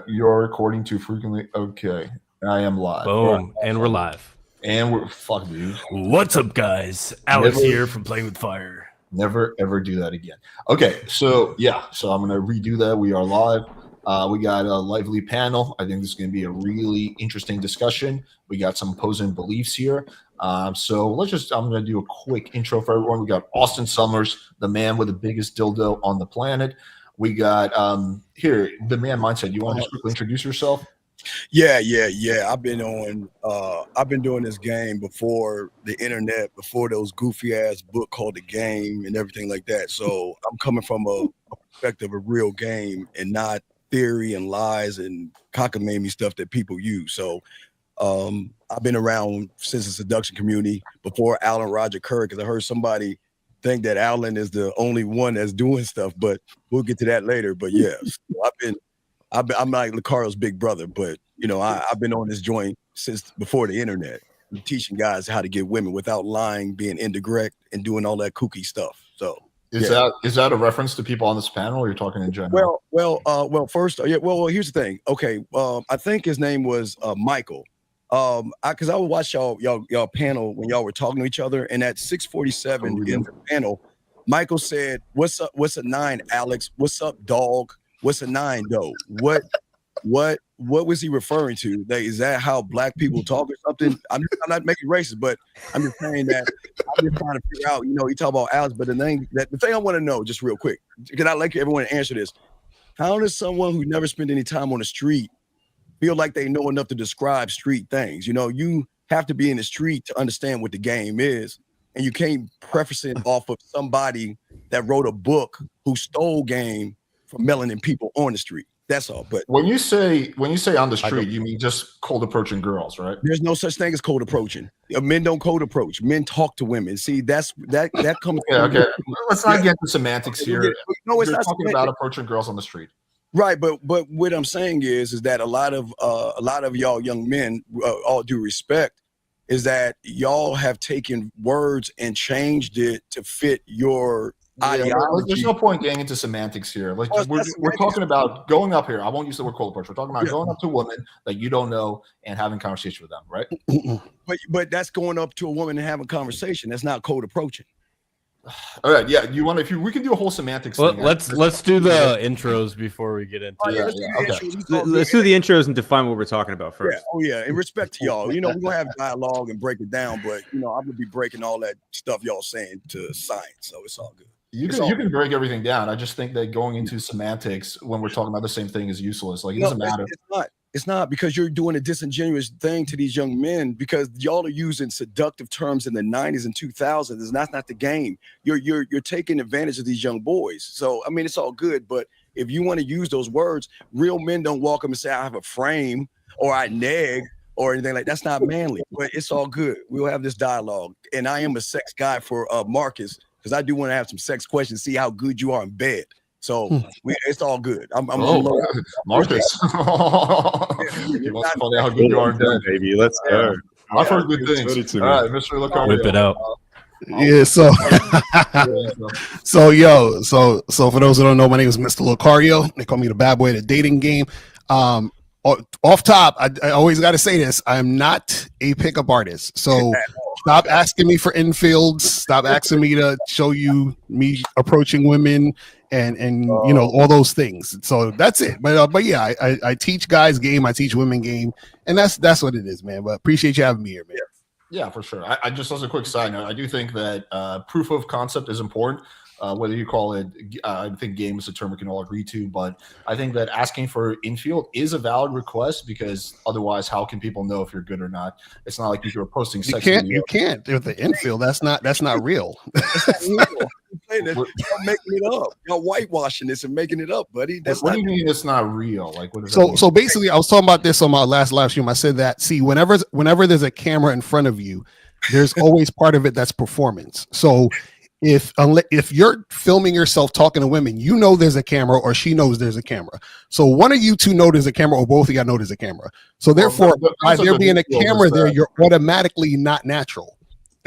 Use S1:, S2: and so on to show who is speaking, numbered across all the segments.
S1: You're recording too frequently. Okay, I am live.
S2: Boom, and we're live.
S1: And we're fuck, dude.
S2: What's up, guys? Alex here from Playing with Fire.
S1: Never ever do that again. Okay, so I'm gonna redo that. We are live. We got a lively panel. I think this is gonna be a really interesting discussion. We got some opposing beliefs here. So I'm gonna do a quick intro for everyone. We got Austen Summers, the man with the biggest dildo on the planet. We got here the man mindset. You want to just quickly introduce yourself?
S3: Yeah. I've been doing this game before the internet, before those goofy ass book called The Game and everything like that. So I'm coming from a perspective of real game and not theory and lies and cockamamie stuff that people use. So I've been around since the seduction community before Alan Roger Curry, because I heard somebody think that Alan is the only one that's doing stuff, but we'll get to that later. But yeah, so I'm like Locario's big brother, but I've been on this joint since before the internet, teaching guys how to get women without lying, being indirect, and doing all that kooky stuff. So
S1: is that a reference to people on this panel, or you're talking in general?
S3: First, here's the thing. Okay, I think his name was Michael. Because I would watch y'all panel when y'all were talking to each other, and at 6:47 in the panel, Michael said, "What's up? What's a 9, Alex? What's up, dog? What's a 9, though? What was he referring to? Is that how black people talk or something? I'm not making racist, but I'm just saying that I'm just trying to figure out. You talk about Alex, but the thing I want to know, just real quick, because I like everyone to answer this. How does someone who never spent any time on the street feel like they know enough to describe street things? You have to be in the street to understand what the game is, and you can't preface it off of somebody that wrote a book who stole game from melanin people on the street. That's all. But
S1: when you say on the street, you mean just cold approaching girls, right?
S3: There's no such thing as cold approaching. Men don't cold approach. Men talk to women. See, that comes.
S1: Okay. Let's not get into semantics here.
S3: No, it's
S1: You're
S3: not
S1: talking about approaching girls on the street.
S3: Right, but what I'm saying is that a lot of y'all young men, all due respect, is that y'all have taken words and changed it to fit your ideology.
S1: There's no point getting into semantics here. Like we're talking about going up here. I won't use the word cold approach. We're talking about going up to a woman that you don't know and having conversation with them, right?
S3: But that's going up to a woman and having a conversation. That's not cold approaching.
S1: All right, yeah. We can do a whole semantics thing.
S2: Let's do the intros before we get into it.
S4: Okay. Let's do the intros and define what we're talking about first.
S3: Yeah. In respect to y'all, we're gonna have dialogue and break it down, but I'm gonna be breaking all that stuff y'all saying to science, so it's all good.
S1: You can break everything down. I just think that going into semantics when we're talking about the same thing is useless. Like it doesn't matter.
S3: It's not, because you're doing a disingenuous thing to these young men, because y'all are using seductive terms in the 90s and 2000s. That's not the game. You're taking advantage of these young boys. So I mean, it's all good, but if you want to use those words, real men don't walk up and say I have a frame or I neg or anything like that. That's not manly. But it's all good. We'll have this dialogue, and I am a sex guy for Marcus, because I do want to have some sex questions, see how good you are in bed. So it's all good. I'm
S1: Marcus. You want to find out how good you are in bed,
S4: baby. Let's go.
S1: I've heard good things. All right, Mr. Locario.
S2: Whip it out.
S5: Yeah, so for those who don't know, my name is Mr. Locario. They call me the bad boy of the dating game. Off top, I always got to say this: I am not a pickup artist. So stop asking me for Infields. Stop asking me to show you me approaching women and all those things. So that's it. But yeah, I teach guys game. I teach women game, and that's what it is, man. But appreciate you having me here, man.
S1: Yeah, for sure. I just, as a quick side note, I do think that proof of concept is important. Whether you call it, I think game is a term we can all agree to, but I think that asking for infield is a valid request, because otherwise, how can people know if you're good or not? It's not like if you're posting sex.
S5: You can't with the infield. That's not real.
S3: Y'all making it up. Y'all whitewashing this and making it up, buddy.
S1: What do you mean it's not real? Like, what is
S5: so basically, I was talking about this on my last live stream. I said that whenever there's a camera in front of you, there's always part of it that's performance. So if you're filming yourself talking to women, there's a camera, or she knows there's a camera. So one of you two know there's a camera, or both of you know there's a camera. So therefore, by there being a camera there, you're automatically not natural.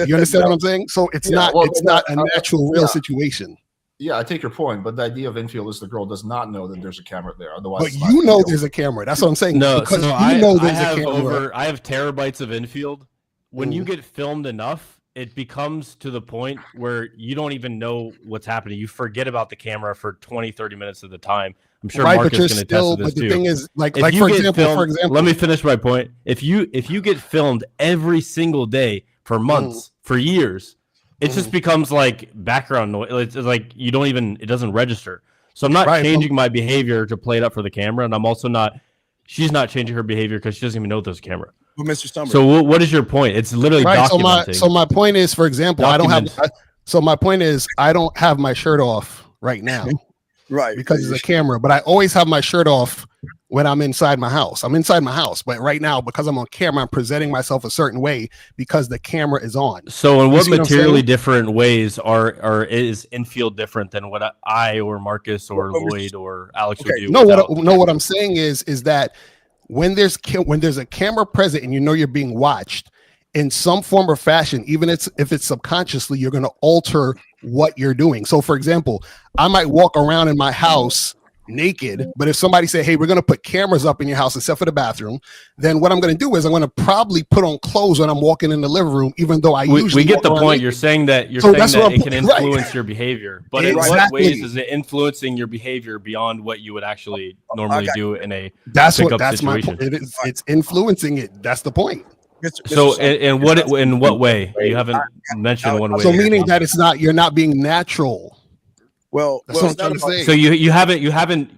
S5: You understand what I'm saying? So it's not a natural, real situation.
S1: Yeah, I take your point, but the idea of infield is the girl does not know that there's a camera there. Otherwise,
S5: But
S1: it's not
S5: you know
S1: infield.
S5: there's a camera. That's what I'm saying.
S2: No,
S5: because
S2: so
S5: you know
S2: I
S5: there's a
S2: have
S5: camera.
S2: I have terabytes of infield. When you get filmed enough, it becomes to the point where you don't even know what's happening. You forget about the camera for 20, 30 minutes of the time. I'm sure
S5: Right,
S2: Markus
S5: but you're
S2: can attest
S5: still.
S2: to this
S5: But the
S2: too.
S5: thing is, like
S2: If you
S5: for
S2: get
S5: example,
S2: filmed- let me finish my point. If you get filmed every single day for months, for years, it just becomes like background noise. It's like you don't even, it doesn't register. So I'm not
S5: Right,
S2: changing my behavior to play it up for the camera, and I'm also not. She's not changing her behavior because she doesn't even know there's a camera.
S3: Well, Mr. Summers.
S2: So what is your point? It's literally
S5: right.
S2: documenting.
S5: So my point is, for example,
S2: Document.
S5: So my point is, I don't have my shirt off right now
S3: right.
S5: because it's a camera. But I always have my shirt off when I'm inside my house. I'm inside my house, but right now because I'm on camera, I'm presenting myself a certain way because the camera is on.
S2: So in what
S5: see what I'm
S2: materially
S5: saying?
S2: different ways is infield different than what I or Markus or Lloyd or Alex would do?
S5: No,
S2: without-
S5: what I'm saying is that when there's a camera present and you know you're being watched in some form or fashion, even if it's subconsciously, you're going to alter what you're doing. So, for example, I might walk around in my house naked, but if somebody say, "Hey, we're going to put cameras up in your house except for the bathroom," then what I'm going to do is I'm going to probably put on clothes when I'm walking in the living room, even though I usually
S2: we get
S5: walk
S2: the
S5: around
S2: point.
S5: naked.
S2: You're saying that
S5: So that's what
S2: it can
S5: I'm- right.
S2: influence your behavior, but in what
S5: Exactly.
S2: ways is it influencing your behavior beyond what you would actually normally do in a
S5: That's
S2: pickup
S5: my
S2: situation?
S5: point. It's influencing it. That's the point.
S2: So in what way? You haven't mentioned one way.
S5: So meaning that you're not being natural.
S3: Well,
S5: That's what I'm trying to say.
S2: So you haven't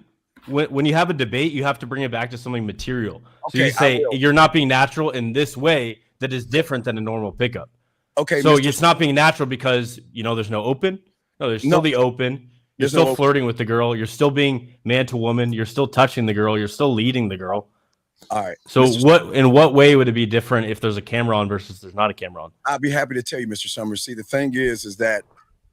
S2: when you have a debate, you have to bring it back to something material. So
S3: Okay,
S2: you say
S3: I will.
S2: you're not being natural in this way that is different than a normal pickup.
S3: Okay.
S2: So
S3: Mr.
S2: it's not being natural because there's no open. No, there's still
S3: No.
S2: the open. You're
S3: There's
S2: still
S3: no open.
S2: flirting with the girl. You're still being man to woman. You're still touching the girl. You're still leading the girl.
S3: All right.
S2: So
S3: Mr.
S2: in what way would it be different if there's a camera on versus there's not a camera on?
S3: I'd be happy to tell you, Mr. Summers. See, the thing is that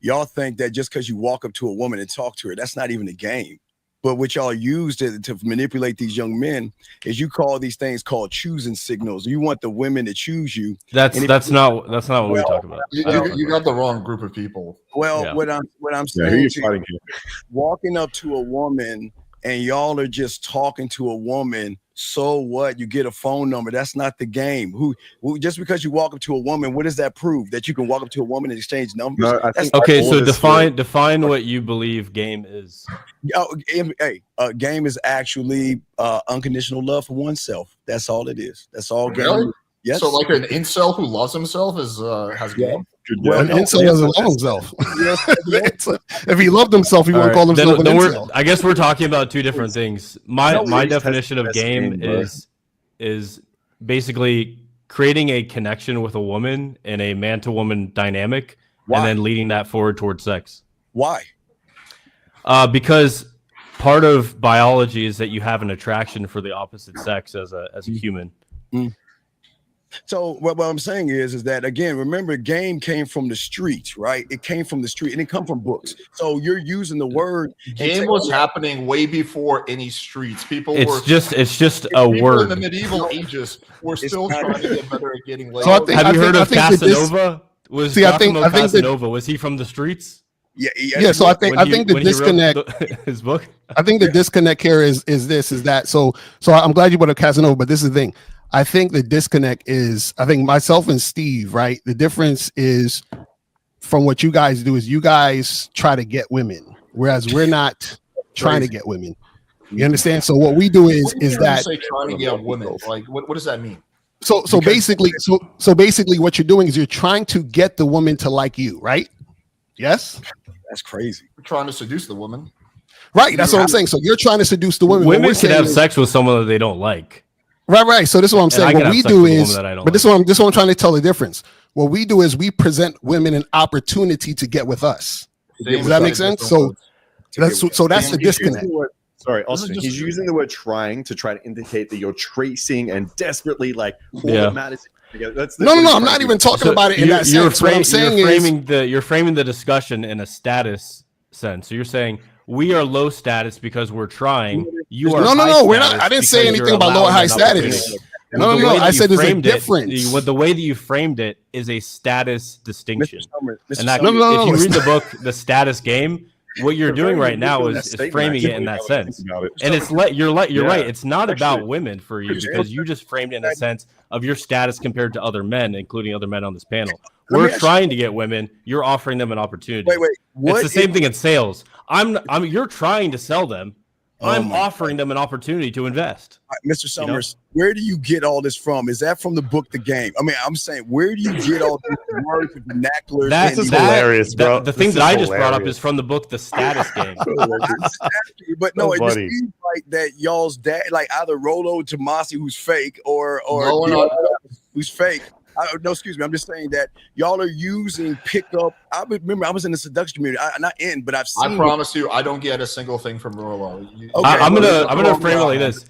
S3: y'all think that just because you walk up to a woman and talk to her, that's not even a game. But what y'all use to manipulate these young men is you call these things called choosing signals. You want the women to choose you.
S2: That's not what we talk about.
S1: You got the wrong group of people.
S3: Well,
S2: Yeah.
S3: what I'm
S6: Yeah, who
S3: saying
S6: you
S3: to
S6: fighting here?
S3: walking up to a woman and y'all are just talking to a woman, so what? You get a phone number. That's not the game. Who just because you walk up to a woman, what does that prove? That you can walk up to a woman and exchange numbers?
S6: No, I think
S2: Okay,
S6: our
S2: so
S6: oldest
S2: define what you believe game is.
S3: Game is actually unconditional love for oneself. That's all it is. That's all game.
S1: Really?
S3: Yes.
S1: So like an incel who loves himself has game.
S6: good
S3: Well,
S5: An
S6: guy.
S5: incel doesn't love himself. If he loved himself, he
S2: All
S5: wouldn't
S2: right,
S5: call himself an
S2: then
S5: incel.
S2: I guess we're talking about two different things. My
S6: No, he's
S2: definition of
S6: best
S2: game
S6: game, bro.
S2: is basically creating a connection with a woman in a man to woman dynamic,
S3: Why?
S2: and then leading that forward towards sex.
S3: Why?
S2: Because part of biology is that you have an attraction for the opposite sex as a human.
S3: So what I'm saying is that again, remember, game came from the streets, right? It came from the street, and it come from books. So you're using the word.
S1: Game was happening way before any streets. People were
S2: It's just a
S1: people in the
S2: word.
S1: medieval ages were
S3: It's
S1: still
S3: not-
S1: trying to get better at getting laid.
S5: So I think-
S2: Have you heard of
S5: that this-
S2: Casanova? Was
S5: See, I think
S2: Giacomo
S5: that-
S2: Casanova, was he from the streets?
S5: Yeah, so I think the
S2: when he wrote
S5: disconnect.
S2: his book.
S5: I think the disconnect here is that. So I'm glad you brought up Casanova, but this is the thing. I think the disconnect is, I think myself and Steve, right? The difference is from what you guys do is you guys try to get women, whereas we're not trying to get women. You understand? So what we do is
S1: What do you mean when you
S5: that
S1: say trying to get women? Like what does that mean?
S5: so basically what you're doing is you're trying to get the woman to like you, right? Yes?
S3: That's crazy.
S1: We're trying to seduce the woman.
S5: Right. That's what I'm saying. So you're trying to seduce the women. What
S2: Women
S5: we're
S2: can
S5: saying
S2: have
S5: is-
S2: sex with someone that they don't like.
S5: Right. So this is what I'm
S2: And I
S5: saying.
S2: can
S5: What
S2: have
S5: we
S2: sex
S5: do
S2: with a
S5: is,
S2: woman that I don't
S5: but this is what I'm trying to tell the difference. What we do is we present women an opportunity to get with us. Does that make sense? So that's the disconnect.
S6: Sorry,
S1: This is
S6: Austen.
S1: just-
S6: He's using the word trying to try to indicate that you're tracing and desperately like all
S2: Yeah.
S6: that matters. That's
S5: No.
S6: what he's
S5: I'm
S6: trying
S5: not
S6: to
S5: even
S6: do.
S5: talking about it in that sense. What I'm saying
S2: you're framing the discussion in a status sense. So you're saying we are low status because we're trying. You are
S5: No. We're not.
S2: status
S5: I didn't say
S2: because you're
S5: anything about low or
S2: allowing
S5: high
S2: an
S5: status.
S2: opportunity.
S5: No.
S2: The way that
S5: I
S2: you
S5: said there's a
S2: framed it-
S5: difference.
S2: the way that you framed it is a status distinction.
S3: Mr. Summers, Mr.
S2: And that,
S3: Summers,
S5: No,
S2: if you
S5: it's
S2: read the book, The Status Game, what you're doing right now
S6: That
S2: is
S6: statement,
S2: framing it in
S6: actually,
S2: that
S6: now that I think
S2: sense.
S6: about it.
S2: And you're
S6: Yeah,
S2: right. It's not about
S6: actually,
S2: women for you because you just framed it in a sense of your status compared to other men, including other men on this panel.
S3: Let me
S2: We're
S3: ask
S2: trying to get women. You're offering them an opportunity.
S3: Wait.
S2: It's the same thing in sales. You're trying to sell them. I'm offering them an opportunity to invest.
S3: Mr. Summers, where do you get all this from? Is that from the book The Game? I mean, I'm saying, where do you get all these words and vernaculars?
S2: This
S7: is hilarious, bro.
S2: The thing
S7: This
S2: that
S7: is
S2: I just brought up
S7: hilarious.
S2: is from the book The Status Game.
S3: But no,
S7: Oh,
S3: it just
S7: buddy.
S3: seems like that y'all's dad, like either Rolo Tomasi, who's fake, or
S1: No one
S3: who's fake. No, excuse me. I'm just saying that y'all are using pickup. I remember I was in the seduction community. But I've seen.
S1: I promise you, I don't get a single thing from Rolo.
S2: I'm gonna frame it like this.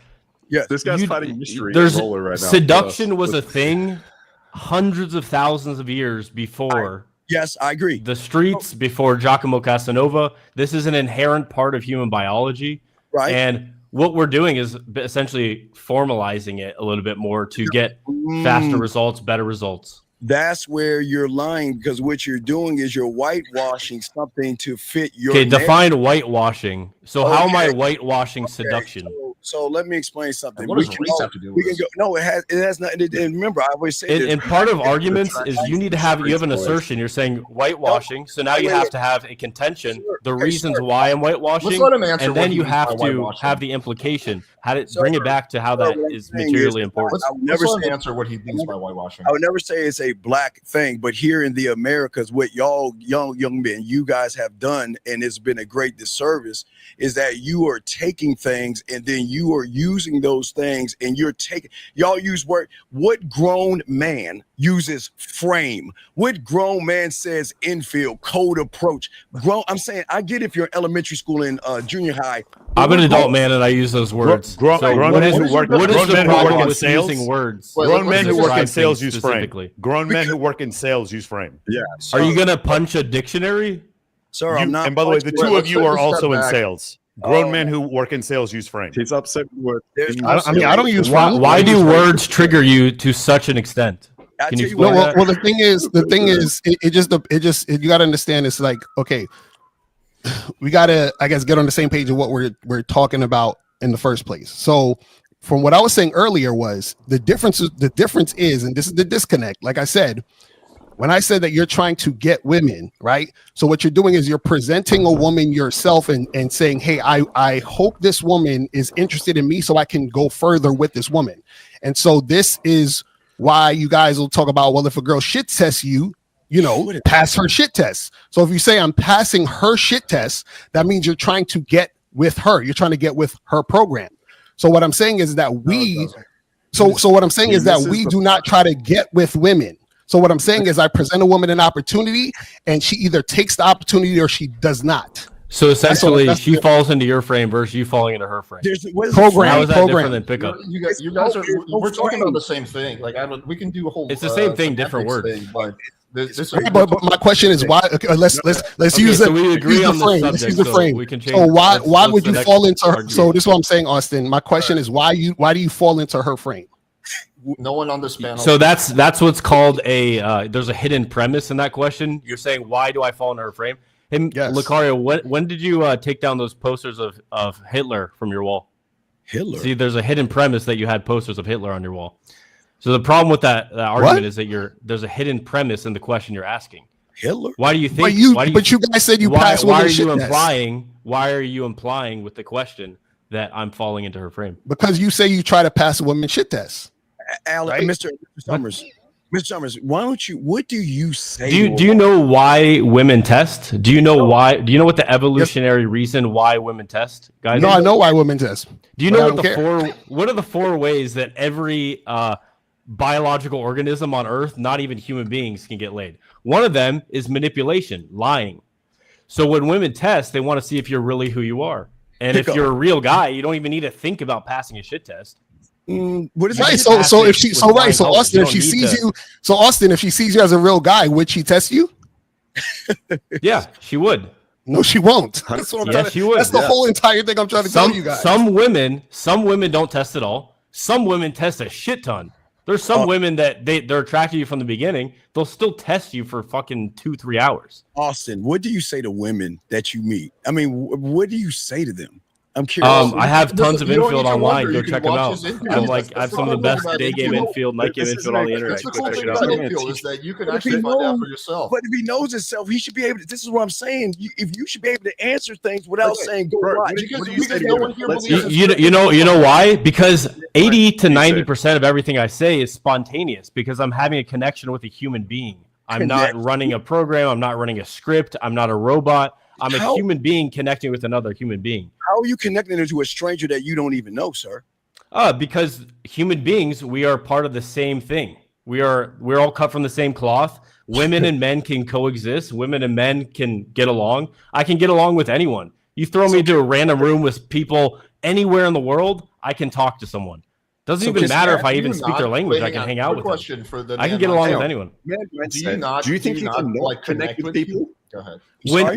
S3: Yes.
S6: This guy's fighting mystery
S2: There's
S6: roller right now.
S2: seduction was a thing hundreds of thousands of years before
S3: Yes, I agree.
S2: the streets, before Giacomo Casanova. This is an inherent part of human biology,
S3: Right.
S2: and what we're doing is essentially formalizing it a little bit more to get faster results, better results.
S3: That's where you're lying, because what you're doing is you're whitewashing something to fit your.
S2: Okay,
S3: narrative.
S2: define whitewashing. So how am I
S3: Okay.
S2: whitewashing seduction?
S3: So let me explain something.
S1: What does race have to do
S3: We
S1: with
S3: can
S1: this?
S3: go. No, it has nothing. And remember, I always say this.
S2: And part of arguments is you need to have an assertion. You're saying whitewashing, so now you have to have a contention, the reasons why I'm whitewashing,
S1: Let's let him answer
S2: and
S1: what
S2: then
S1: he
S2: you
S1: means by
S2: have to
S1: whitewashing.
S2: have the implication. How to bring it back to how that
S3: what I'm
S2: is
S3: saying
S2: materially
S3: is,
S2: important.
S3: I would
S1: Let's
S3: never
S1: let
S3: say
S1: him answer what he means by whitewashing.
S3: I would never say it's a black thing, but here in the Americas, what y'all young men, you guys have done, and it's been a great disservice, is that you are taking things and then you are using those things, and y'all use word. What grown man uses frame? What grown man says infield, code approach? I'm saying, I get if you're in elementary school and junior high.
S2: I'm an adult man and I use those words.
S7: Grown men who work in
S2: with
S7: sales
S2: using words?
S1: Wait,
S7: Grown
S1: what
S7: men
S1: does
S7: who
S1: this
S7: work in
S2: describe
S7: sales
S2: things
S7: use frame.
S2: specifically?
S7: Grown men who work in sales use frame.
S3: Yeah.
S2: Are you gonna punch a dictionary?
S3: Sir, I'm not.
S7: And by the way, the
S1: Wait,
S7: two
S1: let's
S7: of you
S1: take
S7: are
S1: a step
S7: also in
S1: back.
S7: sales. Grown men who work in sales use frame.
S6: He's upset with
S5: I don't use
S2: Why,
S5: frame.
S2: why do words trigger you to such an extent?
S3: I
S2: Can you
S3: tell you
S2: explain
S3: what,
S2: that?
S5: Well, the thing is, you got to understand. It's like, okay, we got to, I guess, get on the same page of what we're talking about in the first place. So, from what I was saying earlier, was the difference is, and this is the disconnect. Like I said, when I said that you're trying to get women, right? So what you're doing is you're presenting a woman yourself and saying, hey, I hope this woman is interested in me so I can go further with this woman. And so this is why you guys will talk about, well, if a girl shit tests you, pass her shit test. So if you say I'm passing her shit test, that means you're trying to get with her. You're trying to get with her program. So what I'm saying is that we do not try to get with women. So what I'm saying is I present a woman an opportunity and she either takes the opportunity or she does not.
S2: So essentially,
S5: That's
S2: she falls into your frame versus you falling into her frame.
S5: Program.
S2: How is that different than pickup?
S1: You guys are. We're talking about the same thing. Like we can do a whole.
S2: It's the same thing, different words.
S1: Thing, but this
S5: But my question is why? Okay, let's use
S2: so
S5: it.
S2: we agree on the
S5: frame.
S2: subject,
S5: Let's use the
S2: so
S5: frame.
S2: we can change
S5: So
S2: it.
S5: why
S2: Let's
S5: would
S2: the
S5: you
S2: next
S5: fall into her?
S2: argument.
S5: So this is what I'm saying, Austin. My question is why do you fall into her frame?
S1: no one on this panel.
S2: So that's what's called a there's a hidden premise in that question. You're saying why do I fall into her frame? Hey,
S5: Yes.
S2: Locario, when did you take down those posters of Hitler from your wall?
S3: Hitler.
S2: See, there's a hidden premise that you had posters of Hitler on your wall. So the problem with that argument is that there's a hidden premise in the question you're asking.
S3: Hitler.
S2: Why do you think?
S5: But you guys said you passed
S2: why
S5: women
S2: are
S5: shit
S2: you
S5: test.
S2: implying? Why are you implying with the question that I'm falling into her frame?
S5: Because you say you try to pass a woman shit test.
S3: Alan, Mr. Summers. Mr. Summers, what do you say?
S2: Do you know why women test? Do you know why? Do you know what the evolutionary reason why women test, guys?
S5: No, I know why women test.
S2: Do you
S5: but
S2: know
S5: I
S2: what
S5: don't care.
S2: what are the four ways that every biological organism on Earth, not even human beings, can get laid? One of them is manipulation, lying. So when women test, they want to see if you're really who you are. And if you're a real guy, you don't even need to think about passing a shit test.
S3: What is
S5: Right.
S3: it?
S5: So if she Austin, if she sees you as a real guy, would she test you?
S2: Yeah, she would.
S5: No, she won't. That's what I'm trying to.
S2: she would.
S5: That's the whole entire thing I'm trying to tell you guys.
S2: Some women don't test at all. Some women test a shit ton. There's some women that they're attracted to you from the beginning. They'll still test you for fucking 2-3 hours.
S3: Austin, what do you say to women that you meet? I mean, what do you say to them? I'm curious.
S2: I have tons of
S1: You don't
S2: infield
S1: need to
S2: online.
S1: wonder.
S2: Go
S1: You can
S2: check them
S1: watch
S2: out.
S1: his infield.
S2: I'm like, I have some of the best day game infield, night game infield on the internet.
S1: That's the
S2: Go
S1: cool
S2: check
S1: thing
S2: it
S1: about
S2: out.
S1: infield is that you can
S3: But if
S1: actually
S3: he
S1: find out
S3: knows-
S1: for yourself.
S3: But if he knows himself, he should be able to. This is what I'm saying. If you should be able to answer things without
S1: Okay,
S3: saying, "Go
S6: bro,
S3: watch."
S1: Because no one here believes in
S2: You know why? Because 80 to 90% of everything I say is spontaneous because I'm having a connection with a human being. I'm not running a program. I'm not running a script. I'm not a robot. I'm a human being connecting with another human being.
S3: How are you connecting to a stranger that you don't even know, sir?
S2: Because human beings, we are part of the same thing. We're all cut from the same cloth. Women and men can coexist. Women and men can get along. I can get along with anyone. You throw me into a random room with people anywhere in the world, I can talk to someone. Doesn't even matter if I even speak their language. I can hang out with them. I can get along with anyone.
S6: Do you think you can like connect with people?
S1: Go ahead.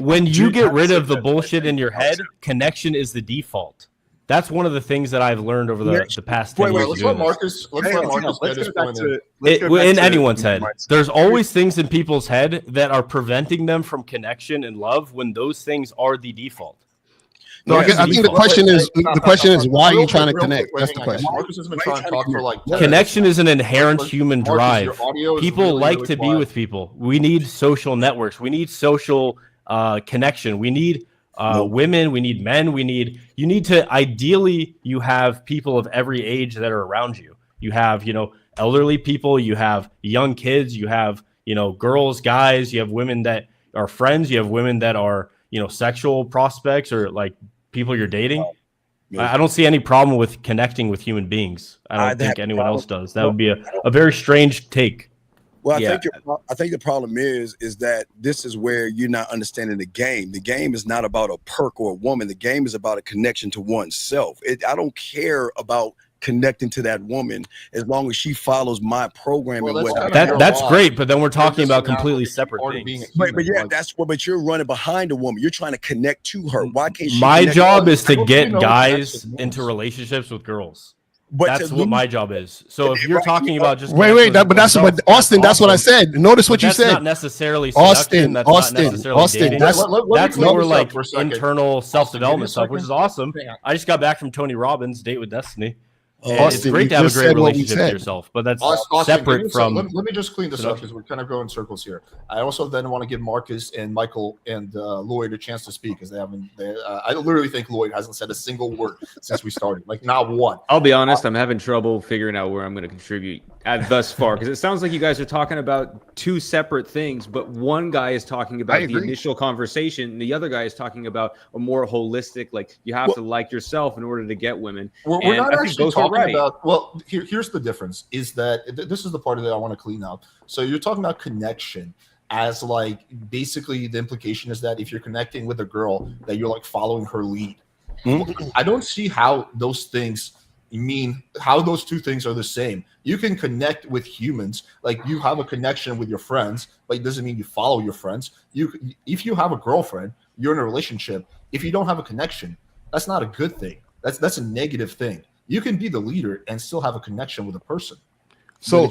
S2: When you get rid of the bullshit in your head, connection is the default. That's one of the things that I've learned over the past 10 years.
S1: Let's let Marcus get his point in.
S2: In anyone's head. There's always things in people's head that are preventing them from connection and love when those things are the default.
S5: So I think the question is why are you trying to connect? That's the question.
S1: Marcus has been trying to talk for like 10
S2: connection is an inherent human
S1: Marcus,
S2: drive.
S1: your audio is
S2: People
S1: really,
S2: like
S1: really
S2: to be
S1: quiet.
S2: with people. We need social networks. We need social connection. We need women. We need men. You need to ideally you have people of every age that are around you. You have, elderly people, you have young kids, you have, girls, guys, you have women that are friends, you have women that are, sexual prospects or like people you're dating. I don't see any problem with connecting with human beings. I don't think anyone else does. That would be a very strange take.
S3: Well, I think the problem is that this is where you're not understanding the game. The game is not about a perk or a woman. The game is about a connection to oneself. I don't care about connecting to that woman as long as she follows my program.
S1: Well,
S2: that's great, but then we're talking about completely separate things.
S3: But you're running behind a woman. You're trying to connect to her. Why can't she?
S2: My job is to get guys into relationships with girls.
S3: But
S2: that's what my job is. So if you're talking about just
S5: but Austin, that's what I said. Notice what you said.
S2: That's not necessarily seduction. That's not necessarily dating. That's more like internal self-development stuff, which is awesome. I just got back from Tony Robbins' Date with Destiny. Austin, it's great to have a great relationship with yourself, but that's separate from.
S1: Let me just clean this up because we're kind of going in circles here. I also then want to give Marcus and Michael and Lloyd a chance to speak because they haven't. I literally think Lloyd hasn't said a single word since we started, like not one.
S4: I'll be honest, I'm having trouble figuring out where I'm going to contribute thus far because it sounds like you guys are talking about two separate things, but one guy is talking about the initial conversation, and the other guy is talking about a more holistic, like you have to like yourself in order to get women.
S1: We're not actually talking about. Well, here's the difference: is that this is the part that I want to clean up. So you're talking about connection as like basically the implication is that if you're connecting with a girl, that you're like following her lead. Mm-hmm. I don't see how those things how those two things are the same. You can connect with humans, like you have a connection with your friends, but it doesn't mean you follow your friends. If you have a girlfriend, you're in a relationship. If you don't have a connection, that's not a good thing. That's a negative thing. You can be the leader and still have a connection with a person.
S5: So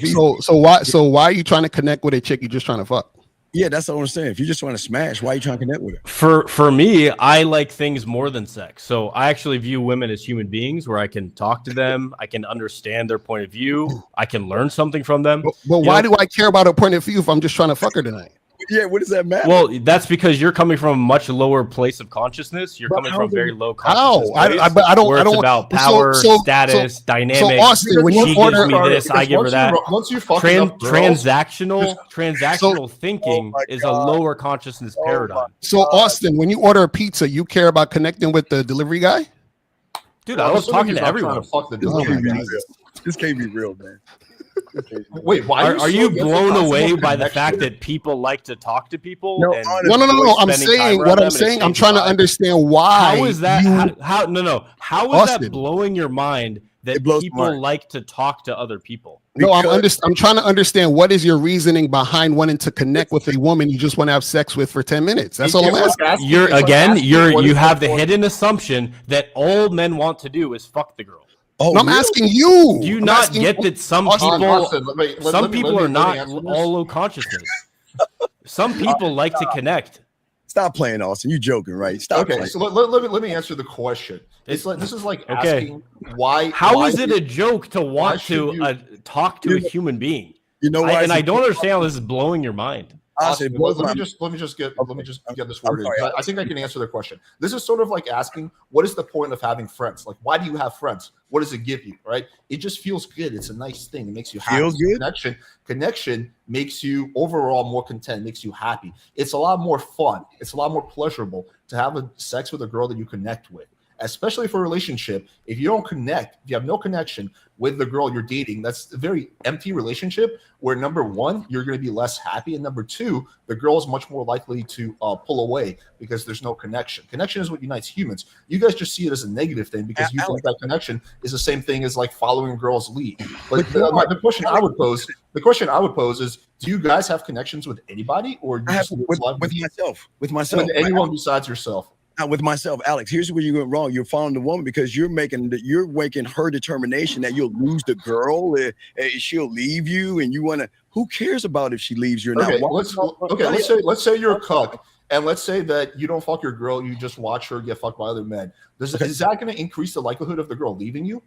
S5: why are you trying to connect with a chick you're just trying to fuck?
S3: Yeah, that's what I'm saying. If you're just trying to smash, why are you trying to connect with her?
S2: For me, I like things more than sex. So I actually view women as human beings where I can talk to them. I can understand their point of view. I can learn something from them.
S5: But why do I care about her point of view if I'm just trying to fuck her tonight?
S3: Yeah, what does that matter?
S2: Well, that's because you're coming from a much lower place of consciousness. You're coming from very low consciousness.
S5: I don't
S2: it's about power, status, dynamics.
S5: So Austin, when you order
S2: me this, I give her that. Transactional thinking is a lower consciousness paradigm.
S5: So Austin, when you order a pizza, you care about connecting with the delivery guy?
S2: Dude, I was talking to everyone.
S3: This can't be real, man.
S1: Wait, why
S2: are you blown away by the fact that people like to talk to people?
S5: No. I'm saying I'm trying to understand why.
S2: How is that? How is that blowing your mind that people like to talk to other people?
S5: No, I'm trying to understand what is your reasoning behind wanting to connect with a woman you just want to have sex with for 10 minutes. That's all I'm asking.
S2: You have the hidden assumption that all men want to do is fuck the girl.
S3: Oh,
S5: No, I'm
S3: really?
S5: asking you.
S2: Do you
S5: I'm
S2: not
S5: asking-
S2: get that some
S5: Austin,
S2: people,
S1: Austin, let me
S2: are not
S1: answer this.
S2: all low consciousness? Some people like to connect.
S3: Stop playing, Austin. You joking, right? Stop
S1: Okay,
S3: playing.
S1: so let me answer the question. It's like this is like
S2: Okay.
S1: asking why.
S2: How
S1: why
S2: is it a joke to want
S1: should
S2: to
S1: you-
S2: talk to a human being?
S3: You know why?
S2: And I don't understand how this is blowing your mind.
S1: Austin,
S3: Austin,
S1: let me just get this
S3: I'm
S1: worded.
S3: sorry,
S1: I think I can answer the question. This is sort of like asking, what is the point of having friends? Like, why do you have friends? What does it give you? Right? It just feels good. It's a nice thing. It makes you happy.
S3: Feels good?
S1: Connection makes you overall more content. Makes you happy. It's a lot more fun. It's a lot more pleasurable to have sex with a girl that you connect with. Especially for a relationship, if you don't connect, if you have no connection with the girl you're dating, that's a very empty relationship where number one, you're going to be less happy. And number two, the girl is much more likely to pull away because there's no connection. Connection is what unites humans. You guys just see it as a negative thing because you think that connection is the same thing as like following a girl's lead. But the question I would pose is, do you guys have connections with anybody or you
S3: I have
S1: just
S3: with myself.
S1: with anyone besides yourself?
S3: Now, with myself, Alex, here's where you went wrong. You're following the woman because you're making her determination that you'll lose the girl, she'll leave you, and you want to. Who cares about if she leaves you or not?
S1: Let's say you're a cuck, and let's say that you don't fuck your girl, you just watch her get fucked by other men. Is that going to increase the likelihood of the girl leaving you?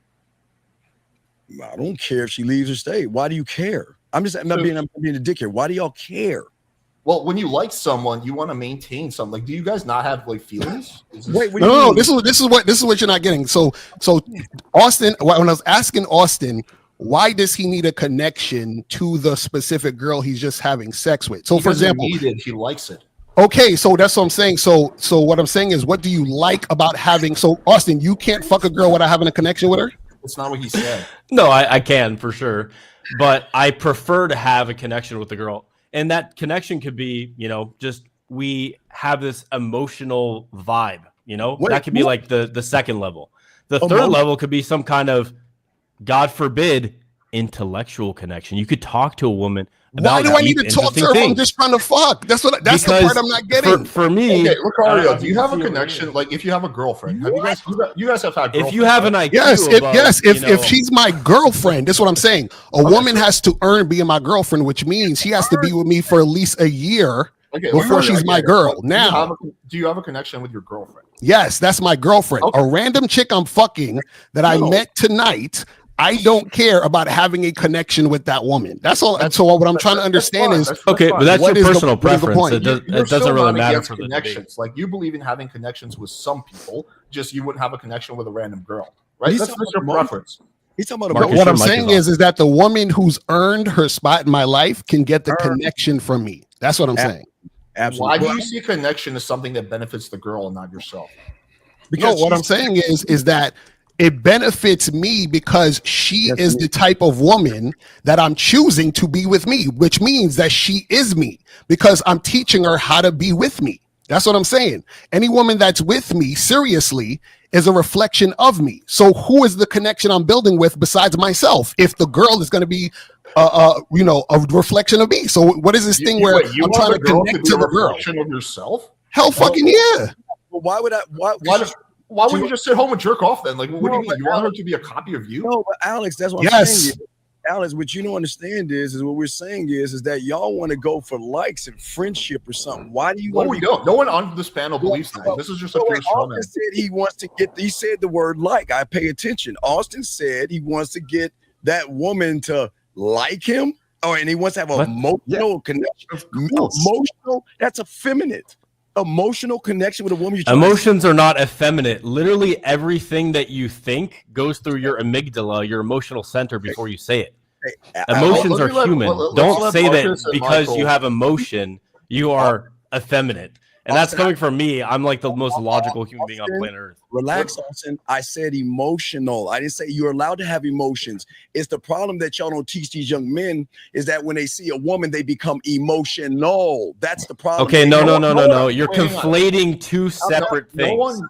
S3: I don't care if she leaves or stays. Why do you care? I'm being a dick here. Why do y'all care?
S1: Well, when you like someone, you want to maintain something. Like, do you guys not have like feelings?
S5: No. This is what you're not getting. So Austen, when I was asking Austen, why does he need a connection to the specific girl he's just having sex with? So, for example,
S1: he likes it.
S5: Okay, so that's what I'm saying. So what I'm saying is, what do you like about having? So, Austen, you can't fuck a girl without having a connection with her.
S1: That's not what he said.
S2: No, I can for sure, but I prefer to have a connection with the girl. And that connection could be, just we have this emotional vibe, that could be like the second level. The third level could be some kind of, God forbid, intellectual connection. You could talk to a woman about
S5: why do I need to talk to her? I'm just trying to fuck. That's the part I'm not getting.
S2: For me,
S1: okay, Locario, do you have a connection? Like, if you have a girlfriend, you guys have had girlfriends?
S2: If you have an IQ,
S5: if she's my girlfriend, that's what I'm saying. A woman has to earn being my girlfriend, which means she has to be with me for at least a year before she's my girl. Now,
S1: do you have a connection with your girlfriend?
S5: Yes, that's my girlfriend. Okay. A random chick I'm fucking that I met tonight. I don't care about having a connection with that woman. That's all. And so what I'm trying to understand is
S2: okay, but that's your personal preference. It doesn't really matter for the
S1: connections. Like, you believe in having connections with some people, just you wouldn't have a connection with a random girl, right? That's your preference.
S3: He's talking about
S5: Marcus, what I'm saying is that the woman who's earned her spot in my life can get the connection from me. That's what I'm saying.
S3: Absolutely.
S1: Why do you see connection as something that benefits the girl and not yourself?
S5: Because what I'm saying is that it benefits me because she is the type of woman that I'm choosing to be with me, which means that she is me because I'm teaching her how to be with me. That's what I'm saying. Any woman that's with me seriously is a reflection of me. So who is the connection I'm building with besides myself? If the girl is going to be, a reflection of me. So what is this thing where I'm trying to connect to the girl?
S1: Reflection of yourself?
S5: Hell, fucking yeah.
S3: Well, why would I?
S1: Why would you just sit home and jerk off then? Like, what do you mean? You want her to be a copy of you?
S3: No, but Alex, that's what I'm saying. Alex, what you don't understand is what we're saying is that y'all want to go for likes and friendship or something. Why do you want to
S1: don't. No one on this panel believes that. This is just a pure straw man.
S3: Austin said he wants to get, he said the word like. I pay attention. Austin said he wants to get that woman to like him, and he wants to have an emotional connection. Emotional, that's effeminate. Emotional connection with a woman.
S2: Emotions are not effeminate. Literally everything that you think goes through your amygdala, your emotional center, before you say it. Emotions are human. Don't say that because you have emotion, you are effeminate. And that's coming from me. I'm like the most logical human being on planet Earth.
S3: Relax, Austin. I said emotional. I didn't say you're allowed to have emotions. It's the problem that y'all don't teach these young men is that when they see a woman, they become emotional. That's the problem.
S2: Okay, no. You're conflating two separate things.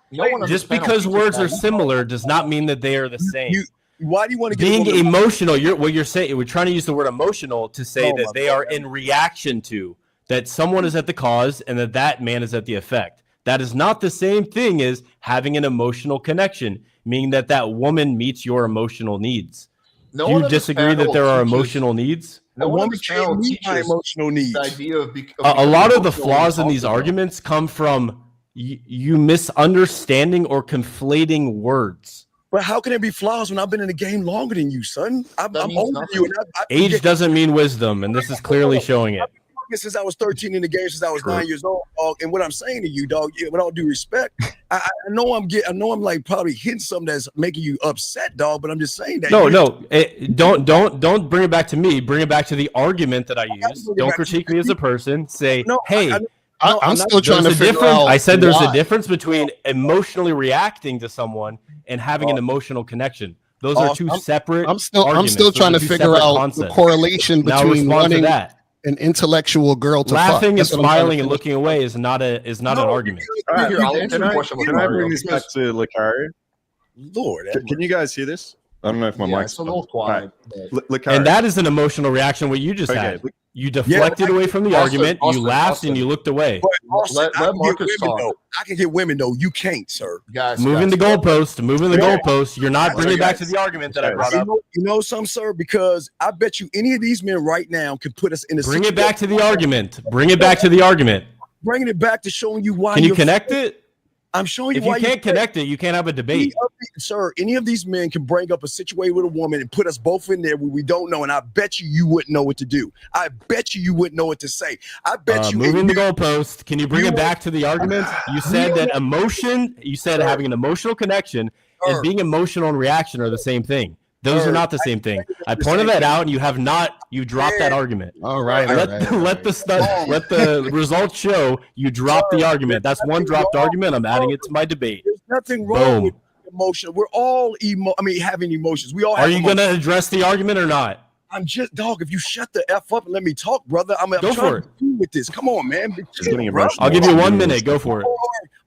S2: Just because words are similar does not mean that they are the same.
S3: Why do you want to
S2: get being emotional? What you're saying, we're trying to use the word emotional to say that they are in reaction to. That someone is at the cause and that man is at the effect. That is not the same thing as having an emotional connection, meaning that that woman meets your emotional needs.
S1: No
S2: Do
S1: one
S2: you
S1: on this
S2: disagree that
S1: panel
S2: there are
S1: teaches-
S2: emotional needs?
S1: No
S3: A
S1: one on
S3: woman
S1: this panel
S3: can't meet my
S1: teaches
S3: emotional needs.
S1: the idea of,
S2: A lot of the
S1: emotional
S2: flaws in
S1: when
S2: these
S1: talking about it.
S2: arguments come from you misunderstanding or conflating words.
S3: But how can there be flaws when I've been in the game longer than you, son? I'm
S1: That means
S3: older than you. And
S2: Age doesn't mean wisdom, and this is clearly showing it.
S3: since I was 13 in the game, since I was 9 years old, dog. And what I'm saying to you, dog, with all due respect, I know I'm like probably hitting something that's making you upset, dog. But I'm just saying that.
S2: Don't bring it back to me. Bring it back to the argument that I use. Don't critique me as a person. Say, hey.
S5: I'm still trying to figure out.
S2: I said there's
S5: why.
S2: a difference between emotionally reacting to someone and having an emotional connection. Those are two separate.
S5: I'm still
S2: arguments.
S5: trying
S2: Those are
S5: to
S2: two
S5: figure
S2: separate
S5: out
S2: concepts.
S5: the correlation
S2: Now
S5: between
S2: respond to
S5: wanting
S2: that.
S5: an intellectual girl to
S2: Laughing and
S5: fuck. That's what I'm trying to
S2: smiling and
S5: figure
S2: looking away is not an argument.
S6: All right,
S1: Here, I'll answer the question with
S6: can I
S1: Mario,
S6: bring this back
S1: because-
S6: to Locario?
S3: Lord,
S6: Can you guys hear this? I don't know if my
S1: Yeah,
S6: mic's
S1: it's a little quiet. but-
S6: Locario.
S2: And that is an emotional reaction. What you just had. You deflected away from the argument. You laughed and you looked away.
S3: But Austin,
S1: Let Marcus talk.
S3: I can get women though. You can't, sir.
S1: Guys,
S2: Moving the goalpost. Moving the goalpost. You're not
S1: Guys,
S2: bringing back
S1: guys.
S2: to the argument that I brought
S3: You
S2: up.
S3: know some, sir, because I bet you any of these men right now could put us in a
S2: Bring it
S3: situation-
S2: back to the argument. Bring it back to the argument.
S3: Bringing it back to showing you why.
S2: Can you
S3: you're-
S2: connect it?
S3: I'm showing you
S2: If
S3: why
S2: you can't connect it, you can't have a debate.
S3: Sir, any of these men can bring up a situation with a woman and put us both in there where we don't know, and I bet you wouldn't know what to do. I bet you wouldn't know what to say. I bet you.
S2: Moving the goalpost. Can you bring it back to the argument? You said that emotion. You said having an emotional connection and being emotional and reaction are the same thing. Those are not the same thing. I pointed that out, and you have not. You dropped that argument.
S5: All right.
S2: Let the results show you dropped the argument. That's one dropped argument. I'm adding it to my debate.
S3: There's nothing wrong
S2: Boom.
S3: with emotion. We're all having emotions. We all have
S2: Are you going to address the argument or not?
S3: I'm just, dog, if you shut the F up and let me talk, brother, I'm
S2: Go
S3: trying
S2: for
S3: to do with this. Come on, man.
S6: getting
S3: Bro.
S6: emotional.
S2: I'll give you 1 minute. Go for it.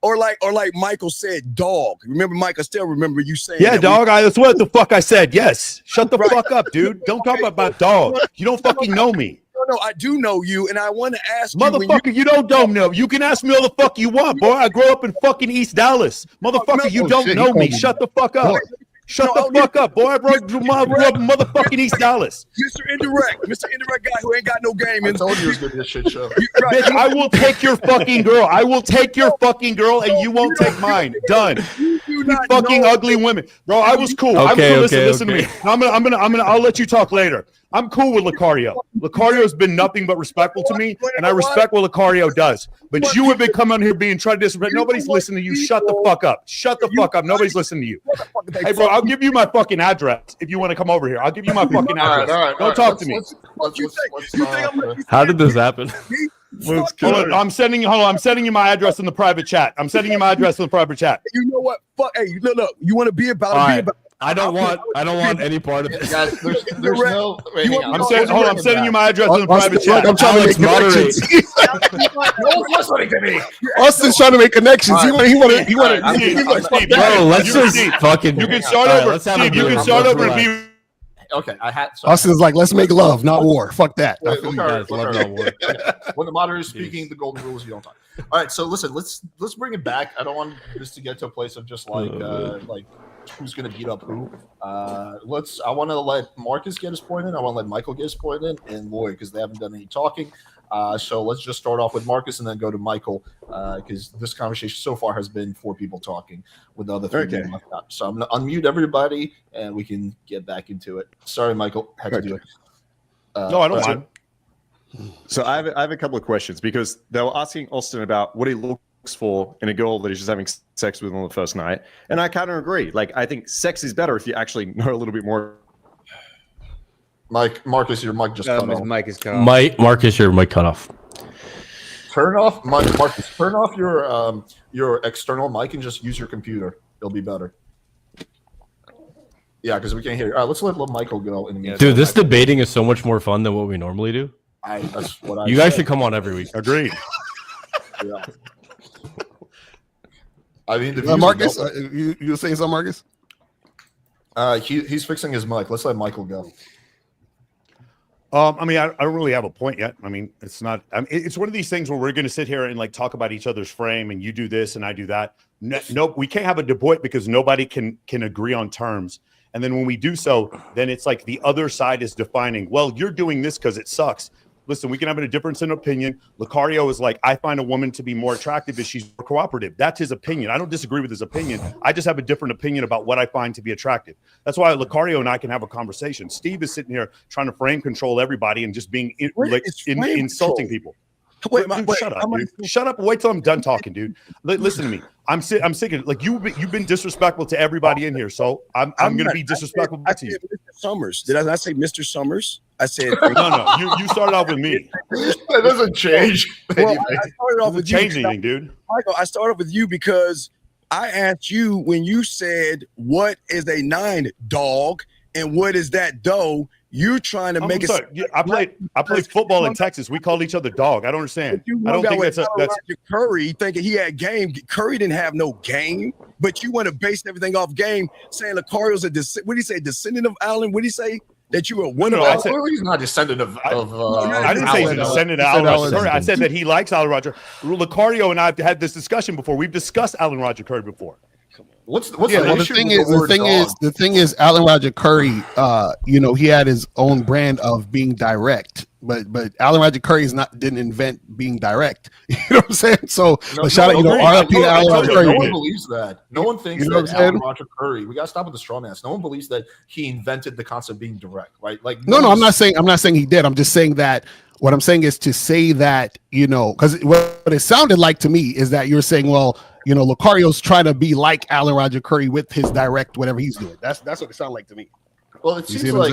S3: Or like Michael said, dog. Remember, Mike, I still remember you saying
S7: Yeah,
S3: that
S7: dog. That's what the fuck I said. Yes. Shut the fuck up, dude. Don't talk about dog. You don't fucking know me.
S3: No, I do know you, and I want to ask you.
S7: Motherfucker, you don't know. You can ask me all the fuck you want, boy. I grew up in fucking East Dallas. Motherfucker, you don't know me. Shut the fuck up. Shut the fuck up, boy. I grew up in motherfucking East Dallas.
S3: Mr. Indirect guy who ain't got no game.
S1: I told you it was going to be a shit show.
S3: Right.
S7: Bitch, I will take your fucking girl. I will take your fucking girl, and you won't take mine. Done.
S3: You do
S7: You
S3: not
S7: fucking
S3: know.
S7: ugly women, bro. I was cool.
S2: Okay,
S7: Listen to me. I'll let you talk later. I'm cool with Locario. Locario has been nothing but respectful to me, and I respect what Locario does. But you have been coming on here trying to disrespect. Nobody's listening to you. Shut the fuck up. Shut the fuck up. Nobody's listening to you. Hey, bro, I'll give you my fucking address if you want to come over here. I'll give you my fucking address. Don't talk to me.
S2: How did this happen?
S7: Hold on, I'm sending you my address in the private chat. I'm sending you my address in the private chat.
S3: You know what? Fuck. Hey, look. You want to be about
S2: All
S3: it?
S2: right.
S3: Be about it.
S2: I don't want any part of this.
S1: Guys, there's no. Wait, hang on.
S7: I'm sending you my address in the private chat.
S5: I'm trying
S2: Alex,
S5: to make connections.
S1: No one's listening to me.
S5: Austin's trying to make connections. He wanted.
S7: Steve,
S2: Bro, let's just
S7: Steve,
S2: fucking.
S7: You can start
S2: All right,
S7: over.
S2: let's have a
S7: Steve, you
S2: break.
S7: can start
S2: Let's
S7: over and
S2: relax.
S7: be.
S1: Okay, I had.
S5: Austin's like, let's make love, not war. Fuck that.
S1: Wait,
S2: You
S1: look,
S2: guys love that word.
S1: when the moderator is speaking, the golden rules, you don't talk. All right, so listen, let's bring it back. I don't want this to get to a place of just like who's gonna beat up who. I want to let Marcus get his point in. I want to let Michael get his point in, and Lloyd, because they haven't done any talking. So let's just start off with Marcus and then go to Michael, because this conversation so far has been 4 people talking with the other 3 being left out. So I'm gonna unmute everybody and we can get back into it. Sorry, Michael, had to do it.
S7: No, I don't mind.
S6: So I have a couple of questions, because they were asking Austen about what he looks for in a girl that he's just having sex with on the first night, and I kind of agree. Like, I think sex is better if you actually know a little bit more.
S1: Marcus, your mic just cut
S4: His
S1: off.
S4: mic is cut off.
S2: Marcus, your mic cut off.
S1: Marcus, turn off your external mic and just use your computer. It'll be better. Yeah, because we can't hear you. All right, let's let Michael go in the meantime.
S2: Dude, this debating is so much more fun than what we normally do.
S1: That's what I
S2: You guys
S1: said.
S2: should come on every week.
S7: Agreed.
S1: Yeah. I mean, the views
S5: Marcus,
S1: are
S5: you were saying something, Marcus?
S1: he's fixing his mic. Let's let Michael go.
S7: I mean, I don't really have a point yet. I mean, it's not. I mean, it's one of these things where we're going to sit here and like talk about each other's frame, and you do this and I do that. No, we can't have a debate because nobody can agree on terms. And then when we do so, then it's like the other side is defining. Well, you're doing this because it sucks. Listen, we can have a difference in opinion. Locario is like, I find a woman to be more attractive if she's more cooperative. That's his opinion. I don't disagree with his opinion. I just have a different opinion about what I find to be attractive. That's why Locario and I can have a conversation. Steve is sitting here trying to frame control everybody and just being insulting people. Wait, shut up, dude. Shut up. Wait till I'm done talking, dude. Listen to me. I'm sick of like you've been disrespectful to everybody in here, so I'm going to be disrespectful back to you.
S3: Mr. Summers. Did I not say Mr. Summers? I said
S7: no. You started off with me.
S1: That doesn't change.
S3: Well, I started off with you.
S7: Change anything, dude?
S3: Michael, I started with you because I asked you when you said what is a 9 dog and what is that doe. You're trying to make it.
S7: Yeah, I played football in Texas. We called each other dog. I don't understand. I don't think that's
S3: Curry thinking he had game. Curry didn't have no game, but you want to base everything off game, saying Locario's what do you say, descendant of Allen? What do you say? That you were one of
S1: us. He's not descendant of
S7: I didn't say he's descendant of Alan Roger Curry. I said that he likes Alan Roger. Locario and I have had this discussion before. We've discussed Alan Roger Curry before.
S1: What's
S5: the thing is Alan Roger Curry, he had his own brand of being direct, but Alan Roger Curry didn't invent being direct. You know what I'm saying? So shout out, RIP to Alan Roger Curry.
S1: No one believes that. No one thinks that Alan Roger Curry. We gotta stop with the straw man. No one believes that he invented the concept of being direct, right? Like
S5: no, I'm not saying he did. I'm just saying that. What I'm saying is to say that, because what it sounded like to me is that you're saying, well, Locario's trying to be like Alan Roger Curry with his direct, whatever he's doing. That's what it sounded like to me.
S1: Well, it seems like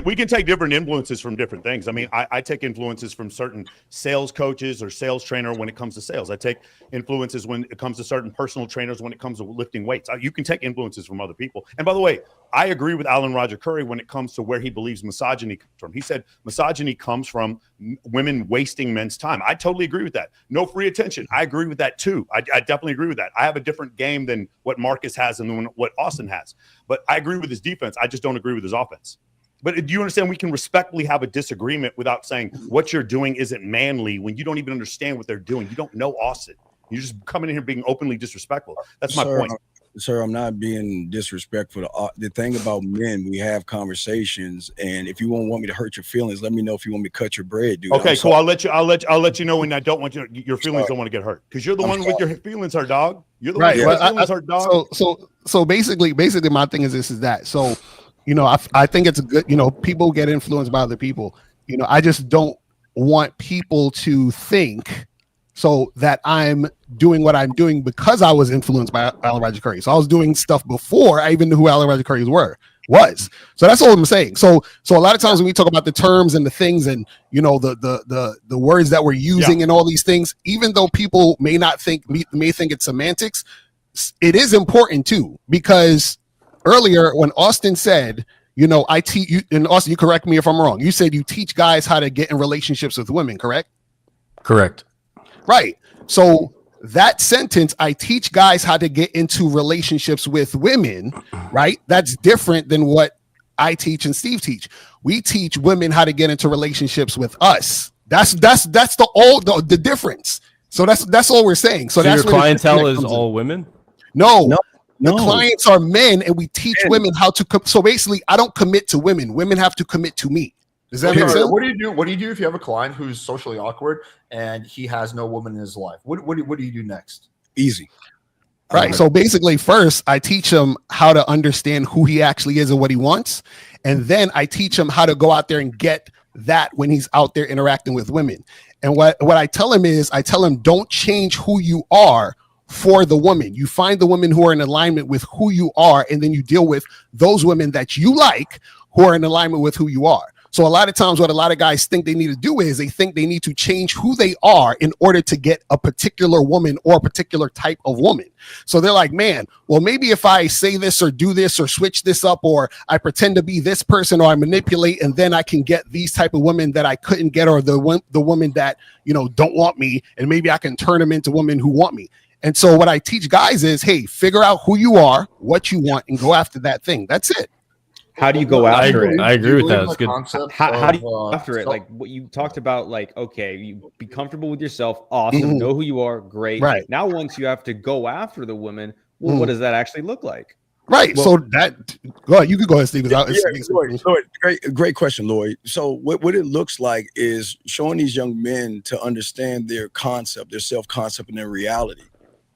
S7: we can take different influences from different things. I mean, I take influences from certain sales coaches or sales trainer when it comes to sales. I take influences when it comes to certain personal trainers when it comes to lifting weights. You can take influences from other people. And by the way, I agree with Alan Roger Curry when it comes to where he believes misogyny comes from. He said misogyny comes from women wasting men's time. I totally agree with that. No free attention. I agree with that too. I definitely agree with that. I have a different game than what Markus has and what Austen has. But I agree with his defense. I just don't agree with his offense. But do you understand we can respectfully have a disagreement without saying what you're doing isn't manly when you don't even understand what they're doing? You don't know Austen. You're just coming in here being openly disrespectful. That's my point.
S3: Sir, I'm not being disrespectful. The thing about men, we have conversations, and if you won't want me to hurt your feelings, let me know if you want me to cut your bread, dude.
S7: Okay, cool. I'll let you know when I don't want your feelings don't want to get hurt because you're the one with your feelings hurt, dog. You're the one with your feelings hurt, dog.
S5: So basically, my thing is that. So, I think it's a good. People get influenced by other people. I just don't want people to think so that I'm doing what I'm doing because I was influenced by Alan Roger Curry. So I was doing stuff before I even knew who Alan Roger Curry was. So that's all I'm saying. So a lot of times when we talk about the terms and the things and the words that we're using and all these things, even though people may think it's semantics, it is important too, because earlier when Austen said, I teach you, and Austen, you correct me if I'm wrong. You said you teach guys how to get in relationships with women, correct?
S2: Correct.
S5: Right. So that sentence, I teach guys how to get into relationships with women, right? That's different than what I teach and Steve teach. We teach women how to get into relationships with us. That's the difference. So that's all we're saying. So that's
S2: your clientele is all women?
S5: No. The clients are men, and we teach women how to. So basically, I don't commit to women. Women have to commit to me. Does that make sense?
S1: What do you do? What do you do if you have a client who's socially awkward and he has no woman in his life? What do you do next?
S3: Easy.
S5: Right. So basically, first I teach him how to understand who he actually is and what he wants, and then I teach him how to go out there and get that when he's out there interacting with women. And what I tell him is, don't change who you are for the woman. You find the women who are in alignment with who you are, and then you deal with those women that you like who are in alignment with who you are. So a lot of times what a lot of guys think they need to do is they think they need to change who they are in order to get a particular woman or a particular type of woman. So they're like, man, well, maybe if I say this or do this or switch this up, or I pretend to be this person, or I manipulate, and then I can get these type of women that I couldn't get, or the women that, don't want me, and maybe I can turn them into women who want me. And so what I teach guys is, hey, figure out who you are, what you want, and go after that thing. That's it.
S4: How do you go after it?
S2: I agree with that. It's good.
S4: How do you go after it? Like what you talked about, like, okay, you be comfortable with yourself, awesome, know who you are, great.
S5: Right.
S4: Now, once you have to go after the women, well, what does that actually look like?
S5: Right.
S3: Well,
S5: so that go ahead. You could go ahead, Steve.
S3: Lloyd, great question, Lloyd. So what it looks like is showing these young men to understand their concept, their self-concept, and their reality.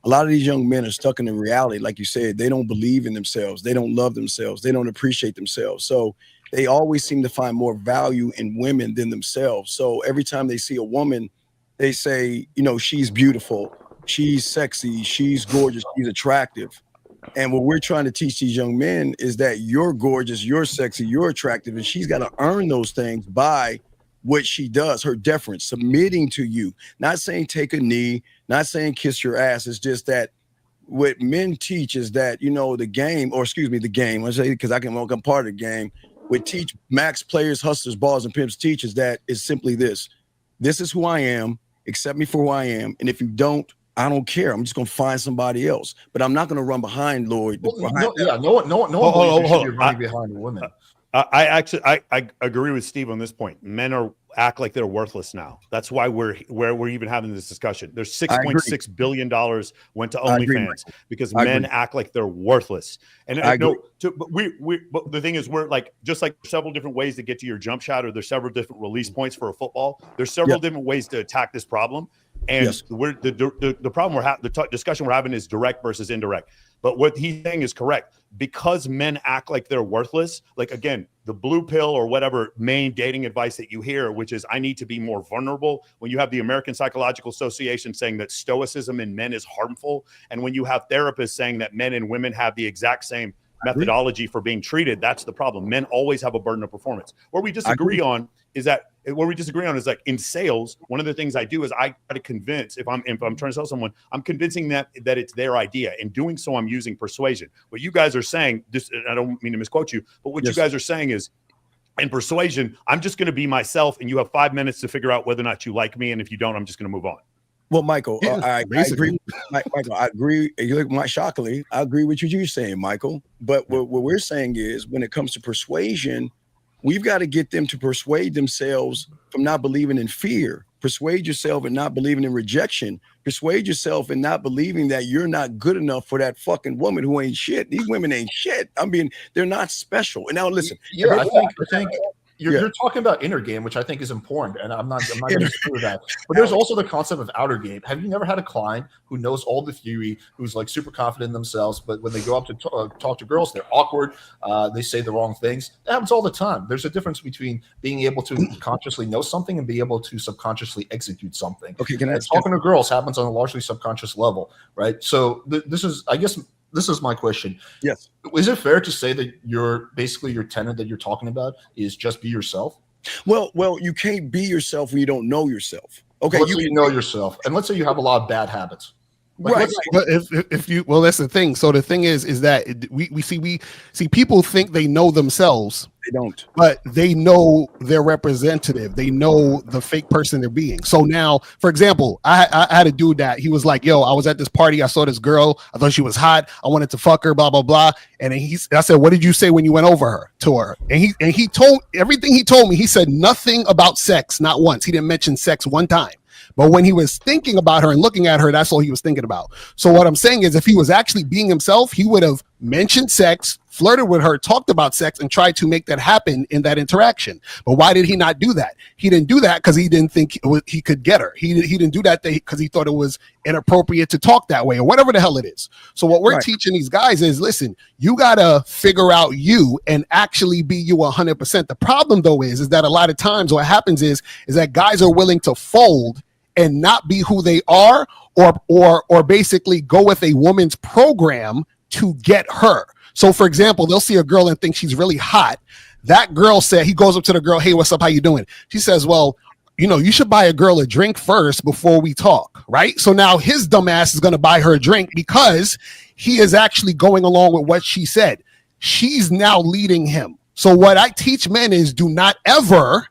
S3: A lot of these young men are stuck in the reality, like you said. They don't believe in themselves. They don't love themselves. They don't appreciate themselves. So they always seem to find more value in women than themselves. So every time they see a woman, they say, you know, she's beautiful, she's sexy, she's gorgeous, she's attractive. And what we're trying to teach these young men is that you're gorgeous, you're sexy, you're attractive, and she's got to earn those things by what she does, her deference, submitting to you. Not saying take a knee, not saying kiss your ass. It's just that what men teach is that, you know, the game, I say because I'm part of the game. What teach max players, hustlers, balls, and pimps teach is that is simply this. This is who I am. Accept me for who I am. And if you don't, I don't care. I'm just going to find somebody else. But I'm not going to run behind Lloyd.
S1: No one should be running behind a woman.
S7: I agree with Steve on this point. Men act like they're worthless now. That's why we're even having this discussion. There's $6.6 billion went to OnlyFans because men act like they're worthless. And but the thing is, we're like, just like several different ways to get to your jump shot, or there's several different release points for a football. There's several different ways to attack this problem. And the problem the discussion we're having is direct versus indirect. But what he's saying is correct. Because men act like they're worthless, like, again, the blue pill or whatever main dating advice that you hear, which is I need to be more vulnerable. When you have the American Psychological Association saying that stoicism in men is harmful, and when you have therapists saying that men and women have the exact same methodology for being treated, that's the problem. Men always have a burden of performance. Where we disagree on is like in sales, one of the things I do is I try to convince, if I'm trying to sell someone, I'm convincing that it's their idea. In doing so, I'm using persuasion. What you guys are saying, this, I don't mean to misquote you, but what you guys are saying is, in persuasion, I'm just going to be myself, and you have 5 minutes to figure out whether or not you like me, and if you don't, I'm just going to move on.
S3: Well, Michael, I agree. Michael, I agree. Shockingly, I agree with what you're saying, Michael. But what we're saying is, when it comes to persuasion, we've got to get them to persuade themselves from not believing in fear. Persuade yourself and not believing in rejection. Persuade yourself and not believing that you're not good enough for that fucking woman who ain't shit. These women ain't shit. I mean, they're not special. And now listen.
S1: Yeah, I think you're talking about inner game, which I think is important, and I'm not going to disagree with that. But there's also the concept of outer game. Have you never had a client who knows all the theory, who's like super confident in themselves, but when they go up to talk to girls, they're awkward, they say the wrong things? That happens all the time. There's a difference between being able to consciously know something and be able to subconsciously execute something.
S3: Okay,
S1: talking to girls happens on a largely subconscious level, right? So this is my question.
S3: Yes.
S1: Is it fair to say that your tenet that you're talking about is just be yourself?
S3: Well, you can't be yourself when you don't know yourself. Okay,
S1: let's say you know yourself, and let's say you have a lot of bad habits.
S5: Right. But if you, well, that's the thing. So the thing is that we see people think they know themselves.
S3: They don't.
S5: But they know their representative. They know the fake person they're being. So now, for example, I had a dude that he was like, yo, I was at this party. I saw this girl. I thought she was hot. I wanted to fuck her, blah, blah, blah. And I said, what did you say when you went over to her? And he told everything he told me. He said nothing about sex, not once. He didn't mention sex one time. But when he was thinking about her and looking at her, that's all he was thinking about. So what I'm saying is, if he was actually being himself, he would have mentioned sex, flirted with her, talked about sex, and tried to make that happen in that interaction. But why did he not do that? He didn't do that because he didn't think he could get her. He didn't do that because he thought it was inappropriate to talk that way or whatever the hell it is. So what we're teaching these guys is, listen, you got to figure out you and actually be you 100%. The problem, though, is that a lot of times what happens is that guys are willing to fold and not be who they are, or basically go with a woman's program to get her. So, for example, they'll see a girl and think she's really hot. That girl said, he goes up to the girl, hey, what's up? How you doing? She says, well, you should buy a girl a drink first before we talk, right? So now his dumbass is going to buy her a drink because he is actually going along with what she said. She's now leading him. So what I teach men is, do not ever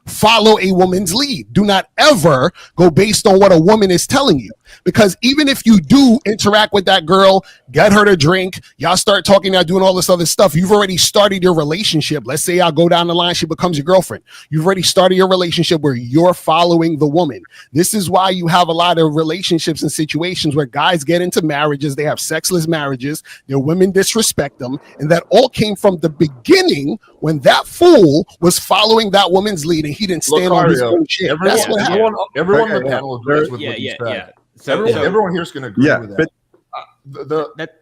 S5: follow a woman's lead. Do not ever go based on what a woman is telling you. Because even if you do interact with that girl, get her to drink, y'all start talking, y'all doing all this other stuff, you've already started your relationship. Let's say y'all go down the line, she becomes your girlfriend. You've already started your relationship where you're following the woman. This is why you have a lot of relationships and situations where guys get into marriages, they have sexless marriages, their women disrespect them, and that all came from the beginning when that fool was following that woman's lead and he didn't stand on his own shit. That's what happened.
S1: Everyone on the panel agrees with what you said. Everyone here is going to agree with that.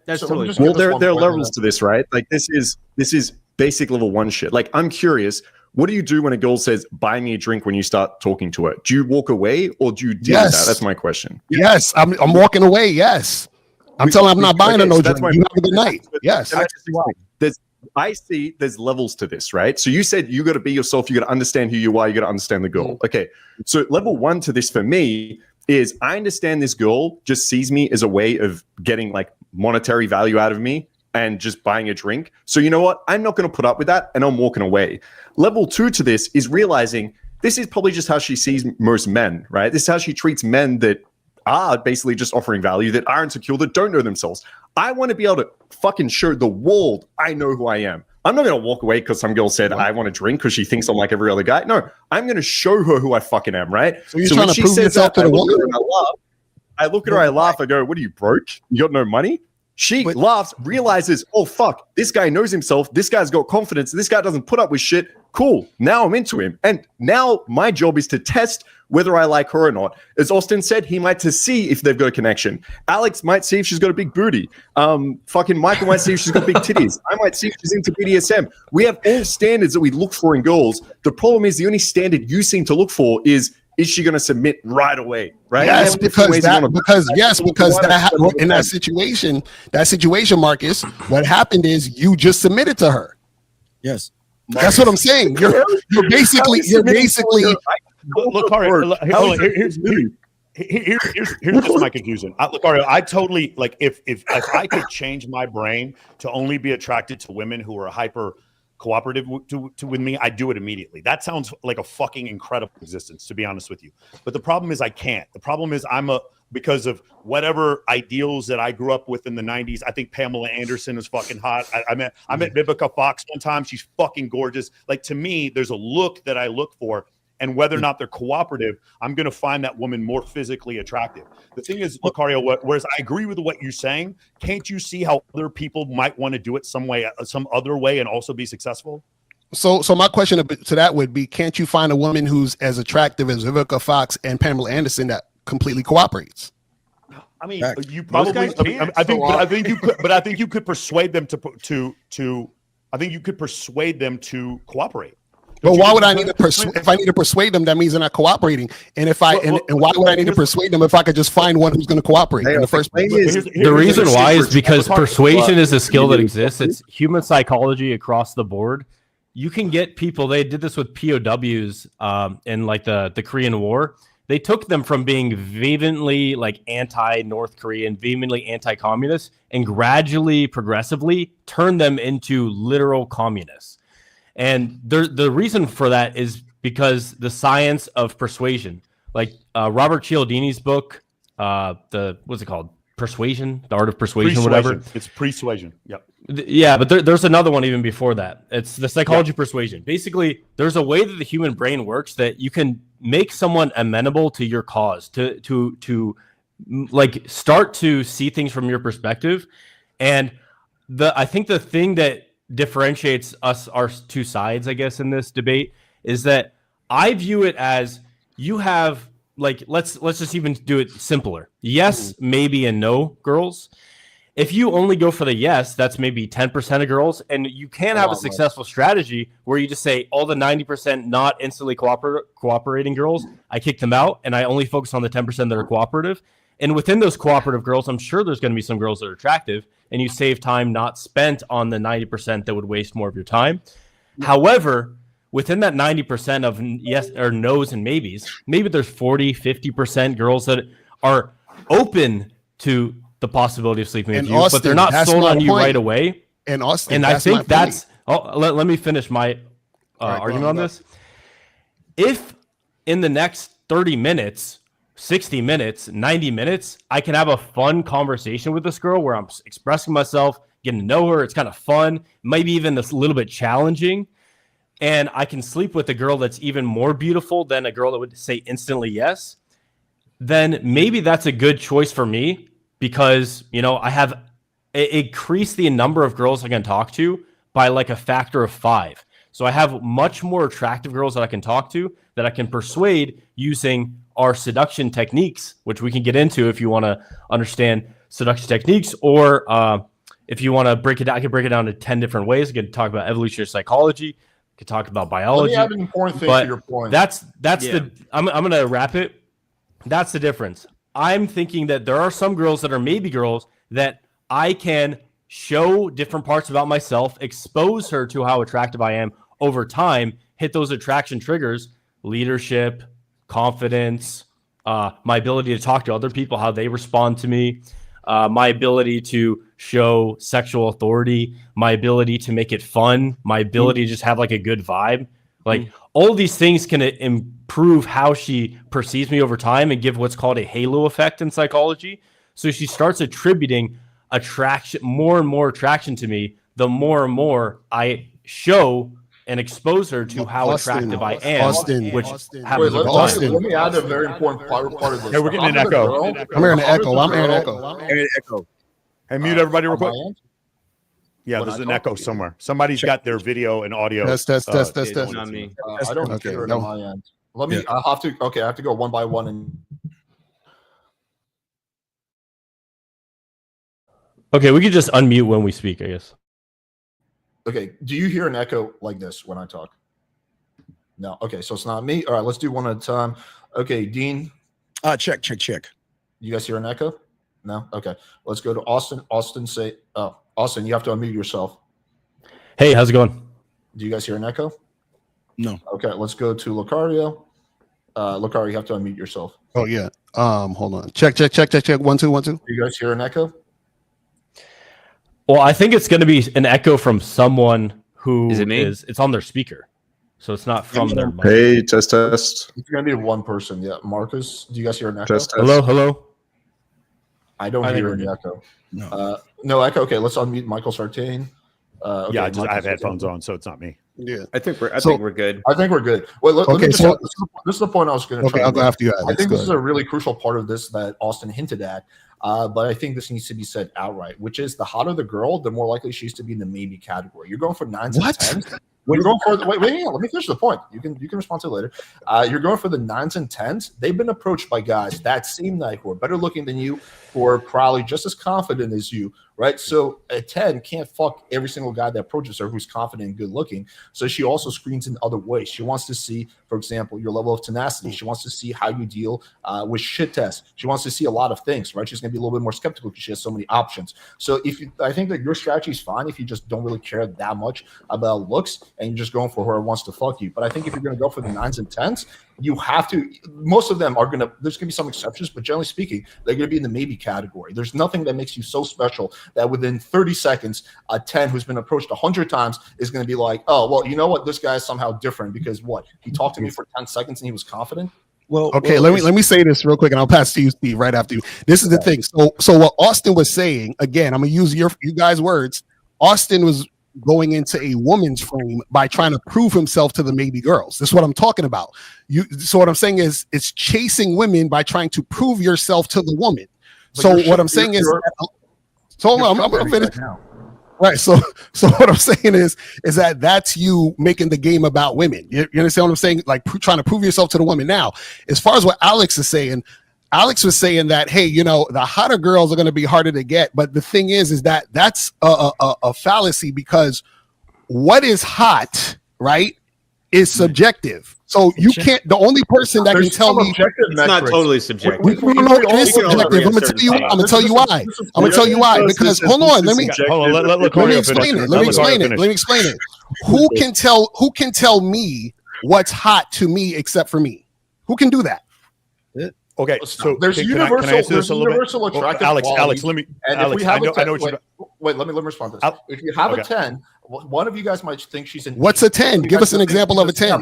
S4: That's
S1: so
S4: totally
S6: well. There are levels to this, right? Like this is basic level 1 shit. Like I'm curious, what do you do when a girl says, "Buy me a drink" when you start talking to her? Do you walk away or do you deal with that? That's my question.
S5: Yes, I'm walking away. Yes, I'm telling her I'm not buying her no drink. You have a good night. Yes.
S6: I see there's levels to this, right? So you said you got to be yourself, you got to understand who you are, you got to understand the girl. Okay. So level 1 to this for me is I understand this girl just sees me as a way of getting like monetary value out of me and just buying a drink. So you know what? I'm not going to put up with that and I'm walking away. Level 2 to this is realizing this is probably just how she sees most men, right? This is how she treats men that are basically just offering value, that are insecure, that don't know themselves. I want to be able to fucking show the world I know who I am. I'm not going to walk away because some girl said I want to drink because she thinks I'm like every other guy. No, I'm going to show her who I fucking am, right?
S5: So you're trying to prove yourself to the woman?
S6: I look at her, I laugh, I go, "What are you, broke? You got no money?" She laughs, realizes, "Oh, fuck, this guy knows himself. This guy's got confidence. This guy doesn't put up with shit. Cool. Now I'm into him." And now my job is to test whether I like her or not. As Austen said, he might to see if they've got a connection. Alex might see if she's got a big booty. Fucking Michael might see if she's got big titties. I might see if she's into BDSM. We have all standards that we look for in girls. The problem is the only standard you seem to look for is she going to submit right away? Right?
S5: Yes, because in that situation, Marcus, what happened is you just submitted to her.
S3: Yes.
S5: That's what I'm saying. You're basically
S7: Locario, here's just my confusion. Locario, I totally like if I could change my brain to only be attracted to women who are hyper cooperative with me, I do it immediately. That sounds like a fucking incredible existence, to be honest with you. But the problem is I can't. The problem is because of whatever ideals that I grew up with in the 90s. I think Pamela Anderson is fucking hot. I met Vivica Fox one time. She's fucking gorgeous. Like, to me, there's a look that I look for, and whether or not they're cooperative, I'm going to find that woman more physically attractive. The thing is, Locario, whereas I agree with what you're saying, can't you see how other people might want to do it some other way and also be successful?
S5: So my question to that would be, can't you find a woman who's as attractive as Vivica Fox and Pamela Anderson that completely cooperates?
S7: I mean, you probably. I think you could persuade them to. I think you could persuade them to cooperate.
S5: But why would I need to persuade? If I need to persuade them, that means they're not cooperating. And if and why would I need to persuade them if I could just find one who's going to cooperate in the first place?
S2: The reason why is because persuasion is a skill that exists. It's human psychology across the board. You can get people. They did this with POWs in like the Korean War. They took them from being vehemently like anti-North Korean, vehemently anti-communist, and gradually, progressively turned them into literal communists. And the reason for that is because the science of persuasion, like Robert Cialdini's book, what's it called? Persuasion, the art of persuasion, whatever.
S7: It's persuasion. Yep.
S2: Yeah, but there's another one even before that. It's the psychology of persuasion. Basically, there's a way that the human brain works that you can make someone amenable to your cause, to like start to see things from your perspective. And I think the thing that differentiates us, our two sides, I guess, in this debate, is that I view it as you have, like, let's just even do it simpler. Yes, maybe, and no girls. If you only go for the yes, that's maybe 10% of girls, and you can have a successful strategy where you just say all the 90% not instantly cooperating girls, I kick them out, and I only focus on the 10% that are cooperative. And within those cooperative girls, I'm sure there's going to be some girls that are attractive, and you save time not spent on the 90% that would waste more of your time. However, within that 90% of yes or no's and maybes, maybe there's 40, 50% girls that are open to the possibility of sleeping with you, but they're not sold on you right away.
S5: And Austen,
S2: and I think that's let me finish my argument on this. If in the next 30 minutes 60 minutes, 90 minutes, I can have a fun conversation with this girl where I'm expressing myself, getting to know her. It's kind of fun, maybe even a little bit challenging. And I can sleep with a girl that's even more beautiful than a girl that would say instantly yes. Then maybe that's a good choice for me because, you know, I have increased the number of girls I can talk to by like a factor of 5. So I have much more attractive girls that I can talk to that I can persuade using our seduction techniques, which we can get into if you want to understand seduction techniques, or if you want to break it down, I can break it down to 10 different ways. I can talk about evolutionary psychology, I can talk about biology.
S1: Let me add an important thing to your point.
S2: I'm going to wrap it. That's the difference. I'm thinking that there are some girls that are maybe girls that I can show different parts about myself, expose her to how attractive I am over time, hit those attraction triggers, leadership, confidence, my ability to talk to other people, how they respond to me, my ability to show sexual authority, my ability to make it fun, my ability to just have like a good vibe. Like all these things can improve how she perceives me over time and give what's called a halo effect in psychology. So she starts attributing attraction, more and more attraction to me, the more and more I show and expose her to how attractive I am.
S5: Austin.
S1: Let me add a very important part of this.
S7: Hey, we're getting an echo.
S5: I'm hearing an echo. I'm hearing an echo.
S7: Hey, mute everybody real quick. Yeah,
S1: When
S7: there's
S1: I
S7: an
S1: talk?
S7: echo somewhere. Somebody's got their video and audio.
S5: Test.
S4: It's not me.
S1: I don't
S5: Okay,
S1: hear it
S5: no.
S1: on my end. Let me. I have to go one by one and.
S2: Okay, we could just unmute when we speak, I guess.
S1: Okay, do you hear an echo like this when I talk? No. Okay, so it's not me. All right, let's do one at a time. Okay, Dean,
S3: Check.
S1: you guys hear an echo? No. Okay, let's go to Austen. Austen, you have to unmute yourself.
S2: Hey, how's it going?
S1: Do you guys hear an echo?
S3: No.
S1: Okay, let's go to Locario. Locario, you have to unmute yourself.
S5: Oh yeah. Hold on. Check. 1 2 1 2.
S1: Do you guys hear an echo?
S2: Well, I think it's going to be an echo from someone who
S4: Is it me?
S2: it's on their speaker. So it's not from their mic.
S6: Hey, test.
S1: It's gonna be one person. Yeah, Marcus, do you guys hear an echo?
S6: Test.
S2: Hello.
S1: I don't
S2: I think
S1: hear
S2: we're
S1: any
S2: good.
S1: echo.
S3: No.
S1: No echo. Okay, let's unmute Michael Sartain. Okay,
S7: Yeah, I
S1: Michael
S7: have
S1: Sartain.
S7: headphones on, so it's not me.
S5: Yeah.
S4: I think we're good.
S1: I think we're good. Well, let
S5: Okay,
S1: me just
S5: so-
S1: add, this is the point I was going to
S5: Okay,
S1: try.
S5: I'll go after you.
S1: I think this is a really crucial part of this that Austen hinted at, but I think this needs to be said outright, which is the hotter the girl, the more likely she is to be in the maybe category. You're going for 9s and
S5: What?
S1: 10s. You're going for wait, let me finish the point. You can respond to it later. You're going for the 9s and 10s. They've been approached by guys that seem like who are better looking than you, who are probably just as confident as you, right? So a 10 can't fuck every single guy that approaches her who's confident and good looking. So she also screens in other ways. She wants to see, for example, your level of tenacity. She wants to see how you deal with shit tests. She wants to see a lot of things, right? She's going to be a little bit more skeptical because she has so many options. So I think that your strategy is fine if you just don't really care that much about looks and you're just going for whoever wants to fuck you. But I think if you're going to go for the 9s and 10s, you have to. Most of them are going to. There's going to be some exceptions, but generally speaking, they're going to be in the maybe category. There's nothing that makes you so special that within 30 seconds, a 10 who's been approached 100 times is going to be like, oh, well, you know what? This guy is somehow different because what? He talked to me for 10 seconds and he was confident.
S3: Well,
S5: Okay, let me say this real quick, and I'll pass to you, Steve, right after you. This is the thing. So what Austen was saying, again, I'm gonna use you guys' words. Austen was going into a woman's frame by trying to prove himself to the maybe girls. This is what I'm talking about. So what I'm saying is, it's chasing women by trying to prove yourself to the woman.
S1: But
S5: So
S1: you're
S5: what I'm saying is, so I'm gonna finish.
S1: now.
S5: Right. So what I'm saying is that that's you making the game about women. You understand what I'm saying? Like trying to prove yourself to the woman. Now, as far as what Alex is saying, Alex was saying that, hey, you know, the hotter girls are going to be harder to get. But the thing is that that's a fallacy, because what is hot, right, is subjective. So you can't. The only person that can tell me
S4: It's not totally subjective.
S5: no, it is subjective. I'm gonna tell you why. I'm gonna tell you why. Because hold on, let me explain it. Who can tell me what's hot to me except for me? Who can do that?
S7: Okay, so
S1: There's
S7: can I
S1: universal.
S7: answer
S1: There's
S7: this a little bit?
S1: universal attractive
S7: Alex,
S1: qualities.
S7: let me.
S1: And
S7: Alex,
S1: if we have
S7: I know what you're.
S1: wait, let me respond to this. If you have a 10, one of you guys might think she's an.
S5: What's
S1: 8.
S5: a 10? Give us an example of a 10.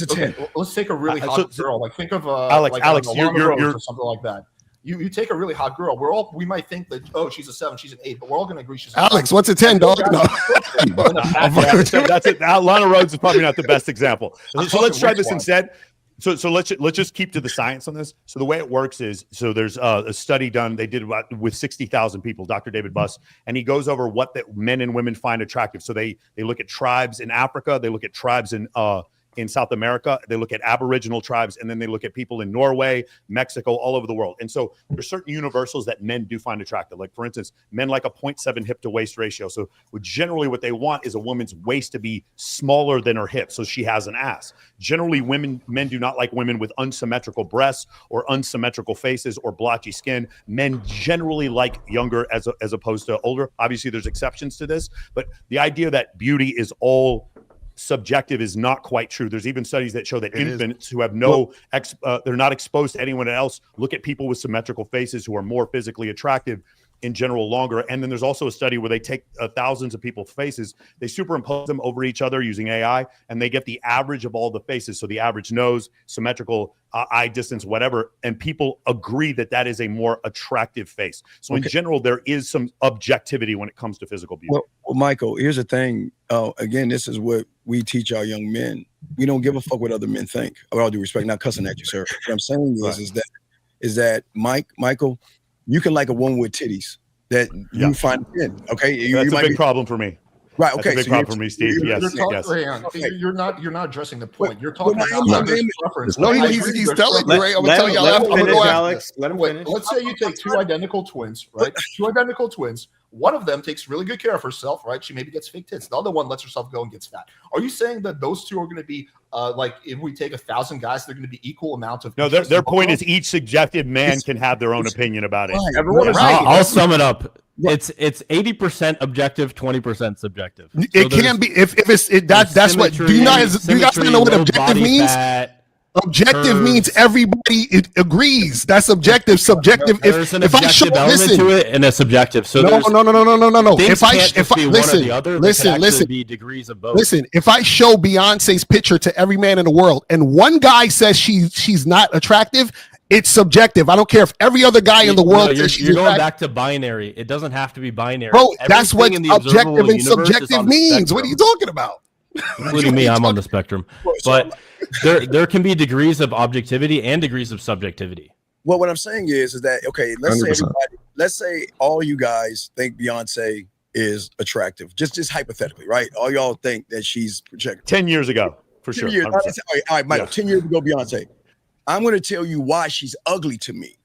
S3: What's a 10?
S1: Okay, well, let's take a really hot girl. Like think of
S7: Alex,
S1: you're or something like that. You take a really hot girl. We might think that she's a 7, she's an 8, but we're all gonna agree she's a
S5: Alex,
S1: 7.
S5: what's a 10, dog? No.
S7: That's it. Lana Rhodes is probably not the best example. So let's try this instead. So let's just keep to the science on this. So the way it works is, so there's a study done. They did with 60,000 people, Dr. David Buss, and he goes over what men and women find attractive. So they look at tribes in Africa, they look at tribes in South America, they look at Aboriginal tribes, and then they look at people in Norway, Mexico, all over the world. And so there's certain universals that men do find attractive. Like, for instance, men like a 0.7 hip to waist ratio. So generally what they want is a woman's waist to be smaller than her hip, so she has an ass. Generally, men do not like women with unsymmetrical breasts or unsymmetrical faces or blotchy skin. Men generally like younger as opposed to older. Obviously, there's exceptions to this, but the idea that beauty is all subjective is not quite true. There's even studies that show that infants who have they're not exposed to anyone else, look at people with symmetrical faces who are more physically attractive, in general longer. And then there's also a study where they take thousands of people's faces, they superimpose them over each other using AI, and they get the average of all the faces. So the average nose, symmetrical eye distance, whatever. And people agree that that is a more attractive face. So in general, there is some objectivity when it comes to physical beauty.
S3: Well, Michael, here's the thing. Again, this is what we teach our young men. We don't give a fuck what other men think. With all due respect, not cussing at you, sir. What I'm saying is that Michael, you can like a woman with titties that you find thin. Okay,
S7: that's a big problem for me.
S3: Right. Okay.
S7: That's a big problem for me, Steve. Yes.
S1: You're not addressing the point. You're talking about preference.
S5: No, he's telling you, right? I'm gonna tell y'all.
S4: Let him finish, Alex. Let him finish.
S1: Let's say you take two identical twins, right? Two identical twins. One of them takes really good care of herself, right? She maybe gets fake tits. The other one lets herself go and gets fat. Are you saying that those two are going to be like, if we take 1,000 guys, they're going to be equal amount of?
S7: No, their point is each subjective man can have their own opinion about it.
S2: Everyone is right. I'll sum it up. It's 80% objective, 20% subjective. So
S5: it can be if that's what. Do you guys know what objective means? Objective means everybody agrees. That's objective. Subjective.
S2: There's an objective element to it and a subjective. So
S5: no. If I show Beyonce's picture to every man in the world and one guy says she's not attractive, it's subjective. I don't care if every other guy in the world says she's
S2: you're going back to binary. It doesn't have to be binary.
S5: Bro, that's what objective and subjective means. What are you talking about?
S2: Including me, I'm on the spectrum. But there can be degrees of objectivity and degrees of subjectivity.
S3: Well, what I'm saying is that, okay, let's say all you guys think Beyonce is attractive, just hypothetically, right? All y'all think that she's projected.
S7: 10 years ago, for sure.
S3: All right, Michael, 10 years ago, Beyonce. I'm going to tell you why she's ugly to me.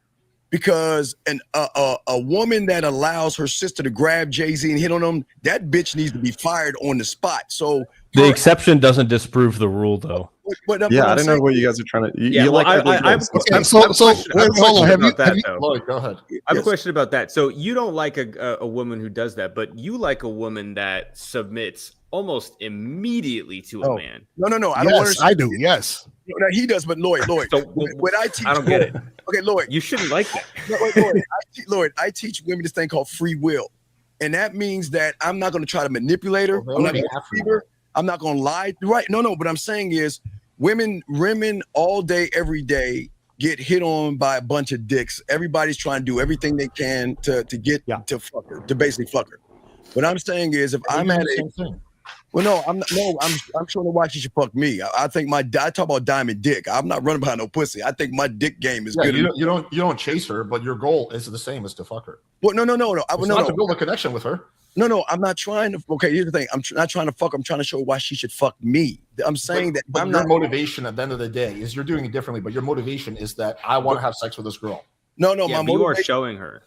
S3: Because a woman that allows her sister to grab Jay-Z and hit on him, that bitch needs to be fired on the spot. So
S2: the exception doesn't disprove the rule, though.
S6: I don't know what you guys are trying to.
S4: Hold on.
S1: Lloyd, go ahead.
S4: I have a question about that. So you don't like a woman who does that, but you like a woman that submits almost immediately to a man.
S3: No.
S5: I do. Yes.
S3: No, he does, but Lloyd.
S4: So,
S3: when I teach,
S4: I don't get it.
S3: Okay, Lloyd.
S4: You shouldn't like that.
S3: Lloyd, I teach women this thing called free will, and that means that I'm not going to try to manipulate her. I'm not going to deceive her. I'm not going to lie. Right? No. What I'm saying is, women all day, every day get hit on by a bunch of dicks. Everybody's trying to do everything they can to get to fuck her, to basically fuck her. What I'm saying is, if I'm at a Well, no, I'm showing her why she should fuck me. I think I talk about diamond dick. I'm not running behind no pussy. I think my dick game is good.
S1: You don't chase her, but your goal is the same as to fuck her.
S3: Well, no.
S1: It's not to build a connection with her.
S3: No, I'm not trying to. Okay, here's the thing. I'm not trying to fuck her. I'm trying to show her why she should fuck me. I'm saying
S1: but your motivation at the end of the day is you're doing it differently, but your motivation is that I want to have sex with this girl.
S3: No,
S4: my motivation. You are showing her.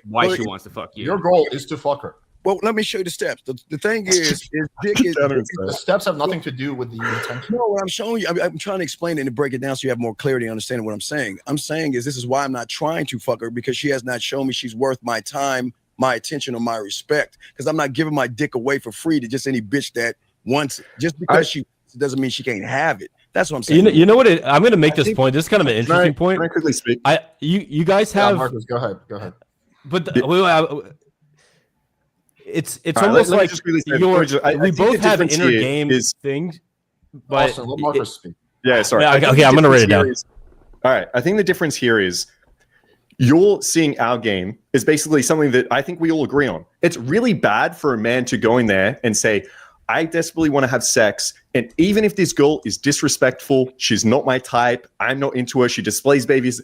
S4: Why she wants to fuck you.
S1: Your goal is to fuck her.
S3: Well, let me show you the steps. The thing is dick is
S1: the steps have nothing to do with the intention.
S3: No, what I'm showing you, I'm trying to explain it and break it down so you have more clarity and understanding what I'm saying. I'm saying is this is why I'm not trying to fuck her, because she has not shown me she's worth my time, my attention, or my respect. Because I'm not giving my dick away for free to just any bitch that wants it. Just because she doesn't mean she can't have it. That's what I'm saying.
S2: You know what? I'm going to make this point. This is kind of an interesting point.
S6: Can I quickly speak?
S2: You guys have.
S1: Markus, go ahead.
S2: But it's almost like we both have inner game things. But
S1: Austin, let Marcus speak.
S6: Yeah, sorry.
S2: Yeah,
S6: I think
S2: okay,
S6: the
S2: I'm gonna
S6: difference
S2: write it down.
S6: here is- all right. I think the difference here is you're seeing our game is basically something that I think we all agree on. It's really bad for a man to go in there and say, I desperately want to have sex. And even if this girl is disrespectful, she's not my type, I'm not into her, she displays babies,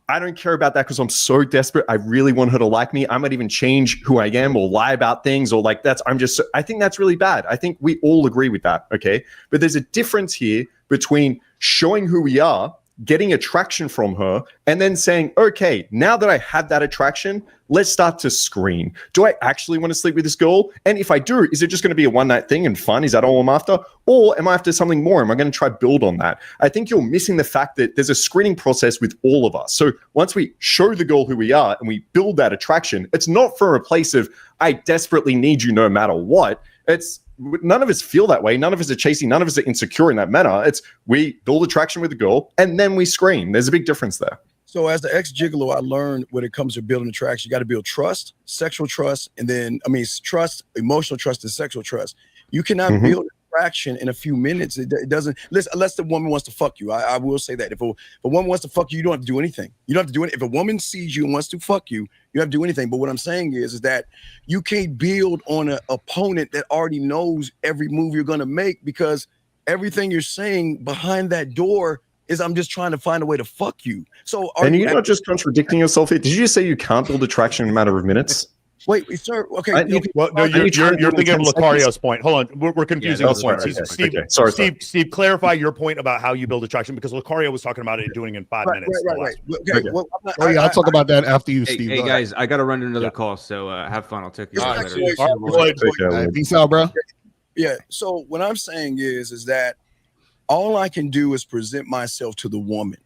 S6: I don't care about that because I'm so desperate. I really want her to like me. I might even change who I am or lie about things or like I think that's really bad. I think we all agree with that. Okay. But there's a difference here between showing who we are, getting attraction from her, and then saying, okay, now that I have that attraction, let's start to screen. Do I actually want to sleep with this girl? And if I do, is it just going to be a one-night thing and fun? Is that all I'm after? Or am I after something more? Am I going to try build on that? I think you're missing the fact that there's a screening process with all of us. So once we show the girl who we are and we build that attraction, it's not from a place of, I desperately need you no matter what. It's none of us feel that way. None of us are chasing. None of us are insecure in that manner. It's we build attraction with the girl and then we screen. There's a big difference there.
S3: So as the ex-gigolo, I learned when it comes to building attraction, you got to build trust, sexual trust, and then, trust, emotional trust, and sexual trust. You cannot build attraction in a few minutes. It doesn't, unless the woman wants to fuck you. I will say that. If a woman wants to fuck you, you don't have to do anything. You don't have to do it. If a woman sees you and wants to fuck you, you have to do anything. But what I'm saying is that you can't build on an opponent that already knows every move you're going to make, because everything you're saying behind that door is I'm just trying to find a way to fuck you. So
S6: and you're not just contradicting yourself here. Did you just say you can't build attraction in a matter of minutes?
S3: Wait, sir. Okay.
S7: Well, no, you're thinking of Locario's point. Hold on, we're confusing the points.
S6: Right.
S7: Steve, Steve, clarify your point about how you build attraction, because Locario was talking about it doing in 5 minutes.
S3: Right. Okay. Well,
S5: I'll talk about that after you, Steve.
S4: Hey guys, I got to run to another call, so have fun. I'll take you later.
S5: Peace out, bro.
S3: Yeah. So what I'm saying is that all I can do is present myself to the woman.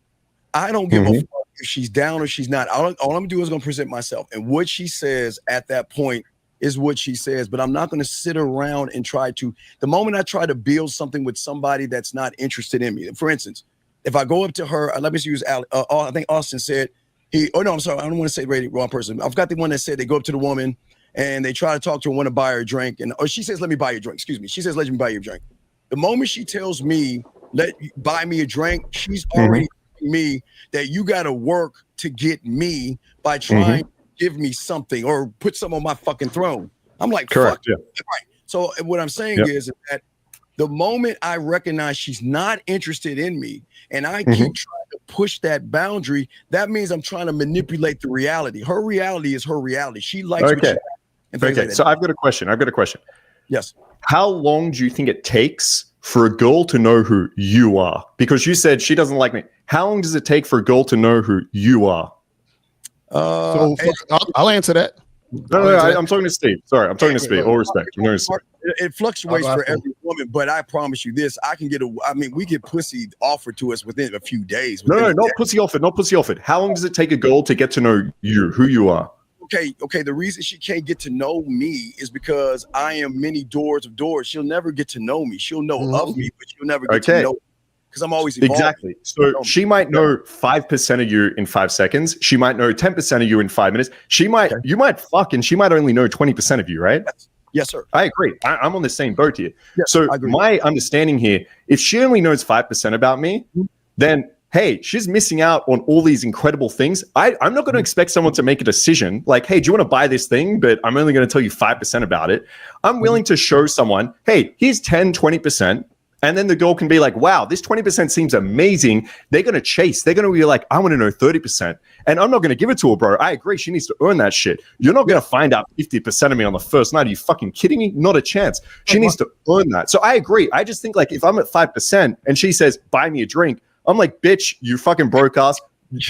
S3: I don't give a fuck if she's down or she's not. All I'm gonna do is gonna present myself, and what she says at that point is what she says. But I'm not gonna sit around and try to. The moment I try to build something with somebody that's not interested in me, for instance, if I go up to her, let me use I think Austen said I'm sorry, I don't want to say the wrong person. I've got the one that said they go up to the woman and they try to talk to her, want to buy her a drink, or she says, "Let me buy you a drink." Excuse me. She says, "Let me buy you a drink." The moment she tells me, buy me a drink, she's already telling me that you got to work to get me by trying to give me something or put some on my fucking throne. I'm like,
S6: correct.
S3: Fuck. Yeah. Right. So what I'm saying is that the moment I recognize she's not interested in me and I keep trying to push that boundary, that means I'm trying to manipulate the reality. Her reality is her reality. She likes what she
S6: Okay, so I've got a question.
S3: Yes.
S6: How long do you think it takes for a girl to know who you are? Because you said she doesn't like me. How long does it take for a girl to know who you are?
S5: I'll answer that.
S6: No, I'm talking to Steve. Sorry, I'm talking to Steve. All respect.
S3: It fluctuates for every woman, but I promise you this: we get pussy offered to us within a few days.
S6: No, not pussy offered. How long does it take a girl to get to know you, who you are?
S3: Okay. The reason she can't get to know me is because I am many doors of doors. She'll never get to know me. She'll know of me, but she'll never get to know me because I'm always evolving.
S6: Exactly. So she might know 5% of you in 5 seconds. She might know 10% of you in 5 minutes. You might fuck, and she might only know 20% of you, right?
S3: Yes, sir.
S6: I agree. I'm on the same boat here.
S3: Yes,
S6: so my understanding here, if she only knows 5% about me, then hey, she's missing out on all these incredible things. I'm not going to expect someone to make a decision like, hey, do you want to buy this thing? But I'm only going to tell you 5% about it. I'm willing to show someone, hey, here's 10, 20%. And then the girl can be like, wow, this 20% seems amazing. They're going to chase. They're going to be like, I want to know 30%. And I'm not going to give it to her, bro. I agree. She needs to earn that shit. You're not going to find out 50% of me on the first night. Are you fucking kidding me? Not a chance. She needs to earn that. So I agree. I just think like if I'm at 5% and she says, buy me a drink, I'm like, bitch, you fucking broke ass.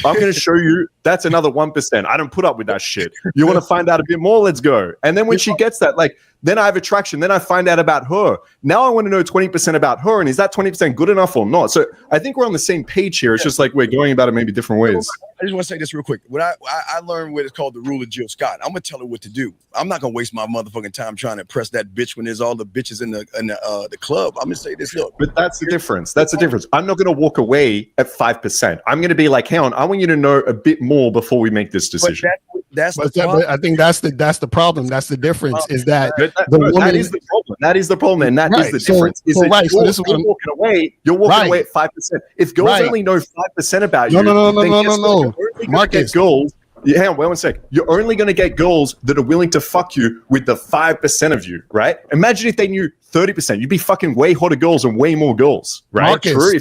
S6: I'm going to show you that's another 1%. I don't put up with that shit. You want to find out a bit more? Let's go. And then when she gets that, like, then I have attraction. Then I find out about her. Now I want to know 20% about her. And is that 20% good enough or not? So I think we're on the same page here. It's just like we're going about it maybe different ways.
S3: I just want to say this real quick. What I learned what is called the rule of Jill Scott. I'm going to tell her what to do. I'm not going to waste my motherfucking time trying to impress that bitch when there's all the bitches in the club. I'm going to say this. Look.
S6: But that's the difference. That's the difference. I'm not going to walk away at 5%. I'm going to be like, hang on, I want you to know a bit more before we make this decision.
S3: But
S5: I think that's the problem. That's the difference. Is that
S6: that is the problem. That is the problem, and that is the difference. You're walking away. You're walking away at 5%. If girls only know 5% about you,
S5: no. Marcus,
S6: girls. Hang on, wait 1 sec. You're only going to get girls that are willing to fuck you with the 5% of you, right? Imagine if they knew 30%. You'd be fucking way hotter girls and way more girls, right?
S5: Marcus, this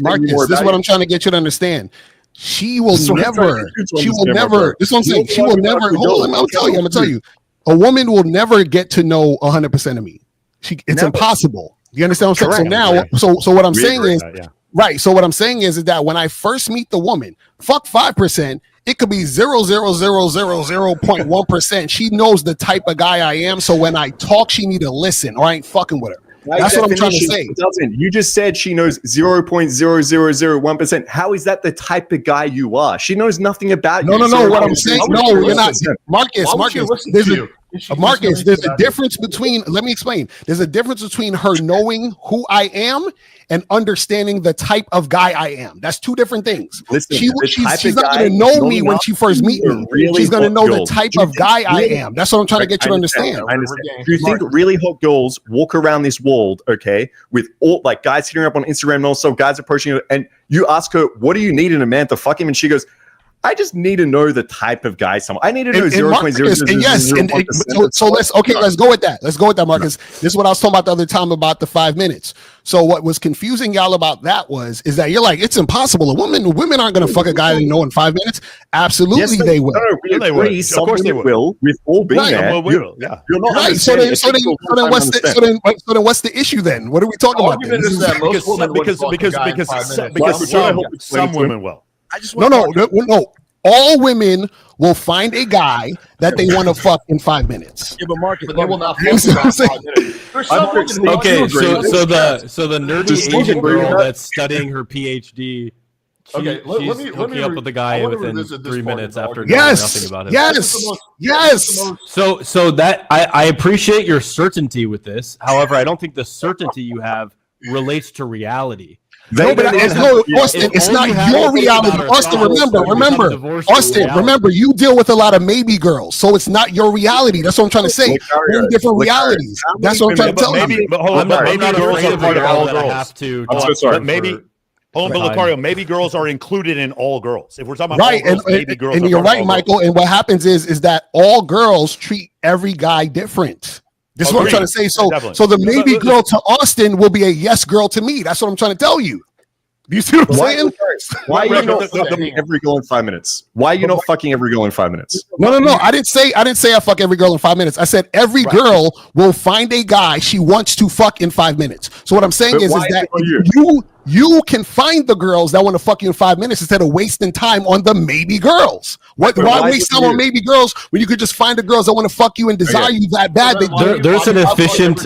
S5: is what I'm trying to get you to understand. She will never. This is what I'm saying. She will never. Hold on, I'm gonna tell you. A woman will never get to know 100% of me. It's impossible. You understand what I'm saying? So now, so what I'm saying is, right. So what I'm saying is that when I first meet the woman, fuck 5%. It could be 0.1%. She knows the type of guy I am. So when I talk, she need to listen, or I ain't fucking with her. That's what I'm trying to say.
S6: You just said she knows 0.0001%. How is that the type of guy you are? She knows nothing about you.
S5: No. What I'm saying, you're not, Marcus. There's a difference between. Let me explain. There's a difference between her knowing who I am and understanding the type of guy I am. That's two different things.
S6: Listen,
S5: she's not going to know me when she first meets me. She's going to know the type of guy I am. That's what I'm trying to get you to understand.
S6: I understand. Do you think really hot girls walk around this world, okay, with all like guys hitting her up on Instagram and also guys approaching her, and you ask her, what do you need in a man to fuck him? And she goes, I just need to know the type of guy. I need to know 0.001%.
S5: Yes, so let's go with that. Let's go with that, Marcus. This is what I was talking about the other time about the 5 minutes. So what was confusing y'all about that is that you're like, it's impossible. Women aren't going to fuck a guy they know in 5 minutes. Absolutely, yes, they will.
S6: No, we agree. Of course they will. We've all been there. You're not
S5: right. So then what's the issue then? What are we talking about?
S7: Because some women will.
S5: No. All women will find a guy that they want to fuck in 5 minutes.
S3: Yeah, but Marcus,
S1: they will not fuck in 5 minutes.
S2: Okay, so the nerdy Asian girl that's studying her PhD. She's hooking up with the guy within 3 minutes after knowing nothing about him.
S5: Yes.
S2: So that I appreciate your certainty with this. However, I don't think the certainty you have relates to reality.
S5: Austin, it's not your reality. Austin, remember, you deal with a lot of maybe girls, so it's not your reality. That's what I'm trying to say. We're in different realities. That's what I'm trying to tell you.
S7: Maybe girls are part of all girls.
S2: I'm so sorry.
S7: But maybe. Hold on, Locario, maybe girls are included in all girls. If we're talking about
S5: right,
S7: all girls, maybe girls
S5: and you're right, Michael. And what happens is that all girls treat every guy different. This is what I'm trying to say. So the maybe girl to Austin will be a yes girl to me. That's what I'm trying to tell you. Do you see what I'm saying?
S6: Why are you not fucking every girl in 5 minutes? Why are you not fucking every girl in 5 minutes?
S5: No. I didn't say I fuck every girl in 5 minutes. I said every girl will find a guy she wants to fuck in 5 minutes. So what I'm saying is that you can find the girls that want to fuck you in 5 minutes instead of wasting time on the maybe girls. Why waste time on maybe girls when you could just find the girls that want to fuck you and desire you that bad?
S2: There's an efficient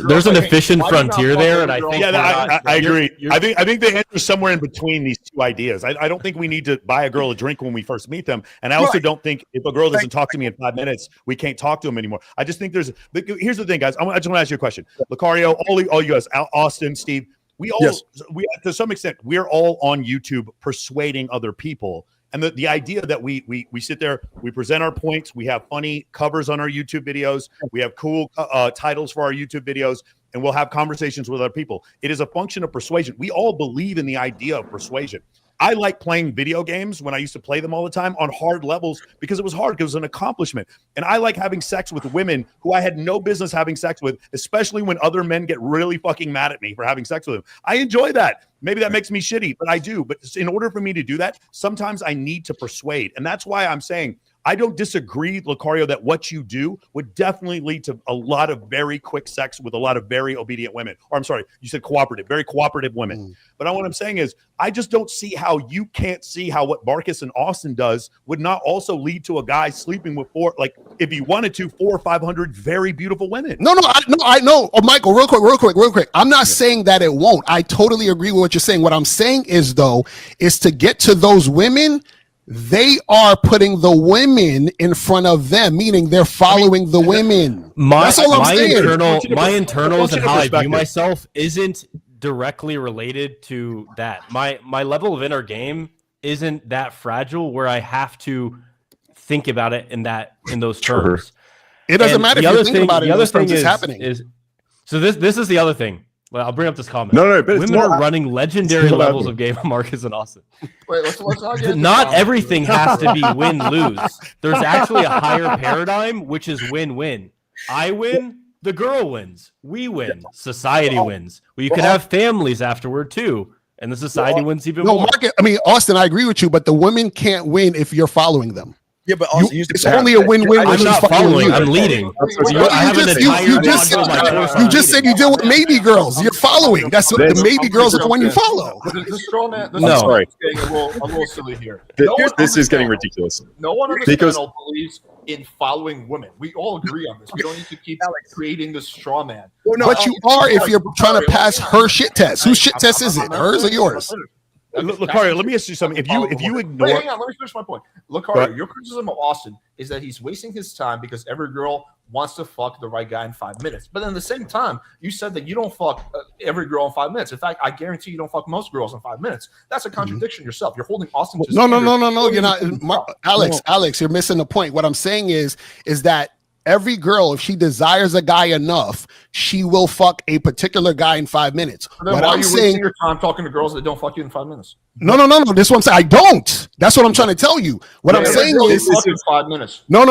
S2: frontier there, and I think
S7: I agree. I think they enter somewhere in between these two ideas. I don't think we need to buy a girl a drink when we first meet them, and I also don't think if a girl doesn't talk to me in 5 minutes, we can't talk to them anymore. I just think here's the thing, guys. I just want to ask you a question, Locario, all you guys, Austen, Steve. We to some extent, we're all on YouTube persuading other people. And the idea that we sit there, we present our points, we have funny covers on our YouTube videos, we have cool titles for our YouTube videos, and we'll have conversations with other people. It is a function of persuasion. We all believe in the idea of persuasion. I like playing video games when I used to play them all the time on hard levels because it was hard, because it was an accomplishment. And I like having sex with women who I had no business having sex with, especially when other men get really fucking mad at me for having sex with them. I enjoy that. Maybe that makes me shitty, but I do. But in order for me to do that, sometimes I need to persuade. And that's why I'm saying I don't disagree, Locario, that what you do would definitely lead to a lot of very quick sex with a lot of very obedient women. Or I'm sorry, you said very cooperative women. But what I'm saying is I just don't see how you can't see how what Markus and Austen does would not also lead to a guy sleeping with if he wanted to, 400 or 500 very beautiful women.
S5: No, I know. Oh, Michael, real quick. I'm not saying that it won't. I totally agree with what you're saying. What I'm saying is to get to those women, they are putting the women in front of them, meaning they're following the women. That's all I'm saying.
S2: My internals and how I view myself isn't directly related to that. My level of inner game isn't that fragile where I have to think about it in those terms.
S5: It doesn't matter if you think about it. The other thing is happening.
S2: So this is the other thing. Well, I'll bring up this comment.
S6: No, but
S2: women are running legendary levels of game of Marcus and Austin.
S1: Wait, let's not get
S2: Not everything has to be win-lose. There's actually a higher paradigm, which is win-win. I win, the girl wins. We win. Society wins. Well, you can have families afterward too, and the society wins even more.
S5: Marcus, Austin, I agree with you, but the women can't win if you're following them.
S3: Yeah, but also,
S5: it's only a win-win.
S2: I'm not following. I'm leading.
S5: You just said you deal with maybe girls. You're following. That's what the maybe girls are the one you follow.
S1: The straw man.
S6: No, sorry.
S1: Getting a little silly here.
S6: This is getting ridiculous.
S1: No one on this panel believes in following women. We all agree on this. We don't need to keep creating this straw man.
S5: But you are if you're trying to pass her shit test. Whose shit test is it? Hers or yours?
S7: Locario, let me ask you something. If you ignore,
S1: hang on, let me finish my point. Locario, your criticism of Austen is that he's wasting his time because every girl wants to fuck the right guy in 5 minutes. But then at the same time, you said that you don't fuck every girl in 5 minutes. In fact, I guarantee you don't fuck most girls in 5 minutes. That's a contradiction yourself. You're holding Austen to
S5: no. You're not, Alex. You're missing the point. What I'm saying is that every girl, if she desires a guy enough, she will fuck a particular guy in 5 minutes.
S1: Then why are you wasting your time talking to girls that don't fuck you in 5 minutes?
S5: No. This one I don't. That's what I'm trying to tell you. What I'm saying is
S1: 5 minutes.
S5: No,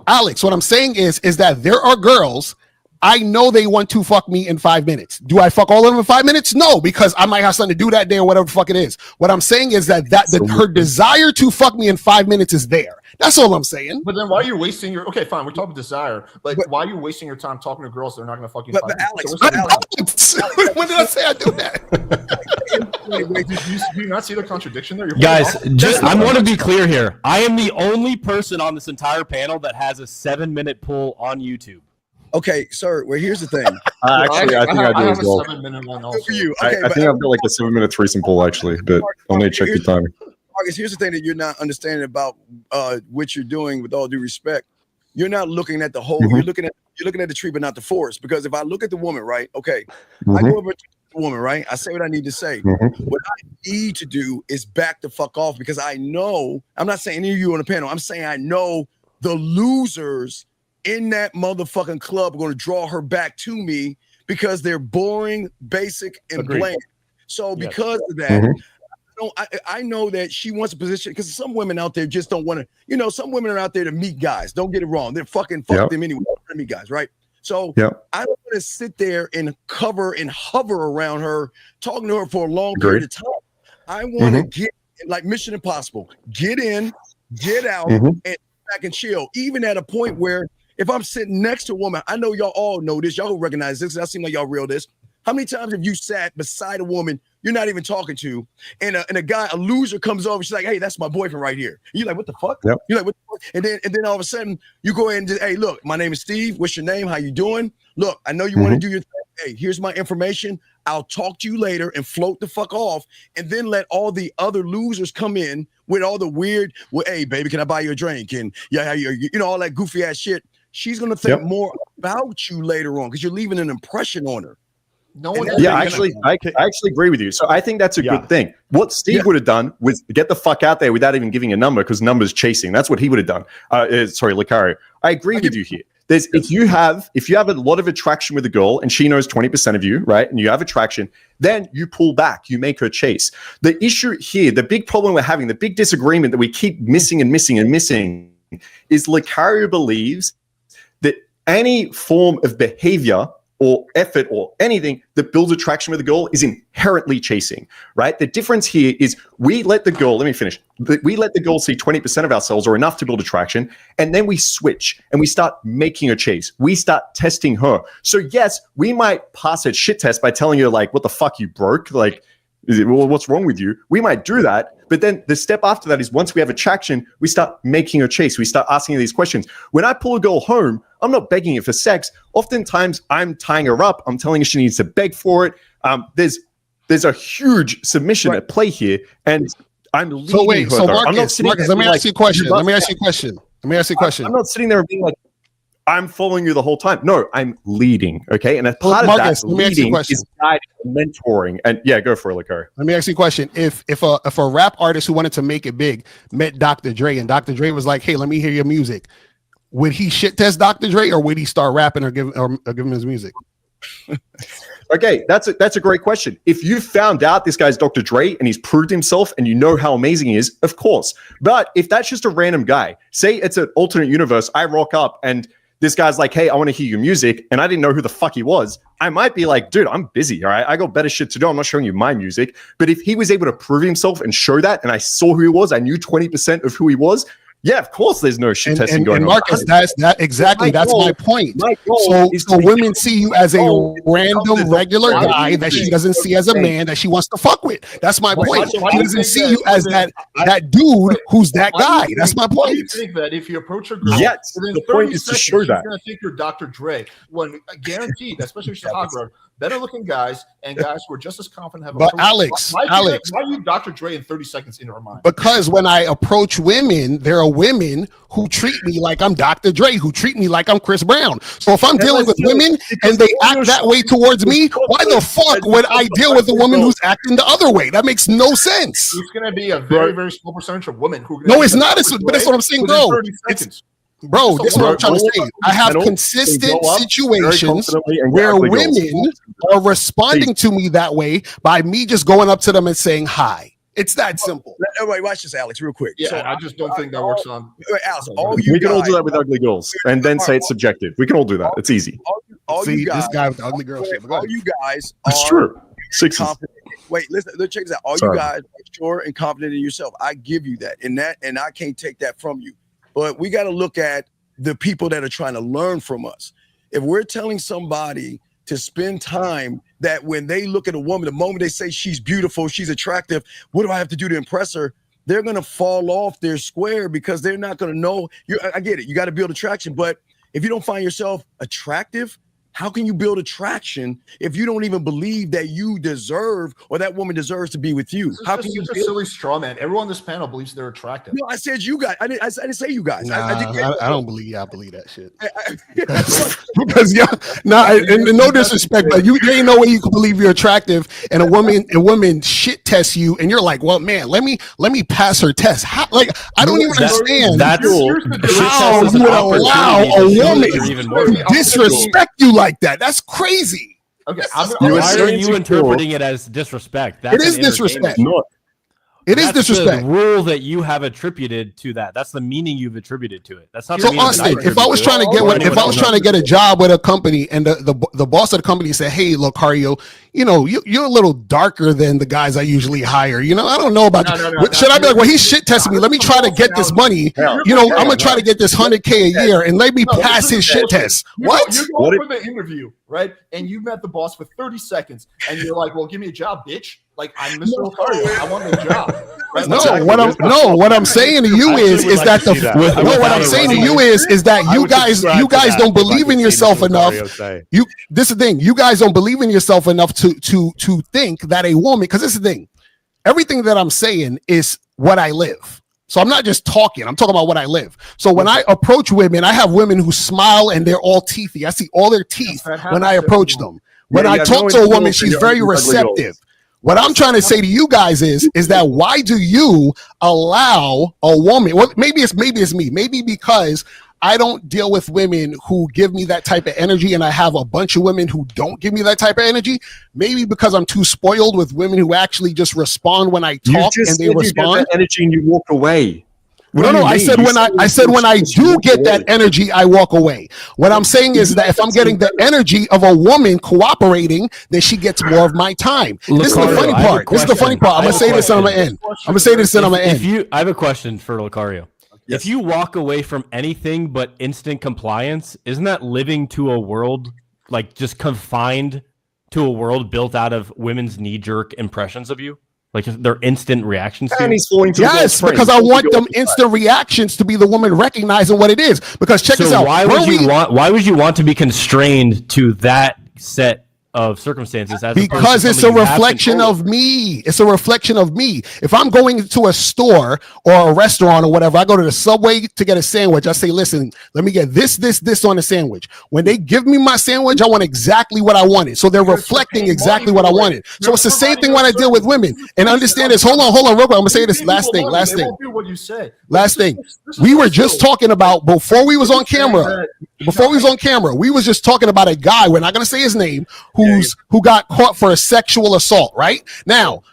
S5: Alex. What I'm saying is that there are girls I know they want to fuck me in 5 minutes. Do I fuck all of them in 5 minutes? No, because I might have something to do that day or whatever the fuck it is. What I'm saying is that her desire to fuck me in 5 minutes is there. That's all I'm saying.
S1: But then why are you wasting your... Okay, fine, we're talking desire. Like, why are you wasting your time talking to girls that are not going to fuck you in 5 minutes?
S5: Alex, when did I say I do
S1: that? Do you not see the contradiction there?
S2: Guys, I want to be clear here. I am the only person on this entire panel that has a 7-minute poll on YouTube.
S3: Okay, sir. Well, here's the thing.
S6: Actually, I think I do as well.
S1: 7-minute one also.
S3: For you.
S6: Okay, I think I've got like a 7-minute threesome poll actually, but I'll need to check the timing.
S3: Marcus, here's the thing that you're not understanding about what you're doing. With all due respect, you're not looking at the whole. You're looking at the tree, but not the forest. Because if I look at the woman, right? Okay, I go over to the woman, right? I say what I need to say. What I need to do is back the fuck off because I know. I'm not saying any of you on the panel. I'm saying I know the losers in that motherfucking club are going to draw her back to me because they're boring, basic, and bland. So because of that, I know that she wants a position because some women out there just don't want to, some women are out there to meet guys. Don't get it wrong. They're fucking fuck them anyway. To meet guys, right? So I don't want to sit there and cover and hover around her, talking to her for a long period of time. I want to get like Mission Impossible, get in, get out, and back and chill. Even at a point where if I'm sitting next to a woman, I know y'all all know this. Y'all recognize this. I seem like y'all real this. How many times have you sat beside a woman you're not even talking to, and a guy, a loser comes over, she's like, hey, that's my boyfriend right here. And you're like, what the fuck? You're like, what the fuck? And then all of a sudden you go ahead and just, hey, look, my name is Steve. What's your name? How you doing? Look, I know you want to do your thing. Hey, here's my information. I'll talk to you later and float the fuck off, and then let all the other losers come in with all the weird, well, hey, baby, can I buy you a drink? And all that goofy ass shit. She's gonna think more about you later on because you're leaving an impression on her.
S6: No one. I actually agree with you. So I think that's a good thing. What Steve would have done was get the fuck out there without even giving a number because numbers chasing. That's what he would have done. Sorry, Locario. I agree with you here. If you have a lot of attraction with a girl and she knows 20% of you, right? And you have attraction, then you pull back, you make her chase. The issue here, the big problem we're having, the big disagreement that we keep missing and missing and missing is Locario believes that any form of behavior or effort or anything that builds attraction with a girl is inherently chasing, right? The difference here is we let the girl see 20% of ourselves or enough to build attraction, and then we switch and we start making a chase. We start testing her. So yes, we might pass a shit test by telling her like, what the fuck, you broke? Like, what's wrong with you? We might do that. But then the step after that is once we have attraction, we start making a chase. We start asking her these questions. When I pull a girl home, I'm not begging her for sex. Oftentimes, I'm tying her up. I'm telling her she needs to beg for it. There's a huge submission at play here, and I'm leading her.
S5: So Marcus, let me ask you a question. I'm
S6: not sitting there and being like, I'm following you the whole time. No, I'm leading. Okay, and as part of
S5: Marcus,
S6: that, leading is guiding, mentoring, and go for it, Locario.
S5: Let me ask you a question. If a rap artist who wanted to make it big met Dr. Dre, and Dr. Dre was like, "Hey, let me hear your music," would he shit test Dr. Dre, or would he start rapping or give him his music?
S6: Okay, that's a great question. If you found out this guy's Dr. Dre and he's proved himself and you know how amazing he is, of course. But if that's just a random guy, say it's an alternate universe, I rock up and this guy's like, hey, I want to hear your music, and I didn't know who the fuck he was, I might be like, dude, I'm busy, all right? I got better shit to do. I'm not showing you my music. But if he was able to prove himself and show that, and I saw who he was, I knew 20% of who he was, yeah, of course there's no shit testing going on.
S5: Marcus, that's my point. So women see you as a random regular guy that she doesn't see as a man that she wants to fuck with. That's my point. She doesn't see you as that dude who's that guy. That's my point.
S1: You think that if you approach a girl,
S6: yes, the point is to show that.
S1: She's going to think you're Dr. Dre. When guaranteed, especially if she's Chicago, better looking guys and guys who are just as confident.
S5: But Alex,
S1: why are you Dr. Dre in 30 seconds in her mind?
S5: Because when I approach women, there are women who treat me like I'm Dr. Dre, who treat me like I'm Chris Brown. So if I'm dealing with women and they act that way towards me, why the fuck would I deal with a woman who's acting the other way? That makes no sense.
S1: It's going to be a very, very small percentage of women who.
S5: No, it's not. But that's what I'm saying, bro. 30 seconds. Bro, this is what I'm trying to say. I have consistent situations where women are responding to me that way by me just going up to them and saying hi. It's that simple.
S3: Wait, watch this, Alex, real quick.
S1: Yeah, so I just don't think that works on.
S3: Alex,
S6: we can all do that with ugly girls and then say it's subjective. We can all do that. It's easy.
S5: See, this guy with the ugly girl shit.
S3: All you guys
S6: It's true.
S3: Confident. Wait, listen, check this out. All you guys are sure and confident in yourself. I give you that, and I can't take that from you. But we got to look at the people that are trying to learn from us. If we're telling somebody to spend time, that when they look at a woman, the moment they say she's beautiful, she's attractive, what do I have to do to impress her? They're going to fall off their square because they're not going to know. I get it. You got to build attraction. But if you don't find yourself attractive, how can you build attraction if you don't even believe that you deserve or that woman deserves to be with you? How can you?
S1: It's a silly straw man. Everyone on this panel believes they're attractive.
S3: No, I said you guys. I didn't say you guys.
S5: Nah, I don't believe. I believe that shit. Because and no disrespect, but you ain't no way you can believe you're attractive, and a woman shit tests you, and you're like, well, man, let me pass her test. How, like, I don't even understand how you would allow a woman to disrespect you like that. That's crazy.
S1: Okay,
S2: why are you interpreting it as disrespect?
S5: It is disrespect. It is disrespect.
S2: The rule that you have attributed to that. That's the meaning you've attributed to it. That's not.
S5: So Austen, if I was trying to get a job with a company, and the boss of the company said, "Hey, Locario, you're a little darker than the guys I usually hire. I don't know about you." Should I be like, well, he's shit testing me. Let me try to get this money. I'm gonna try to get this $100K a year, and let me pass his shit test. What?
S1: You're going for the interview, right? And you met the boss for 30 seconds, and you're like, "Well, give me a job, bitch." Like, I'm Mr. Locario. I want the job. Right?
S5: What I'm saying to you is that you guys don't believe in yourself enough. This is the thing. You guys don't believe in yourself enough to think that a woman, because this is the thing. Everything that I'm saying is what I live. So I'm not just talking. I'm talking about what I live. So when I approach women, I have women who smile and they're all teethy. I see all their teeth when I approach them. When I talk to a woman, she's very receptive. What I'm trying to say to you guys is that why do you allow a woman? Well, maybe it's me. Maybe because I don't deal with women who give me that type of energy, and I have a bunch of women who don't give me that type of energy. Maybe because I'm too spoiled with women who actually just respond when I talk and they respond.
S6: You get that energy and you walk away.
S5: No. I said when I do get that energy, I walk away. What I'm saying is that if I'm getting the energy of a woman cooperating, then she gets more of my time. This is the funny part. I'm gonna say this and I'm gonna end.
S2: I have a question for Locario.
S3: Yes.
S2: If you walk away from anything but instant compliance, isn't that living to a world like just confined to a world built out of women's knee-jerk impressions of you? Like their instant reactions to you?
S5: Yes, because I want them instant reactions to be the woman recognizing what it is. Because check this out.
S2: Why would you want to be constrained to that set of circumstances?
S5: Because it's a reflection of me. It's a reflection of me. If I'm going to a store or a restaurant or whatever, I go to the Subway to get a sandwich. I say, listen, let me get this on the sandwich. When they give me my sandwich, I want exactly what I wanted. So they're reflecting exactly what I wanted. So it's the same thing when I deal with women. And understand this. Hold on, real quick. I'm gonna say this last thing. We were just talking about before we was on camera. before we was on camera, we was just talking about a guy, we're not going to say his name, who got caught for a sexual assault, right? Now,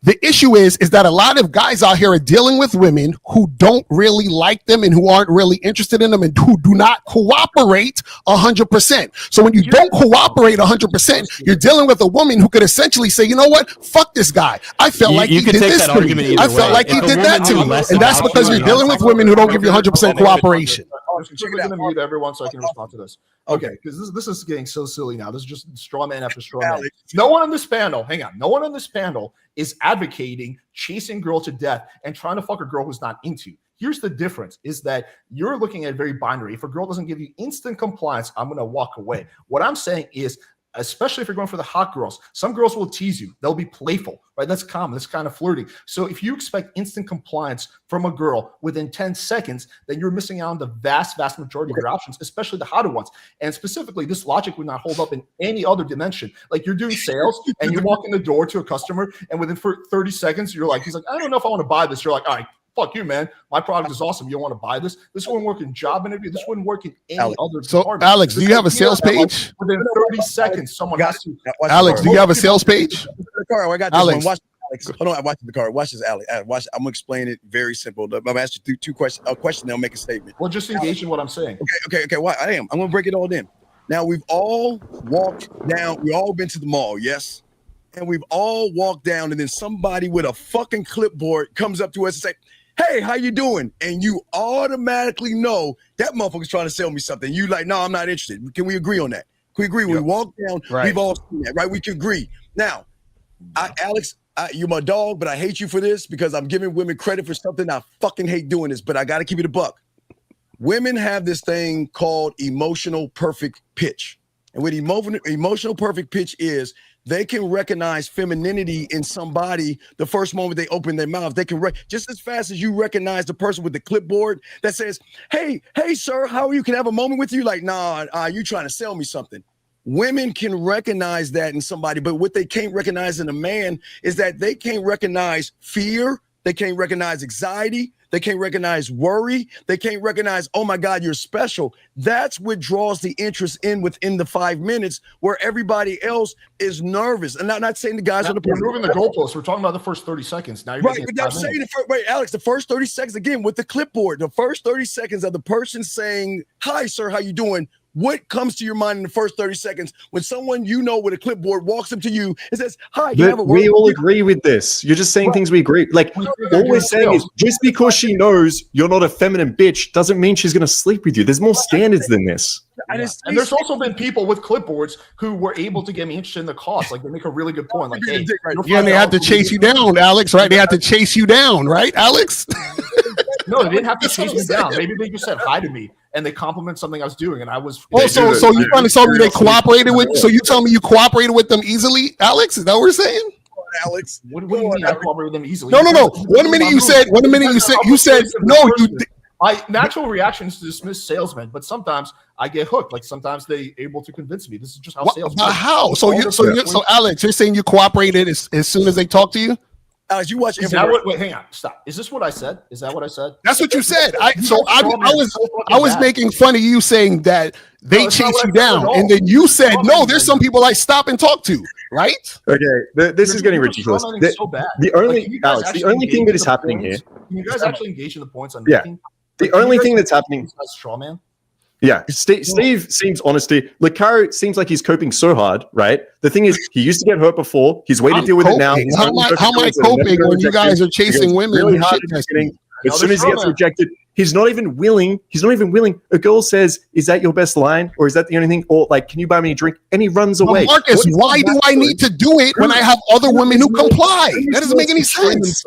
S5: the issue is that a lot of guys out here are dealing with women who don't really like them and who aren't really interested in them and who do not cooperate 100%. So when you don't cooperate 100%, you're dealing with a woman who could essentially say, you know what? Fuck this guy. I felt like he did this to me. I felt like he did that to me. And that's because you're dealing with women who don't give you 100% cooperation.
S1: I'm going to mute everyone so I can respond to this. Okay, because this is getting so silly now. This is just straw man after straw man. No one on this panel, hang on, no one on this panel is advocating chasing girl to death and trying to fuck a girl who's not into you. Here's the difference, is that you're looking at very binary. If a girl doesn't give you instant compliance, I'm going to walk away. What I'm saying is, especially if you're going for the hot girls, some girls will tease you. They'll be playful, right? That's common. That's kind of flirting. So if you expect instant compliance from a girl within 10 seconds, then you're missing out on the vast majority of your options, especially the hotter ones. And specifically, this logic would not hold up in any other dimension. Like, you're doing sales and you walk in the door to a customer, and within 30 seconds, he's like, I don't know if I want to buy this. You're like, all right, fuck you, man. My product is awesome. You don't want to buy this? This wouldn't work in job interview. This wouldn't work in any other department.
S5: So, Alex, do you have a sales page?
S1: Within 30 seconds, someone has to.
S5: Alex, do you have a sales page?
S3: Carl, I got this one. Watch, Alex. Hold on, I watched the car. Watch this, Alex. Watch. I'm gonna explain it very simple. I'm gonna ask you two questions. A question, they'll make a statement.
S1: Well, just engage in what I'm saying.
S3: Okay. Why? I'm gonna break it all in. Now, we've all walked down. We've all been to the mall, yes, and we've all walked down, and then somebody with a fucking clipboard comes up to us and say, "Hey, how you doing?" And you automatically know that motherfucker's trying to sell me something. You like, no, I'm not interested. Can we agree on that? Can we agree? When we walk down, we've all seen that, right? We can agree. Now, Alex, you're my dog, but I hate you for this because I'm giving women credit for something. I fucking hate doing this, but I got to keep it a buck. Women have this thing called emotional perfect pitch. And what emotional perfect pitch is, they can recognize femininity in somebody the first moment they open their mouth. They can just as fast as you recognize the person with the clipboard that says, hey, sir, how are you? Can I have a moment with you? Like, nah, you trying to sell me something. Women can recognize that in somebody, but what they can't recognize in a man is that they can't recognize fear. They can't recognize anxiety. They can't recognize worry. They can't recognize, oh my God, you're special. That's what draws the interest in within the 5 minutes, where everybody else is nervous. And I'm not saying the guys are the
S1: We're moving the goalposts. We're talking about the first 30 seconds. Now you're
S3: right. But I'm saying Alex, the first 30 seconds again with the clipboard, the first 30 seconds of the person saying, "Hi, sir, how you doing?" What comes to your mind in the first 30 seconds when someone you know with a clipboard walks up to you and says, "Hi, you have a word?"
S6: We all agree with this. You're just saying things we agree. Like, all we're saying is, just because she knows you're not a feminine bitch doesn't mean she's going to sleep with you. There's more standards than this.
S1: And there's also been people with clipboards who were able to get me interested in the cost. Like, they make a really good point. Like, hey,
S5: yeah, they had to chase you down, Alex, right? They had to chase you down, right, Alex?
S1: No, they didn't have to chase me down. Maybe they just said hi to me and they compliment something I was doing, and I was.
S5: Oh, so you trying to tell me they cooperated with? So you tell me you cooperated with them easily, Alex? Is that what we're saying?
S3: Alex,
S1: what do you mean I cooperated with them easily?
S5: No. One minute you said no.
S1: My natural reaction is to dismiss salesmen, but sometimes I get hooked. Like, sometimes they able to convince me. This is just how sales.
S5: But how? So Alex, you're saying you cooperated as soon as they talk to you?
S3: Alex, you watch.
S1: Wait, hang on, stop. Is this what I said? Is that what I said?
S5: That's what you said. I was making fun of you saying that they chase you down, and then you said no. There's some people I stop and talk to, right?
S6: Okay, this is getting ridiculous. The only thing that is happening here.
S1: Can you guys actually engage in the points I'm making?
S6: The only thing that's happening.
S1: Straw man.
S6: Yeah, Steve seems honesty. Locario seems like he's coping so hard, right? The thing is, he used to get hurt before. He's way to deal with it now.
S5: How am I coping when you guys are chasing women?
S6: Really hard at the beginning. As soon as he gets rejected, he's not even willing. A girl says, "Is that your best line, or is that the only thing?" Or like, "Can you buy me a drink?" And he runs away.
S5: Marcus, why do I need to do it when I have other women who comply? That doesn't make any sense.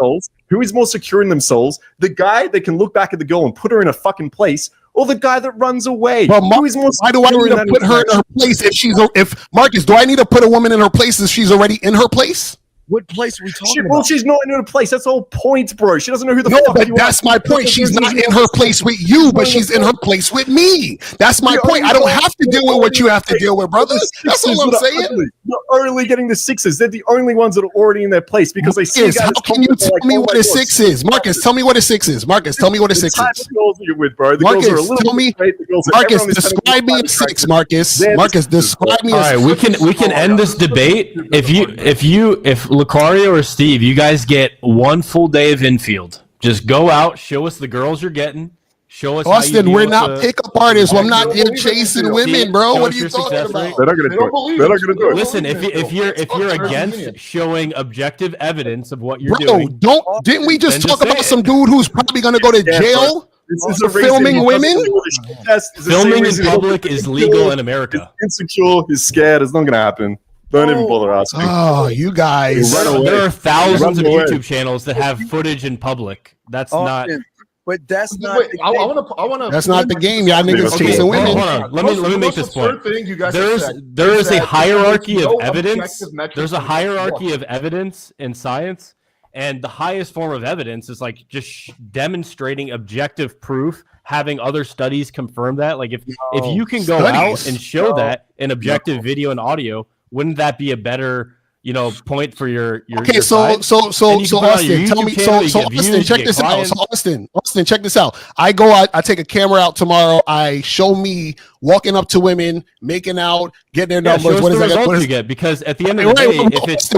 S6: Who is more secure in themselves? The guy that can look back at the girl and put her in a fucking place, or the guy that runs away?
S5: But why do I need to put her in her place if Marcus, do I need to put a woman in her place if she's already in her place?
S3: What place are we talking
S6: Well,
S3: about?
S6: she's not in her place. That's the whole point, bro. She doesn't know who the
S5: No,
S6: fuck
S5: but
S6: you
S5: that's
S6: are.
S5: my point. She's not in her place with you, but she's in her place with me. That's my point. I don't have to deal with what you have to deal with, brothers. That's all I'm saying.
S6: You're only getting the sixes. They're the only ones that are already in their place because they see
S5: Marcus, how can you tell me what a 6 is? Marcus, tell me what a 6 is. Marcus, tell me what a 6
S6: The type
S5: is.
S6: of girls that you're with, bro. The
S5: Marcus,
S6: girls are a little
S5: tell me.
S6: bit straight, the girls that
S5: Marcus,
S6: everyone is
S5: describe me
S6: having
S5: a 6. Marcus, Marcus, describe me a
S2: All right,
S5: 6.
S2: we can end this debate if Locario or Steve, you guys get one full day of infield. Just go out, show us the girls you're getting. Show us
S5: Austin, we're not pickup artists. I'm not here chasing women, bro. What are you talking about?
S6: They're not going to do it. They're not going to do it.
S2: Listen, if you're against showing objective evidence of what you're
S5: Bro,
S2: doing,
S5: didn't we just
S2: Then
S5: talk
S2: just say
S5: about
S2: it.
S5: some dude who's probably gonna go to jail
S6: This is
S5: for
S6: the reason
S5: filming
S6: he
S5: women?
S6: doesn't do the shit test. It's the same
S2: filming in
S6: reason he
S2: public
S6: doesn't
S2: is
S6: do
S2: legal
S6: it.
S2: in America.
S6: He's insecure. He's scared. It's not going to happen. Don't even bother asking.
S5: Oh, you guys.
S6: Run away.
S2: There are thousands of
S6: Run away.
S2: YouTube channels that have footage in public. That's not.
S3: But that's not.
S1: Wait, I want to.
S5: That's not the game. Y'all niggas
S6: Okay,
S5: chasing
S2: hold
S5: women.
S2: on. Let me make this point.
S1: Thing you guys
S2: There is a hierarchy of evidence. There's a hierarchy of evidence in science, and the highest form of evidence is like just demonstrating objective proof, having other studies confirm that. Like if you can go out and show that in objective video and audio, wouldn't that be a better point for your
S5: Okay,
S2: your
S5: so
S2: side?
S5: Austin, tell me. So Austin, check this out. So Austin, check this out. I go out. I take a camera out tomorrow. I show me walking up to women, making out, getting their numbers.
S2: Show
S5: What
S2: us
S5: is
S2: the
S5: that?
S2: results you get? Because at the end of the day, if it's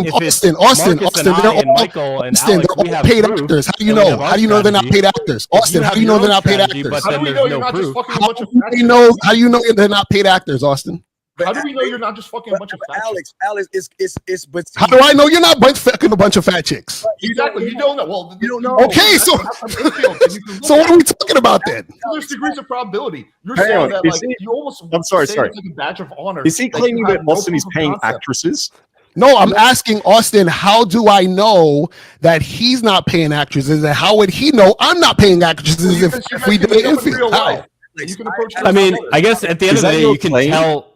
S5: Austin,
S2: Marcus and I
S5: they're
S2: and
S5: all
S2: Michael and
S5: Austin,
S2: Alex, we
S5: they're all
S2: have
S5: paid
S2: proof,
S5: actors. How do you
S2: and we
S5: know?
S2: have our
S5: How do you know they're not
S2: strategy.
S5: paid actors?
S2: If
S5: Austin,
S2: you
S5: how
S2: have
S5: do you
S2: your
S5: know they're
S2: own
S5: not paid
S2: strategy,
S5: actors?
S2: but
S1: How do
S2: then
S1: we
S2: there's
S1: know
S2: no
S1: you're not just
S2: proof?
S1: fucking a bunch of
S5: How
S1: fat
S5: do you know?
S1: chicks?
S5: How do you know they're not paid actors, Austin?
S1: How do we know you're not just fucking a bunch of fat chicks?
S3: Alex, it's but
S5: How do I know you're not fucking a bunch of fat chicks?
S1: Exactly. You don't know. Well,
S3: You don't know.
S5: Okay, so what are we talking about then?
S1: There's degrees of probability. You're
S6: Hang
S1: saying
S6: on,
S1: that
S6: is
S1: like
S6: he-
S1: you almost.
S6: I'm sorry,
S1: say
S6: sorry.
S1: It's like a badge of honor.
S6: Is he
S1: that you
S6: claiming
S1: have
S6: that
S1: no
S6: Austin is
S1: proof of
S6: paying
S1: concept.
S6: actresses?
S5: No, I'm asking Austin, how do I know that he's not paying actresses? And how would he know I'm not paying actresses if we do it in field? How?
S1: You can approach
S2: I mean, I guess at the end
S6: Is
S2: of the
S6: that
S2: day,
S6: your
S2: you can
S6: claim?
S2: tell.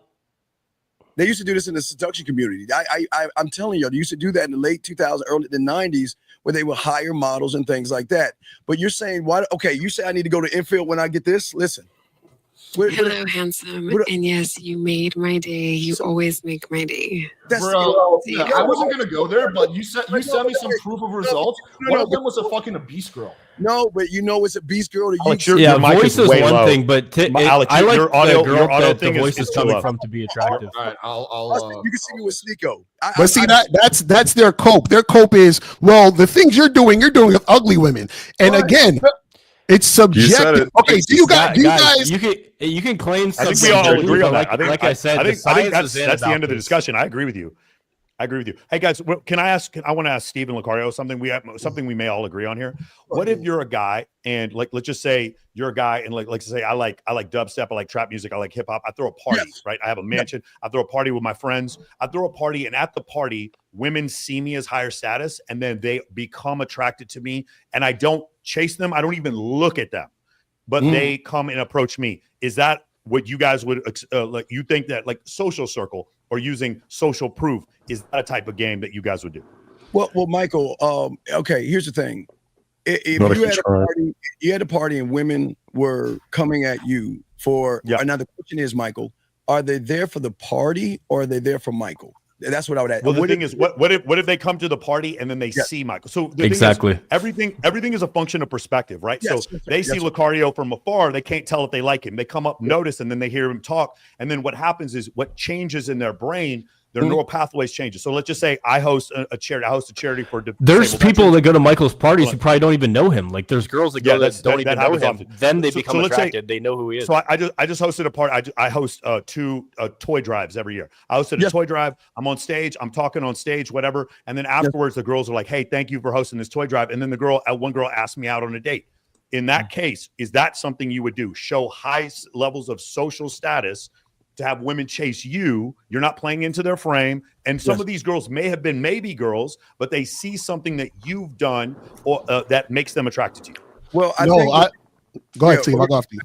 S3: They used to do this in the seduction community. I'm telling you, they used to do that in the late 2000s, early the 90s, where they would hire models and things like that. But you're saying, why? Okay, you say I need to go to infield when I get this. Listen.
S8: Hello, handsome. And yes, you made my day. You always make my day.
S1: Bro, I wasn't gonna go there, but you sent me some proof of results. One of them was a fucking beast girl.
S3: No, but you know it's a beast girl to
S7: Alex,
S3: you.
S7: your mic
S2: voice
S7: is way
S2: one
S7: low.
S2: thing, but
S7: Alex,
S2: I like
S7: your
S2: the
S7: audio
S2: girl that
S7: thing
S2: the voice
S7: is
S2: is
S7: too
S2: coming
S7: low.
S2: from to be attractive.
S1: All right, I'll
S3: Austin, you can see me with Sneeko.
S5: But see that's their cope. Their cope is, well, the things you're doing with ugly women. And again, it's subjective. Okay, do you guys
S2: you can claim
S7: I think
S2: something,
S7: we all
S2: but
S7: agree on that.
S2: like I said,
S7: I think that's the end of the
S2: about this.
S7: discussion. I agree with you. Hey guys, can I ask? I want to ask Steve and Locario something. We may all agree on here. What if you're a guy and let's just say you're a guy and let's say I like dubstep, I like trap music, I like hip hop. I throw a party, right? I have a mansion. I throw a party with my friends. I throw a party, and at the party, women see me as higher status, and then they become attracted to me, and I don't chase them. I don't even look at them, but they come and approach me. Is that what you guys would like? You think that like social circle or using social proof is that a type of game that you guys would do?
S3: Well, Michael. Okay, here's the thing. If you had a party and women were coming at you for now, the question is, Michael, are they there for the party or are they there for Michael? That's what I would ask.
S7: Well, the thing is, what if they come to the party and then they see Michael? So the
S2: exactly,
S7: thing is, everything is a function of perspective, right?
S3: Yes,
S7: so they see Locario from afar, they can't tell if they like him. They come up, notice, and then they hear him talk, and then what happens is what changes in their brain. Their neural pathways changes. So let's just say I host a charity. I host a charity for
S2: there's people that go to Michael's parties who probably don't even know him. Like there's girls that go that don't even know him.
S7: Often.
S2: Then they become attracted. They know who he is.
S7: So I just hosted a party. I host two toy drives every year. I hosted a toy drive. I'm on stage. I'm talking on stage, whatever. And then afterwards, the girls are like, "Hey, thank you for hosting this toy drive." And then one girl asked me out on a date. In that case, is that something you would do? Show high levels of social status to have women chase you. You're not playing into their frame. And some of these girls may have been maybe girls, but they see something that you've done or that makes them attracted to you.
S3: Well,
S5: go ahead, Steve. I'll go after you.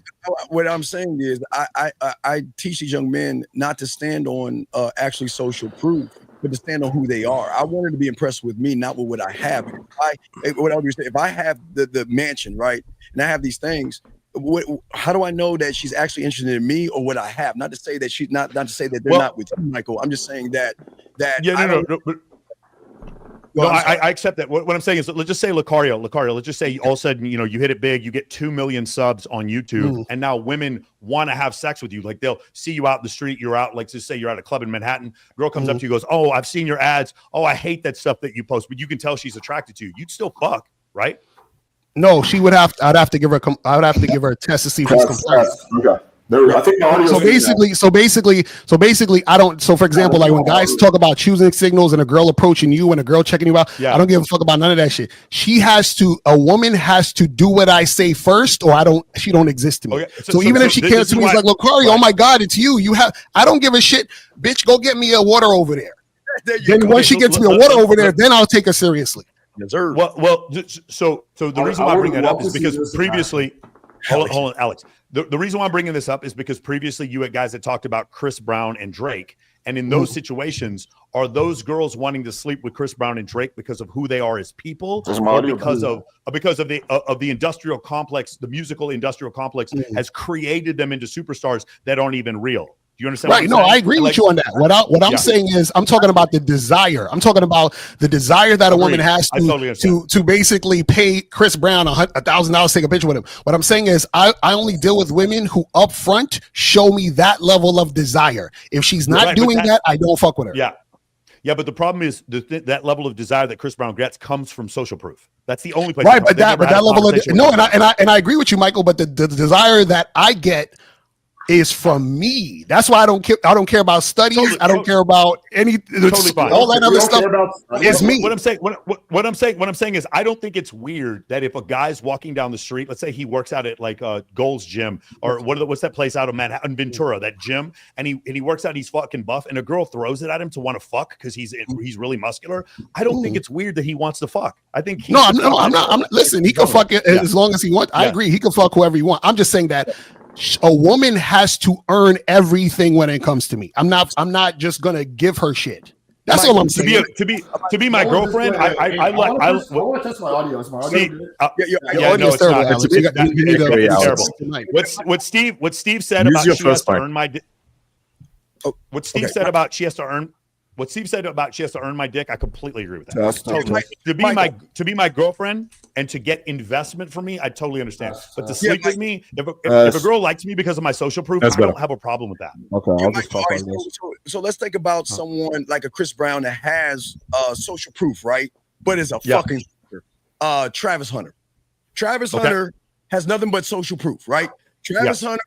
S3: What I'm saying is I teach these young men not to stand on actually social proof. but to stand on who they are. I want her to be impressed with me, not with what I have. If I have the mansion, right, and I have these things, how do I know that she's actually interested in me or what I have? Not to say that she's not to say that they're not with you, Michael. I'm just saying that
S7: No, I accept that. What I'm saying is, let's just say Locario, let's just say all of a sudden, you hit it big, you get 2 million subs on YouTube, and now women want to have sex with you. Like, they'll see you out in the street, you're out, like, just say you're at a club in Manhattan, girl comes up to you, goes, "Oh, I've seen your ads. Oh, I hate that stuff that you post," but you can tell she's attracted to you. You'd still fuck, right?
S5: No, I'd have to give her a test to see if it's compliant.
S1: Okay. I think
S5: So basically, I don't. So for example, like when guys talk about choosing signals and a girl approaching you and a girl checking you out, I don't give a fuck about none of that shit. A woman has to do what I say first, or she don't exist to me. Okay. So even if she cares to me, it's like, Locario, oh my God, it's you. I don't give a shit, bitch. Go get me a water over there. Then once she gets me a water over there, then I'll take her seriously.
S7: Well, so the reason why I bring that up is because previously, hold on, Alex. The reason why I'm bringing this up is because previously you had guys that talked about Chris Brown and Drake. And in those situations, are those girls wanting to sleep with Chris Brown and Drake because of who they are as people, or because of the industrial complex, the musical industrial complex has created them into superstars that aren't even real? You understand?
S5: Right. No, I agree with you on that. What I'm saying is, I'm talking about the desire. I'm talking about the desire that a woman has to basically pay Chris Brown $1,000 to take a picture with him. What I'm saying is, I only deal with women who up front show me that level of desire. If she's not doing that, I don't fuck with her.
S7: Yeah, but the problem is that level of desire that Chris Brown gets comes from social proof. That's the only place.
S5: Right, but that level of and I agree with you, Michael. But the desire that I get is from me. That's why I don't care about studies. I don't care about any all that other stuff. Is me.
S7: What I'm saying is, I don't think it's weird that if a guy's walking down the street, let's say he works out at like Gold's Gym, or what's that place out of Manhattan, Ventura, that gym, and he works out, he's fucking buff, and a girl throws it at him to want to fuck because he's really muscular. I don't think it's weird that he wants to fuck. I think I'm not. Listen, he can fuck it as long as he wants. I agree. He can fuck whoever he wants. I'm just saying that a woman has to earn everything when it comes to me. I'm not just gonna give her shit. That's all I'm saying. To be my girlfriend, I want to test my audio. Is my audio? No, it's terrible. What Steve said about she has to earn my dick. What Steve said about she has to earn. What Steve said about she has to earn my dick, I completely agree with that. Totally. To be my girlfriend and to get investment from me, I totally understand. But to sleep with me, if a girl likes me because of my social proof, I don't have a problem with that. Okay, I'll just talk on this.
S3: So let's think about someone like a Chris Brown that has social proof, right? But is a fucking Travis Hunter. Travis Hunter has nothing but social proof, right? Travis Hunter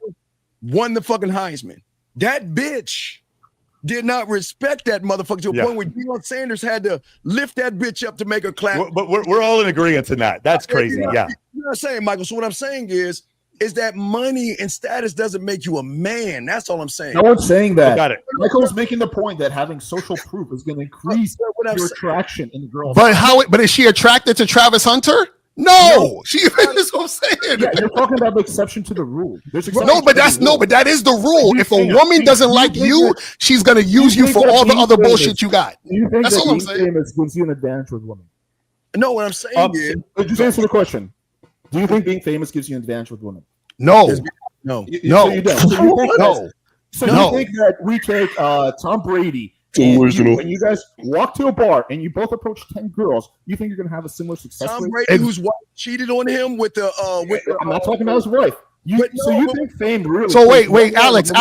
S3: won the fucking Heisman. That bitch did not respect that motherfucker to a point where Deion Sanders had to lift that bitch up to make her clap.
S7: But we're all in agreement in that. That's crazy. You know
S3: what I'm saying, Michael? So what I'm saying is that money and status doesn't make you a man. That's all I'm saying.
S9: No one's saying that.
S7: Got it.
S9: Michael's making the point that having social proof is going to increase your attraction in the girl.
S5: But is she attracted to Travis Hunter? No, she is what I'm saying.
S9: Yeah, you're talking about the exception to the rule. But
S5: that is the rule. If a woman doesn't like you, she's gonna use you for all the other bullshit you got.
S9: Do you think that being famous gives you an advantage with women?
S3: No, what I'm saying is,
S9: just answer the question. Do you think being famous gives you an advantage with women?
S5: No.
S9: So you don't. So you think that we take Tom Brady? When you guys walk to a bar and you both approach 10 girls, you think you're going to have a similar success rate?
S3: Tom Brady, whose wife cheated on him with the
S9: I'm not talking about his wife. You think fame really?
S5: So wait, Alex,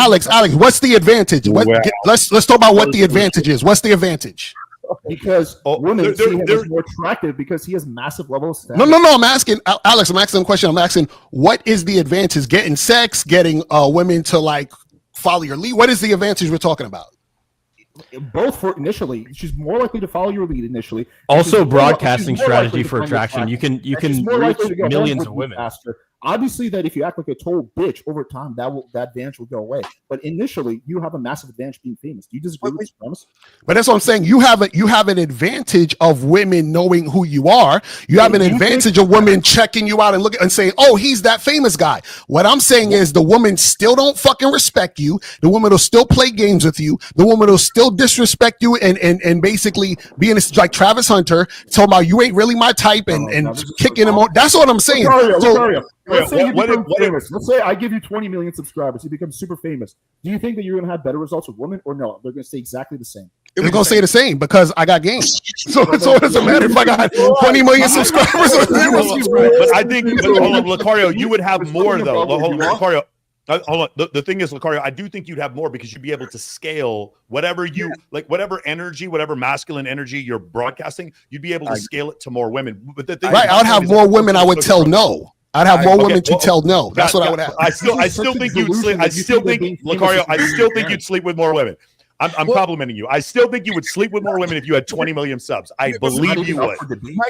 S5: what's the advantage? Let's talk about what the advantage is. What's the advantage?
S9: Because women see him as more attractive because he has massive level of status.
S5: No. I'm asking Alex. I'm asking a question. I'm asking, what is the advantage? Getting sex, getting women to like follow your lead. What is the advantage we're talking about?
S9: Both for initially, she's more likely to follow your lead initially.
S2: Also, broadcasting strategy for attraction. You can reach millions of women.
S9: Faster. Obviously, that if you act like a total bitch over time, that advantage will go away. But initially, you have a massive advantage being famous. Do you disagree with this premise?
S5: But that's what I'm saying. You have an advantage of women knowing who you are. You have an advantage of women checking you out and looking and saying, "Oh, he's that famous guy." What I'm saying is the woman still don't fucking respect you. The woman will still play games with you. The woman will still disrespect you and basically being like Travis Hunter, talking about you ain't really my type and kicking him on. That's what I'm saying.
S9: Locario. Let's say you become famous. Let's say I give you 20 million subscribers. You become super famous. Do you think that you're going to have better results with women, or no? They're going to stay exactly the same.
S5: They're going to say the same because I got games. So it doesn't matter if I got 20 million subscribers or
S7: But I think, hold on, Locario, you would have more though. Locario. Hold on. The thing is, Locario, I do think you'd have more because you'd be able to scale whatever whatever energy, whatever masculine energy you're broadcasting, you'd be able to scale it to more women. But the thing
S5: right, I would have more women I would tell no. I'd have more women to tell no. That's what I would have.
S7: I still think you'd sleep. I still think, Locario, I still think you'd sleep with more women. I'm complimenting you. I still think you would sleep with more women if you had 20 million subs. I believe you would.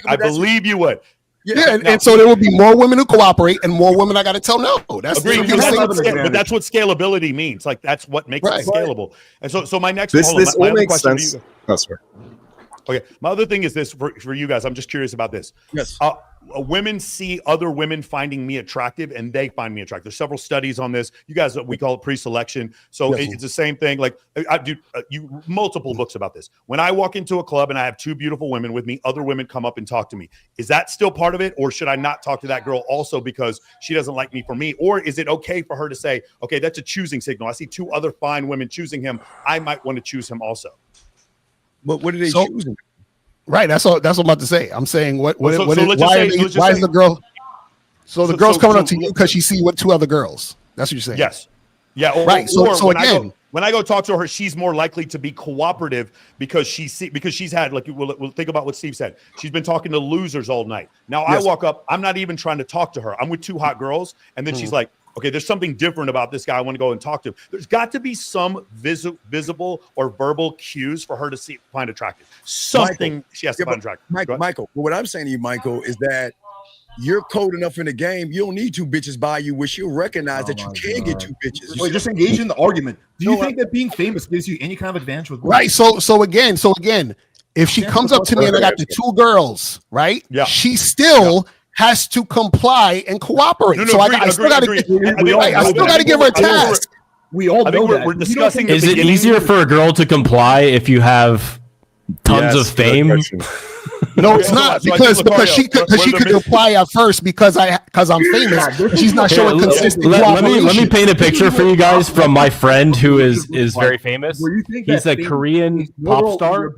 S7: I believe you would.
S5: Yeah, and so there will be more women who cooperate and more women I got to tell no. That's
S7: but that's what scalability means. Like that's what makes it scalable. And so my next
S6: this all makes sense. Oh, sorry.
S7: Okay, my other thing is this for you guys. I'm just curious about this.
S3: Yes.
S7: Women see other women finding me attractive, and they find me attractive. There's several studies on this. You guys, we call it pre-selection. So it's the same thing. Like I do, multiple books about this. When I walk into a club and I have two beautiful women with me, other women come up and talk to me. Is that still part of it, or should I not talk to that girl also because she doesn't like me for me? Or is it okay for her to say, okay, that's a choosing signal. I see two other fine women choosing him. I might want to choose him also.
S3: But what are they choosing?
S5: Right, that's what I'm about to say. I'm saying why is the girl? So the girl's coming up to you because she see what two other girls. That's what you're saying.
S7: Yes. Yeah.
S5: Right. So again,
S7: when I go talk to her, she's more likely to be cooperative because she's had we'll think about what Steve said. She's been talking to losers all night. Now I walk up. I'm not even trying to talk to her. I'm with two hot girls, and then she's like, okay, there's something different about this guy I want to go and talk to him. There's got to be some visible or verbal cues for her to find attractive. Something she has to find attractive.
S3: Michael, what I'm saying to you, Michael, is that you're cold enough in the game. You don't need two bitches by you, which you'll recognize that you can get two bitches.
S9: Wait, just engage in the argument. Do you think that being famous gives you any kind of advantage with women?
S5: Right. So again, if she comes up to me and I got the two girls, right?
S7: Yeah.
S5: She still has to comply and cooperate. I still got to give her a task.
S9: We all know that.
S7: We're discussing.
S2: Is it easier for a girl to comply if you have tons of fame?
S5: No, it's not because she could apply at first because I'm famous. She's not showing consistent.
S2: Let me paint a picture for you guys from my friend who is very famous. He's a Korean pop star.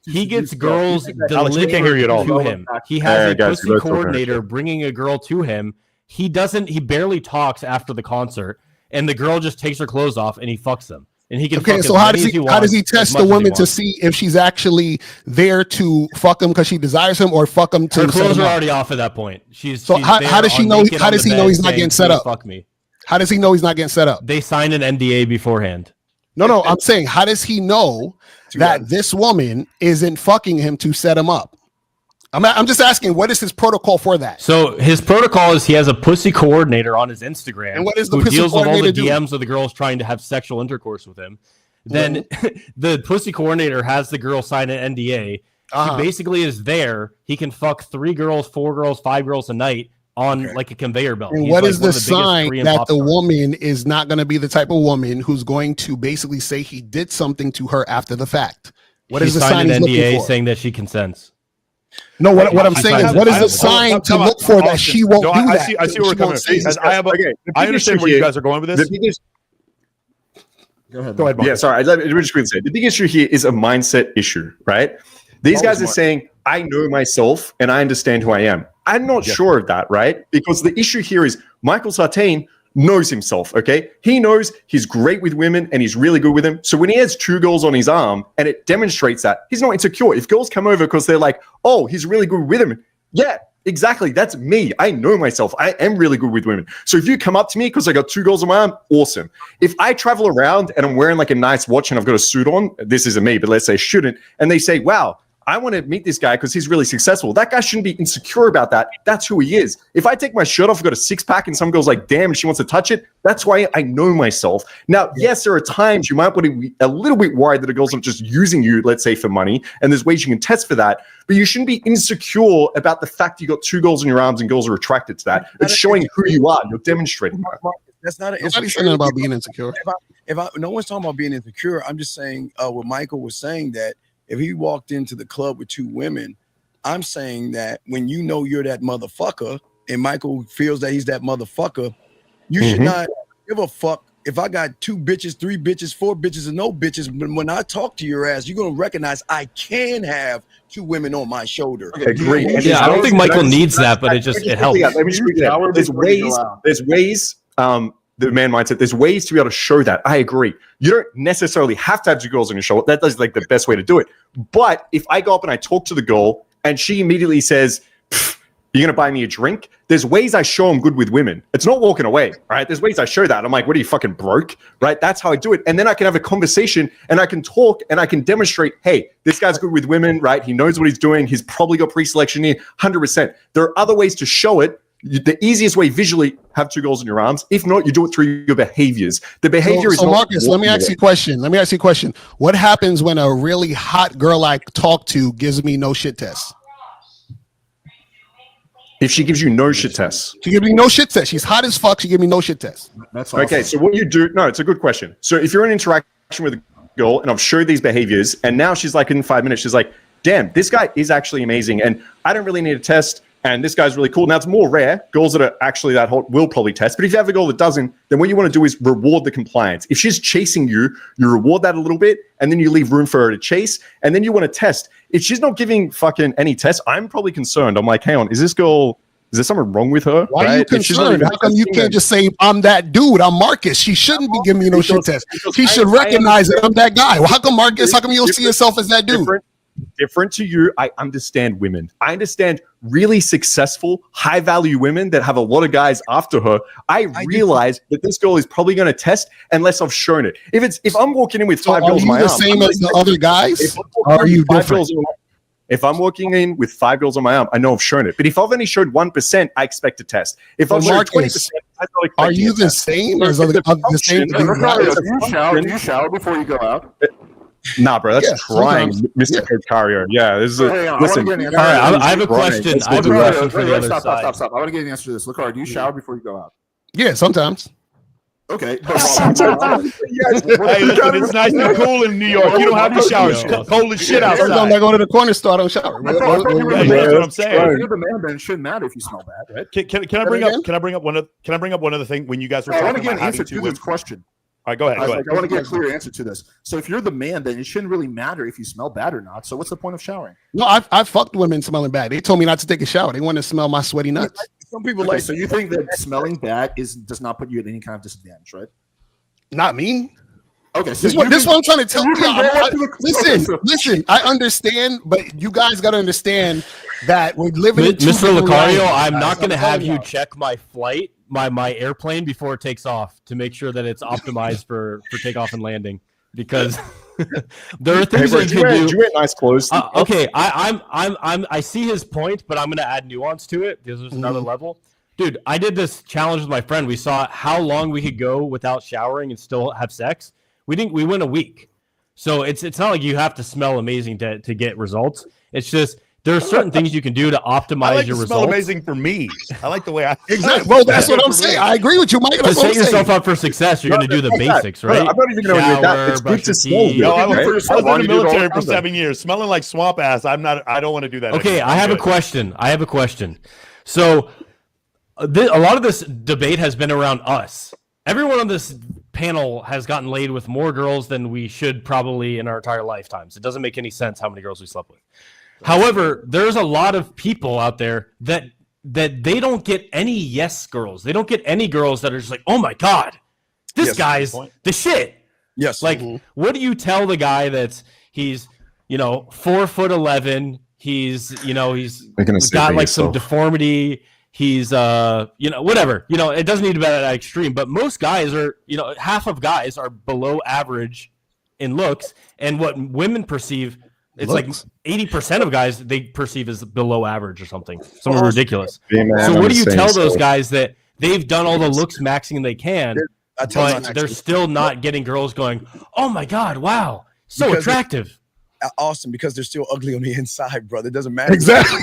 S2: He gets girls delivered to him. He has a pussy coordinator bringing a girl to him. He barely talks after the concert, and the girl just takes her clothes off and he fucks them. And he can
S5: so how does he test the woman to see if she's actually there to fuck him because she desires him or fuck him to
S2: her clothes are already off at that point.
S5: How does he know he's not getting set up?
S2: Fuck me.
S5: How does he know he's not getting set up?
S2: They signed an NDA beforehand.
S5: No, I'm saying how does he know that this woman isn't fucking him to set him up? I'm just asking, what is his protocol for that?
S2: So his protocol is he has a pussy coordinator on his Instagram,
S5: and what is the
S2: who deals with all the
S5: do?
S2: DMs of the girls trying to have sexual intercourse with him. Then the pussy coordinator has the girl sign an NDA. She basically is there. He can fuck 3 girls, 4 girls, 5 girls a night on like a conveyor belt.
S5: And what is the sign that the woman is not going to be the type of woman who's going to basically say he did something to her after the fact? What is the sign he's looking for?
S2: saying that she consents.
S5: No, what I'm saying is, what is the sign to look for that she won't do that?
S7: I see where we're coming from. I understand where you guys are going with this.
S9: Go ahead.
S6: Markus. Yeah, sorry. Let me just quickly say the big issue here is a mindset issue, right? These guys are saying, I know myself and I understand who I am. I'm not sure of that, right? Because the issue here is Michael Sartain knows himself, okay? He knows he's great with women and he's really good with them. So when he has 2 girls on his arm and it demonstrates that, he's not insecure. If girls come over because they're like, oh, he's really good with them. Yeah, exactly. That's me. I know myself. I am really good with women. So if you come up to me because I got 2 girls on my arm, awesome. If I travel around and I'm wearing like a nice watch and I've got a suit on, this isn't me, but let's say I shouldn't, and they say, wow, I want to meet this guy because he's really successful. That guy shouldn't be insecure about that. That's who he is. If I take my shirt off, I've got a six-pack, and some girl's like, damn, she wants to touch it, that's why I know myself. Now, yes, there are times you might want to be a little bit worried that a girl's not just using you, let's say, for money, and there's ways you can test for that, but you shouldn't be insecure about the fact you got two girls in your arms and girls are attracted to that. It's showing who you are. You're demonstrating that.
S3: That's not an
S5: Nobody's saying about being insecure.
S3: No one's talking about being insecure. I'm just saying what Michael was saying, that if he walked into the club with two women, I'm saying that when you know you're that motherfucker and Michael feels that he's that motherfucker, you should not give a fuck if I got two bitches, three bitches, four bitches, and no bitches. But when I talk to your ass, you're gonna recognize I can have two women on my shoulder.
S6: Okay, great.
S2: Yeah, I don't think Michael needs that, but it helps.
S6: Let me just read that. There's ways, the man mindset, there's ways to be able to show that. I agree. You don't necessarily have to have two girls on your shoulder. That is like the best way to do it. But if I go up and I talk to the girl and she immediately says, you're going to buy me a drink, there's ways I show I'm good with women. It's not walking away, right? There's ways I show that. I'm like, what are you, fucking broke? Right? That's how I do it. And then I can have a conversation and I can talk and I can demonstrate, hey, this guy's good with women, right? He knows what he's doing. He's probably got pre-selection here, 100%. There are other ways to show it. The easiest way visually, have two girls in your arms. If not, you do it through your behaviors. The behavior is
S5: so Marcus, let me ask you a question. What happens when a really hot girl I talk to gives me no shit test?
S6: If she gives you no shit tests.
S5: She gives me no shit test. She's hot as fuck. She gives me no shit test.
S9: That's awesome.
S6: Okay, so what you do, no, it's a good question. So if you're in interaction with a girl and I've showed these behaviors and now she's like in 5 minutes, she's like, damn, this guy is actually amazing and I don't really need a test and this guy's really cool. Now it's more rare. Girls that are actually that hot will probably test. But if you have a girl that doesn't, then what you want to do is reward the compliance. If she's chasing you, you reward that a little bit and then you leave room for her to chase and then you want to test. If she's not giving fucking any tests, I'm probably concerned. I'm like, hang on, is there something wrong with her?
S5: Why are you concerned? How come you can't just say, I'm that dude, I'm Marcus? She shouldn't be giving me no shit test. She should recognize that I'm that guy. Well, how come Marcus, how come you don't see yourself as that dude?
S6: Different to you, I understand women. I understand really successful, high-value women that have a lot of guys after her. I realize that this girl is probably going to test unless I've shown it. If I'm walking in with five girls on my arm,
S5: the same as the other guys? Or are you different?
S6: If I'm walking in with five girls on my arm, I know I've shown it. But if I've only showed 1%, I expect a test. If I've showed 20%,
S5: are you the same? Or is the same?
S9: Do you shower before you go out?
S6: Nah, bro, that's trying, Mr. Locario. Yeah, this is listen.
S2: All right, I have a question. I have a question for the other side.
S9: Stop. I want to get an answer to this. Locario, do you shower before you go out?
S5: Yeah, sometimes.
S9: Okay.
S7: Hey, listen, it's nice and cool in New York. You don't have to shower. It's cold as shit outside.
S5: I go to the corner store, I don't shower.
S7: That's what I'm saying.
S9: If you're the man, then it shouldn't matter if you smell bad, right?
S7: Can I bring up one other thing when you guys were talking
S9: I want to get
S7: about
S9: an answer
S7: having
S9: to this question.
S7: All right, go ahead.
S9: I want to get a clear answer to this. So if you're the man, then it shouldn't really matter if you smell bad or not. So what's the point of showering?
S5: No, I've fucked women smelling bad. They told me not to take a shower. They want to smell my sweaty nuts.
S3: Some people
S9: like. So you think that smelling bad does not put you at any kind of disadvantage, right?
S5: Not me.
S9: Okay, so
S5: this is what I'm trying to tell you. Listen. I understand, but you guys got to understand that we're living in
S2: Mr. Locario, I'm not going to have you check my flight, my airplane before it takes off to make sure that it's optimized for takeoff and landing, because there are things that you can do.
S6: You wear nice clothes.
S2: Okay, I see his point, but I'm going to add nuance to it because there's another level. Dude, I did this challenge with my friend. We saw how long we could go without showering and still have sex. We went a week. So it's not like you have to smell amazing to get results. It's just there are certain things you can do to optimize your results.
S7: Smell amazing for me. I like the way I
S5: exactly. Well, that's what I'm saying. I agree with you, Mike.
S2: To set yourself up for success, you're going to do the basics, right?
S6: I'm not even going to do that. It's good to smell.
S7: No, I was in the military for 7 years, smelling like swamp ass. I don't want to do that.
S2: Okay, I have a question. So a lot of this debate has been around us. Everyone on this panel has gotten laid with more girls than we should probably in our entire lifetimes. It doesn't make any sense how many girls we slept with. However, there's a lot of people out there that they don't get any yes girls. They don't get any girls that are just like, oh my God, this guy's the shit.
S3: Yes.
S2: Like, what do you tell the guy he's 4'11", he's got like some deformity. He's, whatever, it doesn't need to be that extreme, but most guys are, half of guys are below average in looks, and what women perceive It's
S5: Looks.
S2: like 80% of guys they perceive as below average or something ridiculous.
S6: Being man
S2: So
S6: on
S2: what do
S6: the
S2: you
S6: same
S2: tell those
S6: stage.
S2: guys that they've done all the looks maxing they can, but they're still not getting girls going, oh my God, wow, so
S3: Because
S2: attractive.
S3: Austin, because they're still ugly on the inside, brother. It doesn't matter.
S5: Exactly.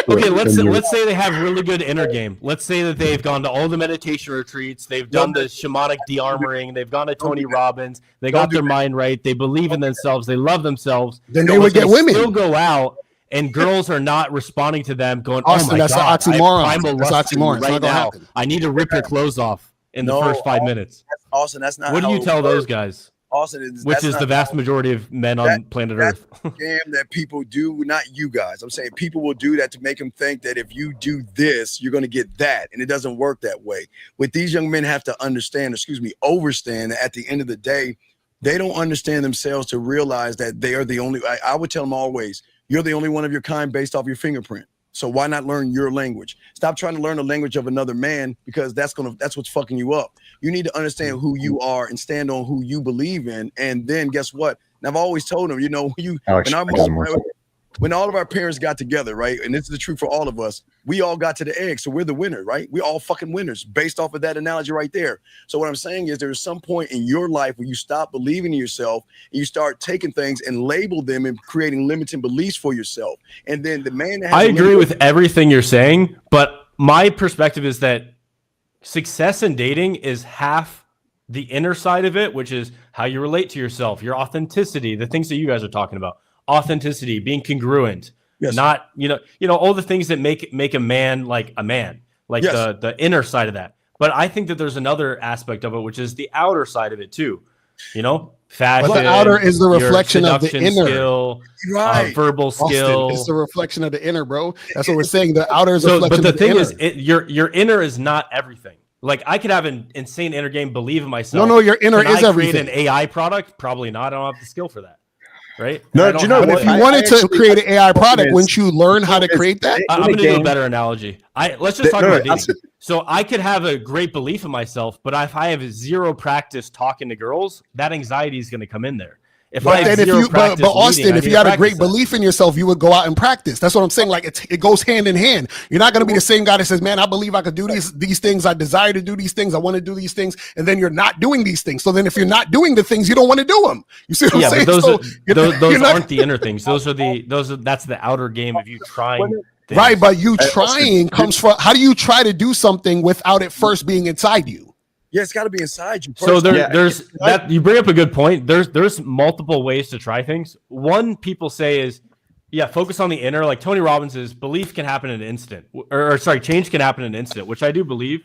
S2: Okay, let's say they have really good inner game. Let's say that they've gone to all the meditation retreats, they've done the shamanic de-armoring, they've gone to Tony Robbins, they got their mind right, they believe in themselves, they love themselves.
S5: Then they would get women.
S2: Still go out, and girls are not responding to them, going,
S5: Austin,
S2: "Oh my
S5: that's
S2: God,
S5: an oxymoron.
S2: I have primal
S5: That's
S2: lust in you
S5: oxymoron. It's
S2: right
S5: not gonna
S2: now.
S5: happen.
S2: I need to rip your clothes off in the first 5 minutes."
S3: Austin, that's not.
S2: What do
S3: how
S2: you
S3: it
S2: tell those
S3: works.
S2: guys?
S3: Austin,
S2: Which is the vast majority of men on planet Earth.
S3: Scam that people do, not you guys. I'm saying people will do that to make them think that if you do this, you're going to get that, and it doesn't work that way. What these young men have to understand, overstand that at the end of the day, they don't understand themselves to realize that they are the only. I would tell them always, you're the only one of your kind based off your fingerprint. So why not learn your language? Stop trying to learn the language of another man, because that's what's fucking you up. You need to understand who you are and stand on who you believe in. And then guess what? And I've always told them, when all of our parents got together, right? And this is the truth for all of us, we all got to the egg. So we're the winner, right? We all fucking winners based off of that analogy right there. So what I'm saying is there's some point in your life where you stop believing in yourself and you start taking things and label them and creating limiting beliefs for yourself. And then the man that has
S2: I agree with everything you're saying, but my perspective is that success in dating is half the inner side of it, which is how you relate to yourself, your authenticity, the things that you guys are talking about. Authenticity, being congruent, not all the things that make a man like a man, like the inner side of that. But I think that there's another aspect of it, which is the outer side of it too. Fashion.
S5: But the outer is the reflection of the inner.
S2: Skill,
S3: right?
S2: Verbal skill.
S5: Austin, it's the reflection of the inner, bro. That's what we're saying. The outer is a reflection.
S2: But the
S5: of the
S2: thing
S5: inner.
S2: is, your inner is not everything. Like I could have an insane inner game, believe in myself.
S5: No, your inner is everything.
S2: Create an AI product? Probably not. I don't have the skill for that. Right?
S6: No, do you know
S5: what? If you wanted to create an AI product, wouldn't you learn how to create that?
S2: I'm going to do a better analogy. Let's just talk about dating. So I could have a great belief in myself, but if I have zero practice talking to girls, that anxiety is going to come in there. But
S5: Austin, if you had a great belief in yourself, you would go out and practice. That's what I'm saying. Like it goes hand in hand. You're not going to be the same guy that says, "Man, I believe I could do these things. I desire to do these things. I want to do these things," and then you're not doing these things. So then, if you're not doing the things, you don't want to do them. You see what I'm saying?
S2: But those aren't the inner things. That's the outer game of you trying.
S5: Right, but you trying comes from how do you try to do something without it first being inside you?
S3: Yeah, it's got to be inside you.
S2: So there's that. You bring up a good point. There's multiple ways to try things. One people say is, focus on the inner. Like Tony Robbins' belief can happen in an instant, change can happen in an instant, which I do believe.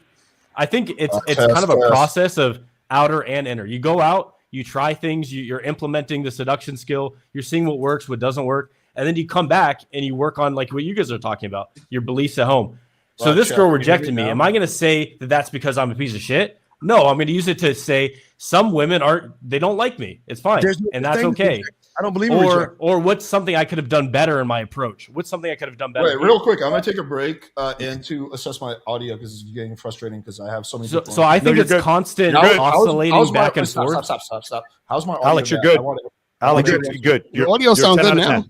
S2: I think it's kind of a process of outer and inner. You go out, you try things, you're implementing the seduction skill, you're seeing what works, what doesn't work, and then you come back and you work on like what you guys are talking about, your beliefs at home. So this girl rejected me. Am I going to say that that's because I'm a piece of shit? No, I'm going to use it to say some women they don't like me. It's fine. And that's okay.
S3: I don't believe
S2: or what's something I could have done better in my approach? What's something I could have done better?
S1: Wait, real quick. I'm going to take a break and to assess my audio because it's getting frustrating because I have so many people.
S2: So I think it's constant oscillating back and forth.
S1: Stop. How's my audio?
S7: Alex, you're good. Alex, you're good.
S5: Your audio sounds good now.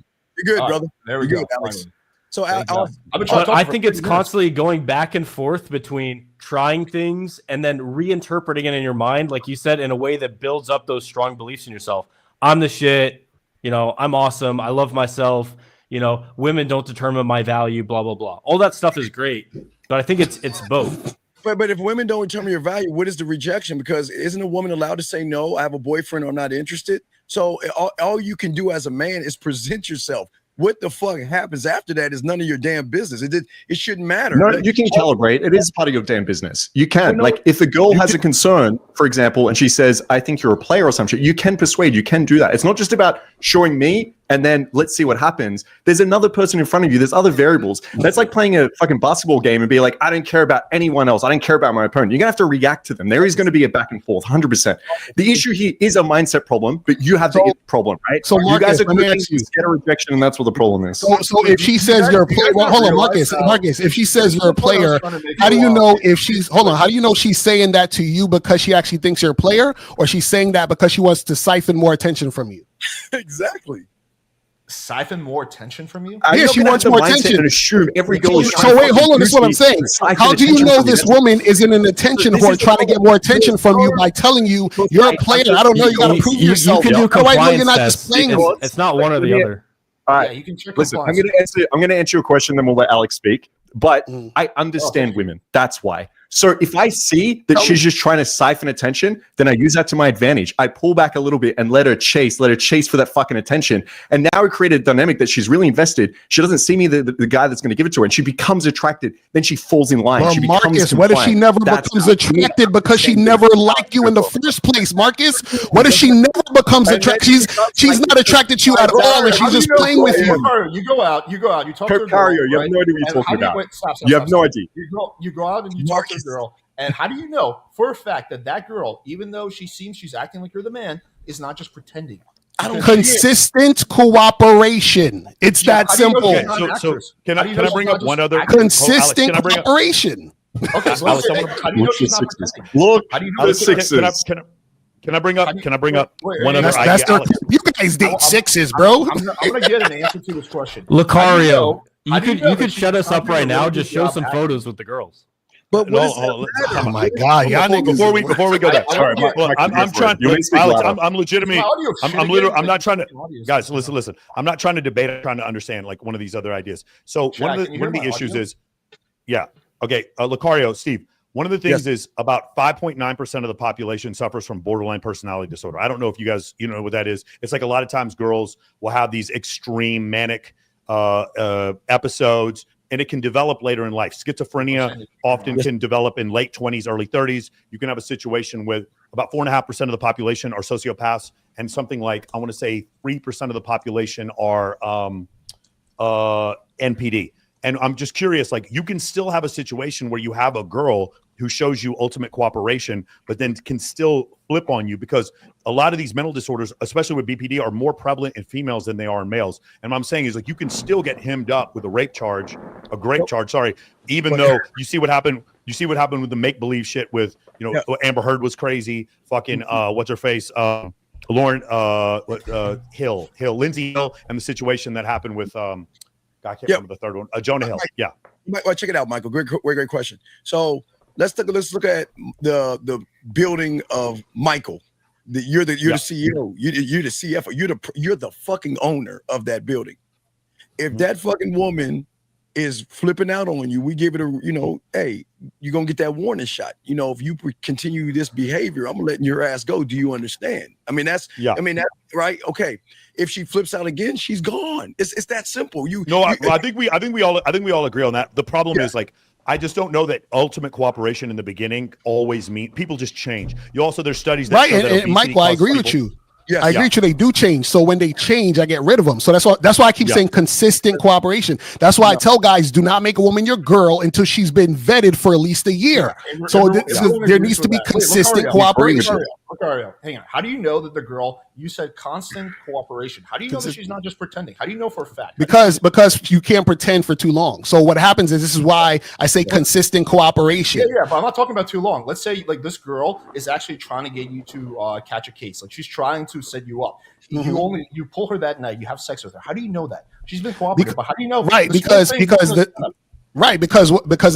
S3: You're good, brother.
S1: There we go,
S3: Alex. So
S2: I think it's constantly going back and forth between trying things and then reinterpreting it in your mind, like you said, in a way that builds up those strong beliefs in yourself. I'm the shit. I'm awesome. I love myself. Women don't determine my value. Blah blah blah. All that stuff is great, but I think it's both.
S3: But if women don't determine your value, what is the rejection? Because isn't a woman allowed to say no? I have a boyfriend, or I'm not interested. So all you can do as a man is present yourself. What the fuck happens after that is none of your damn business. It shouldn't matter.
S6: No, you can calibrate. It is part of your damn business. You can. Like, if the girl has a concern, for example, and she says, "I think you're a player," or some shit, you can persuade. You can do that. It's not just about showing me and then let's see what happens. There's another person in front of you. There's other variables. That's like playing a fucking basketball game and be like, I don't care about anyone else. I don't care about my opponent. You're going to have to react to them. There is going to be a back and forth, 100%. The issue here is a mindset problem, but you have the problem, right?
S5: So
S6: Marcus, you guys are going to get a rejection, and that's what the problem is.
S5: So if she says you're a player, hold on, Marcus, if she says you're a player, how do you know if she's, how do you know she's saying that to you because she actually thinks you're a player, or she's saying that because she wants to siphon more attention from you?
S3: Exactly.
S1: siphon more attention from you?
S5: Yeah, she wants more attention.
S6: And assume every girl is
S5: So wait, hold on. This is what I'm saying. How do you know this woman isn't an attention whore trying to get more attention from you by telling you you're a player? I don't know. You got to prove yourself.
S2: You can do compliance
S5: you're not just
S2: tests.
S5: playing.
S2: It's not one or the other.
S6: All right.
S1: Yeah, you can check
S6: Listen,
S1: compliance.
S6: I'm gonna answer your question, then we'll let Alex speak. But I understand women. That's why. So if I see that she's just trying to siphon attention, then I use that to my advantage. I pull back a little bit and let her chase for that fucking attention. And now we create a dynamic that she's really invested. She doesn't see me, the guy that's going to give it to her, and she becomes attracted. Then she falls in line.
S5: Well,
S6: She becomes
S5: Marcus, what if she
S6: compliant.
S5: never
S6: That's
S5: becomes
S6: how-
S5: attracted because she never liked you in the first place, Marcus? What if she never becomes attracted? She's not attracted to you at all, and she's just playing with you.
S1: You go out, you talk to a girl.
S6: Locario, you have
S1: right?
S6: no idea what you're
S1: And
S6: talking
S1: how do
S6: about.
S1: stop,
S6: You have no idea.
S1: You go out and you talk to a girl, and how do you know for a fact that girl, even though she seems she's acting like you're the man, is not just pretending?
S5: Consistent cooperation. It's that simple.
S7: Okay, so can I bring up one other
S5: Consistent
S7: Alex,
S5: cooperation.
S1: Okay, so
S7: Alex,
S1: how do you know she's not pretending?
S6: Look,
S1: How do you know
S6: the
S1: she's
S6: sixes.
S7: Can I bring up one other
S5: That's
S7: idea?
S5: you guys date sixes, bro.
S1: I'm gonna get an answer to this question.
S2: Locario,
S1: How do you know
S2: you
S1: that
S2: could
S1: she's
S2: shut us
S1: not
S2: up right
S1: doing a
S2: now.
S1: really
S2: Just
S1: good
S2: show
S1: job
S2: some
S1: acting?
S2: photos with the girls.
S3: But
S7: No,
S5: Oh my God, y'all niggas.
S7: Before we go there,
S1: Sorry,
S7: well, I'm trying.
S6: You may speak
S7: Alex,
S6: louder.
S7: I'm legitimate.
S1: My audio
S7: I'm
S1: shit
S7: literally.
S1: again.
S7: I'm not trying to.
S1: My audio is-
S7: Guys, listen. I'm not trying to debate. I'm trying to understand like one of these other ideas. So
S1: Jack,
S7: one of
S1: can you
S7: the
S1: hear my
S7: issues
S1: audio?
S7: is, yeah, okay, Locario, Steve. One of the things is about 5.9% of the population suffers from borderline personality disorder. I don't know if you guys know what that is. It's like a lot of times girls will have these extreme manic episodes, and it can develop later in life. Schizophrenia often can develop in late 20s, early 30s. You can have a situation with about 4.5% of the population are sociopaths, and something like, I want to say 3% of the population are NPD. And I'm just curious, like, you can still have a situation where you have a girl who shows you ultimate cooperation, but then can still flip on you, because a lot of these mental disorders, especially with BPD, are more prevalent in females than they are in males. And what I'm saying is, like, you can still get hemmed up with a grape charge, even though you see what happened. You see what happened with the make-believe shit with, Amber Heard was crazy. Fucking, what's her face? Lauren Lindsay Hill, and the situation that happened with, I can't remember the third one. Jonah Hill. Yeah.
S3: Well, check it out, Michael. Great question. So let's look at the building of Michael. You're the CEO. You're the CFO. You're the fucking owner of that building. If that fucking woman is flipping out on you, we give it a, hey, you're gonna get that warning shot. If you continue this behavior, I'm letting your ass go. Do you understand? That's right. Okay. If she flips out again, she's gone. It's that simple.
S7: I think we all agree on that. The problem is, like, I just don't know that ultimate cooperation in the beginning always mean people just change. There's studies that show that
S5: and Michael, I agree with you.
S3: Yes.
S5: I agree with you. They do change. So when they change, I get rid of them. So that's why I keep saying consistent cooperation. That's why I tell guys, do not make a woman your girl until she's been vetted for at least a year. So there needs to be consistent cooperation.
S1: Locario, hang on. How do you know that the girl, you said constant cooperation? How do you know that she's not just pretending? How do you know for a fact?
S5: Because you can't pretend for too long. So what happens is, this is why I say consistent cooperation.
S1: Yeah, but I'm not talking about too long. Let's say like this girl is actually trying to get you to catch a case. Like, she's trying to set you up. You pull her that night, you have sex with her. How do you know that? She's been cooperative, but how do you know?
S5: Right, because the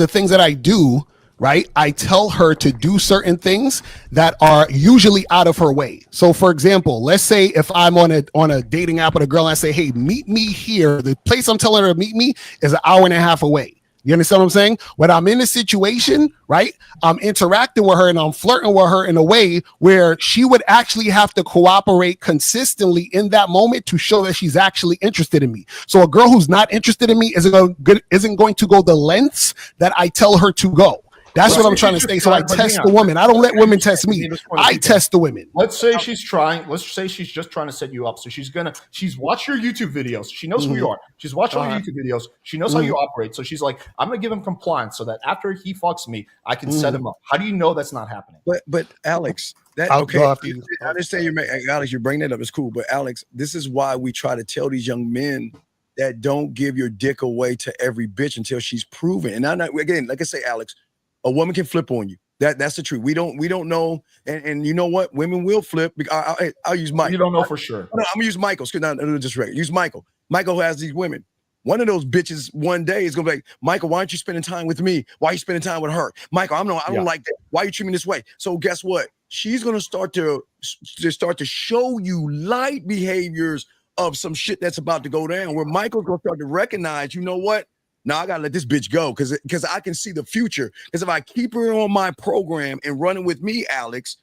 S5: things that I do, right? I tell her to do certain things that are usually out of her way. So for example, let's say if I'm on a dating app with a girl and I say, hey, meet me here. The place I'm telling her to meet me is an hour and a half away. You understand what I'm saying? When I'm in a situation, right, I'm interacting with her and I'm flirting with her in a way where she would actually have to cooperate consistently in that moment to show that she's actually interested in me. So a girl who's not interested in me isn't going to go the lengths that I tell her to go. That's what I'm trying to say. So I test the woman. I don't let women test me. I test the women.
S1: Let's say she's just trying to set you up. So she's watched your YouTube videos. She knows who you are. She's watched all your YouTube videos. She knows how you operate. So she's like, I'm going to give him compliance so that after he fucks me, I can set him up. How do you know that's not happening?
S3: But Alex, I understand Alex, you bring that up. It's cool. But Alex, this is why we try to tell these young men that don't give your dick away to every bitch until she's proven. And I'm not, again, like I say, Alex, a woman can flip on you. That's the truth. We don't know. And you know what? Women will flip. I'll use Mike.
S1: You don't know for sure.
S3: No, I'm gonna use Michael. Use Michael. Michael has these women. One of those bitches one day is gonna be like, Michael, why aren't you spending time with me? Why are you spending time with her? Michael, I don't like that. Why are you treating me this way? So guess what? She's gonna start to show you light behaviors of some shit that's about to go down, where Michael's gonna start to recognize, you know what? Now I gotta let this bitch go because I can see the future. Because if I keep her on my program and running with me, Alex,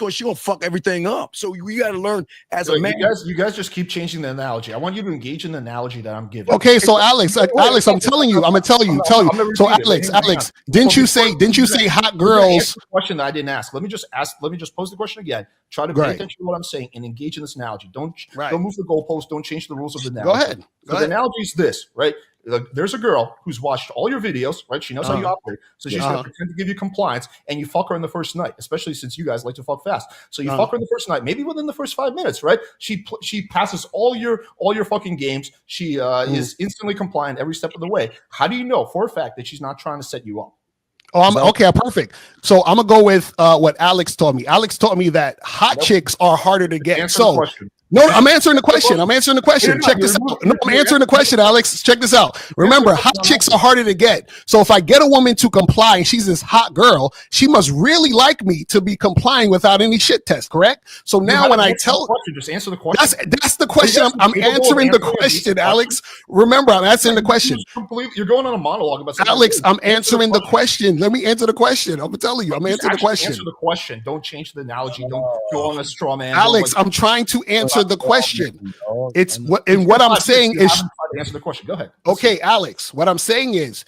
S3: she gonna fuck everything up. So we gotta learn as a man.
S1: You guys just keep changing the analogy. I want you to engage in the analogy that I'm giving.
S5: Okay, so Alex, I'm telling you. So Alex, didn't you say hot girls?
S1: The question that I didn't ask. Let me just pose the question again. Try to pay attention to what I'm saying and engage in this analogy. Don't move the goalpost. Don't change the rules of the analogy.
S5: Go ahead.
S1: The analogy is this, right? There's a girl who's watched all your videos, right? She knows how you operate. So she's going to pretend to give you compliance, and you fuck her in the first night, especially since you guys like to fuck fast. So you fuck her in the first night, maybe within the first 5 minutes, right? She passes all your fucking games. She is instantly compliant every step of the way. How do you know for a fact that she's not trying to set you up?
S5: Okay, perfect. So I'm gonna go with what Alex taught me. Alex taught me that hot chicks are harder to get. So no, I'm answering the question. Check this out. No, I'm answering the question, Alex. Check this out. Remember, hot chicks are harder to get. So if I get a woman to comply and she's this hot girl, she must really like me to be complying without any shit test, correct? So now when I tell,
S1: just answer the question.
S5: That's the question. I'm answering the question, Alex. Remember, I'm answering the question.
S1: You're going on a monologue about something.
S5: Alex, I'm answering the question. Let me answer the question. I'm telling you, I'm answering the question.
S1: Answer the question. Don't change the analogy. Don't go on a straw man.
S5: Alex, I'm trying to answer the question. It's what I'm saying is
S1: answer the question. Go ahead.
S5: Okay, Alex. What I'm saying is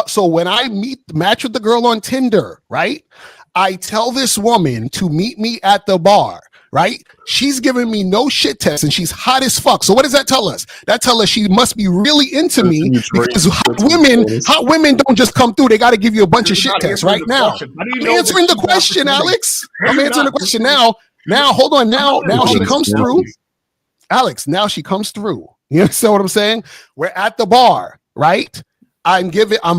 S5: so when I match with the girl on Tinder, right? I tell this woman to meet me at the bar, right? She's giving me no shit test and she's hot as fuck. So what does that tell us? That tells us she must be really into me because hot women don't just come through. They got to give you a bunch of shit tests right now. I'm answering the question, Alex. I'm answering the question now. Now, hold on. Now she comes through. Alex, now she comes through. You understand what I'm saying? We're at the bar, right? I'm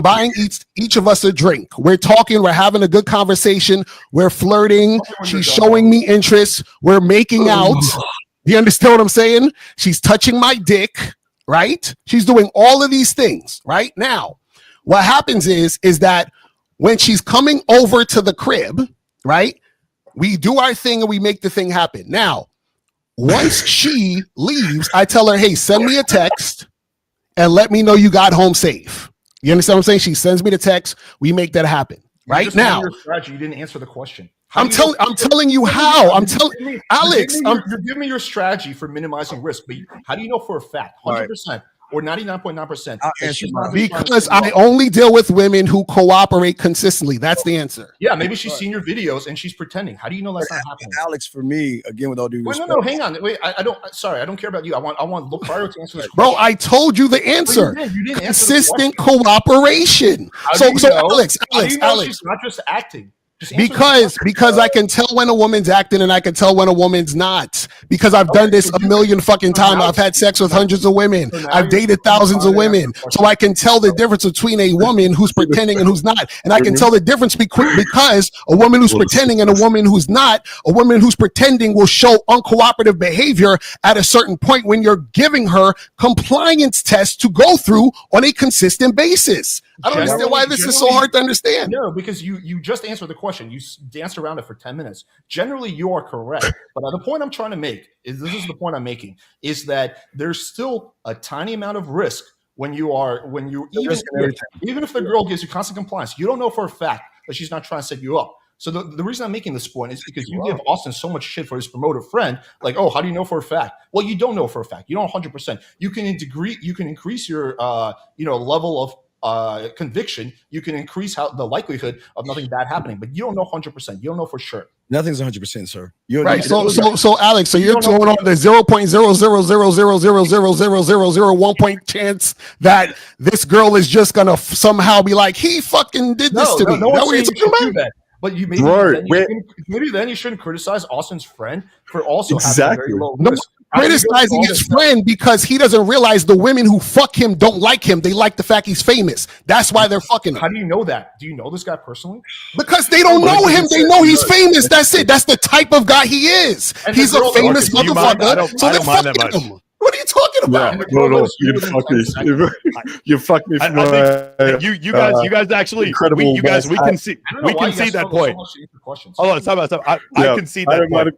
S5: buying each of us a drink. We're talking, we're having a good conversation, we're flirting, she's showing me interest, we're making out. You understand what I'm saying? She's touching my dick, right? She's doing all of these things, right? Now, what happens is that when she's coming over to the crib, right? We do our thing and we make the thing happen. Now, once she leaves, I tell her, hey, send me a text and let me know you got home safe. You understand what I'm saying? She sends me the text. We make that happen. Right now.
S1: You didn't answer the question.
S5: I'm telling you how. Alex,
S1: you're giving me your strategy for minimizing risk, but how do you know for a fact, 100%? Or 99.9%.
S5: Because I only deal with women who cooperate consistently. That's the answer.
S1: Yeah, maybe she's seen your videos and she's pretending. How do you know that's not happening?
S3: Alex, for me, again, with all due respect.
S1: No, hang on. Wait, I don't care about you. I want Locario to answer this question.
S5: Bro, I told you the answer.
S1: You didn't
S5: consistent cooperation. So Alex.
S1: She's not just acting.
S5: Because I can tell when a woman's acting and I can tell when a woman's not. Because I've done this a million fucking times. I've had sex with hundreds of women. I've dated thousands of women. So I can tell the difference between a woman who's pretending and who's not. And I can tell the difference because a woman who's pretending and a woman who's not, a woman who's pretending will show uncooperative behavior at a certain point when you're giving her compliance tests to go through on a consistent basis. I don't understand why this is so hard to understand.
S1: No, because you just answered the question. You danced around it for 10 minutes. Generally, you are correct. But the point I'm trying to make is is that there's still a tiny amount of risk when you even if the girl gives you constant compliance, you don't know for a fact that she's not trying to set you up. So the reason I'm making this point is because you give Austen so much shit for his promoter friend. Like, oh, how do you know for a fact? Well, you don't know for a fact. You don't 100%. You can increase your level of conviction. You can increase the likelihood of nothing bad happening, but you don't know 100%. You don't know for sure.
S3: Nothing's 100%, sir.
S5: Right. So Alex, so you're throwing on the 0.000000001 point chance that this girl is just gonna somehow be like, he fucking did this to me.
S1: No one's saying you should do that. But maybe then you shouldn't criticize Austin's friend for also having very low risk.
S5: Criticizing his friend because he doesn't realize the women who fuck him don't like him. They like the fact he's famous. That's why they're fucking him.
S1: How do you know that? Do you know this guy personally?
S5: Because they don't know him. They know he's famous. That's it. That's the type of guy he is. He's a famous motherfucker. So they're fucking him. What are you talking about?
S6: Yeah, no, you fucked me. You fucked me.
S7: I think you guys actually, you guys, we can see that point. Hold on, stop. I can see that point.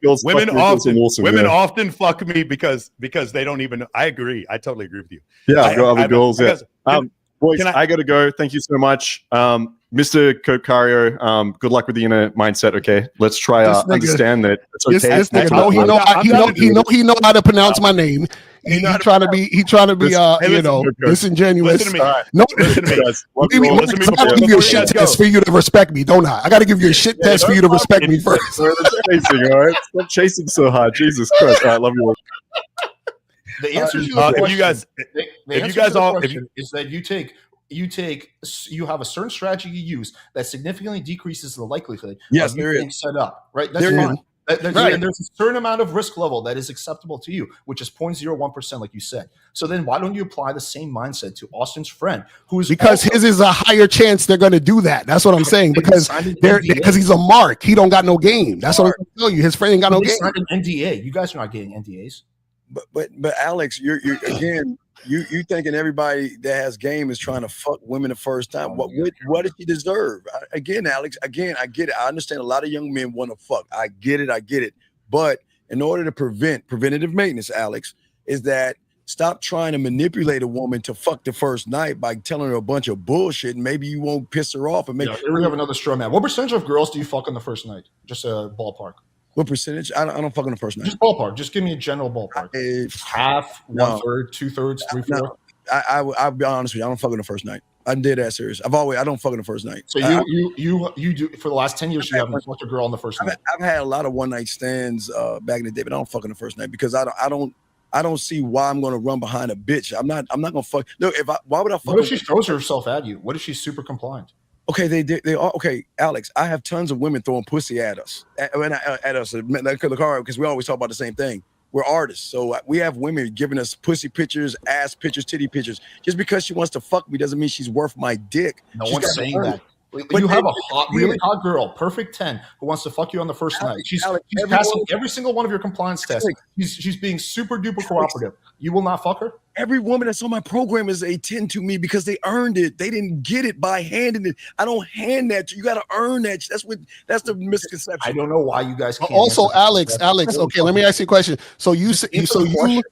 S7: Women often fuck me because they don't even. I agree. I totally agree with you.
S6: Yeah, I've got other girls. Boys, I got to go. Thank you so much. Mr. Locario, good luck with the inner mindset. Okay, let's try understand that it's okay.
S5: This nigga he know how to pronounce my name. He trying to be disingenuous.
S7: Listen to me.
S5: No,
S7: listen to me.
S5: I gotta give you a shit test for you to respect me, don't I? I gotta give you a shit test for you to respect me first.
S6: Chasing, all right? Stop chasing so hard. Jesus Christ. All right, love you all.
S1: The answer to the question is that you have a certain strategy you use that significantly decreases the likelihood of you being set up, right? That's fine. And there's a certain amount of risk level that is acceptable to you, which is 0.01%, like you said. So then why don't you apply the same mindset to Austen's friend, who is
S5: because his is a higher chance they're going to do that. That's what I'm saying. Because he's a mark. He don't got no game. That's what I'm going to tell you. His friend ain't got no game.
S1: Signed an NDA. You guys are not getting NDAs.
S3: But Alex, you're again. You thinking everybody that has game is trying to fuck women the first time? What does she deserve? Again, Alex. Again, I get it. I understand a lot of young men want to fuck. I get it. But in order to preventative maintenance, Alex, is that stop trying to manipulate a woman to fuck the first night by telling her a bunch of bullshit, and maybe you won't piss her off. And
S1: here we have another straw man. What percentage of girls do you fuck on the first night? Just a ballpark.
S3: What percentage? I don't fuck on the first night.
S1: Just ballpark. Just give me a general ballpark. Half, 1/3, 2/3, 3/4.
S3: I'll be honest with you. I don't fuck on the first night. I'm dead ass serious. I don't fuck on the first night.
S1: So you do for the last 10 years. You haven't fucked a girl on the first night.
S3: I've had a lot of one night stands back in the day, but I don't fuck on the first night because I don't see why I'm going to run behind a bitch. I'm not going to fuck. Look, why would I fuck?
S1: What if she throws herself at you? What if she's super compliant?
S3: Okay, they are okay, Alex. I have tons of women throwing pussy at us, because we always talk about the same thing. We're artists, so we have women giving us pussy pictures, ass pictures, titty pictures. Just because she wants to fuck me doesn't mean she's worth my dick.
S1: No one's saying that. But you have a really hot girl, perfect 10, who wants to fuck you on the first night. She's passing every single one of your compliance tests. She's being super duper cooperative. You will not fuck her?
S3: Every woman that's on my program is a 10 to me because they earned it. They didn't get it by handing it. I don't hand that to you. You got to earn that. That's the misconception.
S1: I don't know why you guys can't.
S5: Also, Alex, okay, let me ask you a question. Hang on.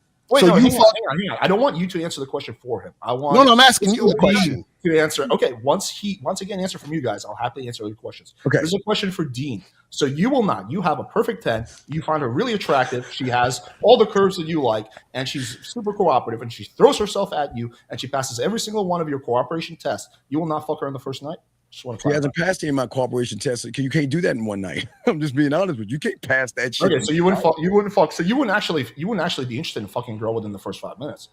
S5: I don't want you to answer the question for him. I'm asking you a question
S1: to answer. Okay, once again answer from you guys, I'll happily answer your questions.
S3: Okay,
S1: there's a question for Dean. So you will not. You have a perfect 10. You find her really attractive. She has all the curves that you like, and she's super cooperative. And she throws herself at you, and she passes every single one of your cooperation tests. You will not fuck her on the first night.
S3: She hasn't passed any of my cooperation tests. You can't do that in one night. I'm just being honest with you. You can't pass that shit.
S1: Okay, so you wouldn't fuck. So you wouldn't actually be interested in fucking a girl within the first 5 minutes.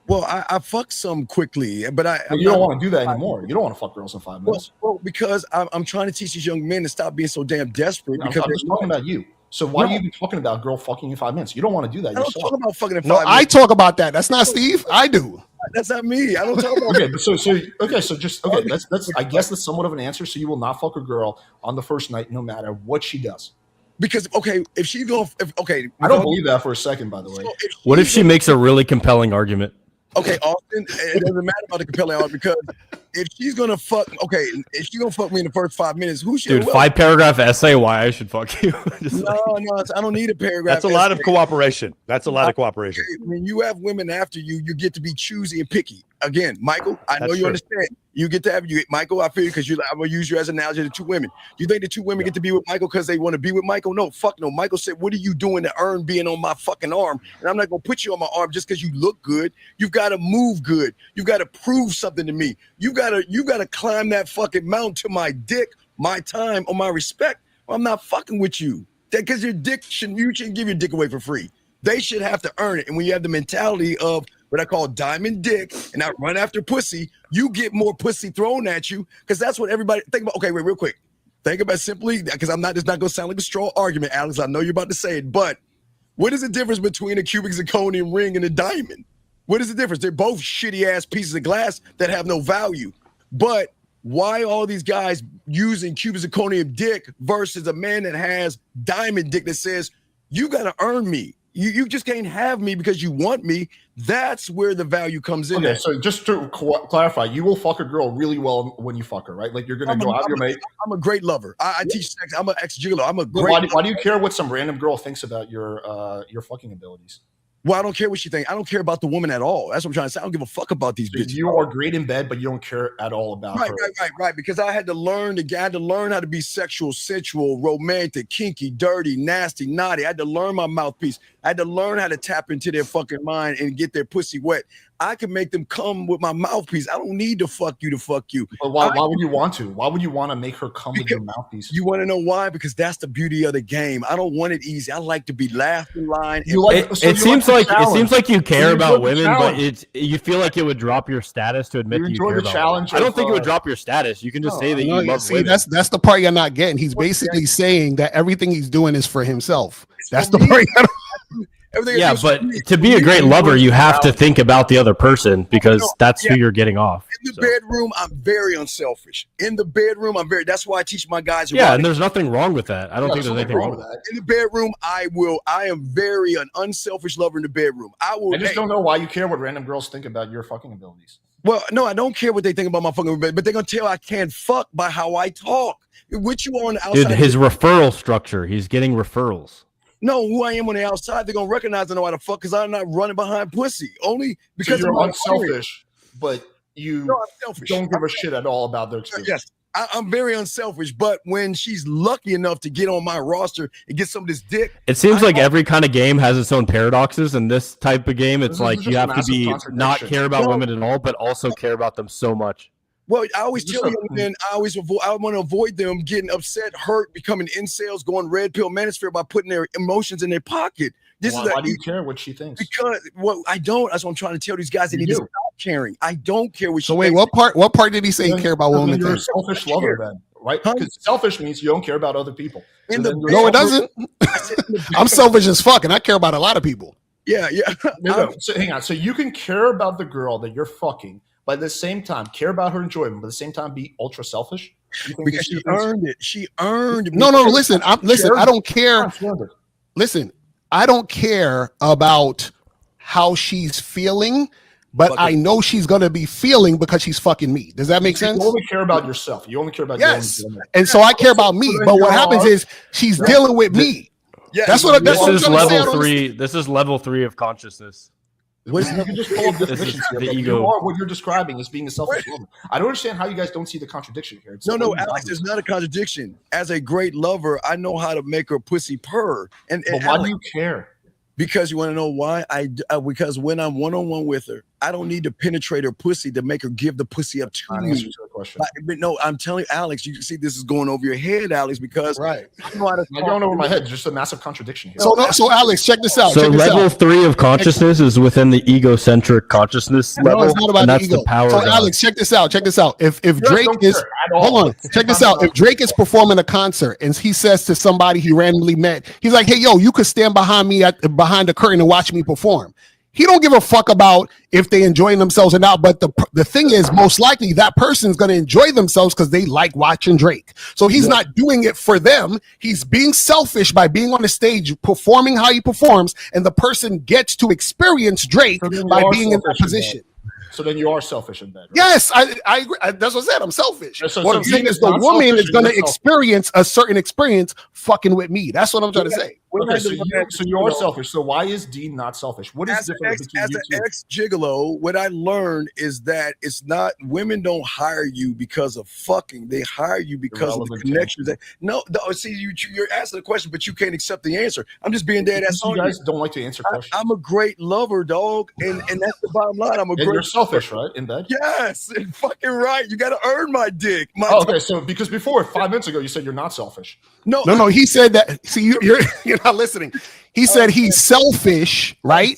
S3: Well, I fuck some quickly, but
S1: you don't want to do that anymore. You don't want to fuck girls in 5 minutes.
S3: Well, because I'm trying to teach these young men to stop being so damn desperate.
S1: Because I'm just talking about you. So why are you even talking about girl fucking in 5 minutes? You don't want to do that.
S3: I don't talk about fucking in 5 minutes.
S5: I talk about that. That's not Steve. I do.
S3: That's not me. I don't talk about.
S1: That's I guess that's somewhat of an answer. So you will not fuck a girl on the first night, no matter what she does.
S3: Because if she's going,
S1: I don't believe that for a second. By the way,
S2: what if she makes a really compelling argument?
S3: Okay, Austen, it doesn't matter about the compelling argument because if she's gonna fuck me in the first 5 minutes, who should?
S2: Dude, 5-paragraph essay why I should fuck you.
S3: I don't need a paragraph.
S7: That's a lot of cooperation.
S3: Okay, when you have women after you, you get to be choosy and picky. Again, Michael, I know you understand. You get to have Michael. I feel you because I'm gonna use you as an analogy to two women. You think the two women get to be with Michael because they want to be with Michael? No, fuck no. Michael said, "What are you doing to earn being on my fucking arm?" And I'm not gonna put you on my arm just because you look good. You've got to move good. You've got to prove something to me. You gotta climb that fucking mountain to my dick, my time, or my respect. Or I'm not fucking with you. Because you shouldn't give your dick away for free. They should have to earn it. And when you have the mentality of what I call diamond dick and I run after pussy, you get more pussy thrown at you because that's what everybody think about. Okay, wait, real quick. Think about simply because it's not going to sound like a straw argument, Alex. I know you're about to say it, but what is the difference between a cubic zirconium ring and a diamond? What is the difference? They're both shitty ass pieces of glass that have no value. But why all these guys using cubic zirconium dick versus a man that has diamond dick that says, you got to earn me. You just can't have me because you want me. That's where the value comes in.
S1: Okay, so just to clarify, you will fuck a girl really well when you fuck her, right? Like you're gonna go out your mate.
S3: I'm a great lover. I teach sex. I'm an ex-gigolo. I'm a great.
S1: Why do you care what some random girl thinks about your fucking abilities?
S3: Well, I don't care what she thinks. I don't care about the woman at all. That's what I'm trying to say. I don't give a fuck about these bitches.
S1: You are great in bed, but you don't care at all about her.
S3: Right. Because I had to learn how to be sexual, sensual, romantic, kinky, dirty, nasty, naughty. I had to learn my mouthpiece. I had to learn how to tap into their fucking mind and get their pussy wet. I can make them come with my mouthpiece. I don't need to fuck you. But
S1: why would you want to? Why would you want to make her come with your mouthpiece?
S3: You want to know why? Because that's the beauty of the game. I don't want it easy. I like to be last in line.
S2: It seems like you care about women, but you feel like it would drop your status to admit that you care about challenge. I don't think it would drop your status. You can just say that you love women.
S5: That's the part you're not getting. He's basically saying that everything he's doing is for himself. That's the part.
S2: Yeah, but to be a great lover, you have to think about the other person because that's who you're getting off.
S3: In the bedroom, I'm very unselfish. In the bedroom, that's why I teach my guys.
S2: Yeah, and there's nothing wrong with that. I don't think there's anything wrong with that.
S3: In the bedroom, I am very an unselfish lover in the bedroom. I
S1: just don't know why you care what random girls think about your fucking abilities.
S3: Well, no, I don't care what they think about my fucking abilities, but they're gonna tell I can't fuck by how I talk. Which you on the outside.
S2: Dude, his referral structure, he's getting referrals.
S3: No, who I am on the outside, they're gonna recognize I know how to fuck because I'm not running behind pussy. Only because
S1: you're unselfish, but you don't give a shit at all about their experience.
S3: Yes, I'm very unselfish, but when she's lucky enough to get on my roster and get some of this dick,
S2: it seems like every kind of game has its own paradoxes. And this type of game, it's like you have to be not care about women at all, but also care about them so much.
S3: Well, I always tell you, man, I want to avoid them getting upset, hurt, becoming incels, going red pill manosphere by putting their emotions in their pocket.
S1: Why do you care what she thinks?
S3: Because I don't. That's what I'm trying to tell these guys. They need to stop caring. I don't care what she
S5: thinks.
S3: Wait,
S5: what part did he say he care about women?
S1: You're a selfish lover, then, right? Because selfish means you don't care about other people.
S5: No, it doesn't. I'm selfish as fuck, and I care about a lot of people.
S3: Yeah.
S1: No. So hang on. So you can care about the girl that you're fucking, but at the same time care about her enjoyment, but at the same time be ultra selfish?
S3: Because she earned it. She earned it.
S5: No. Listen. I don't care. Listen. I don't care about how she's feeling, but I know she's going to be feeling because she's fucking me. Does that make sense?
S1: You only care about yourself. You only care about
S5: your own. And so I care about me. But what happens is she's dealing with me.
S3: Yeah,
S2: that's what is level 3. This is level 3 of consciousness.
S1: You can just pull up definitions here.
S2: The ego.
S1: What you're describing is being a selfish lover. I don't understand how you guys don't see the contradiction here.
S3: No, Alex, it's not a contradiction. As a great lover, I know how to make her pussy purr. But
S1: why do you care?
S3: Because you want to know why? Because when I'm one-on-one with her, I don't need to penetrate her pussy to make her give the pussy up to me. But no, I'm telling you, Alex, you can see this is going over your head, Alex, because
S1: I know how to not going over my head. Just a massive contradiction here.
S5: So Alex, check this out.
S2: So level 3 of consciousness is within the egocentric consciousness level.
S5: It's not about the ego. So Alex, check this out. If Drake is hold on, check this out. If Drake is performing a concert and he says to somebody he randomly met, he's like, "Hey, yo, you could stand behind me behind the curtain and watch me perform." He don't give a fuck about if they enjoying themselves or not. But the thing is, most likely that person's going to enjoy themselves because they like watching Drake. So he's not doing it for them. He's being selfish by being on the stage, performing how he performs, and the person gets to experience Drake by being in that position.
S1: So then you are selfish in bed. Right?
S5: Yes, I agree. That's what I said. I'm selfish. What I'm saying is the woman is going to experience a certain experience fucking with me. That's what I'm trying to say.
S1: Okay, so you are selfish. So why is Dean not selfish? What is different between you two?
S3: As an ex-gigolo, what I learned is that it's not women don't hire you because of fucking. They hire you because of the connections. See, you're asking a question, but you can't accept the answer. I'm just being dead ass.
S1: You guys don't like to answer questions.
S3: I'm a great lover, dog, and that's the bottom line. I'm a great.
S1: You're selfish, right? In bed.
S3: Yes, fucking right. You got to earn my dick.
S1: Okay, so because before 5 minutes ago you said you're not selfish.
S5: No. He said that. See, you're not listening. He said he's selfish, right?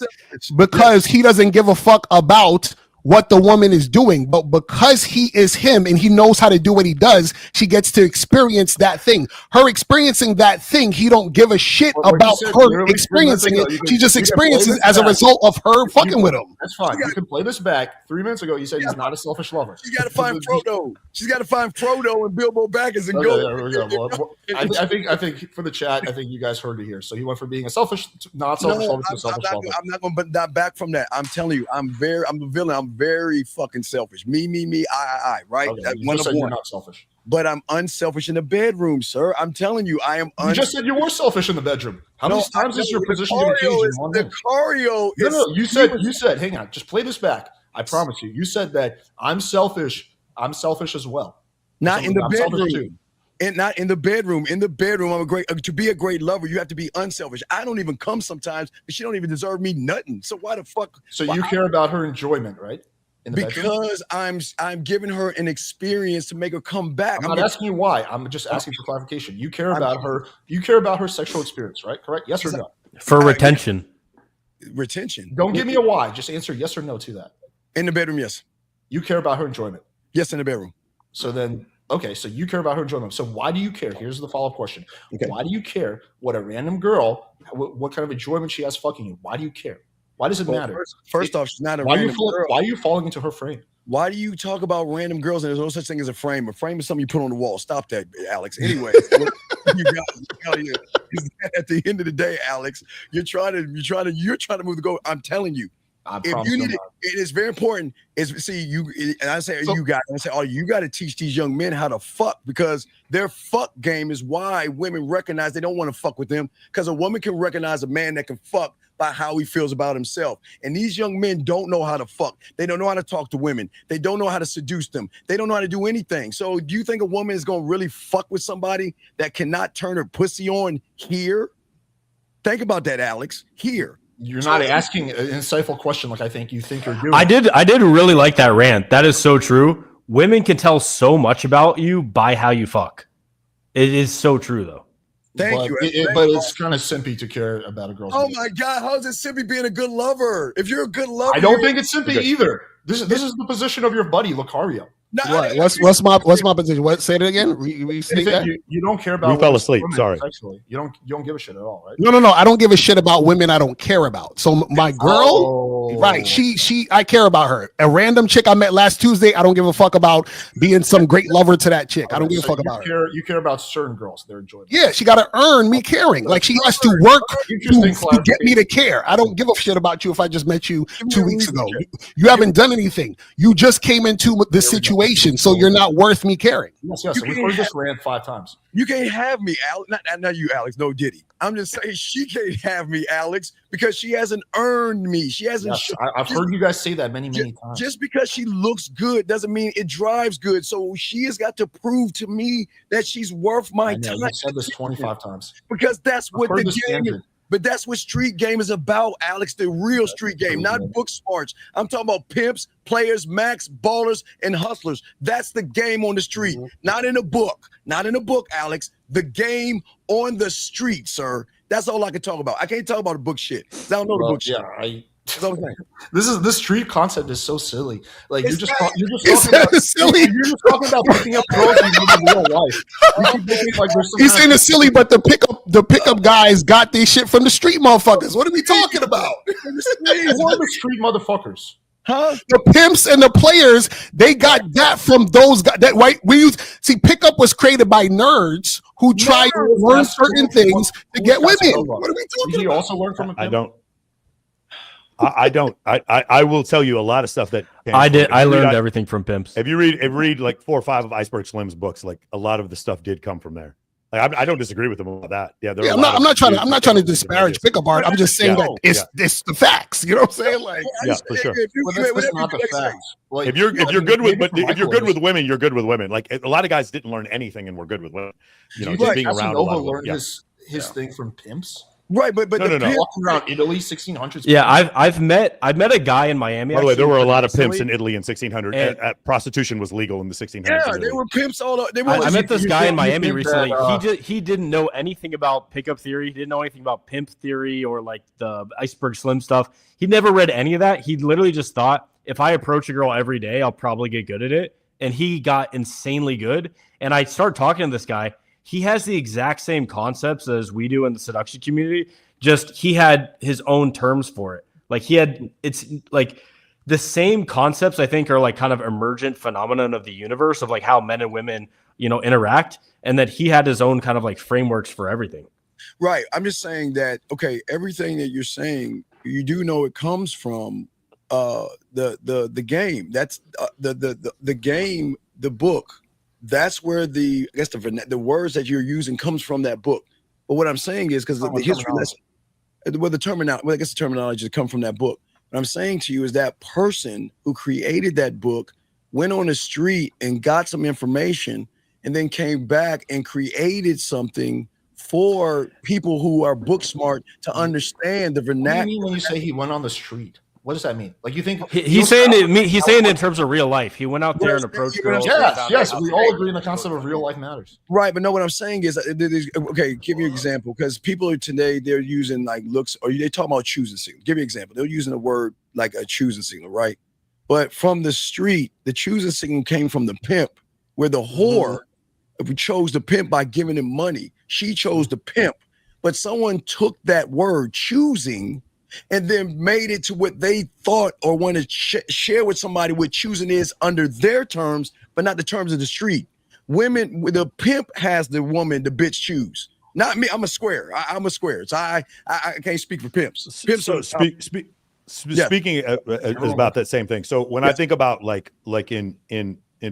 S5: Because he doesn't give a fuck about what the woman is doing, but because he is him and he knows how to do what he does, she gets to experience that thing. Her experiencing that thing, he don't give a shit about her experiencing it. She just experiences as a result of her fucking with him.
S1: That's fine. You can play this back. 3 minutes ago, you said he's not a selfish lover.
S3: She got to find Frodo. She's got to find Frodo and Bilbo Baggins and go.
S1: I think for the chat, I think you guys heard it here. So he went from being a selfish, not selfish lover to a selfish lover.
S3: I'm not going to back from that. I'm telling you, I'm the villain. I'm very fucking selfish. Me, I, right?
S1: Okay, you just said you're not selfish.
S3: But I'm unselfish in the bedroom, sir. I'm telling you, I am.
S1: You just said you were selfish in the bedroom. How many times is your position going to change in 1 minute? No. You said. Hang on. Just play this back. I promise you. You said that I'm selfish. I'm selfish as well.
S3: Not in the bedroom. And not in the bedroom. In the bedroom, I'm a great. To be a great lover, you have to be unselfish. I don't even come sometimes, but she don't even deserve me nothing. So why the fuck?
S1: So you care about her enjoyment, right?
S3: Because I'm giving her an experience to make her come back.
S1: I'm not asking you why. I'm just asking for clarification. You care about her. You care about her sexual experience, right? Correct? Yes or no?
S2: For retention.
S3: Retention.
S1: Don't give me a why. Just answer yes or no to that.
S3: In the bedroom, yes.
S1: You care about her enjoyment.
S3: Yes, in the bedroom.
S1: So then, okay. So you care about her enjoyment. So why do you care? Here's the follow-up question. Okay. Why do you care what a random girl, what kind of enjoyment she has fucking you? Why do you care? Why does it matter?
S3: First off, she's not a random girl.
S1: Why are you falling into her frame?
S3: Why do you talk about random girls and there's no such thing as a frame? A frame is something you put on the wall. Stop that, Alex. Anyway, at the end of the day, Alex, you're trying to move the goal. I'm telling you. If you need it is very important. You got to teach these young men how to fuck, because their fuck game is why women recognize they don't want to fuck with them, because a woman can recognize a man that can fuck by how he feels about himself. And these young men don't know how to fuck. They don't know how to talk to women. They don't know how to seduce them. They don't know how to do anything. So do you think a woman is going to really fuck with somebody that cannot turn her pussy on here? Think about that, Alex. Here.
S1: You're not asking an insightful question like I think you think you're doing.
S2: I did really like that rant. That is so true. Women can tell so much about you by how you fuck. It is so true, though.
S3: Thank you.
S1: But it's kind of simpy to care about a girl's.
S3: Oh my God, how is it simpy being a good lover? If you're a good lover,
S1: I don't think it's simpy either. This is the position of your buddy Locario.
S5: No, what's my position? What? Say it again.
S1: You don't care about.
S7: We fell asleep. Sorry.
S1: Sexually. You don't give a shit at all, right?
S5: No. I don't give a shit about women I don't care about. So my girl, right? I care about her. A random chick I met last Tuesday, I don't give a fuck about being some great lover to that chick. I don't give a fuck about her.
S1: You care about certain girls. They're enjoyable.
S5: Yeah, she got to earn me caring. Like she has to work to get me to care. I don't give a shit about you if I just met you 2 weeks ago. You haven't done anything. You just came into this situation. So you're not worth me caring.
S1: Yes. We've heard this rant 5 times.
S3: You can't have me, Alex. Not you, Alex. No Diddy. I'm just saying she can't have me, Alex, because she hasn't earned me. She hasn't.
S1: Yes, I've heard you guys say that many times.
S3: Just because she looks good doesn't mean it drives good. So she has got to prove to me that she's worth my time.
S1: I've said this 25 times.
S3: Because that's what the game is. But that's what street game is about, Alex, the real street game, not book smarts. I'm talking about pimps, players, max, ballers, and hustlers. That's the game on the street, not in a book. Not in a book, Alex. The game on the street, sir. That's all I can talk about. I can't talk about the book shit. I don't know the book shit. That's what I'm saying. This
S1: street concept is so silly. Like you're just talking
S5: about
S1: picking up girls in real life.
S5: He's saying it's silly, but the pickup guys got these shit from the street motherfuckers. What are we talking about?
S1: Who are the street motherfuckers?
S3: Huh?
S5: The pimps and the players, they got that from those guys. That right? Pickup was created by nerds who try to learn certain things to get women. What are we talking
S1: about? Did you also learn from a pimp?
S7: I don't. I will tell you a lot of stuff that
S2: I did. I learned everything from pimps.
S7: If you read like 4 or 5 of Iceberg Slim's books, like a lot of the stuff did come from there. Like I don't disagree with him about that. Yeah,
S5: I'm not trying to disparage pickup art. I'm just saying that it's the facts. You know what I'm saying? Like,
S7: yeah, for sure.
S1: That's not the facts. Like,
S7: if you're good with women, you're good with women. Like a lot of guys didn't learn anything and were good with women. You know, just being around.
S1: Nova learned his thing from pimps.
S3: Right, but
S7: No.
S1: Walking around Italy, 1600s.
S2: Yeah, I've met a guy in Miami.
S7: By the way, there
S2: actually,
S7: were a lot of
S2: recently.
S7: pimps in Italy in 1600.
S2: And-
S7: Prostitution was legal in the 1600s.
S3: Yeah,
S7: in
S3: they
S7: Italy.
S3: were pimps all. They were.
S2: I met this guy in
S1: think- you
S2: Miami
S1: think
S2: recently.
S1: that,
S2: He didn't know anything about pickup theory. He didn't know anything about pimp theory or like the Iceberg Slim stuff. He never read any of that. He literally just thought, if I approach a girl every day, I'll probably get good at it. And he got insanely good. And I started talking to this guy. He has the exact same concepts as we do in the seduction community. Just he had his own terms for it. Like it's like the same concepts, I think, are like kind of emergent phenomenon of the universe of like how men and women, interact. And that he had his own kind of like frameworks for everything.
S3: Right. I'm just saying that, okay, everything that you're saying, you do know it comes from the game. That's the game, the book. That's where the words that you're using comes from that book. But what I'm saying is because the history lesson, the terminology come from that book. What I'm saying to you is that person who created that book went on the street and got some information and then came back and created something for people who are book smart to understand the vernacular.
S1: What do you mean when you say he went on the street? What does that mean? Like you think
S2: He's saying it. He's saying it in terms of real life. He went out there and approached girls.
S1: Yes. We all agree on the concept of real life matters.
S3: Right, but no, what I'm saying is, okay, give you an example, because people are today, they're using like looks, or they talk about choosing signal. Give you an example. They're using a word like a choosing signal, right? But from the street, the choosing signal came from the pimp, where the whore, if we chose the pimp by giving him money, she chose the pimp. But someone took that word choosing and then made it to what they thought or want to share with somebody what choosing is under their terms, but not the terms of the street. Women, the pimp has the woman, the bitch choose. Not me. I'm a square. I'm a square. So I can't speak for pimps. Pimps
S7: Speaking is about that same thing. So when I think about like in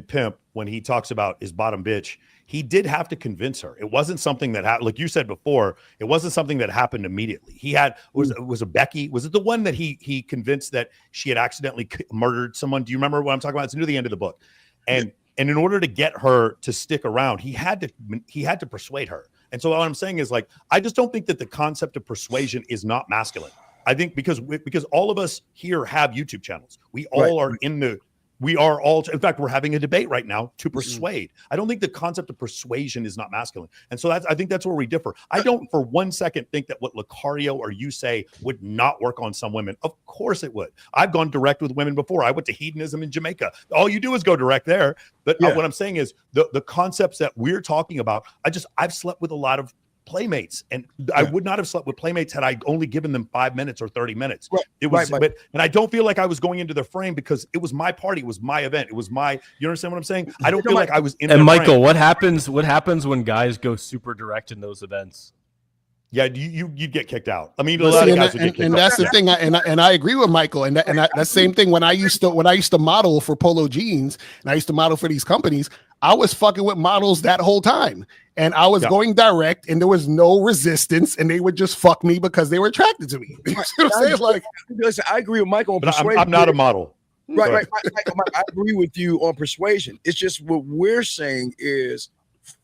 S7: Pimp, when he talks about his bottom bitch, he did have to convince her. It wasn't something that happened, like you said before. It wasn't something that happened immediately. He had was a Becky. Was it the one that he convinced that she had accidentally murdered someone? Do you remember what I'm talking about? It's near the end of the book. And in order to get her to stick around, he had to persuade her. And so what I'm saying is, like, I just don't think that the concept of persuasion is not masculine. I think because all of us here have YouTube channels. We all are in fact, we're having a debate right now to persuade. I don't think the concept of persuasion is not masculine. And so I think that's where we differ. I don't for one second think that what Locario or you say would not work on some women. Of course it would. I've gone direct with women before. I went to hedonism in Jamaica. All you do is go direct there. But what I'm saying is the concepts that we're talking about, I've slept with a lot of playmates, and I would not have slept with playmates had I only given them 5 minutes or 30 minutes. But I don't feel like I was going into the frame because it was my party, it was my event, it was my. You understand what I'm saying? I don't feel like I was in.
S2: And Michael, what happens when guys go super direct in those events?
S7: Yeah, you get kicked out. I mean, a
S5: Well,
S7: lot
S5: see,
S7: of guys would get kicked
S5: and
S7: out.
S5: that's the thing. And I agree with Michael. And that same thing when I used to model for Polo Jeans and I used to model for these companies. I was fucking with models that whole time, and I was going direct, and there was no resistance, and they would just fuck me because they were attracted to me. You know what I'm saying? Like,
S3: listen, I agree with Michael on
S7: But
S3: persuasion.
S7: I'm not a model.
S3: Right. I agree with you on persuasion. It's just what we're saying is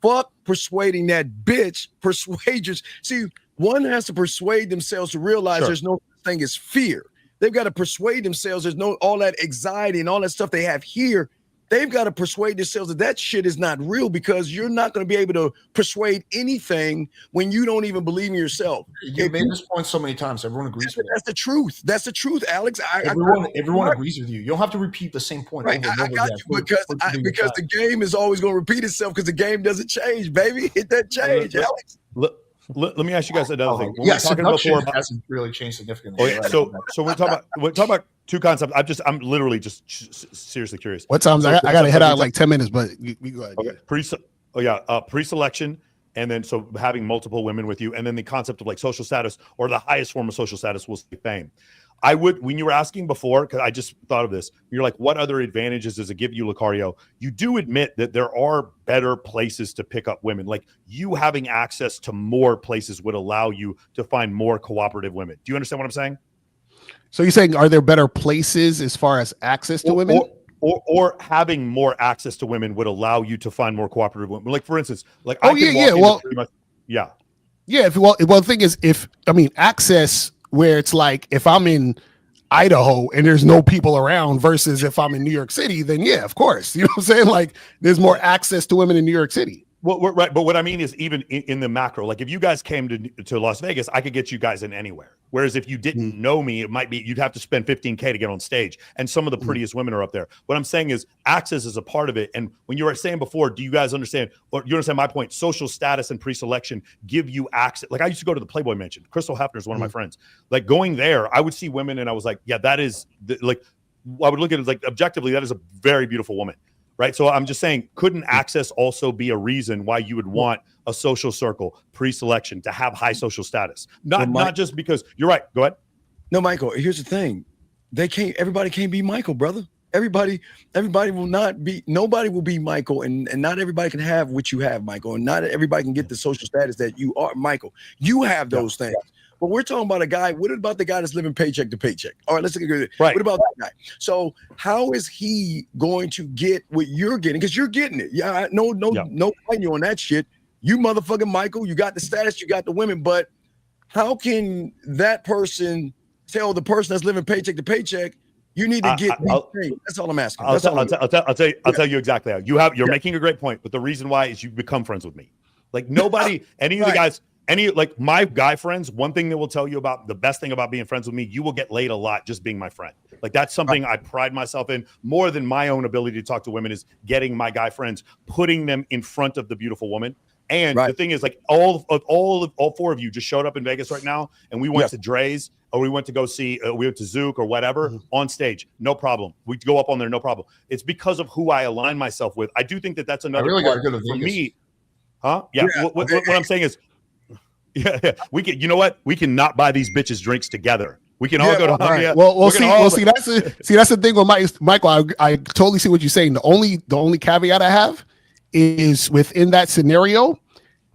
S3: fuck persuading that bitch. Persuaders. See, one has to persuade themselves to realize there's no thing as fear. They've got to persuade themselves. There's no all that anxiety and all that stuff they have here. They've got to persuade themselves that shit is not real, because you're not going to be able to persuade anything when you don't even believe in yourself.
S1: You made this point so many times. Everyone agrees with it.
S3: That's the truth. That's the truth, Alex.
S1: Everyone agrees with you. You don't have to repeat the same point over and over again.
S3: Because the game is always going to repeat itself, because the game doesn't change, baby. It doesn't change, Alex.
S7: Let me ask you guys another thing.
S1: When we're talking before, hasn't really changed significantly.
S7: So we're talking about two concepts. I'm literally just seriously curious.
S5: What times I got to head out in like 10 minutes, but you go ahead.
S7: Okay. Pre-selection, and then so having multiple women with you, and then the concept of like social status, or the highest form of social status will be fame. I would, when you were asking before, because I just thought of this, you're like, what other advantages does it give you, Locario? You do admit that there are better places to pick up women. Like, you having access to more places would allow you to find more cooperative women. Do you understand what I'm saying?
S5: So you're saying, are there better places as far as access to women?
S7: Or having more access to women would allow you to find more cooperative women. Like, for instance, like,
S5: yeah. Yeah. Well, the thing is, access where it's like if I'm in Idaho and there's no people around versus if I'm in New York City, then yeah, of course. You know what I'm saying? Like there's more access to women in New York City.
S7: Well, right. But what I mean is even in the macro, like if you guys came to Las Vegas, I could get you guys in anywhere. Whereas if you didn't know me, it might be you'd have to spend $15K to get on stage. And some of the prettiest women are up there. What I'm saying is access is a part of it. And when you were saying before, do you guys understand, or you understand my point? Social status and pre-selection give you access. Like I used to go to the Playboy Mansion. Crystal Hefner is one of my friends. Like going there, I would see women and I was like, yeah, that is like, I would look at it like objectively, that is a very beautiful woman. Right. So I'm just saying, couldn't access also be a reason why you would want a social circle pre-selection to have high social status? Not just because you're right. Go ahead.
S3: No, Michael, here's the thing. Everybody can't be Michael, brother. Everybody will not be, nobody will be Michael, and not everybody can have what you have, Michael. And not everybody can get the social status that you are, Michael. You have those things. But we're talking about a guy. What about the guy that's living paycheck to paycheck? All right, let's look at it.
S7: Right.
S3: What about that guy? So how is he going to get what you're getting? Because you're getting it. Yeah, no fighting you on that shit. You motherfucking Michael, you got the status, you got the women, but how can that person tell the person that's living paycheck to paycheck, you need to get these things? That's all I'm asking.
S7: I'll tell you exactly how. You're making a great point, but the reason why is you become friends with me. Like nobody, any of the guys. Like my guy friends, one thing they will tell you about the best thing about being friends with me, you will get laid a lot just being my friend. Like that's something I pride myself in more than my own ability to talk to women is getting my guy friends, putting them in front of the beautiful woman. And the thing is, like all four of you just showed up in Vegas right now, and we went to Dre's, or we went to go see, we went to Zook or whatever on stage, no problem. We go up on there, no problem. It's because of who I align myself with. I do think that that's another part for me. Huh? Yeah. What I'm saying is. Yeah, we can. You know what? We can not buy these bitches drinks together. We can all go to Hungary.
S5: Well, see, that's the thing with Michael. I totally see what you're saying. The only caveat I have is within that scenario,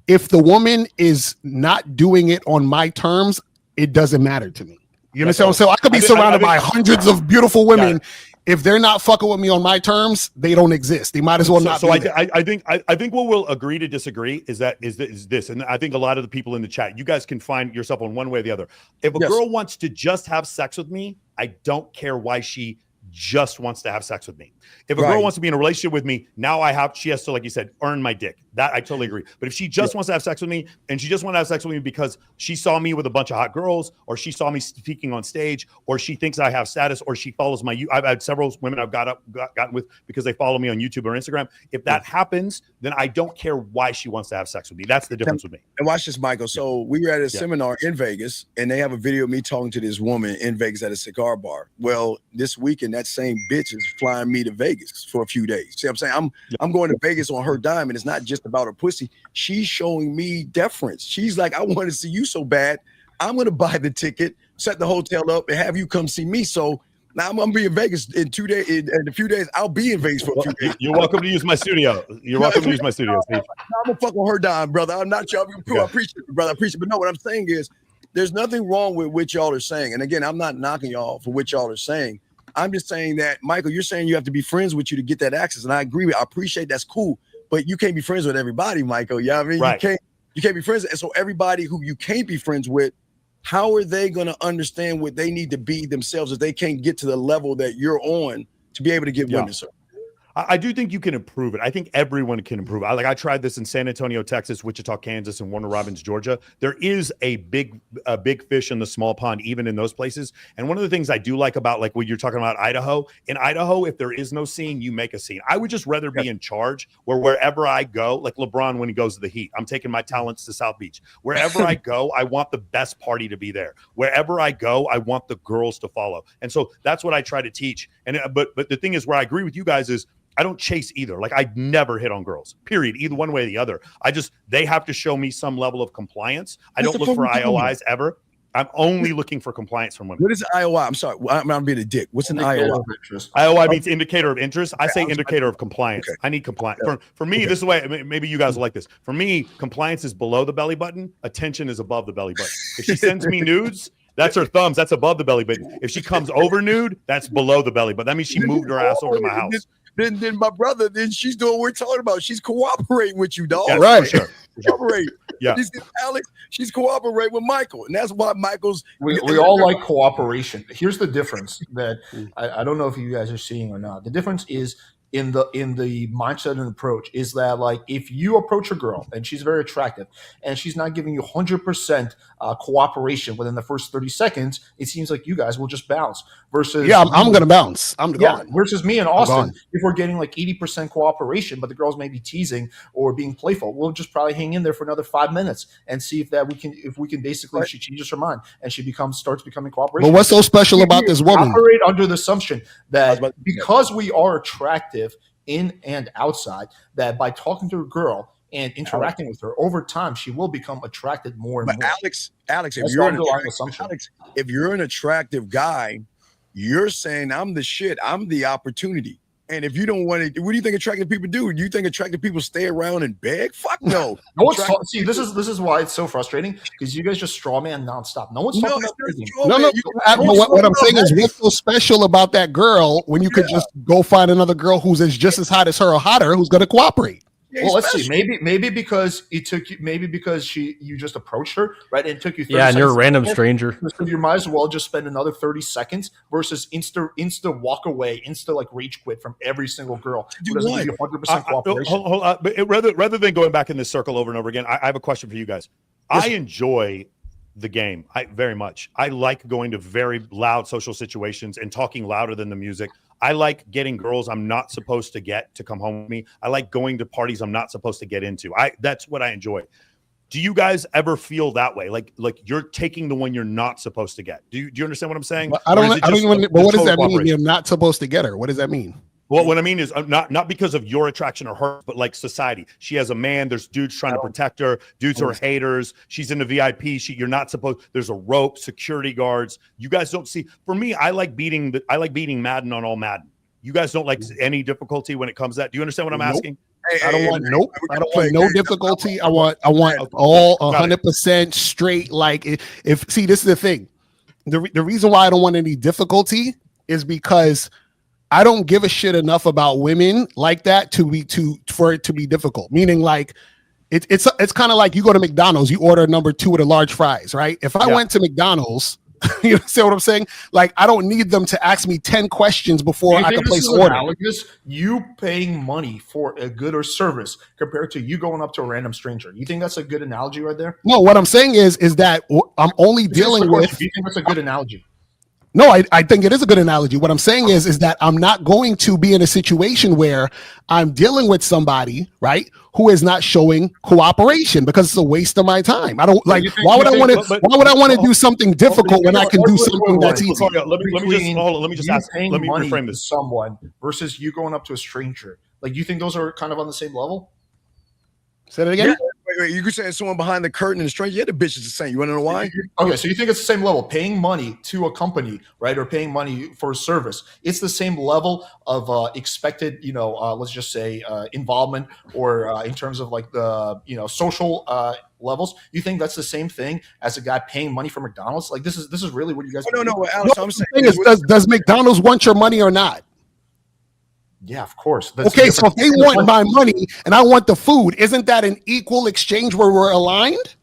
S5: if the woman is not doing it on my terms, it doesn't matter to me. You understand? So I could be surrounded by hundreds of beautiful women. If they're not fucking with me on my terms, they don't exist. They might as well not.
S7: So I think what we'll agree to disagree is this, and I think a lot of the people in the chat, you guys can find yourself on one way or the other. If a girl wants to just have sex with me, I don't care why she just wants to have sex with me. If a girl wants to be in a relationship with me, she has to, like you said, earn my dick. That I totally agree. But if she just wants to have sex with me, and she just wants to have sex with me because she saw me with a bunch of hot girls, or she saw me speaking on stage, or she thinks I have status, or she follows I've had several women I've gotten with because they follow me on YouTube or Instagram. If that happens, then I don't care why she wants to have sex with me. That's the difference with me.
S3: And watch this, Michael. So we were at a seminar in Vegas, and they have a video of me talking to this woman in Vegas at a cigar bar. Well, this weekend, that same bitch is flying me to Vegas for a few days. See what I'm saying? I'm going to Vegas on her dime, and it's not just about her pussy. She's showing me deference. She's like, I want to see you so bad. I'm going to buy the ticket, set the hotel up, and have you come see me. So now I'm going to be in Vegas in 2 days. In a few days, I'll be in Vegas for a few days.
S7: You're welcome to use my studio. You're welcome to use my studio, Steve.
S3: I'm going to fuck on her dime, brother. I'm not sure. I appreciate it, brother. I appreciate it. But no, what I'm saying is there's nothing wrong with what y'all are saying. And again, I'm not knocking y'all for what y'all are saying. I'm just saying that, Michael, you're saying you have to be friends with you to get that access. And I agree with you. I appreciate that's cool. But you can't be friends with everybody, Michael. You know what I mean?
S7: Right.
S3: You can't be friends. And so everybody who you can't be friends with, how are they going to understand what they need to be themselves if they can't get to the level that you're on to be able to give women service?
S7: I do think you can improve it. I think everyone can improve. I tried this in San Antonio, Texas, Wichita, Kansas, and Warner Robins, Georgia. There is a big fish in the small pond, even in those places. And one of the things I do like about, like, when you're talking about Idaho, in Idaho, if there is no scene, you make a scene. I would just rather be in charge wherever I go, like LeBron when he goes to the Heat, I'm taking my talents to South Beach. Wherever I go, I want the best party to be there. Wherever I go, I want the girls to follow. And so that's what I try to teach. And but the thing is, where I agree with you guys is, I don't chase either. Like, I never hit on girls, period, either one way or the other. They have to show me some level of compliance. I don't look for IOIs ever. I'm only looking for compliance from women.
S3: What is IOI? I'm sorry. I'm being a dick. What's an IOI?
S7: IOI means indicator of interest. I say indicator of compliance. I need compliance. For me, this is the way, maybe you guys will like this. For me, compliance is below the belly button. Attention is above the belly button. If she sends me nudes, that's her thumbs. That's above the belly button. If she comes over nude, that's below the belly button. That means she moved her ass over to my house. Then
S3: my brother, then she's doing what we're talking about. She's cooperating with you, dog.
S7: Yes, right. For sure.
S3: Cooperate.
S7: Yeah.
S3: You see Alex, she's cooperating with Michael, and that's why Michael's.
S1: We all like cooperation. Here's the difference that I don't know if you guys are seeing or not. The difference is in the mindset and approach is that, like, if you approach a girl and she's very attractive and she's not giving you 100% cooperation within the first 30 seconds, it seems like you guys will just bounce. Versus
S5: I'm gonna bounce. I'm gone.
S1: Versus me and Austen, if we're getting like 80% cooperation, but the girls may be teasing or being playful, we'll just probably hang in there for another 5 minutes and see if we can basically, if she changes her mind and she starts becoming cooperation.
S5: But what's so special about this woman?
S1: Operate under the assumption that because we are attractive in and outside, that by talking to a girl and interacting with her over time, she will become attracted more and more.
S3: Alex, if you're an attractive guy, you're saying I'm the shit, I'm the opportunity. And if you don't want to, what do you think attractive people do? Do you think attractive people stay around and beg? Fuck no.
S1: See, this is why it's so frustrating, because you guys just straw man nonstop. No one's talking about begging.
S5: What I'm saying is, what's so special about that girl when you could just go find another girl who's just as hot as her or hotter, who's going to cooperate?
S1: Well, let's see. Maybe because it took you. Maybe because you just approached her, right? And it took you. 30
S2: and you're a random
S1: seconds.
S2: stranger.
S1: So you might as well just spend another 30 seconds versus insta walk away, insta like rage quit from every single girl who doesn't give you 100% cooperation.
S7: Hold on. But rather than going back in this circle over and over again, I have a question for you guys. Yes. I enjoy the game. Very much. I like going to very loud social situations and talking louder than the music. I like getting girls I'm not supposed to get to come home with me. I like going to parties I'm not supposed to get into. That's what I enjoy. Do you guys ever feel that way? Like you're taking the one you're not supposed to get? Do you understand what I'm saying?
S5: But what does that mean? You're not supposed to get her. What does that mean?
S7: Well, what I mean is not because of your attraction or her, but like society. She has a man. There's dudes trying to protect her. Dudes are haters. She's in the VIP. You're not supposed. There's a rope, security guards. You guys don't see. For me, I like beating Madden on all Madden. You guys don't like any difficulty when it comes to that. Do you understand what I'm asking?
S5: I don't want no difficulty. I want all 100% straight. Like see, this is the thing. The reason why I don't want any difficulty is because I don't give a shit enough about women like that for it to be difficult. Meaning, like, it's kind of like you go to McDonald's, you order number 2 with a large fries, right? If I went to McDonald's, you see what I'm saying? Like, I don't need them to ask me 10 questions before I can place an order.
S1: You paying money for a good or service compared to you going up to a random stranger. You think that's a good analogy right there?
S5: No, what I'm saying is that I'm only dealing with.
S1: Do you think that's a good analogy?
S5: No, I think it is a good analogy. What I'm saying is that I'm not going to be in a situation where I'm dealing with somebody, right, who is not showing cooperation, because it's a waste of my time. I don't like. Why would I want to do something difficult when I can do something that's easy?
S7: Let me just ask. Let me reframe this.
S1: Someone versus you going up to a stranger. Like, you think those are kind of on the same level?
S5: Say that again.
S3: Yeah. Wait, you could say someone behind the curtain and a stranger. Yeah, the bitch is the same. You want to know why?
S1: Okay, so you think it's the same level, paying money to a company, right, or paying money for a service. It's the same level of expected, let's just say involvement, or in terms of like the social levels. You think that's the same thing as a guy paying money for McDonald's? Like, this is really what you guys.
S3: No, Alex. I'm saying
S5: does McDonald's want your money or not?
S1: Yeah, of course.
S5: Okay, so if they want my money and I want the food, isn't that an equal exchange where we're aligned?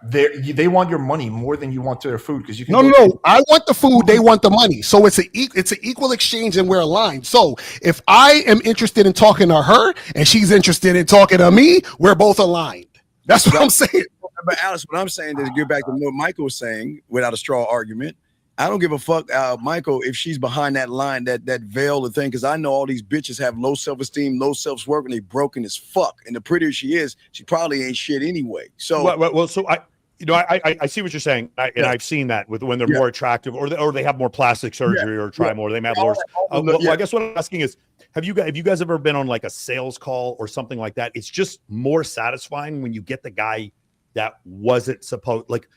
S1: They want your money more than you want their food, because you can.
S5: No. I want the food. They want the money. So it's an equal exchange, and we're aligned. So if I am interested in talking to her and she's interested in talking to me, we're both aligned. That's what I'm saying.
S3: But Alice, what I'm saying is, get back to what Michael was saying without a straw argument. I don't give a fuck, Michael, if she's behind that line, that veil of thing, because I know all these bitches have low self-esteem, low self-worth, and they broken as fuck. And the prettier she is, she probably ain't shit anyway. So,
S7: I see what you're saying, and I've seen that with when they're more attractive, or they have more plastic surgery, or try more. They may have lower. I guess what I'm asking is, have you guys ever been on like a sales call or something like that? It's just more satisfying when you get the guy that wasn't supposed, like,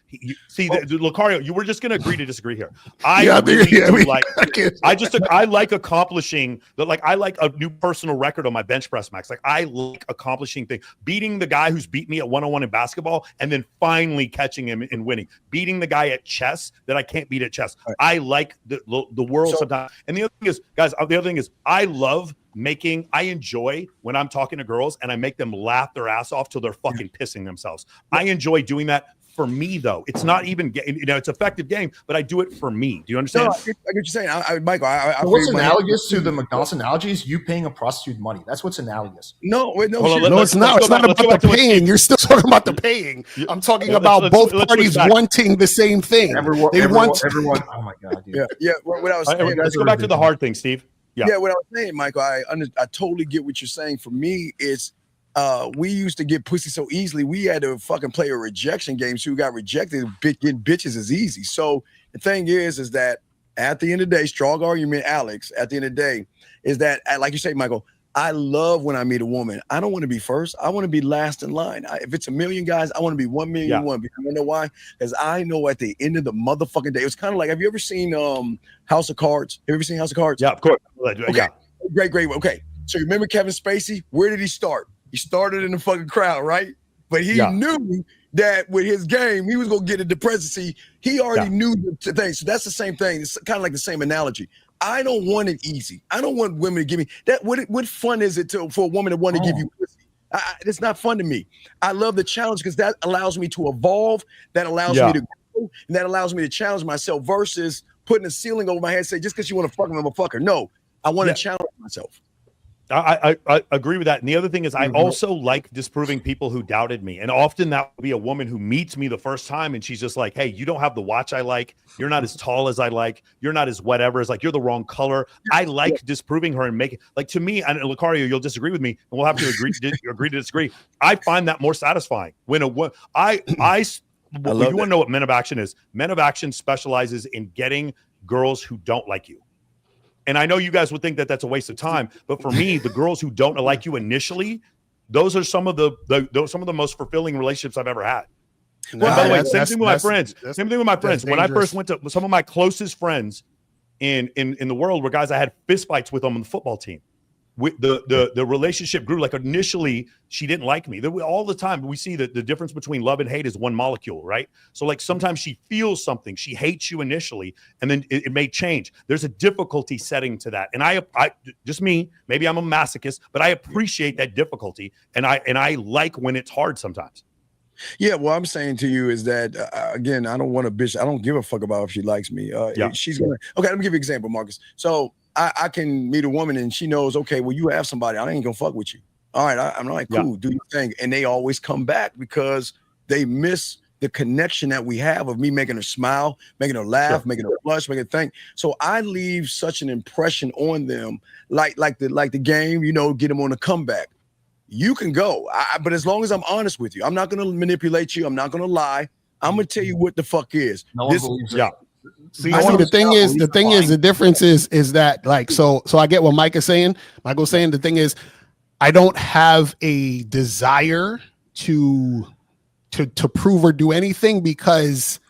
S7: Locario, you were just going to agree to disagree here. I like accomplishing that. Like, I like a new personal record on my bench press max. Like, I like accomplishing things, beating the guy who's beat me at 101 in basketball, and then finally catching him and winning, beating the guy at chess that I can't beat at chess. Right. I like the world sometimes. And the other thing is, guys, I love I enjoy when I'm talking to girls and I make them laugh their ass off till they're fucking pissing themselves. I enjoy doing that. For me, though, it's not even, it's effective game, but I do it for me. Do you understand?
S3: No, I get what you're saying. Michael,
S1: what's analogous to the McDonald's analogy is you paying a prostitute money. That's what's analogous.
S3: No,
S5: it's not. It's not about the paying. You're still talking about the paying. I'm talking about both parties wanting the same thing.
S1: Everyone. Oh my god, dude.
S3: Yeah. What I was saying.
S7: Let's go back to the hard thing, Steve.
S3: Yeah. What I was saying, Michael, I totally get what you're saying. For me, it's we used to get pussy so easily. We had to fucking play a rejection game. So we got rejected. Getting bitches is easy. So the thing is that at the end of the day, strong argument, Alex, at the end of the day, is that, like you say, Michael, I love when I meet a woman. I don't want to be first. I want to be last in line. If it's 1 million guys, I want to be 1,000,001. Because you know why? Because I know at the end of the motherfucking day, it's kind of like, have you ever seen House of Cards? Have you ever seen House of Cards?
S7: Yeah, of course.
S3: Okay.
S7: Yeah.
S3: Great. Okay. So you remember Kevin Spacey? Where did he start? He started in the fucking crowd, right? But he knew that with his game, he was going to get into the presidency. He already knew the thing. So that's the same thing. It's kind of like the same analogy. I don't want it easy. I don't want women to give me that. What fun is it for a woman to want to give you pussy? It's not fun to me. I love the challenge because that allows me to evolve. That allows me to grow, and that allows me to challenge myself versus putting a ceiling over my head and say, just because you want to fuck him, I'm a fucker. No, I want to challenge myself.
S7: I agree with that. And the other thing is I also like disproving people who doubted me. And often that will be a woman who meets me the first time and she's just like, hey, you don't have the watch I like. You're not as tall as I like. You're not as whatever. It's like, you're the wrong color. I like disproving her and making, like, to me, and Locario, you'll disagree with me and we'll have to agree to disagree. I find that more satisfying when you want to know what Men of Action is. Men of Action specializes in getting girls who don't like you. And I know you guys would think that that's a waste of time, but for me, the girls who don't like you initially, those are some of the most fulfilling relationships I've ever had. Well, by the way, same thing with my friends. Same thing with my friends. When I first went to some of my closest friends in the world were guys I had fist fights with on the football team. The relationship grew. Like initially, she didn't like me. All the time, we see that the difference between love and hate is one molecule, right? So like sometimes she feels something. She hates you initially, and then it may change. There's a difficulty setting to that. And I just me, maybe I'm a masochist, but I appreciate that difficulty. And I like when it's hard sometimes.
S3: Yeah, what I'm saying to you is that, again, I don't want a bitch. I don't give a fuck about if she likes me. She's going to, okay, let me give you an example, Marcus. So I can meet a woman and she knows, okay, well, you have somebody. I ain't going to fuck with you. All right, I'm like, cool, do your thing. And they always come back because they miss the connection that we have of me making her smile, making her laugh, making her blush, making her think. So I leave such an impression on them, like the game, get them on a comeback. You can go, but as long as I'm honest with you, I'm not going to manipulate you. I'm not going to lie. I'm going to tell you what the fuck is.
S5: The difference is that, like, so I get what Mike is saying. Michael's saying the thing is, I don't have a desire to prove or do anything because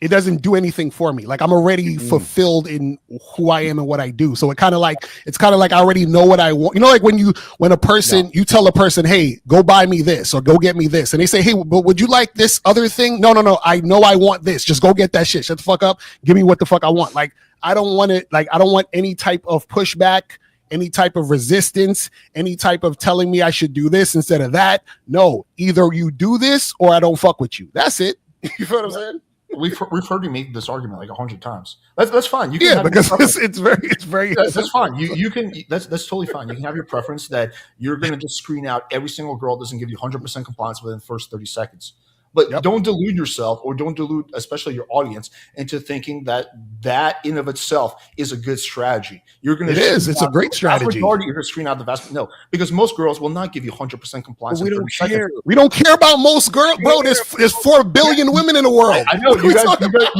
S5: it doesn't do anything for me. Like I'm already fulfilled in who I am and what I do. So it's kind of like I already know what I want. Like when you tell a person, hey, go buy me this or go get me this. And they say, hey, but would you like this other thing? No. I know I want this. Just go get that shit. Shut the fuck up. Give me what the fuck I want. Like, I don't want it. Like, I don't want any type of pushback, any type of resistance, any type of telling me I should do this instead of that. No, either you do this or I don't fuck with you. That's it. You feel what I'm saying?
S1: We've heard you make this argument like 100 times. That's fine. You can
S5: because it's very
S1: that's fine. You can that's totally fine. You can have your preference that you're going to just screen out every single girl that doesn't give you 100% compliance within the first 30 seconds. But don't delude yourself, or don't delude especially your audience into thinking that in of itself is a good strategy. You're going to
S5: it's a great strategy.
S1: You're going to screen out the vast because most girls will not give you 100% compliance.
S3: We don't care.
S5: We don't care about most girls, bro. There's 4 billion women in the world.
S1: I know you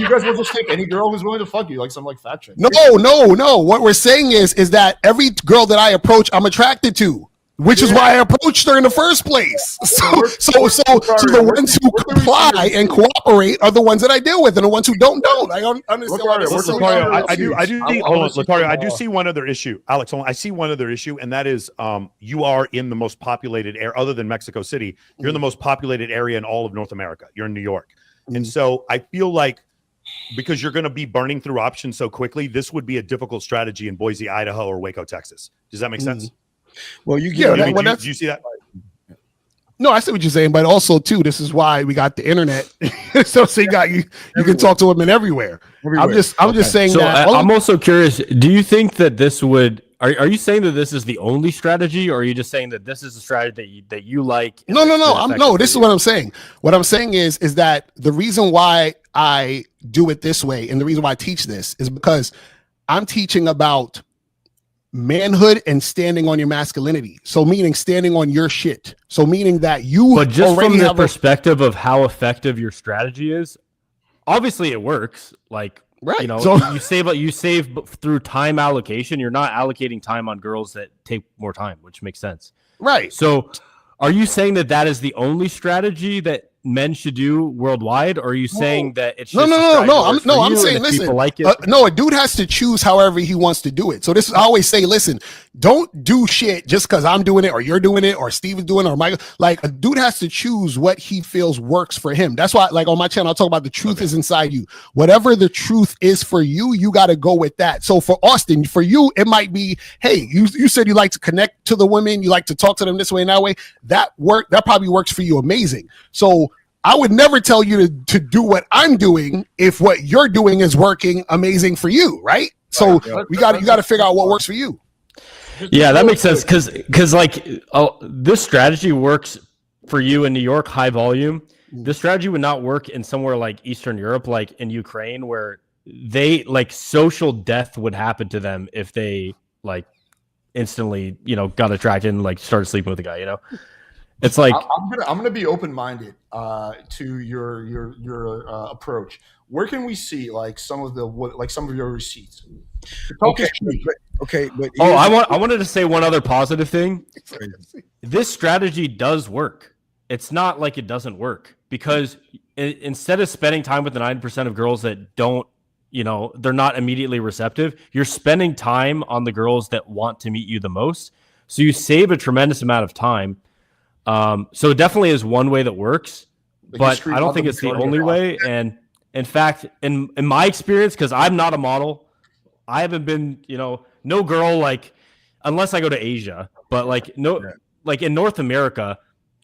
S1: guys will just take any girl who's willing to fuck you, like some like fat chick.
S5: No. What we're saying is that every girl that I approach, I'm attracted to. Which is why I approached her in the first place. So the ones who comply and cooperate are the ones that I deal with, and the ones who don't. I don't understand.
S7: Locario, I do see one other issue, Alex. I see one other issue, and that is, you are in the most populated area, other than Mexico City. You're in the most populated area in all of North America. You're in New York, and so I feel like because you're going to be burning through options so quickly, this would be a difficult strategy in Boise, Idaho, or Waco, Texas. Does that make sense?
S3: Well,
S5: do you
S7: see that?
S5: No, I see what you're saying, but also too, this is why we got the internet. so you can talk to women everywhere. I'm just saying
S2: so
S5: that.
S2: I'm also curious. Do you think that this would? Are you saying that this is the only strategy, or are you just saying that this is a strategy that you like?
S5: No. This is what I'm saying. What I'm saying is that the reason why I do it this way, and the reason why I teach this, is because I'm teaching about manhood and standing on your masculinity. So meaning standing on your shit. So meaning that you.
S2: But just from the perspective of how effective your strategy is, obviously it works. Like.
S5: Right.
S2: You know,
S5: so,
S2: you save through time allocation. You're not allocating time on girls that take more time, which makes sense.
S5: Right.
S2: So are you saying that is the only strategy that men should do worldwide, or are you saying that it's just
S5: I'm saying listen,
S2: like it?
S5: No, a dude has to choose however he wants to do it. So this is, I always say, listen, don't do shit just because I'm doing it or you're doing it or Steve is doing it or Michael. Like, a dude has to choose what he feels works for him. That's why, like, on my channel I talk about the truth is inside you. Whatever the truth is for you, you got to go with that. So for Austen, for you, it might be, hey, you said you like to connect to the women, you like to talk to them this way and that way. That probably works for you amazing. So I would never tell you to do what I'm doing if what you're doing is working amazing for you, right? So you got to figure out what works for you.
S2: Yeah, that makes sense because like this strategy works for you in New York, high volume. This strategy would not work in somewhere like Eastern Europe, like in Ukraine, where they like social death would happen to them if they like instantly, got attracted and like started sleeping with a guy, It's like
S1: I'm gonna be open-minded to your approach. Where can we see like some of your receipts?
S3: But
S2: I wanted to say one other positive thing. This strategy does work. It's not like it doesn't work, because instead of spending time with the 9% of girls that don't, they're not immediately receptive, you're spending time on the girls that want to meet you the most. So you save a tremendous amount of time. So it definitely is one way that works, but I don't think it's the only way. And in fact, in my experience, because I'm not a model, I haven't been, no girl, like, unless I go to Asia, but like, like in North America,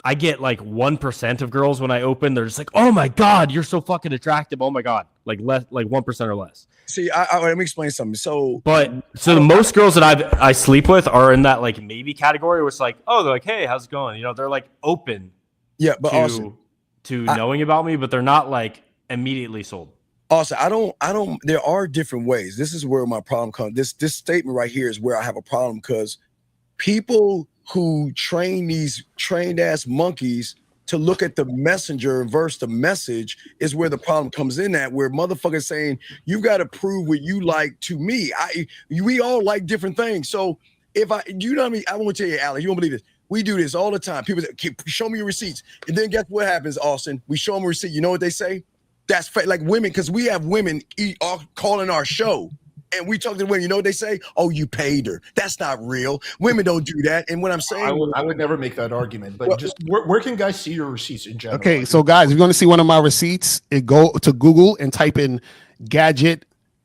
S2: I get like 1% of girls when I open. They're just like, oh my God, you're so fucking attractive. Oh my God. Like less, like 1% or less.
S3: See, let me explain something. So
S2: the most girls that I sleep with are in that like maybe category where it's like, oh, they're like, hey, how's it going? They're like open to knowing about me, but they're not like immediately sold.
S3: Also, I don't, there are different ways. This is where my problem comes. This statement right here is where I have a problem, because people who train these trained ass monkeys to look at the messenger versus the message is where the problem comes in at, where motherfuckers saying, you got to prove what you like to me. We all like different things. So if I want to tell you, Alex, you won't believe this. We do this all the time. People say, show me your receipts. And then guess what happens, Austen? We show them a receipt. You know what they say? That's like women, because we have women calling our show. And we talk to the women, you know what they say? Oh, you paid her. That's not real. Women don't do that. And what I'm saying,
S1: I would never make that argument. But where can guys see your receipts in general?
S5: Okay, so guys, if you want to see one of my receipts, go to Google and type in gadget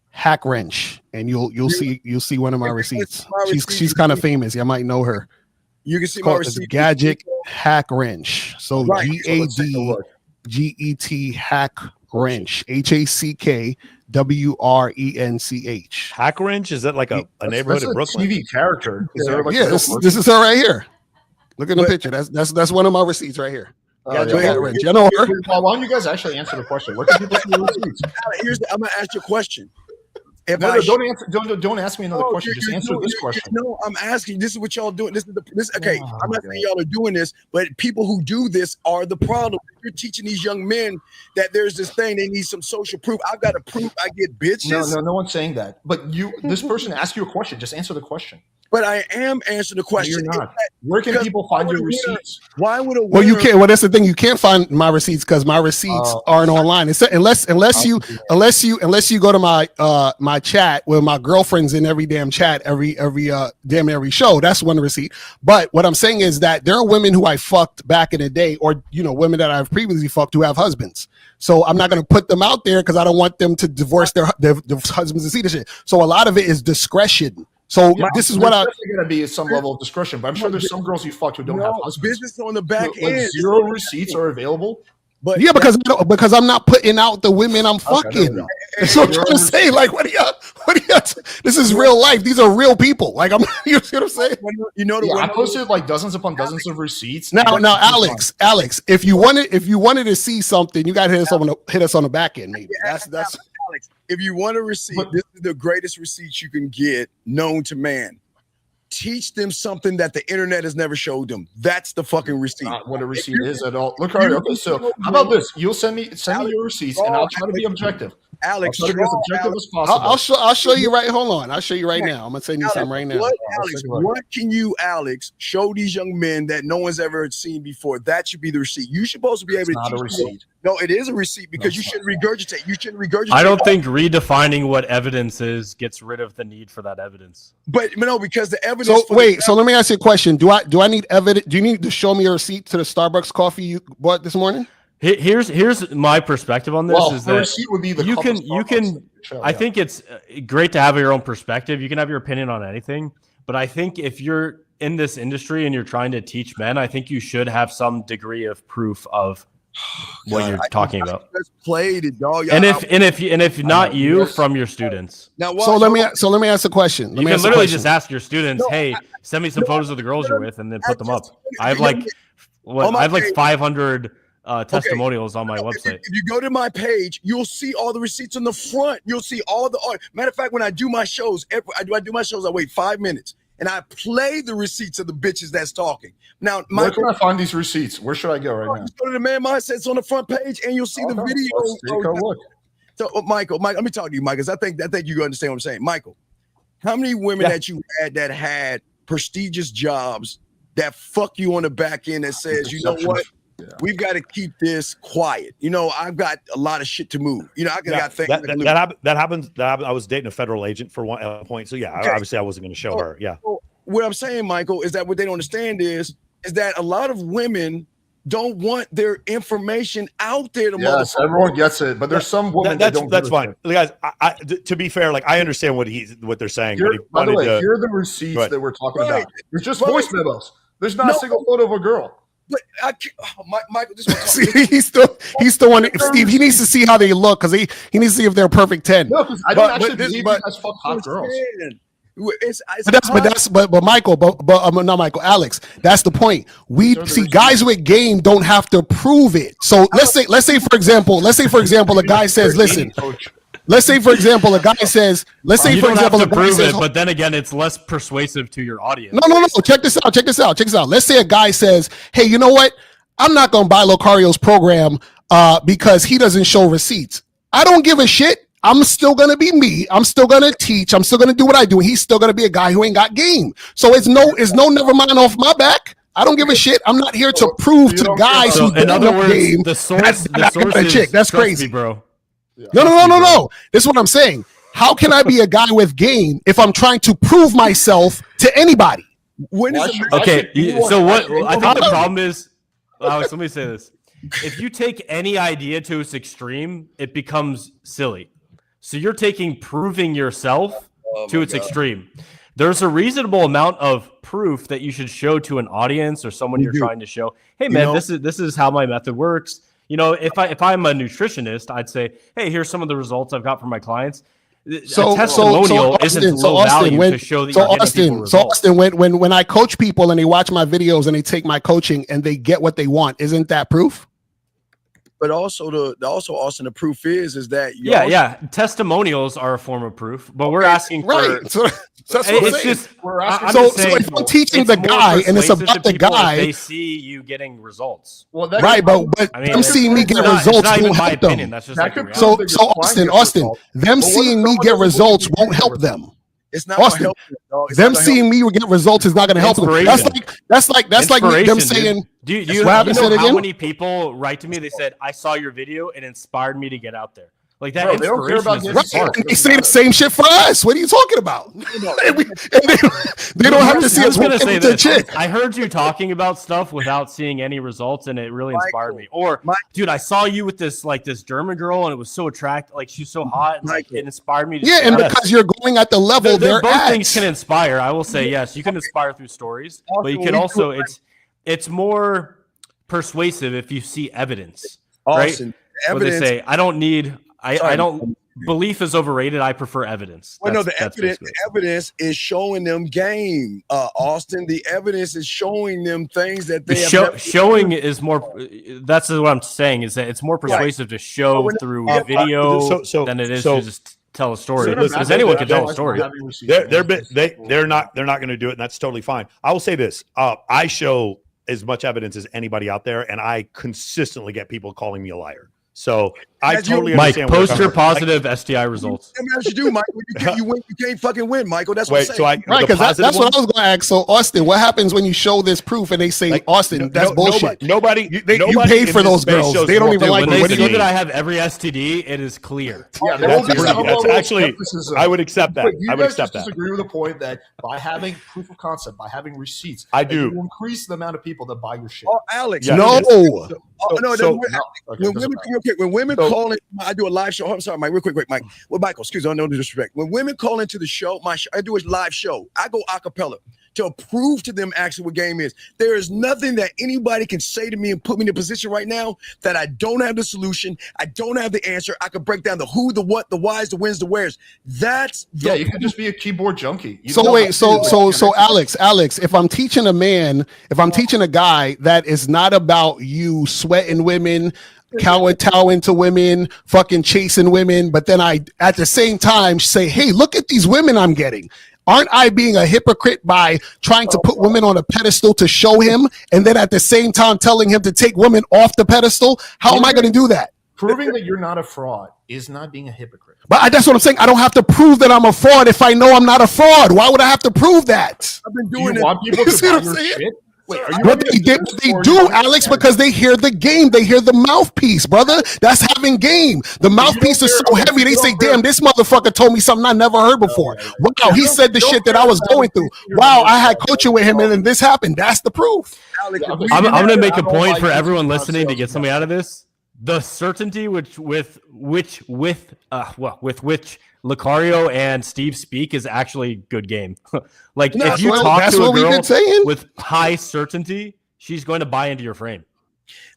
S5: hack wrench, and you'll see one of my receipts. She's kind of famous. I might know her.
S3: You can see my receipt.
S5: Gadget hack wrench. So
S3: right.
S5: GADGET hack wrench. HACKWRENCH.
S7: Hack wrench? Is that like a neighborhood in Brooklyn?
S1: TV character. Is there like
S5: this is her right here. Look at the picture. That's one of my receipts right here. Hack wrench. You know her.
S1: Why don't you guys actually answer the question? Where can people see your receipts?
S3: I'm gonna ask you a question.
S1: Don't ask me another question. Just answer this question.
S3: No, I'm asking. This is what y'all doing. Okay. I'm not saying y'all are doing this, but people who do this are the problem. You're teaching these young men that there's this thing. They need some social proof. I've got to prove I get bitches.
S1: No one's saying that. But this person asked you a question. Just answer the question.
S3: But I am answering the question.
S1: You're not. Where can people find your receipts?
S3: Why would a
S5: Well, you can't. Well, that's the thing. You can't find my receipts because my receipts aren't online. It's, unless you go to my my chat where my girlfriend's in every damn chat, every show. That's one receipt. But what I'm saying is that there are women who I fucked back in the day, or women that I've previously fucked who have husbands. So I'm not going to put them out there because I don't want them to divorce their husbands and see this shit. So a lot of it is discretion. So this is what I'm
S1: going to be some level of discretion, but I'm sure there's some girls you fucked who don't have husbands.
S3: Business on the back end.
S1: Zero receipts are available.
S3: But
S5: yeah, because I'm not putting out the women I'm fucking.
S1: Okay,
S5: That's what I'm trying to say. Like, what are you? This is real life. These are real people. Like, you see what I'm saying?
S1: I posted like dozens upon dozens of receipts.
S5: Now, Alex, if you wanted to see something, you got to hit us on the back end. Maybe that's.
S3: Alex, if you want a receipt, this is the greatest receipt you can get known to man. Teach them something that the internet has never showed them. That's the fucking receipt.
S1: Not what a receipt is at all. Look, okay, so how about this? You'll send me your receipts, and I'll try to be objective.
S3: Alex,
S1: I'll try to be as objective as possible.
S5: I'll show you right. Hold on, I'll show you right now. I'm gonna send you something right now.
S3: What can you, Alex, show these young men that no one's ever seen before? That should be the receipt. You should supposed to be able to.
S1: Not a receipt.
S3: No, it is a receipt because you shouldn't regurgitate. You shouldn't regurgitate.
S2: I don't think redefining what evidence is gets rid of the need for that evidence.
S3: But no, because the evidence.
S5: So wait, so let me ask you a question. Do I need evidence? Do you need to show me a receipt to the Starbucks coffee you bought this morning?
S2: Here's my perspective on this.
S1: Well,
S2: is
S1: the
S2: that
S1: receipt would be the
S2: you can. I think it's great to have your own perspective. You can have your opinion on anything, but I think if you're in this industry and you're trying to teach men, I think you should have some degree of proof of what you're talking about.
S3: Played it, dog.
S2: And if not you, from your students.
S3: Now,
S5: so let me ask a question.
S2: You can literally just ask your students, "Hey, send me some photos of the girls you're with," and then put them up. I have like 500 testimonials on my website.
S3: If you go to my page, you'll see all the receipts on the front. You'll see all the art. Matter of fact, when I do my shows, I wait 5 minutes and I play the receipts of the bitches that's talking. Now,
S1: where can I find these receipts? Where should I go right now?
S3: Just go to the Man Mindsets on the front page, and you'll see the video.
S1: Let's take a look.
S3: So, Michael, let me talk to you, Mike, because I think you understand what I'm saying. Michael, how many women that you had prestigious jobs that fuck you on the back end that says, you know what? Yeah. We've got to keep this quiet. I've got a lot of shit to move. Got things
S7: that happens. I was dating a federal agent for one point. So yeah, obviously I wasn't going to show her. Yeah.
S3: So what I'm saying, Michael, is that what they don't understand is that a lot of women don't want their information out there.
S1: Yes, everyone gets it, but there's some women that don't.
S7: That's fine, guys. To be fair, like I understand what they're saying.
S1: By the way, here are the receipts that we're talking about. There's just voice memos. There's not a single photo of a girl.
S3: But Michael,
S5: he's still one. Steve, he needs to see how they look because he needs to see if they're a perfect 10.
S1: No, because I don't actually believe you guys fuck hot girls.
S5: But Michael, not Michael, Alex. That's the point. We see guys with game don't have to prove it. So let's say for example, a guy says, "Listen." Let's say, for example, a guy says,
S2: but then again, it's less persuasive to your audience.
S5: No. Check this out. Let's say a guy says, "Hey, you know what? I'm not going to buy Locario's program because he doesn't show receipts. I don't give a shit. I'm still going to be me. I'm still going to teach. I'm still going to do what I do. And he's still going to be a guy who ain't got game. So it's no never mind off my back. I don't give a shit. I'm not here to prove to guys who
S2: in other words,
S5: game.
S2: The source is chick.
S5: That's crazy,
S2: me, bro.
S5: No. This is what I'm saying. How can I be a guy with game if I'm trying to prove myself to anybody?
S2: Okay, so what I think the problem is, Alex, let me say this. If you take any idea to its extreme, it becomes silly. So you're taking proving yourself to its extreme. There's a reasonable amount of proof that you should show to an audience or someone you're trying to show, hey man, this is how my method works. If I'm a nutritionist, I'd say, hey, here's some of the results I've got from my clients. So, a testimonial isn't low value to show that you're getting people results.
S5: So Austin, when I coach people and they watch my videos and they take my coaching and they get what they want, isn't that proof?
S3: But also Austin, the proof is that
S2: testimonials are a form of proof, but we're asking for
S5: So that's what I'm saying.
S2: Just
S5: so if I'm teaching the guy and it's about the guy,
S2: they see you getting results.
S5: Well, but them seeing me get results won't help them.
S2: That's just
S5: So Austin, them seeing me get results won't help them.
S3: It's not going to
S5: Austin,
S3: help them, dog. It's
S5: them
S3: not gonna
S5: seeing me get results is not going to help them. That's like them
S2: Inspiration,
S5: saying.
S2: Do you
S5: What
S2: know
S5: happened, say it
S2: how
S5: again?
S2: many people write to me? They said, "I saw your video and inspired me to get out there." Like that
S1: Bro, they don't care
S2: inspiration
S1: about
S2: is
S1: getting
S2: smart.
S5: Right. They say the same shit for us. What are you talking about? They don't have to see
S2: I
S5: us
S2: was gonna say
S5: with the
S2: this.
S5: chick.
S2: I heard you talking about stuff without seeing any results, and it really inspired me. Or, dude, I saw you with this German girl, and it was so attractive. Like she's so hot, and like it inspired me. To
S5: Yeah, and
S2: yes.
S5: because you're going at the level they're
S2: both
S5: at.
S2: things can inspire. I will say yes, you can inspire through stories, but you can also it's more persuasive if you see evidence,
S3: Austin,
S2: right? Where they
S3: evidence.
S2: say, I don't. Belief is overrated. I prefer evidence.
S3: Well, no, the
S2: That's
S3: evidence is showing them game, Austin. The evidence is showing them things that they
S2: showing is more. That's what I'm saying. Is that it's more persuasive to show through video than it is to just tell a story. Because anyone can tell a story.
S7: They're not going to do it, and that's totally fine. I will say this: I show as much evidence as anybody out there, and I consistently get people calling me a liar. So I totally understand.
S2: Mike, post your positive STI results.
S3: That's what you do, Michael. You win, you can't fucking win, Michael. That's what I'm saying.
S5: Right, because that's what I was going to ask. So, Austin, what happens when you show this proof and they say, Austin, that's bullshit?
S7: Nobody
S5: you paid for those girls. They don't even like
S2: when
S5: me.
S2: they see that I have every STD, it is clear.
S1: Yeah,
S7: that's actually, I would accept that.
S1: You guys just disagree with the point that by having proof of concept, by having receipts, you increase the amount of people that buy your shit.
S3: Oh, Alex,
S5: no.
S3: When women call in, I do a live show. I'm sorry, Mike, real quick, Mike. Well, Michael, excuse me, no disrespect. When women call into the show, I do a live show. I go a cappella to prove to them actually what game is. There is nothing that anybody can say to me and put me in a position right now that I don't have the solution. I don't have the answer. I could break down the who, the what, the whys, the wins, the wheres. That's
S1: you could just be a keyboard junkie.
S5: So Alex, if I'm teaching a man, if I'm teaching a guy that is not about you sweating women, kowtowing to women, fucking chasing women, but then I at the same time say, hey, look at these women I'm getting. Aren't I being a hypocrite by trying to put women on a pedestal to show him, and then at the same time telling him to take women off the pedestal? How am I going to do that?
S1: Proving that you're not a fraud is not being a hypocrite.
S5: But that's what I'm saying. I don't have to prove that I'm a fraud if I know I'm not a fraud. Why would I have to prove that?
S3: I've been doing it.
S1: Want people to buy your shit?
S5: What they do, Alex, because they hear the game. They hear the mouthpiece, brother. That's having game. The mouthpiece is so heavy. They say, damn, this motherfucker told me something I never heard before. Wow, he said the shit that I was going through. Wow, I had coaching with him and then this happened. That's the proof.
S2: I'm going to make a point for everyone listening to get something out of this. The certainty with which Locario and Steve speak is actually good game. Like if you talk to a girl with high certainty, she's going to buy into your frame.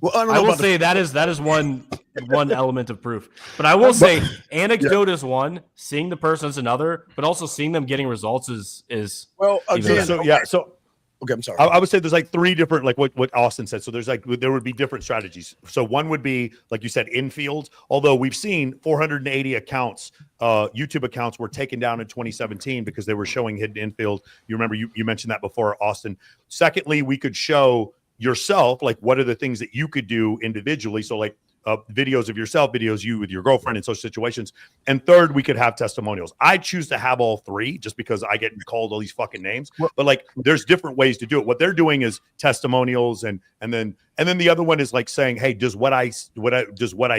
S2: Well, I will say that is one element of proof. But I will say anecdote is one, seeing the person is another, but also seeing them getting results is
S3: well again.
S7: Okay, I'm sorry. I would say there's like three different, like what Austen said. So there would be different strategies. So one would be, like you said, Infields. Although we've seen 480 accounts, YouTube accounts were taken down in 2017 because they were showing hidden infield. You remember you mentioned that before, Austen. Secondly, we could show yourself, like what are the things that you could do individually. So like videos of yourself, videos you with your girlfriend in social situations. And third, we could have testimonials. I choose to have all three just because I get called all these fucking names. But like, there's different ways to do it. What they're doing is testimonials, and then the other one is like saying, hey, does what I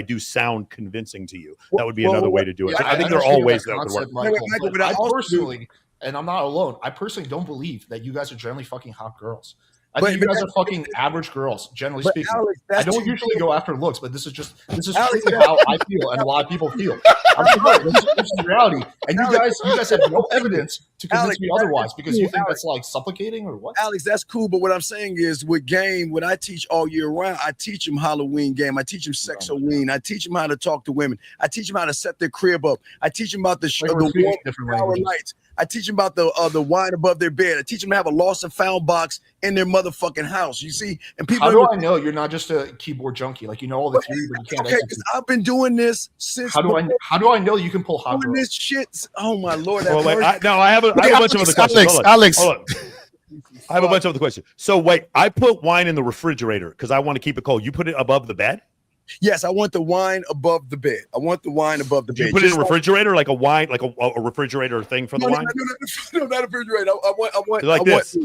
S7: do sound convincing to you? That would be another way to do it. I think there are all ways that would work.
S1: Michael, I personally, and I'm not alone, I personally don't believe that you guys are generally fucking hot girls. I think you guys are fucking average girls, generally speaking. Alex, I don't usually go after looks, but this is truly how I feel and a lot of people feel. I'm sorry, this is reality. And you guys have no evidence to convince me otherwise because you think that's like supplicating or what?
S3: Alex, that's cool, but what I'm saying is with game, what I teach all year round, I teach them Halloween game. I teach them Sexoween. I teach them how to talk to women. I teach them how to set their crib up. I teach them about the warm lights. I teach them about the wine above their bed. I teach them to have a lost and found box in their motherfucking house. You see, and people.
S1: How do I know you're not just a keyboard junkie? Like you know all the theory, but you can't.
S3: Okay, because I've been doing this since.
S1: How do I know you can pull hot girls?
S3: This shit. Oh my lord!
S7: Well, I have a bunch of other questions.
S5: Alex.
S7: Hold on. I have a bunch of other questions. So wait, I put wine in the refrigerator because I want to keep it cold. You put it above the bed?
S3: Yes, I want the wine above the bed. I want the wine above the
S7: Do
S3: bed.
S7: you put it in a refrigerator, like a wine, like a refrigerator thing for the wine?
S3: No, not a refrigerator. I want
S7: like this.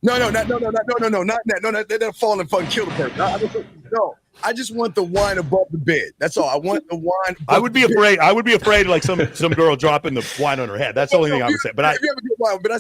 S3: Not that. No, that'll fall and fucking kill the person. No, I just want the wine above the bed. That's all. I want the wine.
S7: I would be afraid. I would be afraid, like some girl dropping the wine on her head. That's the only thing I would say. But I see what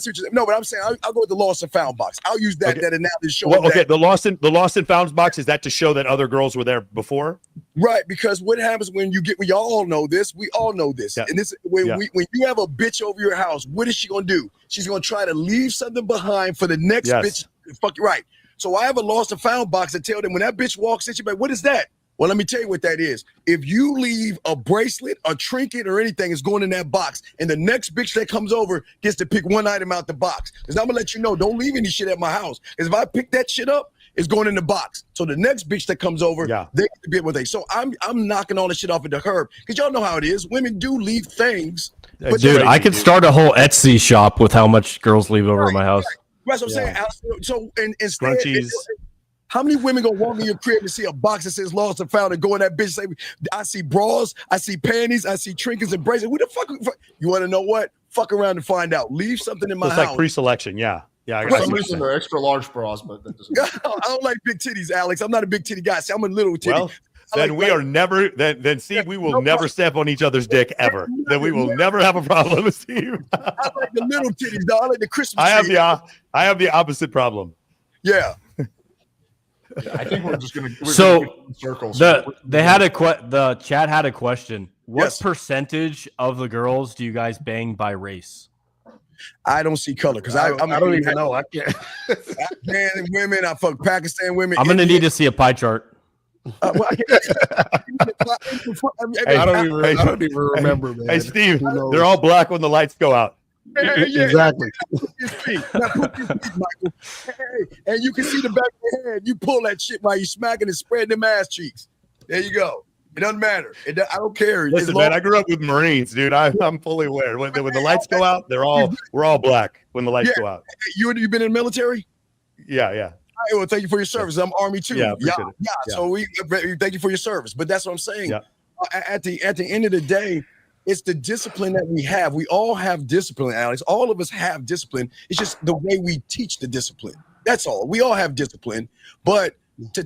S7: you're saying. No, but I'm saying I'll go with the lost and found box. I'll use that analogy to show. Well, okay, the lost and found box, is that to show that other girls were there before?
S3: Right, because what happens when we all know this. We all know this, and this when you have a bitch over your house, what is she gonna do? She's gonna try to leave something behind for the next bitch. Fuck you right. So I have a lost and found box to tell them when that bitch walks in, she's like, what is that? Well, let me tell you what that is. If you leave a bracelet, a trinket, or anything is going in that box, and the next bitch that comes over gets to pick one item out the box. Because I'm gonna let you know, don't leave any shit at my house. Because if I pick that shit up, it's going in the box. So the next bitch that comes over, they get to be able to. So I'm knocking all the shit off of the herb. Because y'all know how it is. Women do leave things.
S2: Dude, I could start a whole Etsy shop with how much girls leave over at my house.
S3: That's what I'm saying. So instead, how many women gonna walk in your crib and see a box that says lost and found and go in that bitch and say, I see bras, I see panties, I see trinkets and bracelets. Who the fuck? You want to know what? Fuck around and find out. Leave something in my house.
S7: It's like pre-selection, yeah.
S1: For some reason they're extra large bras, but that doesn't.
S3: I don't like big titties, Alex. I'm not a big titty guy. See, I'm a little titty.
S7: Well, then we are never. Then Steve, we will never step on each other's dick ever. Then we will never have a problem with Steve.
S3: I like the little titties, dog. I like the Christmas.
S7: I have the opposite problem.
S3: Yeah.
S1: I think we're just gonna.
S2: Circles. The chat had a question. What percentage of the girls do you guys bang by race?
S3: I don't see color because I
S5: don't even know. I can't.
S3: Afghan women, I fuck Pakistan women.
S2: I'm gonna need to see a pie chart.
S5: I don't even remember, man.
S7: Hey, Steve, they're all black when the lights go out.
S5: Exactly.
S3: And you can see the back of your head. You pull that shit while you smacking and spreading them ass cheeks. There you go. It doesn't matter. I don't care.
S7: Listen, man, I grew up with Marines, dude. I'm fully aware. When the lights go out, we're all black when the lights go out.
S3: You been in the military?
S7: Yeah.
S3: All right, well, thank you for your service. I'm Army too.
S7: Yeah.
S3: So we thank you for your service. But that's what I'm saying.
S7: Yeah.
S3: At the end of the day, it's the discipline that we have. We all have discipline, Alex. All of us have discipline. It's just the way we teach the discipline. That's all. We all have discipline, but to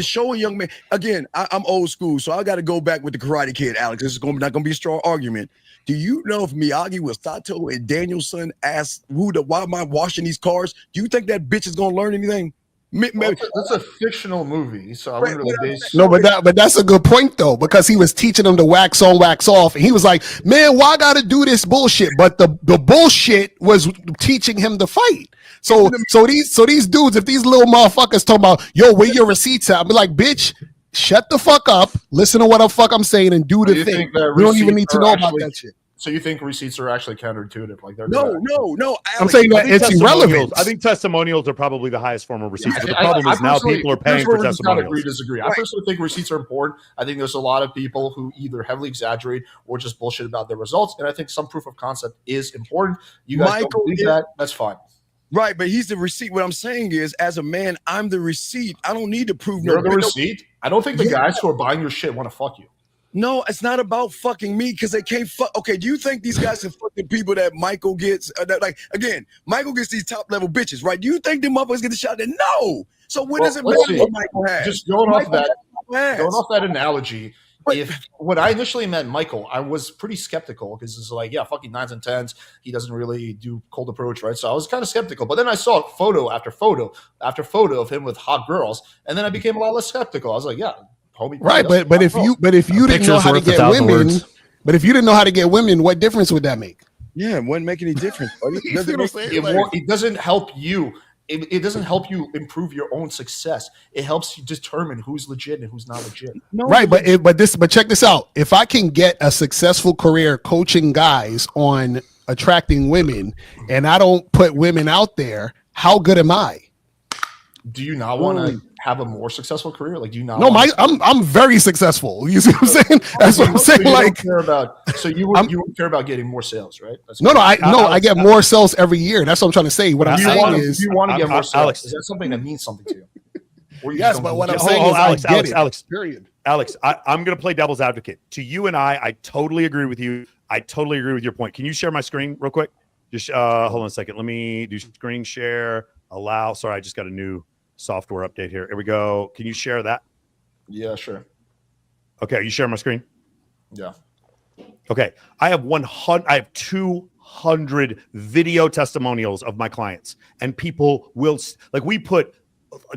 S3: show a young man, again, I'm old school, so I got to go back with the Karate Kid, Alex. This is not going to be a strong argument. Do you know if Miyagi was Sato and Danielson asked why am I washing these cars? Do you think that bitch is going to learn anything?
S1: That's a fictional movie, so I wouldn't really base.
S5: No, but that's a good point though, because he was teaching them to wax on, wax off, and he was like, "Man, why I gotta do this bullshit?" But the bullshit was teaching him to fight. So these dudes, if these little motherfuckers talking about, "Yo, where your receipts at?" I'll be like, "Bitch, shut the fuck up, listen to what the fuck I'm saying, and do the thing." We don't even need to know about that shit.
S1: So you think receipts are actually counterintuitive? Like they're
S3: no. Alex,
S5: I'm saying that it's irrelevant.
S7: I think testimonials are probably the highest form of receipts. The problem is now people are paying for testimonials.
S1: Disagree. I personally think receipts are important. I think there's a lot of people who either heavily exaggerate or just bullshit about their results. And I think some proof of concept is important. You guys don't believe that? That's fine.
S3: Right, but he's the receipt. What I'm saying is, as a man, I'm the receipt. I don't need to prove
S1: You're the receipt. I don't think the guys who are buying your shit want to fuck you.
S3: No, it's not about fucking me because they can't fuck. Okay, do you think these guys are fucking people that Michael gets? Michael gets these top level bitches, right? Do you think them motherfuckers get the shot? No. So what does it matter what Michael has?
S1: Just going off that analogy. When I initially met Michael, I was pretty skeptical because it's like, fucking 9s and 10s. He doesn't really do cold approach, right? So I was kind of skeptical. But then I saw photo after photo after photo of him with hot girls, and then I became a lot less skeptical. I was like, homie,
S5: right, but if you didn't know how to get women, if you didn't know how to get women, what difference would that make?
S3: Yeah, it wouldn't make any difference.
S1: It doesn't help you. It doesn't help you improve your own success. It helps you determine who's legit and who's not legit.
S5: Right, but check this out. If I can get a successful career coaching guys on attracting women, and I don't put women out there, how good am I?
S1: Do you not want to have a more successful career? Like, do you not?
S5: No, I'm very successful. You see what I'm saying? That's what I'm saying.
S1: You wouldn't care about getting more sales, right?
S5: I get more sales every year. That's what I'm trying to say. What I'm saying is,
S1: you want to get more sales. Alex, is that something that means something to you? Or you
S5: Yes,
S1: just
S5: but
S1: don't
S5: what I'm
S1: believe
S5: saying is
S7: Alex.
S5: Period.
S7: Alex, I'm going to play devil's advocate. To you and I totally agree with you. I totally agree with your point. Can you share my screen real quick? Just hold on a second. Let me do screen share. Allow. Sorry, I just got a new software update here. Here we go. Can you share that?
S1: Yeah, sure.
S7: Okay, you share my screen?
S1: Yeah.
S7: Okay. I have 200 video testimonials of my clients, and people will we put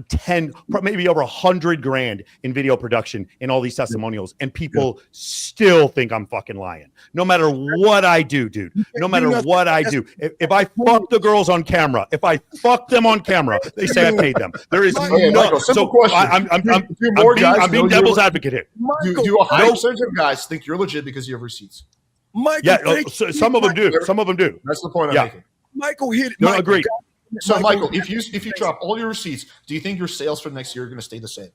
S7: 10, maybe over $100,000 in video production in all these testimonials, and people still think I'm fucking lying. No matter what I do, dude. No matter what I do. If I fuck the girls on camera, if I fuck them on camera, they say I paid them. There is
S1: Michael, simple question.
S7: I'm being devil's advocate here.
S1: Do 100% of guys think you're legit because you have receipts?
S3: Michael,
S7: some of them do. Some of them do.
S1: That's the point I'm making.
S3: Michael hit.
S7: No, agreed.
S1: So, Michael, if you drop all your receipts, do you think your sales for next year are going to stay the same?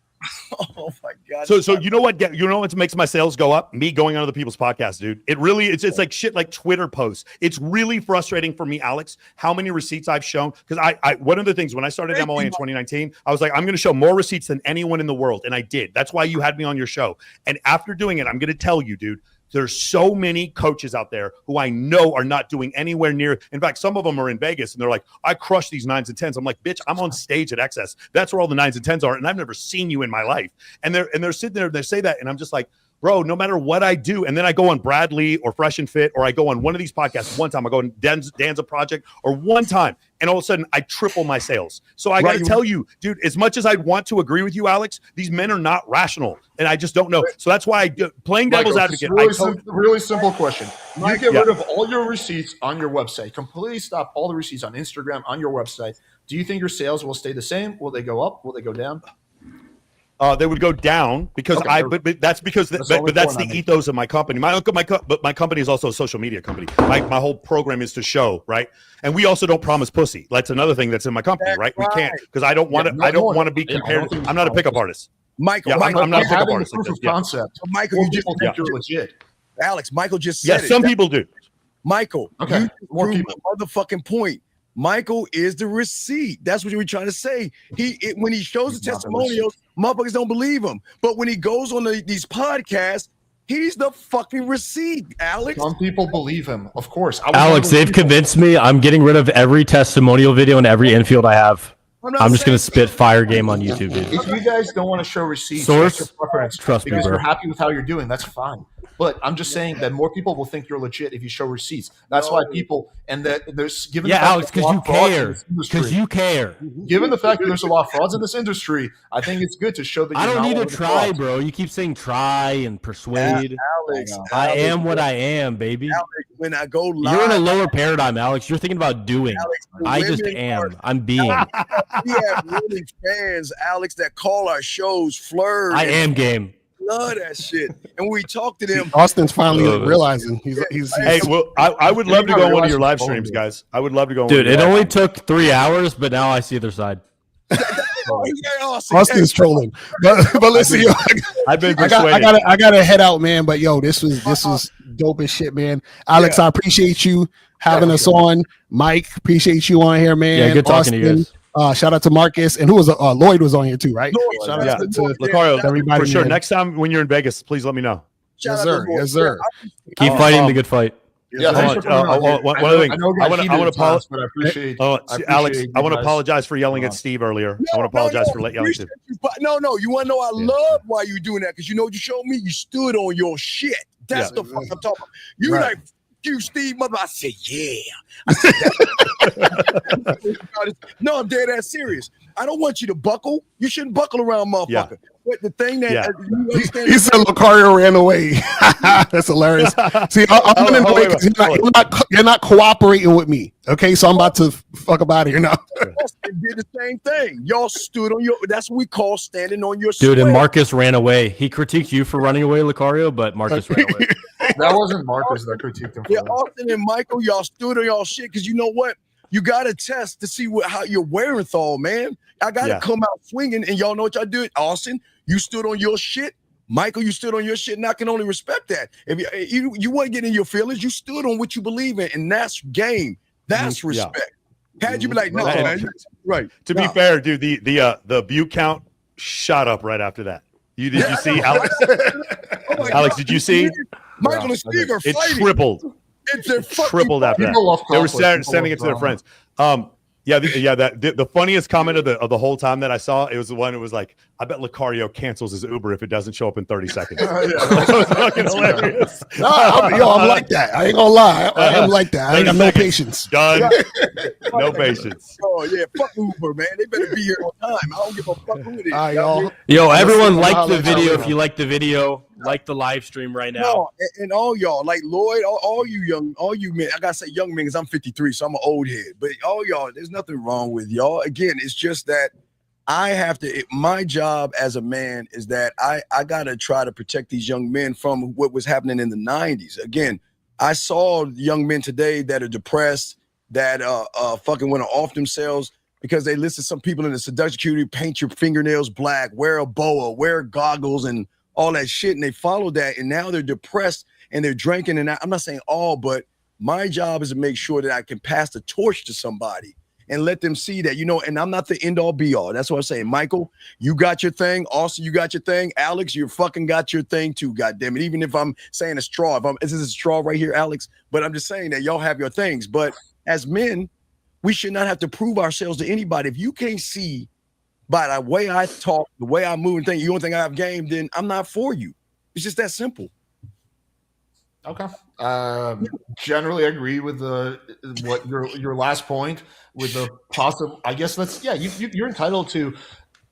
S3: Oh my god!
S7: So you know what? You know what makes my sales go up? Me going on other people's podcasts, dude. It really it's like shit like Twitter posts. It's really frustrating for me, Alex, how many receipts I've shown. Because I one of the things when I started MOA in 2019, I was like, I'm going to show more receipts than anyone in the world, and I did. That's why you had me on your show. And after doing it, I'm going to tell you, dude. There's so many coaches out there who I know are not doing anywhere near. In fact, some of them are in Vegas and they're like, I crush these 9s and 10s. I'm like, bitch, I'm on stage at XS. That's where all the 9s and 10s are. And I've never seen you in my life. And they're sitting there and they say that. And I'm just like, bro, no matter what I do. And then I go on Bradley or Fresh and Fit, or I go on one of these podcasts one time. I go on Danza Project or one time. And all of a sudden I triple my sales. So I got to tell you, dude, as much as I'd want to agree with you, Alex, these men are not rational. And I just don't know. So that's why playing devil's advocate.
S1: Really simple question. You get rid of all your receipts on your website, completely stop all the receipts on Instagram, on your website. Do you think your sales will stay the same? Will they go up? Will they go down?
S7: They would go down because but that's because that's the ethos of my company. But my company is also a social media company. My whole program is to show, right? And we also don't promise pussy. That's another thing that's in my company, right? We can't because I don't want to. I don't want to be compared. I'm not a pickup artist.
S3: Michael,
S7: I'm not a pickup artist.
S1: Proof of concept.
S3: Michael, you just
S1: think you're legit.
S3: Alex, Michael just said it.
S7: Some people do.
S3: Michael,
S1: okay,
S3: more people. Motherfucking point. Michael is the receipt. That's what you were trying to say. When he shows the testimonials, motherfuckers don't believe him. But when he goes on these podcasts, he's the fucking receipt, Alex.
S1: Some people believe him, of course.
S2: Alex, they've convinced me. I'm getting rid of every testimonial video and every infield I have. I'm just going to spit fire game on YouTube, dude.
S1: If you guys don't want to show receipts,
S2: source,
S1: trust me, because you're happy with how you're doing, that's fine. But I'm just saying that more people will think you're legit if you show receipts. That's why people, and that there's given the fact
S2: Alex, because you care. Because you care.
S1: Given the fact that there's a lot of frauds in this industry, I think it's good to show that.
S2: I don't need to try, bro. You keep saying try and persuade.
S3: Alex,
S2: I am what I am, baby.
S3: Alex, when I go live,
S2: you're in a lower paradigm, Alex. You're thinking about doing.
S3: Alex,
S2: I just am. I'm being.
S3: We have really fans, Alex, that call our shows flirt.
S2: I am game.
S3: Love that shit. And we talk to them.
S5: Austin's finally realizing he's
S7: hey, well, I would love to go on one of your live streams, guys. I would love to go on.
S2: Dude, it only took 3 hours, but now I see their side.
S5: Austin's trolling, but listen, yo,
S7: I've been persuaded.
S5: I gotta head out, man. But yo, this was dope as shit, man. Alex, I appreciate you having us on. Mike, appreciate you on here, man.
S2: Yeah, good talking to you guys.
S5: Shout out to Marcus, and who was Lloyd was on here too, right?
S3: Shout
S7: out to Locario, everybody for sure. Man. Next time when you're in Vegas, please let me know.
S5: Yes, sir. Yes, sir.
S2: Keep fighting the good fight.
S1: Yeah,
S7: one other thing. I want to apologize,
S1: but I appreciate.
S7: Alex, I want to apologize for yelling at Steve earlier. I want to apologize for yelling at Steve.
S3: No, you want to know? I love why you doing that because you know what you showed me. You stood on your shit. That's the fuck I'm talking about. You like. You, Steve, mother. I said, yeah. I said, no, I'm dead ass serious. I don't want you to buckle. You shouldn't buckle around, motherfucker.
S7: Yeah.
S3: But the thing that you understand,
S5: he said Locario ran away. That's hilarious. See, I'm running away because you're not cooperating with me. Okay, so I'm about to fuck up out of here now.
S3: Austin did the same thing. Y'all stood on your. That's what we call standing on your.
S2: Dude, and Marcus ran away. He critiqued you for running away, Locario, but Marcus ran away.
S1: That wasn't Marcus that critiqued him.
S3: Yeah, Austin and Michael, y'all stood on y'all shit because you know what? You got to test to see how you're wearing thall, man. I got to come out swinging, and y'all know what y'all do. Austin, you stood on your shit. Michael, you stood on your shit, and I can only respect that. If you weren't getting in your feelings, you stood on what you believe in, and that's game. That's respect. Had you be like, no, man, right?
S7: To be fair, dude, the view count shot up right after that. Did you see Alex?
S3: Oh
S7: Alex, did you see?
S3: Michael and Steve are
S7: It
S3: fighting.
S7: tripled.
S3: It
S7: Tripled after that. They were sending it to their friends. The funniest comment of the whole time that I saw, it was the one. It was like, I bet Locario cancels his Uber if it doesn't show up in 30 seconds. That was fucking hilarious.
S5: No, I'm like that. I ain't gonna lie. I am like that. I ain't got no patience.
S7: Done. No patience.
S3: Oh yeah, fuck Uber, man. They better be here on time. I don't give a fuck who it is.
S5: All right, y'all.
S2: Yo, everyone like the video. If you like the video, like the live stream right now.
S3: No, and all y'all, like Lloyd, all you men. I gotta say young men because I'm 53, so I'm an old head. But all y'all, there's nothing wrong with y'all. Again, it's just that I have to. My job as a man is that I gotta try to protect these young men from what was happening in the 90s. Again, I saw young men today that are depressed, that fucking want to off themselves because they listen to some people in the seduction community paint your fingernails black, wear a boa, wear goggles, and all that shit, and they follow that, and now they're depressed and they're drinking. And I'm not saying all, but my job is to make sure that I can pass the torch to somebody and let them see that, and I'm not the end all be all. That's what I'm saying. Michael, you got your thing. Austin, you got your thing. Alex, you fucking got your thing too, goddammit. Even if I'm saying a straw, this is a straw right here, Alex, but I'm just saying that y'all have your things. But as men, we should not have to prove ourselves to anybody. If you can't see by the way I talk, the way I move and think, you don't think I have game, then I'm not for you. It's just that simple.
S1: Okay. Generally agree with what your last point with the possible. I guess you're entitled to,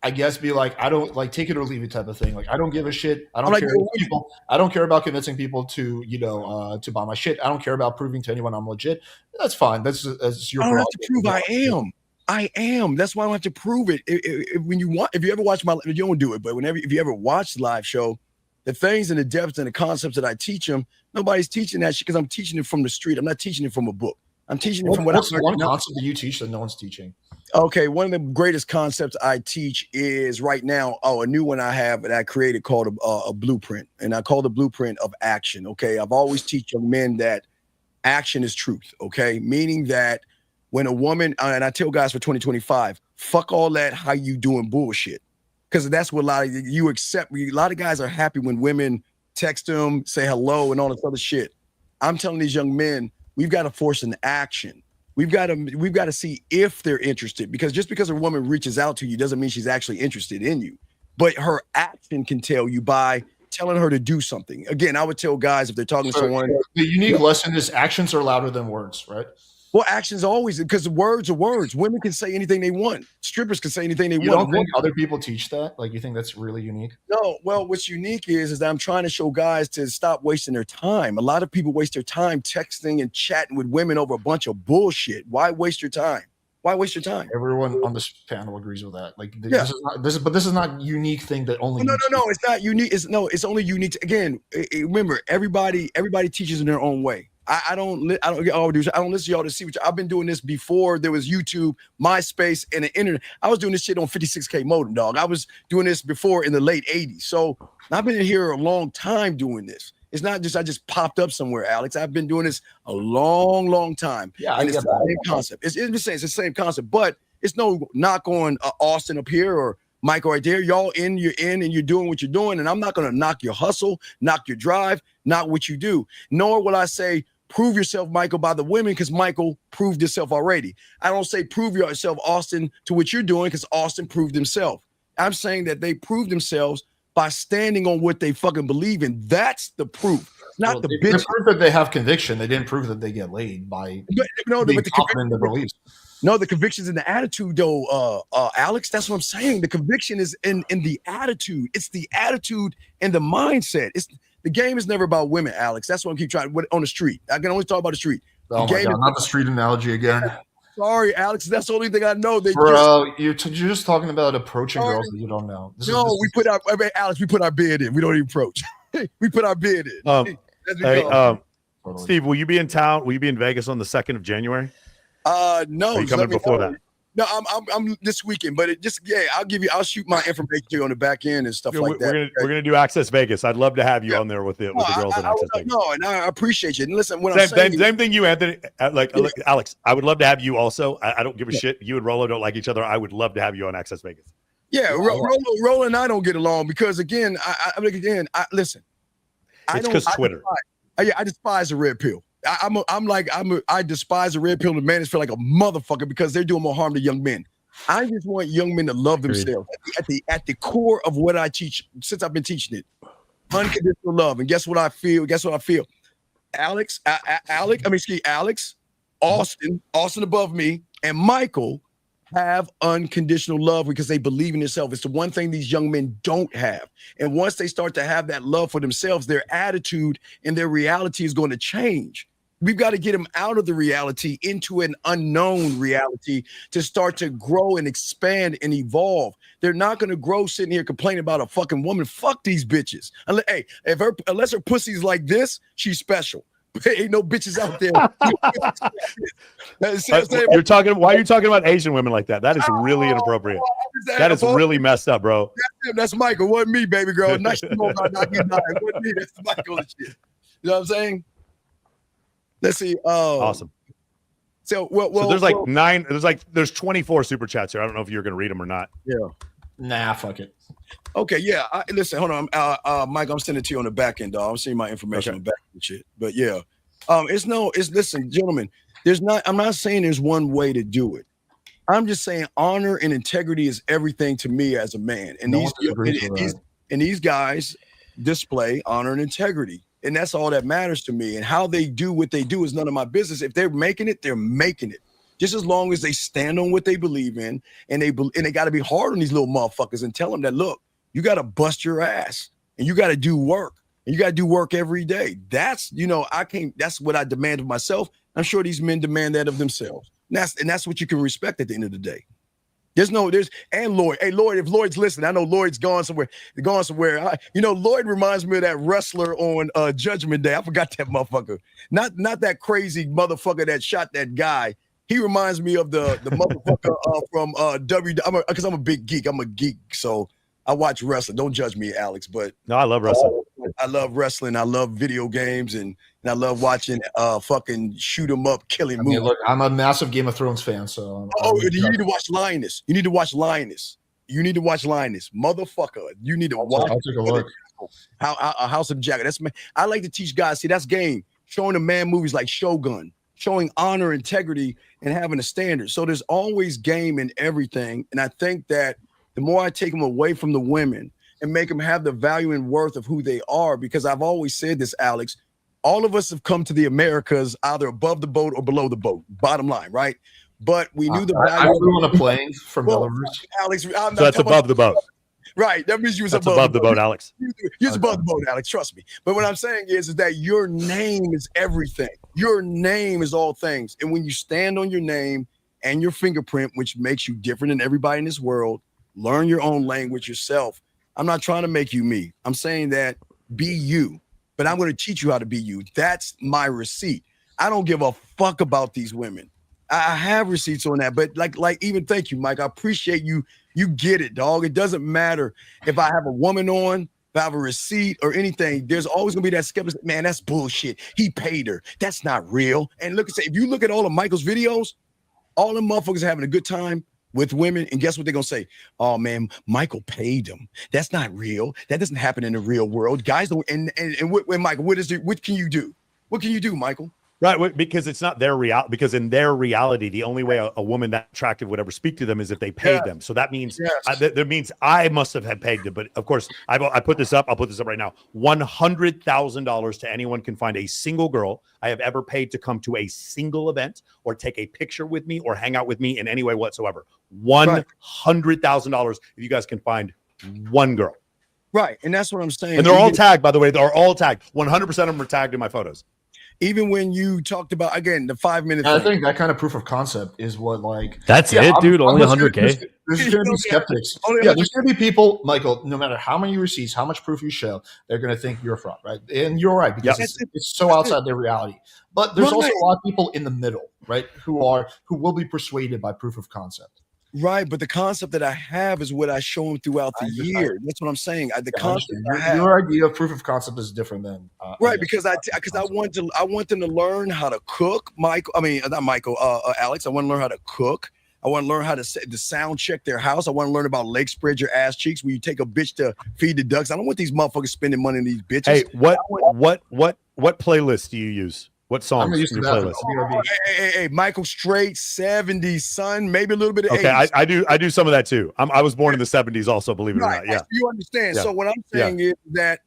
S1: I guess, be like, I don't like take it or leave it type of thing. Like I don't give a shit. I don't care. People. I don't care about convincing people to to buy my shit. I don't care about proving to anyone I'm legit. That's fine. That's your.
S3: I don't have to prove I am. I am. That's why I don't have to prove it. If you ever watch you don't do it, but if you ever watch the live show, the things and the depths and the concepts that I teach them, nobody's teaching that shit because I'm teaching it from the street. I'm not teaching it from a book. I'm teaching it from what
S1: What's one concept that you teach that no one's teaching?
S3: Okay, one of the greatest concepts I teach is right now, a new one I have that I created called a blueprint, and I call the blueprint of action. Okay, I've always teach young men that action is truth. Okay, meaning that when a woman, and I tell guys for 2025, fuck all that how you doing bullshit. Because that's what a lot of you accept. A lot of guys are happy when women text them, say hello, and all this other shit. I'm telling these young men, we've got to force an action. We've got to see if they're interested. Because just because a woman reaches out to you doesn't mean she's actually interested in you. But her action can tell you by telling her to do something. Again, I would tell guys if they're talking to someone.
S1: The unique lesson is actions are louder than words, right?
S3: Well, actions always, because words are words. Women can say anything they want. Strippers can say anything they want.
S1: You don't think other people teach that? Like, you think that's really unique?
S3: No. Well, what's unique is that I'm trying to show guys to stop wasting their time. A lot of people waste their time texting and chatting with women over a bunch of bullshit. Why waste your time? Why waste your time?
S1: Everyone on this panel agrees with that. Like, this is not unique thing that only.
S3: No, it's not unique. It's only unique. Again, remember, everybody teaches in their own way. I don't listen to y'all to see what I've been doing this before there was YouTube, MySpace, and the internet. I was doing this shit on 56K modem, dog. I was doing this before in the late 80s. So I've been here a long time doing this. It's not just I just popped up somewhere, Alex. I've been doing this a long, long time.
S1: Yeah,
S3: and it's the same concept. It's the same concept, but it's no knock on Austen up here or Michael right there. You're in, and you're doing what you're doing. And I'm not going to knock your hustle, knock your drive, not what you do. Nor will I say, prove yourself, Michael, by the women, because Michael proved himself already. I don't say prove yourself, Austen, to what you're doing, because Austen proved himself. I'm saying that they proved themselves by standing on what they fucking believe in. That's the proof, not the bitch.
S1: They prove that they have conviction. They didn't prove that they get laid by being confident in their beliefs.
S3: No, the conviction's in the attitude, though, Alex. That's what I'm saying. The conviction is in the attitude. It's the attitude and the mindset. The game is never about women, Alex. That's what I keep trying on the street. I can only talk about the street.
S1: Oh my God, not the street analogy again.
S3: Sorry, Alex. That's the only thing I know.
S1: You're just talking about approaching girls that you don't know.
S3: Alex, we put our bid in. We don't even approach. We put our bid in.
S7: Steve, will you be in town? Will you be in Vegas on the 2nd of January?
S3: No.
S7: Are you coming before that?
S3: No, I'm this weekend, but I'll shoot my information to you on the back end and stuff like that.
S7: We're gonna do Access Vegas. I'd love to have you on there with the girls in Access Vegas.
S3: No, and I appreciate you. And listen,
S7: same thing you, Anthony. Alex, I would love to have you also. I don't give a shit. You and Rolo don't like each other. I would love to have you on Access Vegas.
S3: Yeah, Roland and I don't get along because again, listen.
S7: It's because Twitter.
S3: I despise the red pill. I despise the red pill and manosphere like a motherfucker because they're doing more harm to young men. I just want young men to love themselves at the core of what I teach since I've been teaching it. Unconditional love. And guess what I feel? Alex, Austen above me, and Michael have unconditional love because they believe in themselves. It's the one thing these young men don't have. And once they start to have that love for themselves, their attitude and their reality is going to change. We've got to get them out of the reality into an unknown reality to start to grow and expand and evolve. They're not going to grow sitting here complaining about a fucking woman. Fuck these bitches. Unless her pussy's like this, she's special. Ain't no bitches out there.
S7: Why are you talking about Asian women like that? That is really inappropriate. That is really messed up, bro.
S3: That's Michael. Wasn't me, baby girl. Nice to know about not getting nine. Wasn't me. That's Michael and shit. You know what I'm saying? Let's see.
S7: Awesome.
S3: So
S7: there's 24 super chats here. I don't know if you're gonna read them or not.
S3: Yeah.
S1: Nah, fuck it.
S3: Okay, yeah. Listen, hold on. Mike, I'm sending it to you on the back end, dog. I'm seeing my information on the back end shit. But yeah. Listen, gentlemen, I'm not saying there's one way to do it. I'm just saying honor and integrity is everything to me as a man. And these guys display honor and integrity. And that's all that matters to me. And how they do what they do is none of my business. If they're making it, they're making it. Just as long as they stand on what they believe in, and they got to be hard on these little motherfuckers and tell them that, look, you got to bust your ass and you got to do work, and you got to do work every day. That's what I demand of myself. I'm sure these men demand that of themselves. And that's what you can respect at the end of the day. And Lloyd. Hey, Lloyd, if Lloyd's listening, I know Lloyd's gone somewhere. Lloyd reminds me of that wrestler on Judgment Day. I forgot that motherfucker. Not that crazy motherfucker that shot that guy. He reminds me of the motherfucker from because I'm a big geek. I'm a geek, so I watch wrestling. Don't judge me, Alex, but
S7: no, I love wrestling.
S3: I love wrestling. I love video games, and I love watching fucking shoot 'em up, killing movies.
S1: Look, I'm a massive Game of Thrones fan, so
S3: you need to watch Lioness. You need to watch Lioness, motherfucker. You need to watch.
S1: I'll take a look.
S3: House of Jack. I like to teach guys. See, that's game. Showing them man movies like Shogun, showing honor, integrity, and having a standard. So there's always game in everything, and I think that the more I take them away from the women and make them have the value and worth of who they are, because I've always said this, Alex, all of us have come to the Americas either above the boat or below the boat, bottom line, right? But we knew the value.
S1: I flew on a plane from Belarus.
S3: Alex,
S7: so that's above the boat.
S3: Right. That means you was
S7: above the boat, Alex.
S3: You're above the boat, Alex. Trust me. But what I'm saying is that your name is everything. Your name is all things. And when you stand on your name and your fingerprint, which makes you different than everybody in this world, learn your own language yourself. I'm not trying to make you me. I'm saying that be you, but I'm going to teach you how to be you. That's my receipt. I don't give a fuck about these women. I have receipts on that, but even thank you, Mike. I appreciate you. You get it, dog. It doesn't matter if I have a woman on, if I have a receipt or anything. There's always gonna be that skeptic. Man, that's bullshit. He paid her. That's not real. And if you look at all of Michael's videos, all them motherfuckers are having a good time with women, and guess what they're gonna say? Oh man, Michael paid them. That's not real. That doesn't happen in the real world. Guys don't. And Michael, what can you do? What can you do, Michael?
S7: Right, because it's not their reality. Because in their reality, the only way a woman that attractive would ever speak to them is if they paid them. So that means that means I must have had paid them. But of course, I put this up. I'll put this up right now. $100,000 to anyone can find a single girl I have ever paid to come to a single event or take a picture with me or hang out with me in any way whatsoever. $100,000 if you guys can find one girl.
S3: Right, and that's what I'm saying.
S7: And they're all tagged, by the way. They're all tagged. 100% of them are tagged in my photos.
S3: Even when you talked about, again, the 5 minutes.
S1: I think that kind of proof of concept is what
S2: That's it, dude. Only 100K.
S1: There's going to be skeptics. There's going to be people, Michael, no matter how many receipts, how much proof you show, they're going to think you're a fraud, right? And you're right, because it's so outside their reality. But there's also a lot of people in the middle, right, who will be persuaded by proof of concept.
S3: Right, but the concept that I have is what I show them throughout the year. That's what I'm saying. The concept
S1: your idea of proof of concept is different than
S3: right, because I want them to learn how to cook. Alex. I want to learn how to cook. I want to learn how to set the sound check their house. I want to learn about leg spread your ass cheeks when you take a bitch to feed the ducks. I don't want these motherfuckers spending money on these bitches.
S7: Hey, what playlist do you use? What songs in your playlist?
S3: Hey, Michael, straight 70s, son. Maybe a little bit of 80s.
S7: Okay, I do some of that too. I was born in the 70s also, believe it or not. Yeah.
S3: You understand. Yeah. So what I'm saying is that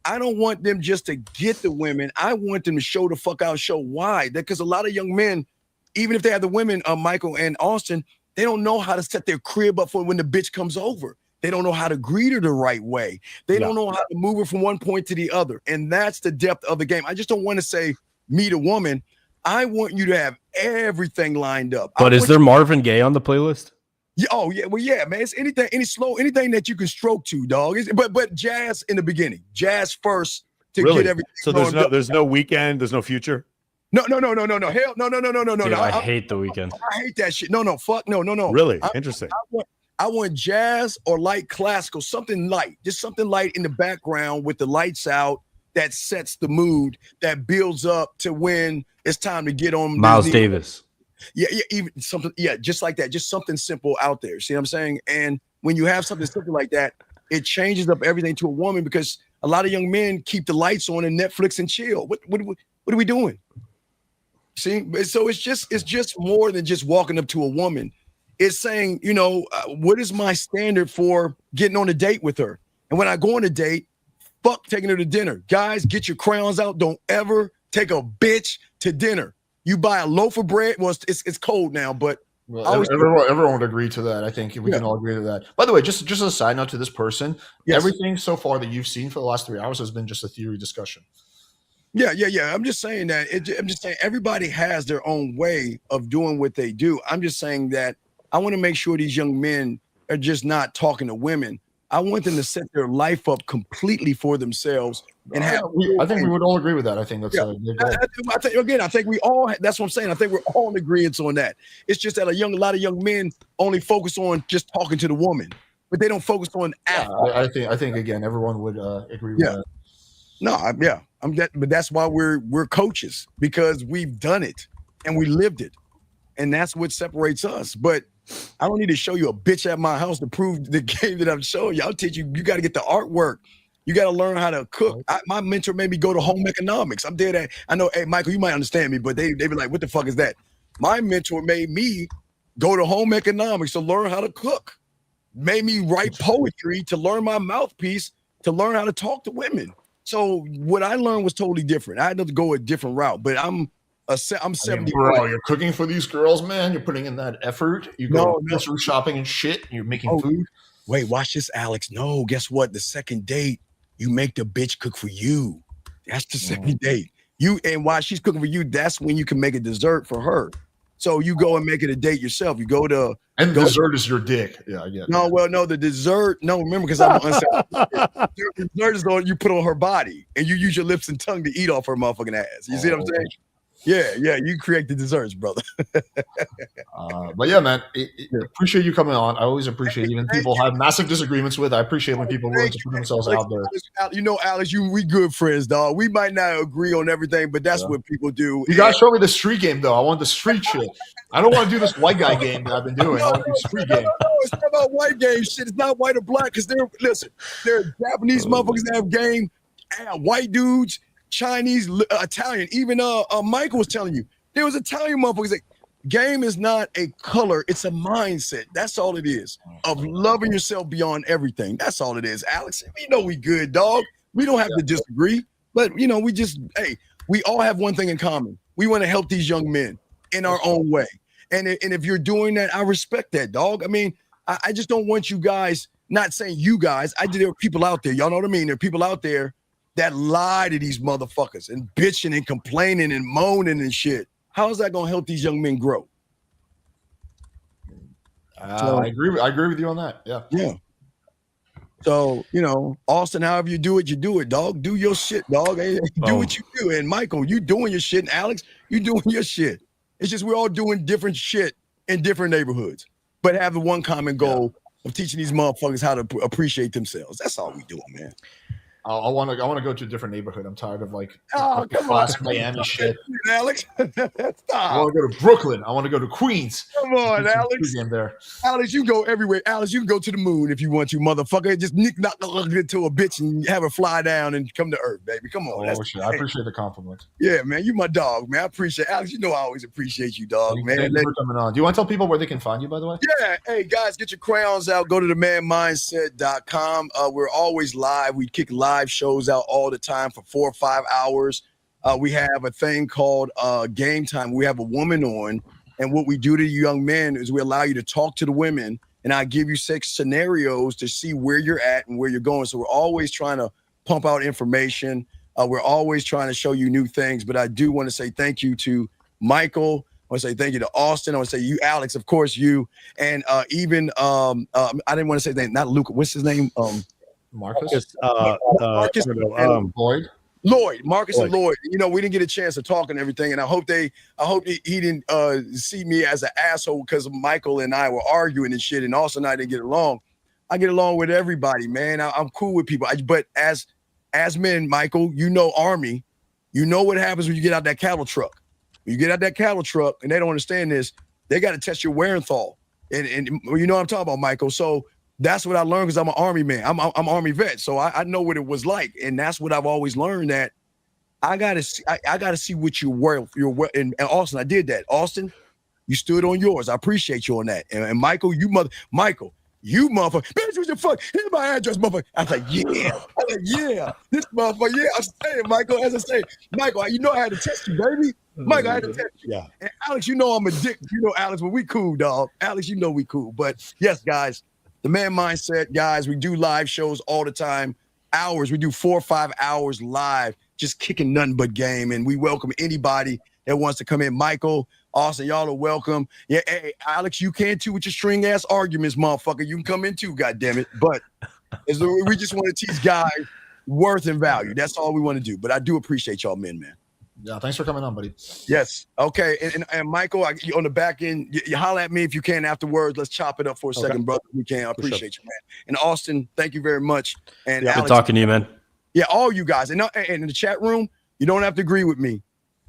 S3: I don't want them just to get the women. I want them to show the fuck out, show why. Because a lot of young men, even if they have the women, Michael and Austen, they don't know how to set their crib up for when the bitch comes over. They don't know how to greet her the right way. They don't know how to move her from one point to the other. And that's the depth of the game. I just don't want to say, meet a woman. I want you to have everything lined up.
S2: But is there Marvin Gaye on the playlist?
S3: Yeah, oh yeah, well yeah, man. It's anything, anything that you can stroke to, dog. But jazz in the beginning, jazz first to get everything.
S7: So there's no Weekend, there's no Future.
S3: No. Hell, no.
S2: Dude, I hate the Weekend.
S3: I hate that shit. No. Fuck, no.
S7: Really interesting.
S3: I want jazz or light classical, something light, just something light in the background with the lights out that sets the mood, that builds up to when it's time to get on.
S2: Miles Davis.
S3: Yeah, even something, just like that, just something simple out there. See what I'm saying? And when you have something simple like that, it changes up everything to a woman because a lot of young men keep the lights on and Netflix and chill. What are we doing? See, so it's just more than just walking up to a woman. It's saying, what is my standard for getting on a date with her? And when I go on a date, fuck taking her to dinner. Guys, get your crayons out. Don't ever take a bitch to dinner. You buy a loaf of bread. Well, it's cold now, but
S1: everyone would agree to that. I think we can all agree to that. By the way, just a side note to this person, everything so far that you've seen for the last 3 hours has been just a theory discussion.
S3: Yeah. I'm just saying that. I'm just saying everybody has their own way of doing what they do. I'm just saying that I want to make sure these young men are just not talking to women. I want them to set their life up completely for themselves and have.
S1: I think we would all agree with that. I think that's.
S3: I think we all. That's what I'm saying. I think we're all in agreement on that. It's just that a lot of young men only focus on just talking to the woman, but they don't focus on.
S1: I think again, everyone would agree with that.
S3: No, but that's why we're coaches, because we've done it and we lived it, and that's what separates us. But I don't need to show you a bitch at my house to prove the game that I'm showing you. I'll teach you. You got to get the artwork. You got to learn how to cook. My mentor made me go to home economics. I'm dead at. I know, hey Michael, you might understand me, but they be like, what the fuck is that? My mentor made me go to home economics to learn how to cook. Made me write poetry to learn my mouthpiece, to learn how to talk to women. So what I learned was totally different. I had to go a different route, but I'm 70.
S1: Bro, you're cooking for these girls, man. You're putting in that effort. You go grocery shopping and shit. And you're making food.
S3: Wait, watch this, Alex. No, guess what? The second date, you make the bitch cook for you. That's the second date. And while she's cooking for you, that's when you can make a dessert for her. So you go and make it a date yourself. You go to
S1: the dessert is your dick. Yeah, I get it.
S3: No, the dessert. No, remember, because I'm the dessert is the one you put on her body, and you use your lips and tongue to eat off her motherfucking ass. You see what I'm saying? Yeah, you create the desserts, brother.
S1: But yeah, man, appreciate you coming on. I always appreciate even people have massive disagreements with. I appreciate when people willing to put themselves out there.
S3: Alex, we good friends, dog. We might not agree on everything, but that's what people do.
S1: You gotta show me the street game, though. I want the street shit. I don't want to do this white guy game that I've been doing. I want to do street game.
S3: No, it's not about white game shit. It's not white or black, because there are Japanese motherfuckers that have game, white dudes, Chinese, Italian. Even Michael was telling you there was Italian motherfuckers. Like, game is not a color; it's a mindset. That's all it is. Of loving yourself beyond everything. That's all it is, Alex. We good, dog. We don't have to disagree, but we all have one thing in common. We want to help these young men in our own way. And if you're doing that, I respect that, dog. I mean, I just don't want you guys. Not saying you guys. There are people out there. Y'all know what I mean. There are people out there that lie to these motherfuckers and bitching and complaining and moaning and shit. How is that gonna help these young men grow?
S1: I agree with you on that. Yeah.
S3: So Austen, however you do it, dog. Do your shit, dog. Hey, do what you do. And Michael, you doing your shit, and Alex, you doing your shit. It's just we're all doing different shit in different neighborhoods, but have the one common goal of teaching these motherfuckers how to appreciate themselves. That's all we doing, man.
S1: I want to go to a different neighborhood. I'm tired of like
S3: classic
S1: Miami shit.
S3: Alex. Stop.
S1: I want to go to Brooklyn. I want to go to Queens.
S3: Come on, Alex.
S1: There.
S3: Alex, you can go everywhere. Alex, you can go to the moon if you want to, motherfucker. Just knock into a bitch and have her fly down and come to Earth, baby. Come on.
S1: Oh, shit. I appreciate the compliment.
S3: Yeah, man. You my dog, man. I appreciate Alex. You know I always appreciate you, dog, man.
S1: Thank you for coming on. Do you want to tell people where they can find you, by the way?
S3: Yeah. Hey, guys, get your crayons out. Go to themanmindset.com. We're always live. We kick live shows out all the time for 4 or 5 hours. We have a thing called game time. We have a woman on, and what we do to you young men is we allow you to talk to the women, and I give you 6 scenarios to see where you're at and where you're going. So we're always trying to pump out information. We're always trying to show you new things, but I do want to say thank you to Michael. I want to say thank you to Austen. I want to say you, Alex, of course, you, and even I didn't want to say that, not Luke. What's his name?
S1: Marcus.
S3: Marcus.
S1: Lloyd.
S3: Lloyd, Marcus and Lloyd. You know, we didn't get a chance to talk and everything, and I hope he didn't see me as an asshole because Michael and I were arguing and shit, and Austin and I didn't get along. I get along with everybody, man. I'm cool with people, but as men, Michael, you know, Army, you know what happens when you get out that cattle truck. When you get out that cattle truck, and they don't understand this, they got to test your wear and thaw, and you know what I'm talking about, Michael. So that's what I learned because I'm an Army man. I'm Army vet, so I know what it was like, and that's what I've always learned. That I gotta see what you're worth. And Austin, I did that. Austin, you stood on yours. I appreciate you on that. And Michael, you motherfucker, bitch, what the fuck? Here's my address, motherfucker. I was like, yeah, this motherfucker, yeah. I'm saying, Michael, as I say, Michael, you know I had to test you, baby. Michael, I had to test you.
S7: Yeah.
S3: And Alex, you know I'm a dick. You know, Alex, but we cool, dog. Alex, you know we cool. But yes, guys. The Man Mindset, guys, we do live shows all the time, hours. We do 4 or 5 hours live, just kicking nothing but game. And we welcome anybody that wants to come in. Michael, Austin, y'all are welcome. Yeah, hey, Alex, you can too with your string ass arguments, motherfucker. You can come in too, goddammit. But we just want to teach guys worth and value. That's all we want to do. But I do appreciate y'all men, man.
S1: Yeah, thanks for coming on, buddy.
S3: Yes. Okay. And Michael, on the back end, you holler at me if you can afterwards. Let's chop it up for a second, brother. We can. I appreciate you, man. And Austin, thank you very much. And
S2: Good
S3: Alex,
S2: talking to you, man.
S3: Yeah, all you guys. And in the chat room, you don't have to agree with me.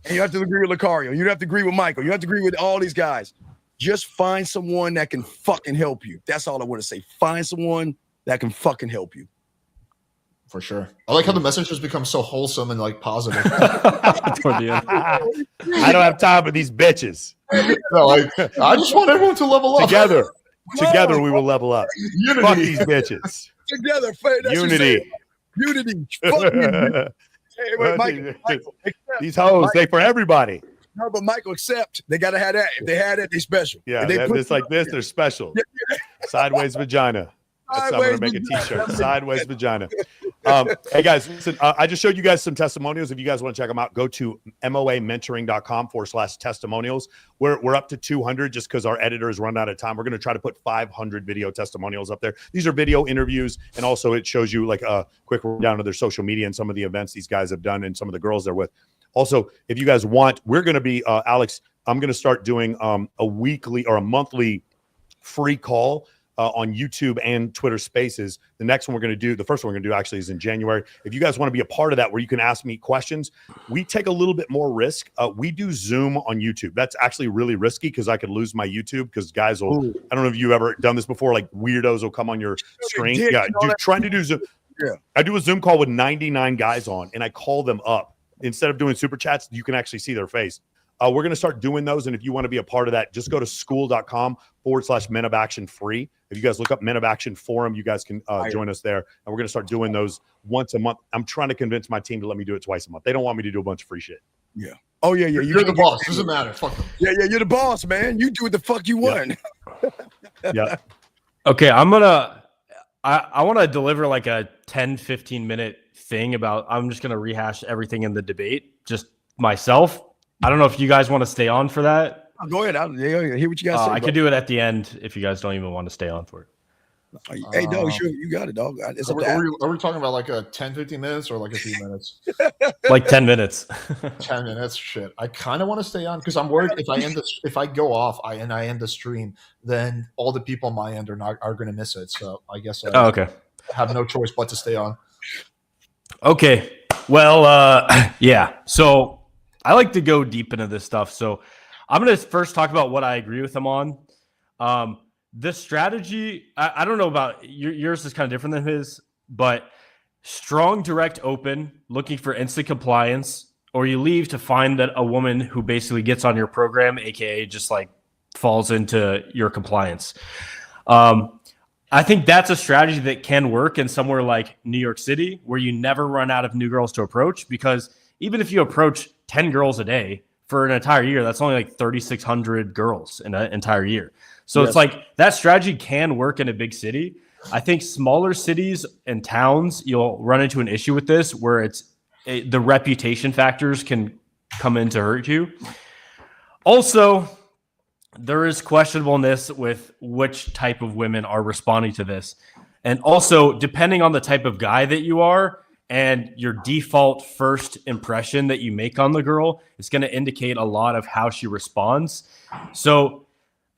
S3: And you have to agree with Locario. You don't have to agree with Michael. You have to agree with all these guys. Just find someone that can fucking help you. That's all I want to say. Find someone that can fucking help you.
S1: For sure. I like how the message has become so wholesome and like positive.
S2: Toward the end.
S7: I don't have time for these bitches.
S1: No, like, I just want everyone to level up.
S7: Together we will level up.
S1: Unity.
S7: Fuck these bitches.
S3: Together. That's
S7: Unity.
S3: Unity. Fuck you. Hey, wait, Michael,
S7: these hoes, they for everybody.
S3: No, but Michael, accept. They got to have that. If they had it, they special.
S7: Yeah,
S3: they
S7: it's like this, they're special. Sideways vagina. That's how I'm gonna make a t-shirt. Sideways vagina. Hey guys, listen, I just showed you guys some testimonials. If you guys want to check them out, go to moamentoring.com/testimonials. We're up to 200 just because our editors run out of time. We're going to try to put 500 video testimonials up there. These are video interviews, and also it shows you like a quick rundown of their social media and some of the events these guys have done and some of the girls they're with. Also, if you guys want, we're going to be Alex, I'm going to start doing a weekly or a monthly free call on YouTube and Twitter Spaces. The next one we're going to do, the first one we're going to do actually is in January. If you guys want to be a part of that, where you can ask me questions, we take a little bit more risk. We do Zoom on YouTube. That's actually really risky because I could lose my YouTube because guys will, I don't know if you've ever done this before, like weirdos will come on your screen. Yeah, trying to do Zoom. Yeah. I do a Zoom call with 99 guys on and I call them up. Instead of doing super chats, you can actually see their face. We're going to start doing those. And if you want to be a part of that, just go to school.com/Men of Action free. If you guys look up Men of Action Forum, you guys can join us there. And we're going to start doing those once a month. I'm trying to convince my team to let me do it twice a month. They don't want me to do a bunch of free shit.
S3: Yeah. Oh, yeah.
S1: You're the boss. Doesn't matter. Fuck them.
S3: Yeah. You're the boss, man. You do what the fuck you want.
S2: Yeah. Okay. I want to deliver like a 10-15 minute thing about, I'm just going to rehash everything in the debate, just myself. I don't know if you guys want to stay on for that.
S3: Go ahead. I'll hear what you guys say.
S2: I could do it at the end if you guys don't even want to stay on for it.
S3: Hey, dog, sure, you got it, dog. It's
S1: are we talking about like a 10-15 minutes or like a few minutes?
S2: Like 10 minutes.
S1: 10 minutes. Shit. I kind of want to stay on because I'm worried if I go off I end the stream, then all the people on my end are going to miss it. So I guess I have no choice but to stay on.
S2: Okay. Well, yeah. So I like to go deep into this stuff. So I'm going to first talk about what I agree with him on. This strategy, I don't know about yours is kind of different than his, but strong, direct, open, looking for instant compliance, or you leave to find that a woman who basically gets on your program, aka just like falls into your compliance. I think that's a strategy that can work in somewhere like New York City, where you never run out of new girls to approach, because even if you approach 10 girls a day for an entire year, that's only like 3,600 girls in an entire year. So It's like that strategy can work in a big city. I think smaller cities and towns, you'll run into an issue with this where the reputation factors can come in to hurt you. Also, there is questionableness with which type of women are responding to this. And also, depending on the type of guy that you are and your default first impression that you make on the girl, it's going to indicate a lot of how she responds. So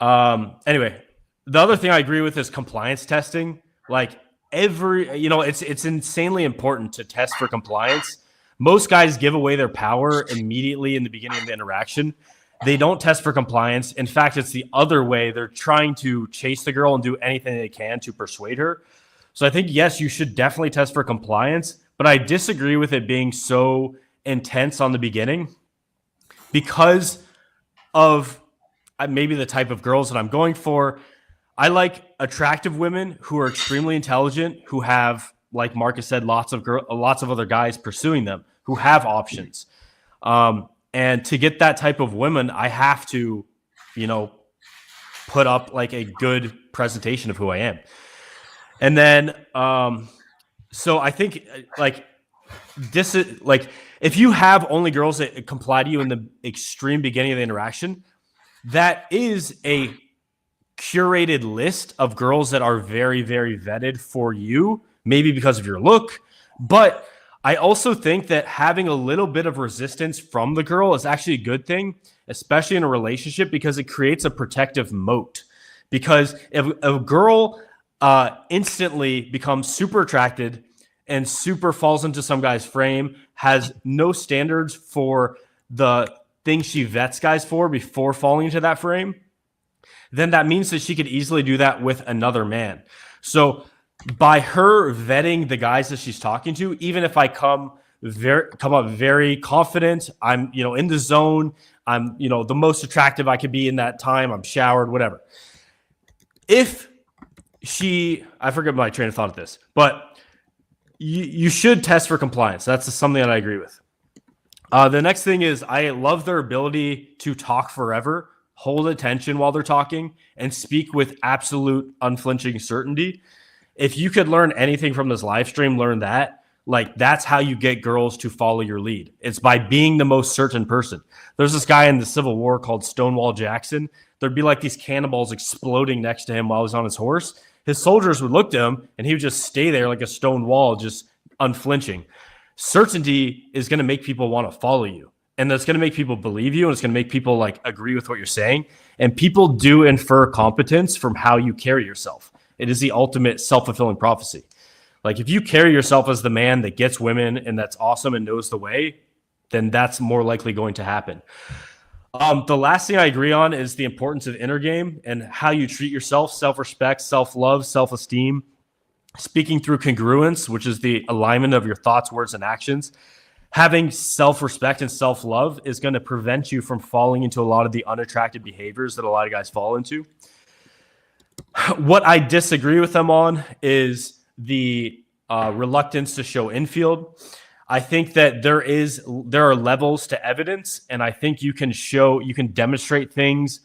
S2: anyway, the other thing I agree with is compliance testing. Like it's insanely important to test for compliance. Most guys give away their power immediately in the beginning of the interaction. They don't test for compliance. In fact, it's the other way. They're trying to chase the girl and do anything they can to persuade her. So I think, yes, you should definitely test for compliance, but I disagree with it being so intense on the beginning because of maybe the type of girls that I'm going for. I like attractive women who are extremely intelligent, who have, like Marcus said, lots of other guys pursuing them, who have options. And to get that type of women, I have to, put up like a good presentation of who I am. And then, so I think if you have only girls that comply to you in the extreme beginning of the interaction, that is a curated list of girls that are very, very vetted for you, maybe because of your look, but I also think that having a little bit of resistance from the girl is actually a good thing, especially in a relationship, because it creates a protective moat. Because if a girl instantly becomes super attracted and super falls into some guy's frame, has no standards for the things she vets guys for before falling into that frame, then that means that she could easily do that with another man. So by her vetting the guys that she's talking to, even if I come up very confident, I'm, in the zone, I'm, the most attractive I could be in that time, I'm showered, whatever. If I forget my train of thought of this, but you should test for compliance. That's something that I agree with. The next thing is I love their ability to talk forever, hold attention while they're talking, and speak with absolute unflinching certainty. If you could learn anything from this live stream, learn that. Like, that's how you get girls to follow your lead. It's by being the most certain person. There's this guy in the Civil War called Stonewall Jackson. There'd be like these cannonballs exploding next to him while he's on his horse. His soldiers would look to him, and he would just stay there like a stone wall, just unflinching. Certainty is going to make people want to follow you. And that's going to make people believe you, and it's going to make people like agree with what you're saying. And people do infer competence from how you carry yourself. It is the ultimate self-fulfilling prophecy. Like, if you carry yourself as the man that gets women and that's awesome and knows the way, then that's more likely going to happen. The last thing I agree on is the importance of inner game and how you treat yourself, self-respect, self-love, self-esteem, speaking through congruence, which is the alignment of your thoughts, words, and actions. Having self-respect and self-love is going to prevent you from falling into a lot of the unattractive behaviors that a lot of guys fall into. What I disagree with them on is the reluctance to show infield. I think that there are levels to evidence, and I think you can demonstrate things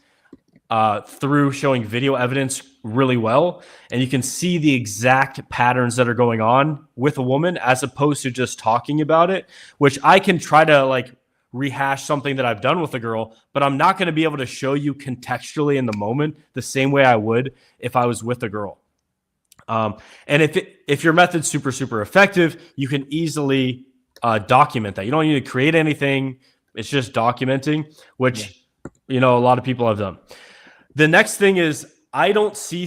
S2: through showing video evidence really well, and you can see the exact patterns that are going on with a woman as opposed to just talking about it, which I can try to like rehash something that I've done with a girl, but I'm not going to be able to show you contextually in the moment the same way I would if I was with a girl. And if your method's super, super effective, you can easily document that. You don't need to create anything. It's just documenting, which, a lot of people have done. The next thing is I don't see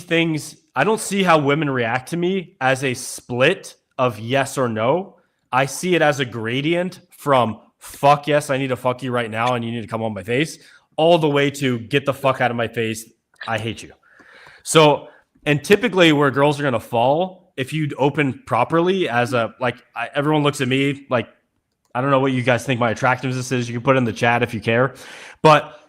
S2: how women react to me as a split of yes or no. I see it as a gradient from fuck yes, I need to fuck you right now and you need to come on my face, all the way to get the fuck out of my face, I hate you. So, and typically where girls are going to fall, if you open properly as a, like, everyone looks at me like, I don't know what you guys think my attractiveness is. You can put it in the chat if you care. But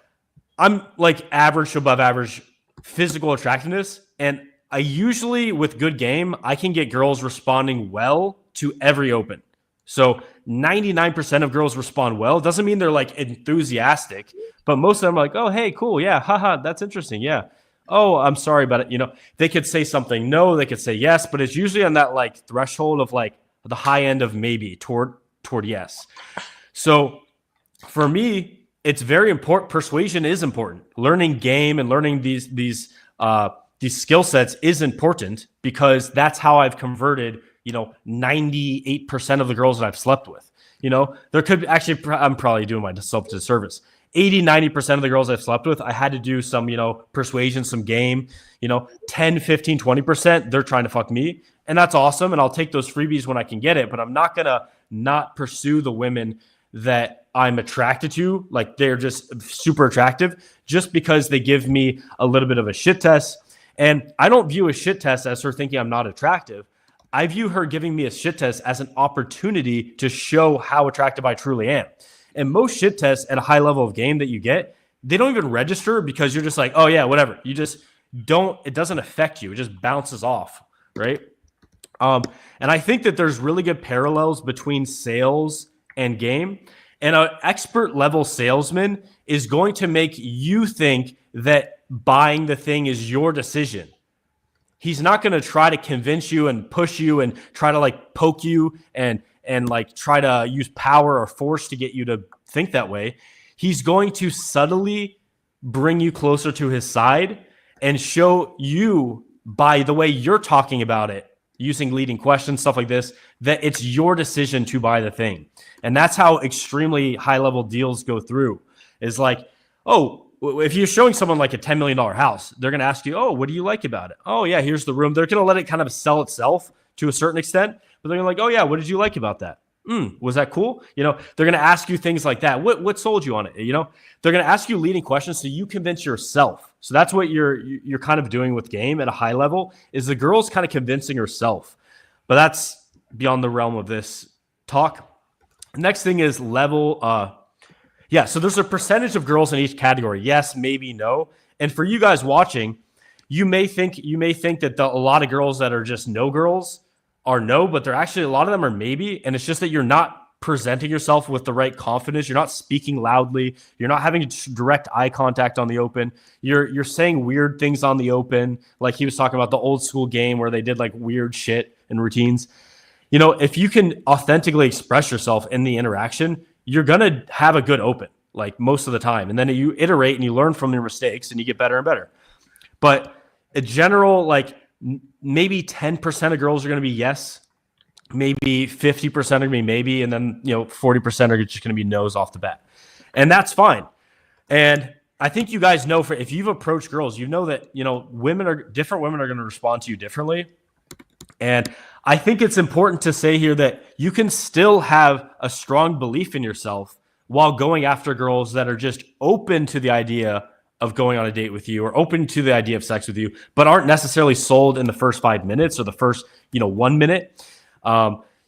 S2: I'm like average to above average physical attractiveness. And I usually, with good game, I can get girls responding well to every open. So 99% of girls respond well. Doesn't mean they're like enthusiastic, but most of them are like, oh, hey, cool. Yeah. Haha. That's interesting. Yeah. Oh, I'm sorry about it. You know, they could say something no, they could say yes, but it's usually on that like threshold of like the high end of maybe toward yes. So for me, it's very important. Persuasion is important. Learning game and learning these skill sets is important because that's how I've converted, 98% of the girls that I've slept with. There could actually, I'm probably doing myself a disservice. 80-90% of the girls I've slept with, I had to do some, persuasion, some game, 10, 15, 20%, they're trying to fuck me. And that's awesome. And I'll take those freebies when I can get it, but I'm not going to not pursue the women that I'm attracted to. Like they're just super attractive just because they give me a little bit of a shit test. And I don't view a shit test as her thinking I'm not attractive. I view her giving me a shit test as an opportunity to show how attractive I truly am. And most shit tests at a high level of game that you get, they don't even register because you're just like, oh yeah, whatever. You just don't, it doesn't affect you. It just bounces off, right? And I think that there's really good parallels between sales and game. And an expert level salesman is going to make you think that buying the thing is your decision. He's not going to try to convince you and push you and try to like poke you and like try to use power or force to get you to think that way. He's going to subtly bring you closer to his side and show you by the way you're talking about it, using leading questions, stuff like this, that it's your decision to buy the thing. And that's how extremely high level deals go through. Is like, oh, if you're showing someone like a $10 million house, they're going to ask you, oh, what do you like about it? Oh yeah, here's the room. They're going to let it kind of sell itself to a certain extent, but they're like, oh yeah, what did you like about that? Was that cool? They're going to ask you things like that. What sold you on it? They're going to ask you leading questions so you convince yourself. So that's what you're kind of doing with game at a high level is the girl's kind of convincing herself, but that's beyond the realm of this talk. Next thing is level. So there's a percentage of girls in each category. Yes, maybe, no. And for you guys watching, you may think that a lot of girls that are just no girls are no, but they're actually a lot of them are maybe. And it's just that you're not presenting yourself with the right confidence. You're not speaking loudly. You're not having direct eye contact on the open. You're saying weird things on the open. Like he was talking about the old school game where they did like weird shit and routines. If you can authentically express yourself in the interaction, you're going to have a good open, like most of the time. And then you iterate and you learn from your mistakes and you get better and better. But in general, like maybe 10% of girls are going to be yes, maybe 50% are going to be maybe, and then 40% are just going to be no's off the bat. And that's fine. And I think you guys know if you've approached girls, that different women are going to respond to you differently. And I think it's important to say here that you can still have a strong belief in yourself while going after girls that are just open to the idea of going on a date with you or open to the idea of sex with you, but aren't necessarily sold in the first 5 minutes or the first, 1 minute.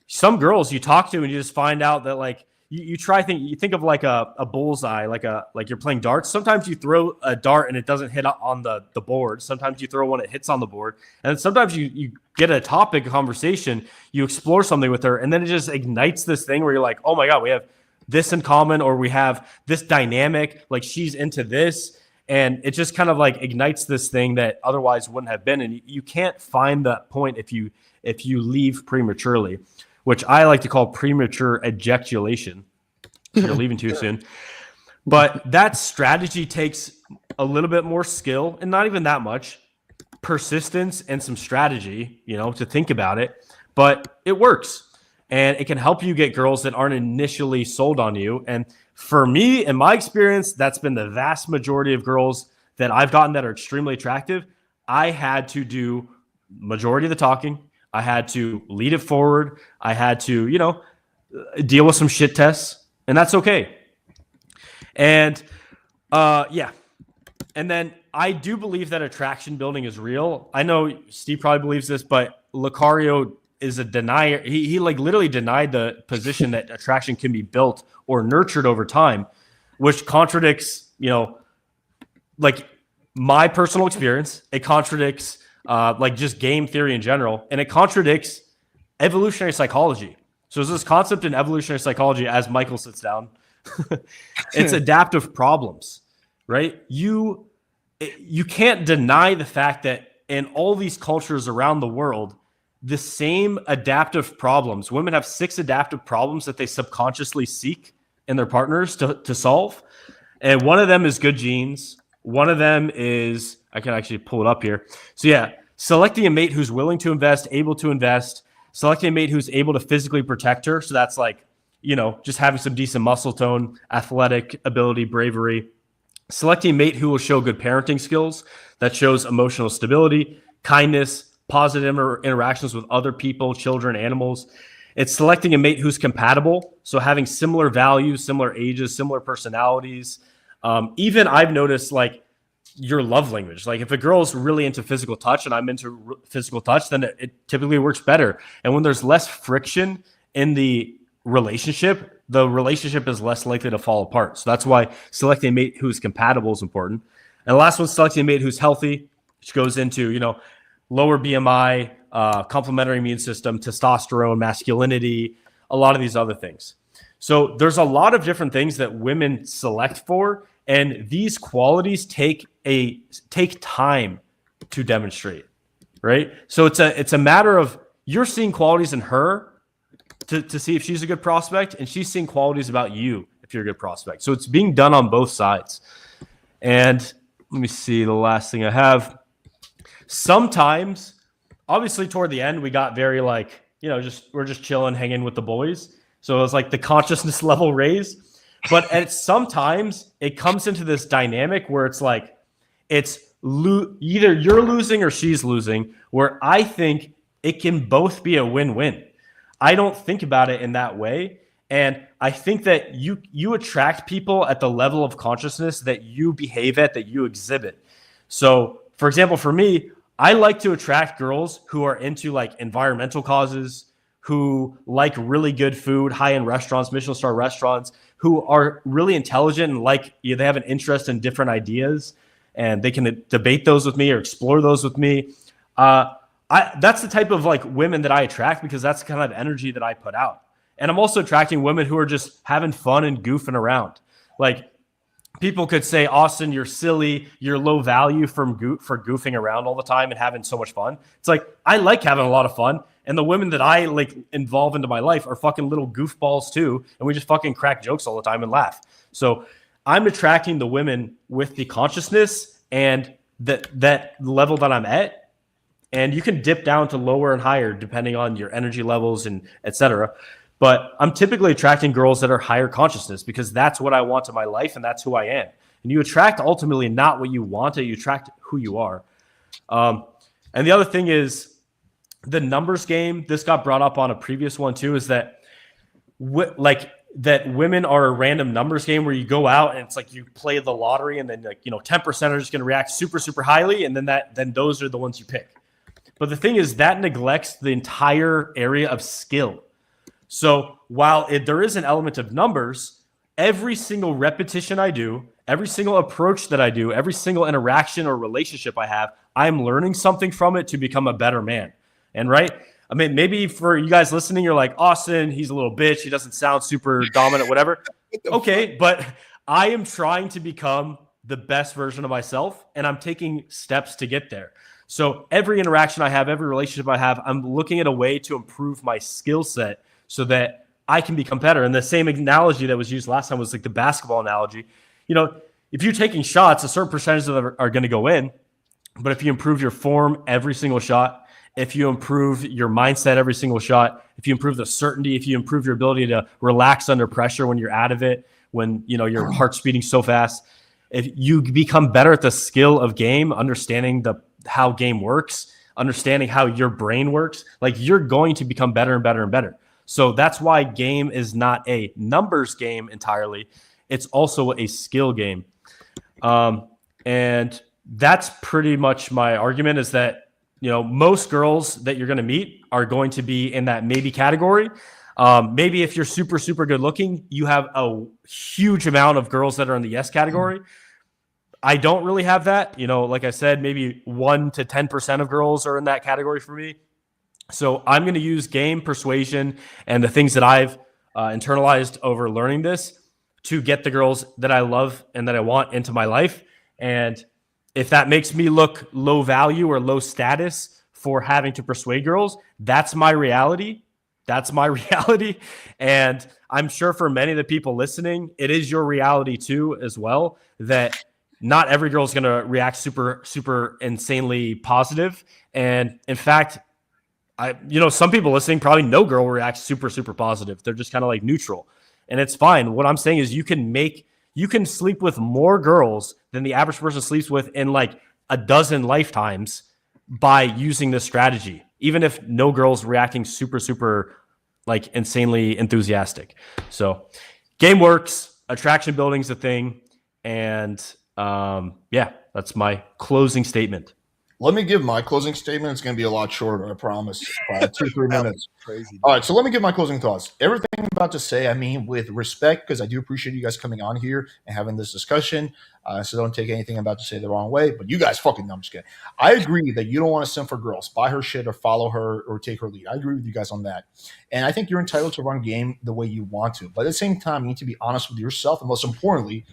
S2: Some girls you talk to and you just find out that like you think of like a bullseye, like you're playing darts. Sometimes you throw a dart and it doesn't hit on the board. Sometimes you throw one, it hits on the board. And sometimes you get a topic, a conversation, you explore something with her, and then it just ignites this thing where you're like, oh my God, we have this in common, or we have this dynamic, like she's into this. And it just kind of like ignites this thing that otherwise wouldn't have been. And you can't find that point if you leave prematurely, which I like to call premature ejaculation. You're leaving too soon. But that strategy takes a little bit more skill and not even that much persistence and some strategy, to think about it. But it works. And it can help you get girls that aren't initially sold on you. And for me, in my experience, that's been the vast majority of girls that I've gotten that are extremely attractive. I had to do majority of the talking. I had to lead it forward. I had to, deal with some shit tests, and that's okay. And yeah. And then I do believe that attraction building is real. I know Steve probably believes this, but Locario is a denier. He like literally denied the position that attraction can be built or nurtured over time, which contradicts, like my personal experience. It contradicts like just game theory in general, and it contradicts evolutionary psychology. So there's this concept in evolutionary psychology, as Michael sits down, it's adaptive problems, right? You can't deny the fact that in all these cultures around the world, the same adaptive problems, women have 6 adaptive problems that they subconsciously seek in their partners to solve. And one of them is good genes. One of them is, I can actually pull it up here. So yeah, selecting a mate who's willing to invest, able to invest, selecting a mate who's able to physically protect her. So that's like, just having some decent muscle tone, athletic ability, bravery. Selecting a mate who will show good parenting skills, that shows emotional stability, kindness, positive interactions with other people, children, animals. It's selecting a mate who's compatible. So having similar values, similar ages, similar personalities. Even I've noticed like your love language. Like if a girl's really into physical touch and I'm into physical touch, then it typically works better. And when there's less friction in the relationship is less likely to fall apart. So that's why selecting a mate who's compatible is important. And the last one, selecting a mate who's healthy, which goes into, lower BMI, complementary immune system, testosterone, masculinity, a lot of these other things. So there's a lot of different things that women select for, and these qualities take time to demonstrate, right? So it's a matter of you're seeing qualities in her to see if she's a good prospect, and she's seeing qualities about you if you're a good prospect. So it's being done on both sides. And let me see the last thing I have. Sometimes, obviously toward the end, we got very like, we're just chilling, hanging with the boys. So it was like the consciousness level raised. But sometimes it comes into this dynamic where it's like, it's either you're losing or she's losing, where I think it can both be a win-win. I don't think about it in that way. And I think that you attract people at the level of consciousness that you behave at, that you exhibit. So, for example, for me, I like to attract girls who are into like environmental causes, who like really good food, high-end restaurants, Michelin-star restaurants, who are really intelligent and they have an interest in different ideas, and they can debate those with me or explore those with me. That's the type of like women that I attract, because that's the kind of energy that I put out. And I'm also attracting women who are just having fun and goofing around. Like people could say, Austen, you're silly, you're low value for goofing around all the time and having so much fun. It's like, I like having a lot of fun. And the women that I like involve into my life are fucking little goofballs too. And we just fucking crack jokes all the time and laugh. So I'm attracting the women with the consciousness and that level that I'm at. And you can dip down to lower and higher depending on your energy levels and et cetera. But I'm typically attracting girls that are higher consciousness, because that's what I want in my life and that's who I am. And you attract ultimately not what you want, you attract who you are. And the other thing is the numbers game. This got brought up on a previous one too, is that that women are a random numbers game where you go out and it's like you play the lottery, and then 10% are just going to react super, super highly. And then those are the ones you pick. But the thing is that neglects the entire area of skill. So while there is an element of numbers, every single repetition I do, every single approach that I do, every single interaction or relationship I have, I'm learning something from it to become a better man. And right? I mean, maybe for you guys listening, you're like, Austen, he's a little bitch. He doesn't sound super dominant, whatever. Okay, but I am trying to become the best version of myself, and I'm taking steps to get there. So every interaction I have, every relationship I have, I'm looking at a way to improve my skill set so that I can become better. And the same analogy that was used last time was like the basketball analogy. If you're taking shots, a certain percentage of them are going to go in. But if you improve your form every single shot, if you improve your mindset every single shot, if you improve the certainty, if you improve your ability to relax under pressure when you're out of it, when your heart's beating so fast, if you become better at the skill of game, understanding how game works, understanding how your brain works, like you're going to become better and better and better. So that's why game is not a numbers game entirely. It's also a skill game. And that's pretty much my argument, is that, most girls that you're going to meet are going to be in that maybe category. Maybe if you're super, super good looking, you have a huge amount of girls that are in the yes category. I don't really have that. Like I said, maybe 1 to 10% of girls are in that category for me. So I'm going to use game, persuasion, and the things that I've internalized over learning this to get the girls that I love and that I want into my life. And if that makes me look low value or low status for having to persuade girls, that's my reality. That's my reality. And I'm sure for many of the people listening, it is your reality too, as well, that not every girl is going to react super, super insanely positive. And in fact, some people listening, probably no girl reacts super, super positive. They're just kind of like neutral, and it's fine. What I'm saying is you can sleep with more girls than the average person sleeps with in like a dozen lifetimes by using this strategy, even if no girl's reacting super, super like insanely enthusiastic. So game works, attraction building is a thing. And that's my closing statement.
S1: Let me give my closing statement. It's going to be a lot shorter, I promise. 2-3 minutes.
S3: Crazy.
S1: All right, so let me give my closing thoughts. Everything I'm about to say, I mean with respect, because I do appreciate you guys coming on here and having this discussion. So don't take anything I'm about to say the wrong way. But you guys fucking know, I'm just kidding. I agree that you don't want to simp for girls. Buy her shit or follow her or take her lead. I agree with you guys on that. And I think you're entitled to run game the way you want to. But at the same time, you need to be honest with yourself and most importantly,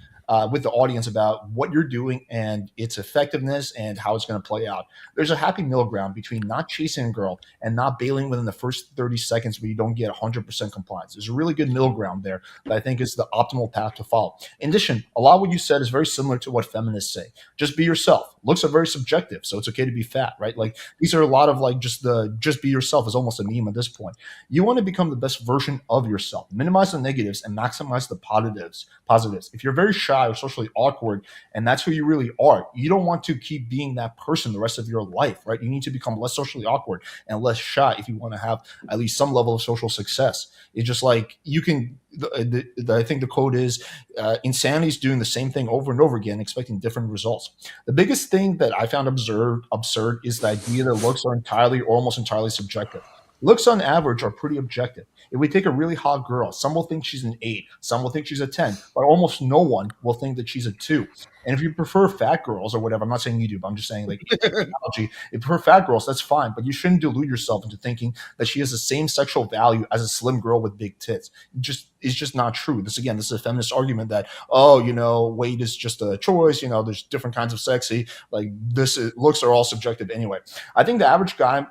S1: with the audience about what you're doing and its effectiveness and how it's going to play out. There's a happy middle ground between not chasing a girl and not bailing within the first 30 seconds where you don't get 100% compliance. There's a really good middle ground there that I think is the optimal path to follow. In addition, a lot of what you said is very similar to what feminists say. Just be yourself. Looks are very subjective, so it's okay to be fat, right? Like these are a lot of like just be yourself is almost a meme at this point. You want to become the best version of yourself. Minimize the negatives and maximize the positives. If you're very shy or socially awkward and that's who you really are, you don't want to keep being that person the rest of your life, right? You need to become less socially awkward and less shy if you want to have at least some level of social success. It's just like you can I think the quote is insanity is doing the same thing over and over again expecting different results. The biggest thing that I found absurd is the idea that looks are entirely or almost entirely subjective. Looks on average are pretty objective. If we take a really hot girl, some will think she's an 8, some will think she's a 10, but almost no one will think that she's a 2. And if you prefer fat girls or whatever, I'm not saying you do, but I'm just saying like analogy, if you prefer fat girls, that's fine, but you shouldn't delude yourself into thinking that she has the same sexual value as a slim girl with big tits. It's just not true. This is a feminist argument that, weight is just a choice, there's different kinds of sexy, like looks are all subjective anyway. I think the average guy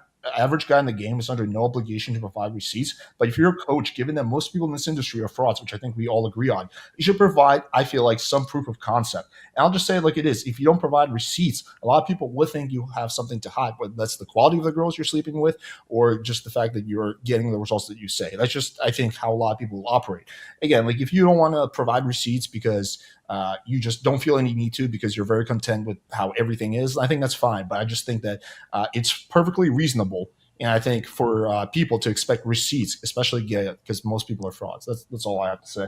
S1: in the game is under no obligation to provide receipts. But if you're a coach, given that most people in this industry are frauds, which I think we all agree on, you should provide, I feel like, some proof of concept. And I'll just say it like it is. If you don't provide receipts, a lot of people will think you have something to hide, whether that's the quality of the girls you're sleeping with or just the fact that you're getting the results that you say. That's just, I think, how a lot of people will operate. Again, like if you don't want to provide receipts because you just don't feel any need to because you're very content with how everything is, I think that's fine. But I just think that it's perfectly reasonable. And I think for people to expect receipts, especially gay, because most people are frauds. That's all I have to say.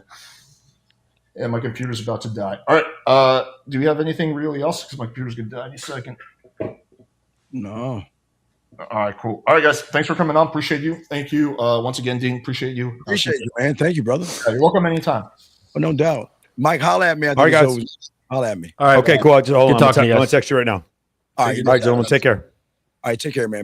S1: And my computer's about to die. All right. Do we have anything really else? Because my computer's going to die in a second.
S3: No.
S1: All right, cool. All right, guys. Thanks for coming on. Appreciate you. Thank you. Once again, Dean, appreciate you.
S3: Appreciate you, man. Thank you, brother.
S1: You're welcome anytime.
S3: Oh, no doubt. Mike, holla at me.
S7: All right, guys.
S3: Holla at me.
S7: All right. Okay, cool. Hold on. I'm
S2: Good talking to you
S7: going
S2: guys.
S7: to text you right now.
S3: All right,
S7: gentlemen. Take care.
S3: All right, take care, man.